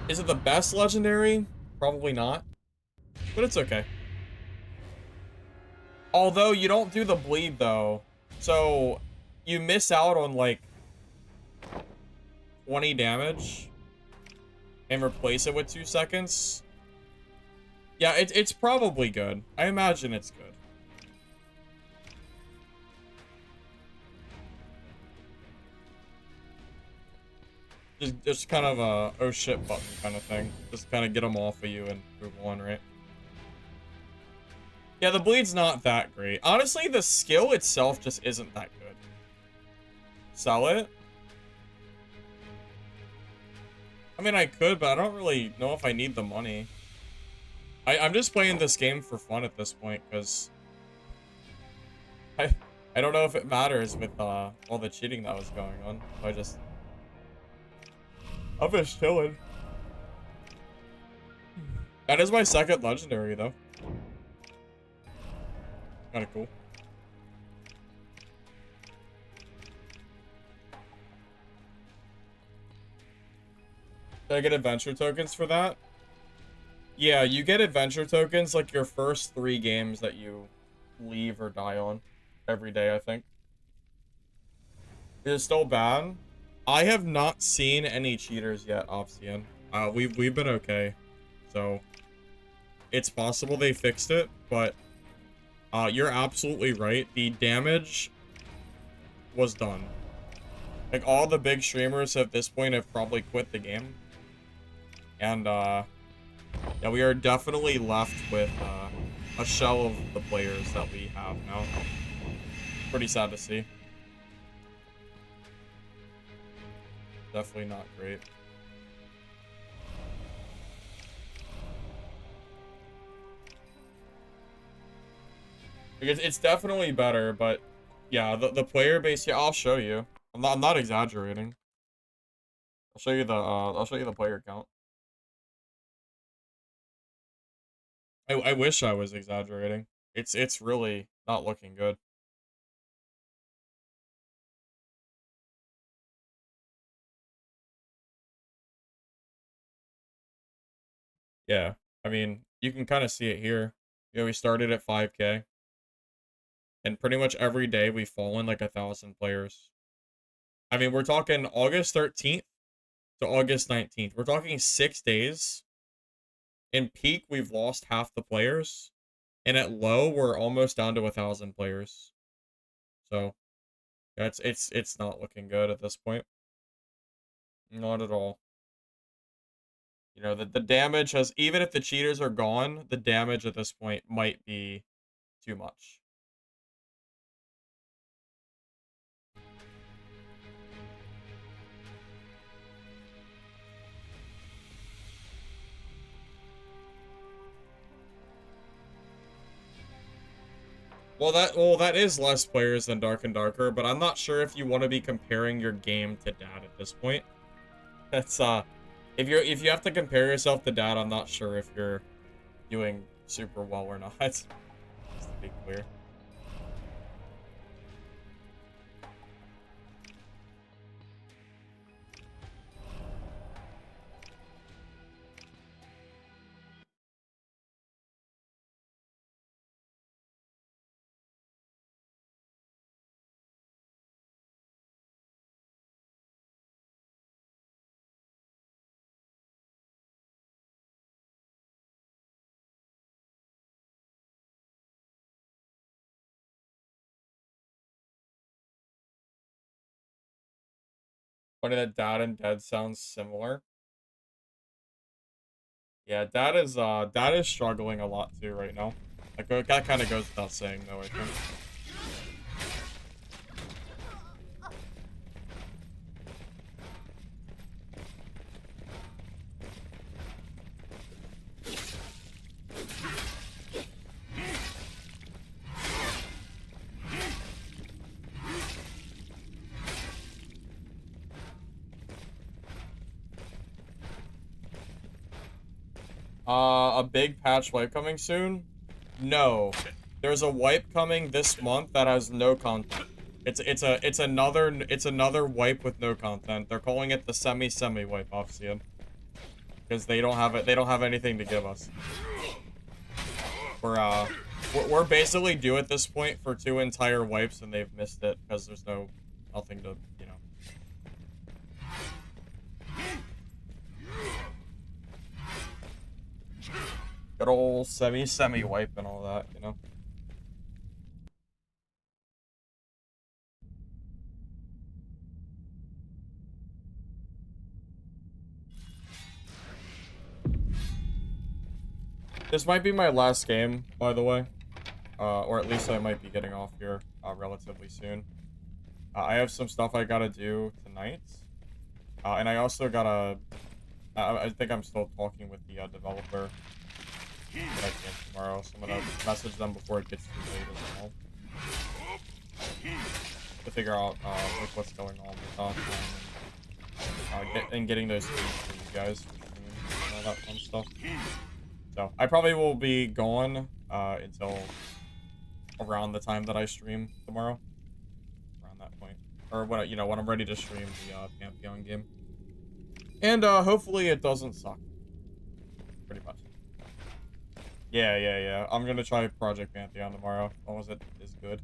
Is it the best legendary? Probably not. But it's okay. Although, you don't do the bleed, though. So, you miss out on, like, 20 damage. And replace it with 2 seconds. Yeah, it's probably good. I imagine it's good. Just kind of a oh shit button kind of thing. Just kind of get them off of you and move on, right? Yeah, the bleed's not that great. Honestly, the skill itself just isn't that good. Sell it? I mean, I could, but I don't really know if I need the money. I'm just playing this game for fun at this point, because I don't know if it matters with all the cheating that was going on. So I'm just chilling. That is my second legendary, though. Kind of cool. Did I get adventure tokens for that? Yeah, you get adventure tokens like your first 3 games that you leave or die on every day, I think. Is it still bad? I have not seen any cheaters yet, Obsidian. We've been okay. So it's possible they fixed it, but you're absolutely right. The damage was done. Like, all the big streamers at this point have probably quit the game. And yeah, we are definitely left with a shell of the players that we have now. Pretty sad to see. Definitely not great. It's definitely better, but yeah, the player base. Yeah, I'll show you. I'm not exaggerating. I'll show you the player count. I wish I was exaggerating. It's really not looking good. Yeah, I mean, you can kind of see it here. You know, we started at 5K, and pretty much every day we've fallen like 1,000 players. I mean, we're talking August 13th to August 19th. We're talking 6 days. In peak, we've lost half the players, and at low, we're almost down to 1,000 players. So, yeah, it's not looking good at this point. Not at all. You know, the damage has, even if the cheaters are gone, the damage at this point might be too much. that is less players than Dark and Darker, but I'm not sure if you want to be comparing your game to Dad at this point. That's if you have to compare yourself to Dad, I'm not sure if you're doing super well or not. Just to be clear. Funny that Dad and Dead sounds similar. Yeah, Dad is struggling a lot too right now. Like that kind of goes without saying though, I think. A big patch wipe coming soon? No. There's a wipe coming this month that has no content. It's another wipe with no content. They're calling it the semi wipe, Obsidian. Because they don't have anything to give us. We're basically due at this point for 2 entire wipes and they've missed it because there's nothing to, you know. Good old semi wipe and all that, you know. This might be my last game, by the way. Or at least I might be getting off here relatively soon. I have some stuff I gotta do tonight. And I also gotta... I think I'm still talking with the developer tomorrow, so I'm gonna message them before it gets too late as well. To figure out like what's going on with that and getting those feeds for you guys and all that fun stuff. So I probably will be gone until around the time that I stream tomorrow. Around that point. Or when when I'm ready to stream the Pantheon game. And hopefully it doesn't suck. Pretty much. Yeah. I'm gonna try Project Pantheon tomorrow, as long as it is good.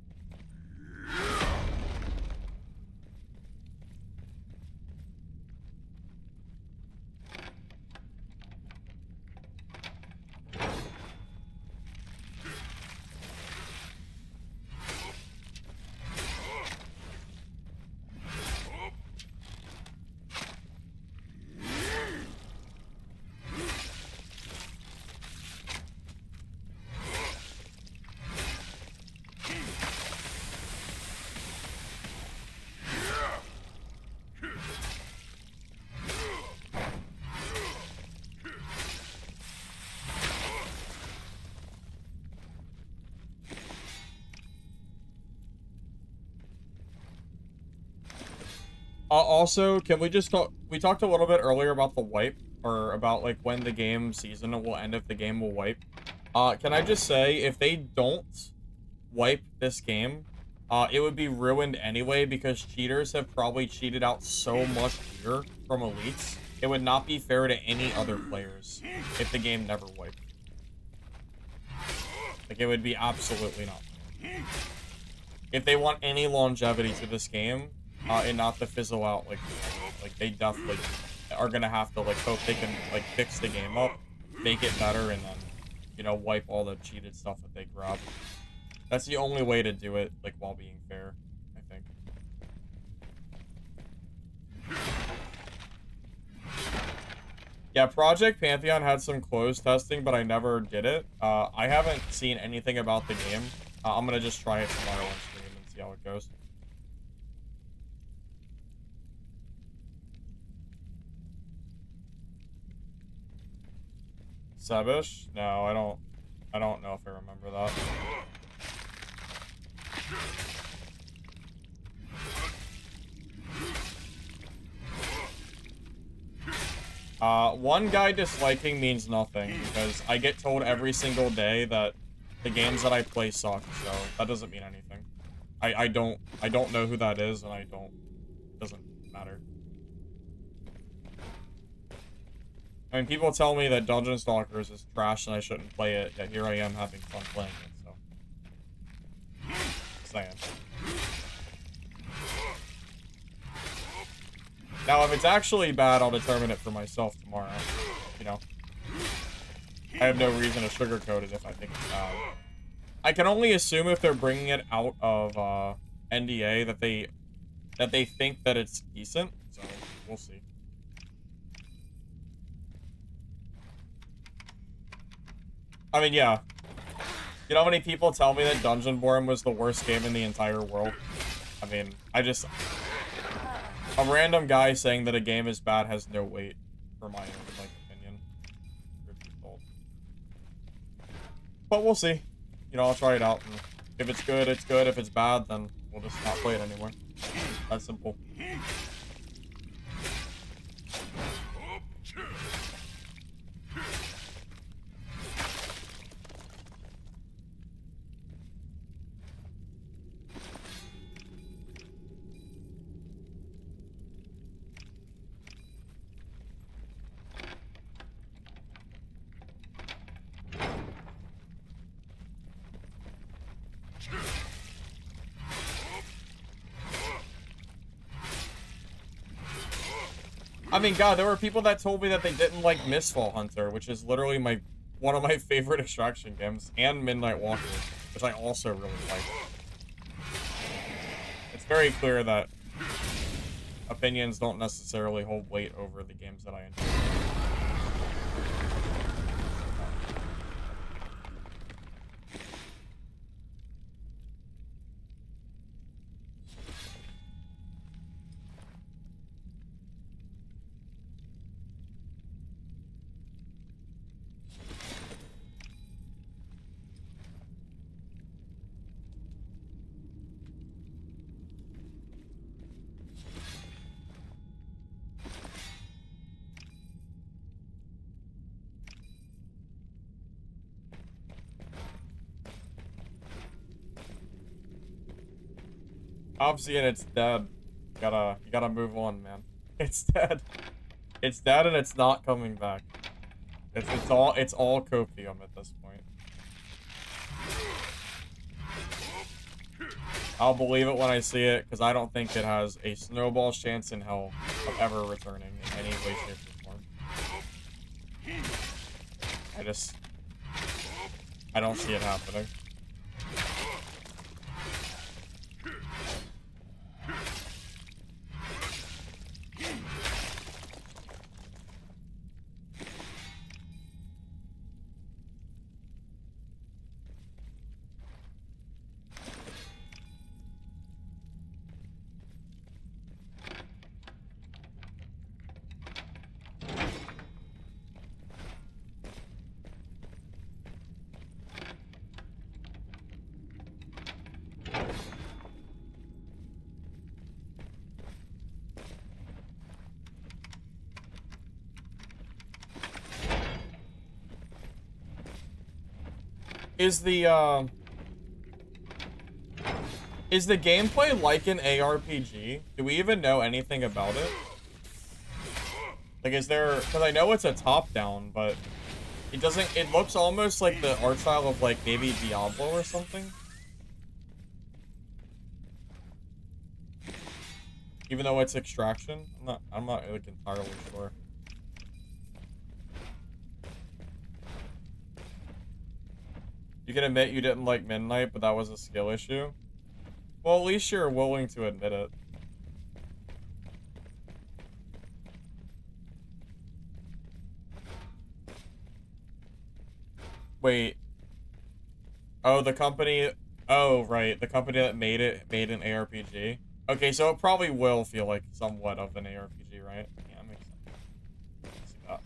Also, can we just talk... We talked a little bit earlier about the wipe, or about, like, when the game season will end if the game will wipe. Can I just say, if they don't wipe this game, it would be ruined anyway, because cheaters have probably cheated out so much gear from elites. It would not be fair to any other players if the game never wiped. Like, it would be absolutely not fair. If they want any longevity to this game, and not to fizzle out like they definitely are gonna have to like hope they can like fix the game up, make it better, and then wipe all the cheated stuff that they grab. That's the only way to do it, like, while being fair, I think. Yeah, Project Pantheon had some closed testing, but I never did it. I haven't seen anything about the game. I'm gonna just try it tomorrow on stream and see how it goes. Sebish? No, I don't know if I remember that. One guy disliking means nothing, because I get told every single day that the games that I play suck, so that doesn't mean anything. I don't know who that is, and it doesn't matter. I mean, people tell me that Dungeon Stalkers is trash and I shouldn't play it, yet here I am having fun playing it, so. Just saying. Now, if it's actually bad, I'll determine it for myself tomorrow. You know. I have no reason to sugarcoat it if I think it's bad. I can only assume if they're bringing it out of, NDA that they think that it's decent, so we'll see. I mean, yeah. You know how many people tell me that Dungeonborn was the worst game in the entire world? I mean, a random guy saying that a game is bad has no weight, for my own, like, opinion. But we'll see. You know, I'll try it out, and if it's good, it's good. If it's bad, then we'll just not play it anymore. That's simple. I mean, God, there were people that told me that they didn't like Mistfall Hunter, which is literally one of my favorite extraction games, and Midnight Walker, which I also really like. It's very clear that opinions don't necessarily hold weight over the games that I enjoy. Obviously, and it's dead. You gotta move on, man. It's dead. It's dead, and it's not coming back. It's all copium at this point. I'll believe it when I see it, because I don't think it has a snowball's chance in hell of ever returning in any way, shape, or form. I don't see it happening. Is the gameplay like an ARPG? Do we even know anything about it? Like, because I know it's a top-down, but it looks almost like the art style of, like, maybe Diablo or something. Even though it's extraction? I'm not like, entirely sure. You can admit you didn't like Midnight, but that was a skill issue. Well, at least you're willing to admit it. Wait. Oh, the company... Oh, right. The company that made it made an ARPG. Okay, so it probably will feel like somewhat of an ARPG, right? Yeah, that makes sense. See that.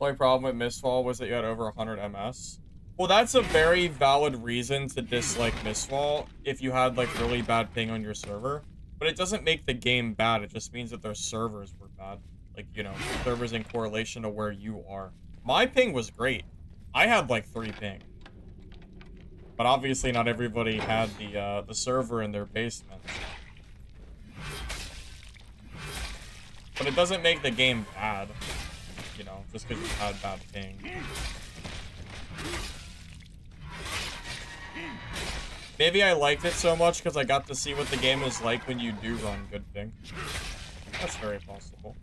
My problem with Mistfall was that you had over 100 MS. Well, that's a very valid reason to dislike Mistfall if you had, like, really bad ping on your server. But it doesn't make the game bad. It just means that their servers were bad. Like, you know, servers in correlation to where you are. My ping was great. I had, like, 3 ping. But obviously not everybody had the server in their basement. But it doesn't make the game bad. You know, just because you had bad ping. Maybe I liked it so much because I got to see what the game is like when you do run good ping. That's very possible.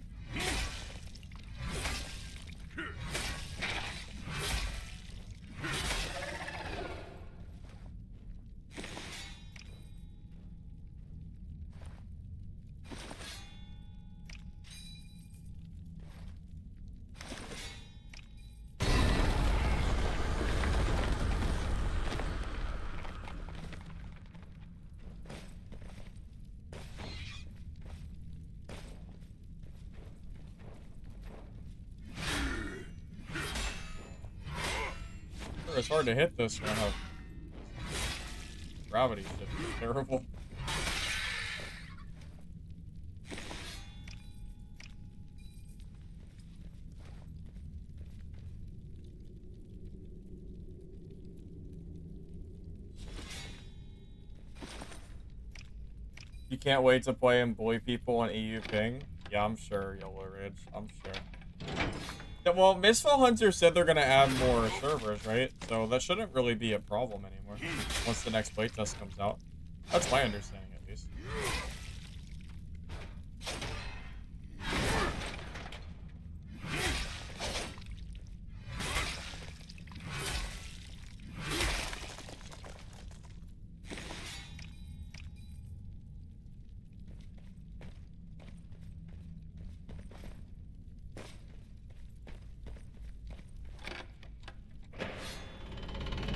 It's hard to hit this one. Gravity shit is terrible. You can't wait to play and bully people on EU ping? Yeah, I'm sure, Yellow Ridge. I'm sure. Yeah, well, Mistfall Hunter said they're gonna add more servers, right? So that shouldn't really be a problem anymore once the next playtest comes out. That's my understanding, at least.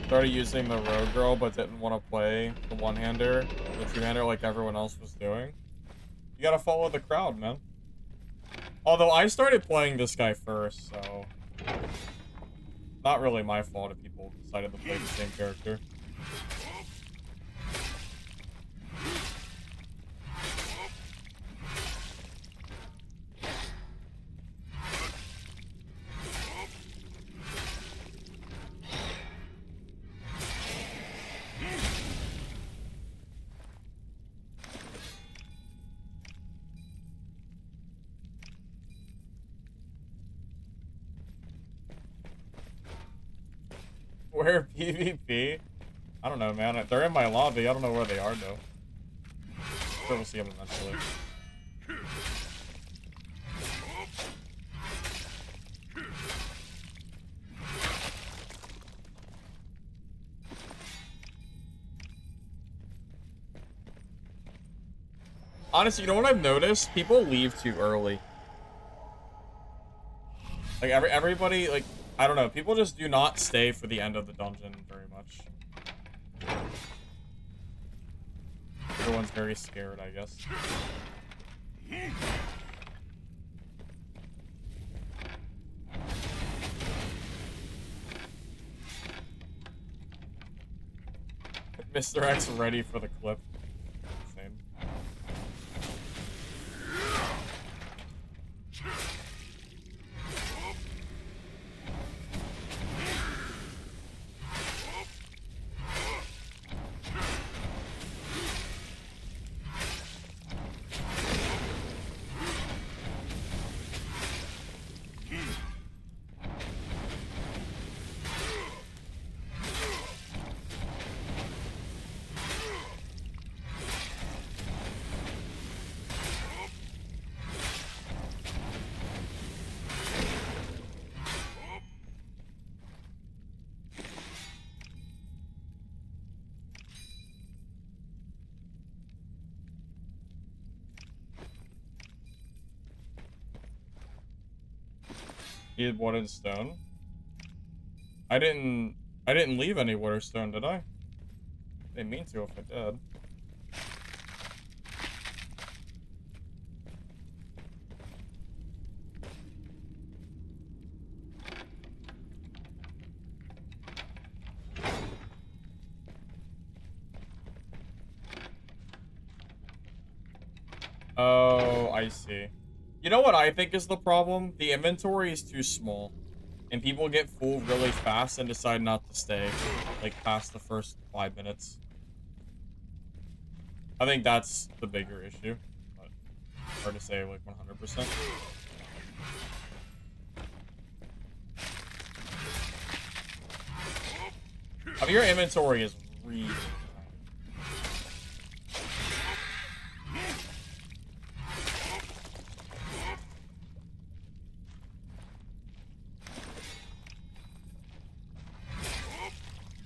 Started using the Rogue Girl, but didn't want to play the one-hander, the two-hander like everyone else was doing. You gotta follow the crowd, man. Although I started playing this guy first, so... not really my fault if people decided to play the same character. Where PvP? I don't know, man. They're in my lobby. I don't know where they are, though. Sure, we'll see them eventually. Honestly, you know what I've noticed? People leave too early. Like, everybody, like, I don't know. People just do not stay for the end of the dungeon very much. Everyone's very scared, I guess. Mr. X ready for the clip. Same. He had wood and stone. I didn't leave any wood or stone, did I? Didn't mean to if I did. I see. You know what I think is the problem? The inventory is too small. And people get full really fast and decide not to stay, like, past the first 5 minutes. I think that's the bigger issue. But hard to say, like, 100%. I mean, your inventory is really tiny.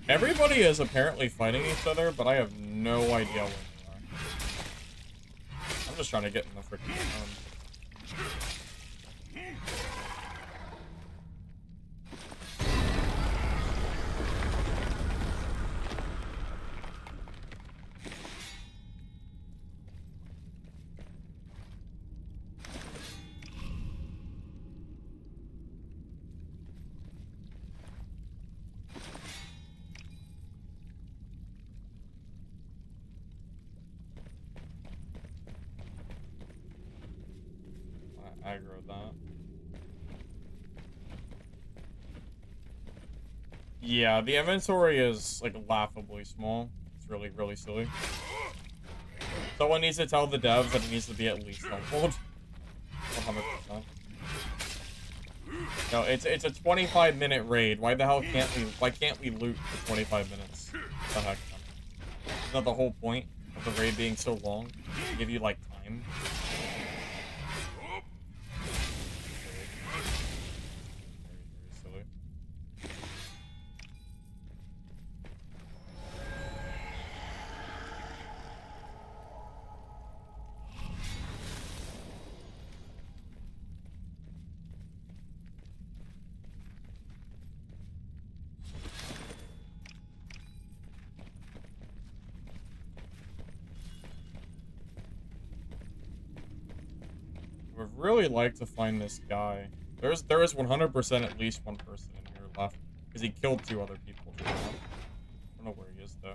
Everybody is apparently fighting each other, but I have no idea where they are. I'm just trying to get in the freaking aggro that. Yeah, the inventory is, like, laughably small. It's really, really silly. Someone needs to tell the devs that it needs to be at least doubled. 100%. No, it's a 25-minute raid. Why the hell why can't we loot for 25 minutes? What the heck? Isn't that the whole point of the raid being so long? To give you, like, time? I would really like to find this guy. There is 100% at least one person in here left. Because he killed 2 other people. I don't know where he is, though.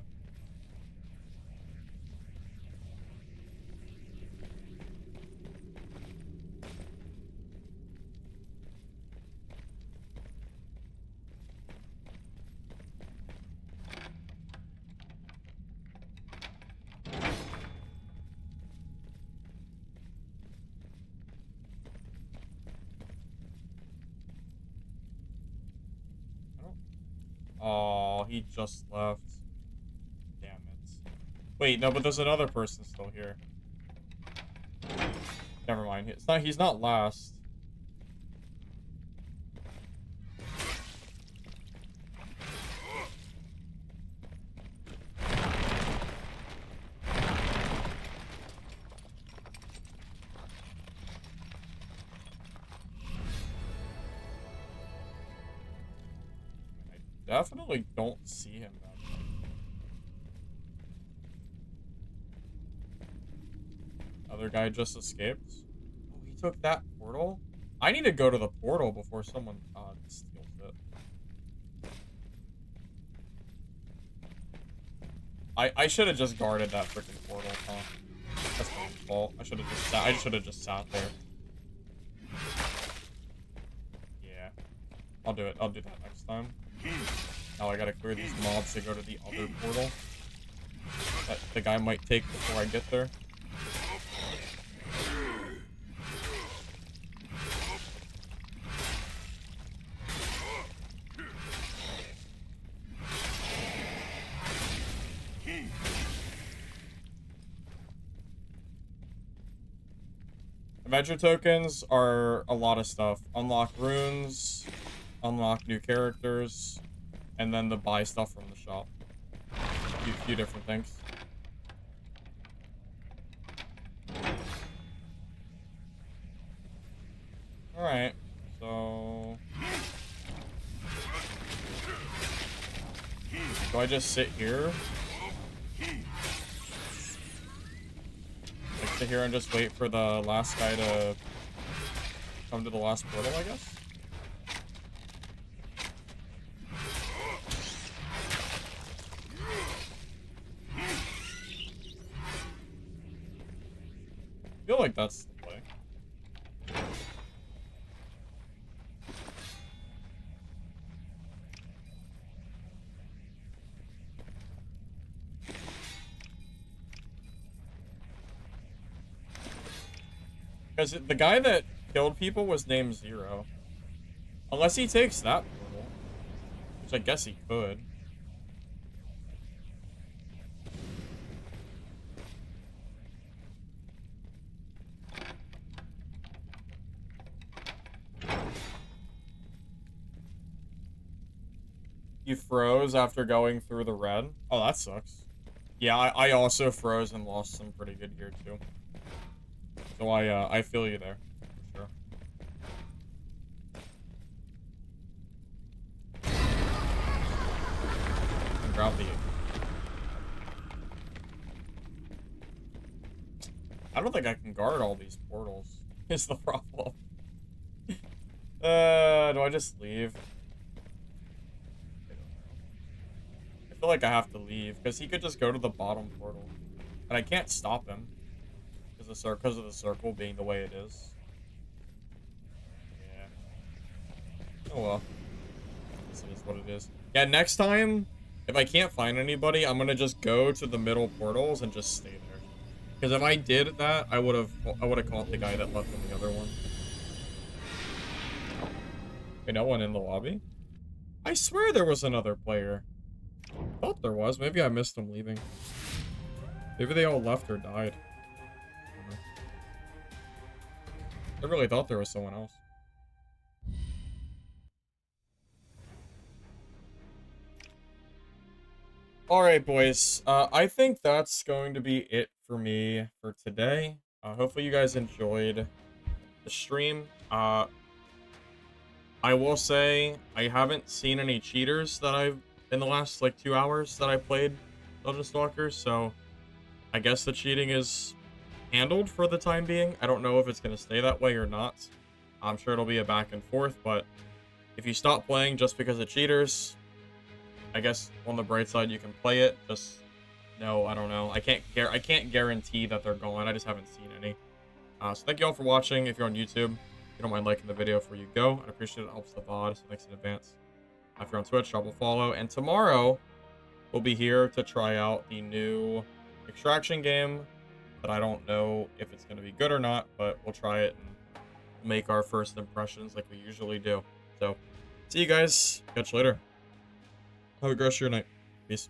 Oh, he just left. Damn it. Wait, no, but there's another person still here. Never mind. He's not last. Definitely don't see him that much. Other guy just escaped. Oh, he took that portal? I need to go to the portal before someone steals it. I should have just guarded that freaking portal, huh? That's my fault. I should have just sat there. Yeah. I'll do it. I'll do that next time. Now I gotta clear these mobs to go to the other portal that the guy might take before I get there. Adventure tokens are a lot of stuff. Unlock runes, unlock new characters, and then to buy stuff from the shop. A few different things. Alright, so... do I just sit here? Like, sit here and just wait for the last guy to come to the last portal, I guess? I feel like that's the play. Because the guy that killed people was named Zero. Unless he takes that portal. Which I guess he could. You froze after going through the red? Oh, that sucks. Yeah, I also froze and lost some pretty good gear too. So I feel you there, for sure. And grab the... I don't think I can guard all these portals, is the problem. Do I just leave? I feel like I have to leave, because he could just go to the bottom portal. And I can't stop him. Because of the circle being the way it is. Yeah. Oh well. This is what it is. Yeah, next time, if I can't find anybody, I'm gonna just go to the middle portals and just stay there. Because if I did that, I would have caught the guy that left in the other one. Wait, no one in the lobby? I swear there was another player. I thought there was. Maybe I missed them leaving. Maybe they all left or died. I really thought there was someone else. Alright, boys. I think that's going to be it for me for today. Hopefully you guys enjoyed the stream. I will say I haven't seen any cheaters that I've in the last like 2 hours that I played Dungeon Stalkers, so I guess the cheating is handled for the time being. I don't know if it's going to stay that way or not. I'm sure it'll be a back and forth, but if you stop playing just because of cheaters, I guess on the bright side you can play it. Just no, I don't know. I can't guarantee that they're gone. I just haven't seen any. So thank you all for watching. If you're on YouTube, if you don't mind liking the video before you go, I'd appreciate it. It helps the VOD, so thanks in advance. If you're on Twitch, drop a follow. And tomorrow, we'll be here to try out the new extraction game that I don't know if it's going to be good or not, but we'll try it and make our first impressions like we usually do. So, see you guys. Catch you later. Have a great rest of your night. Peace.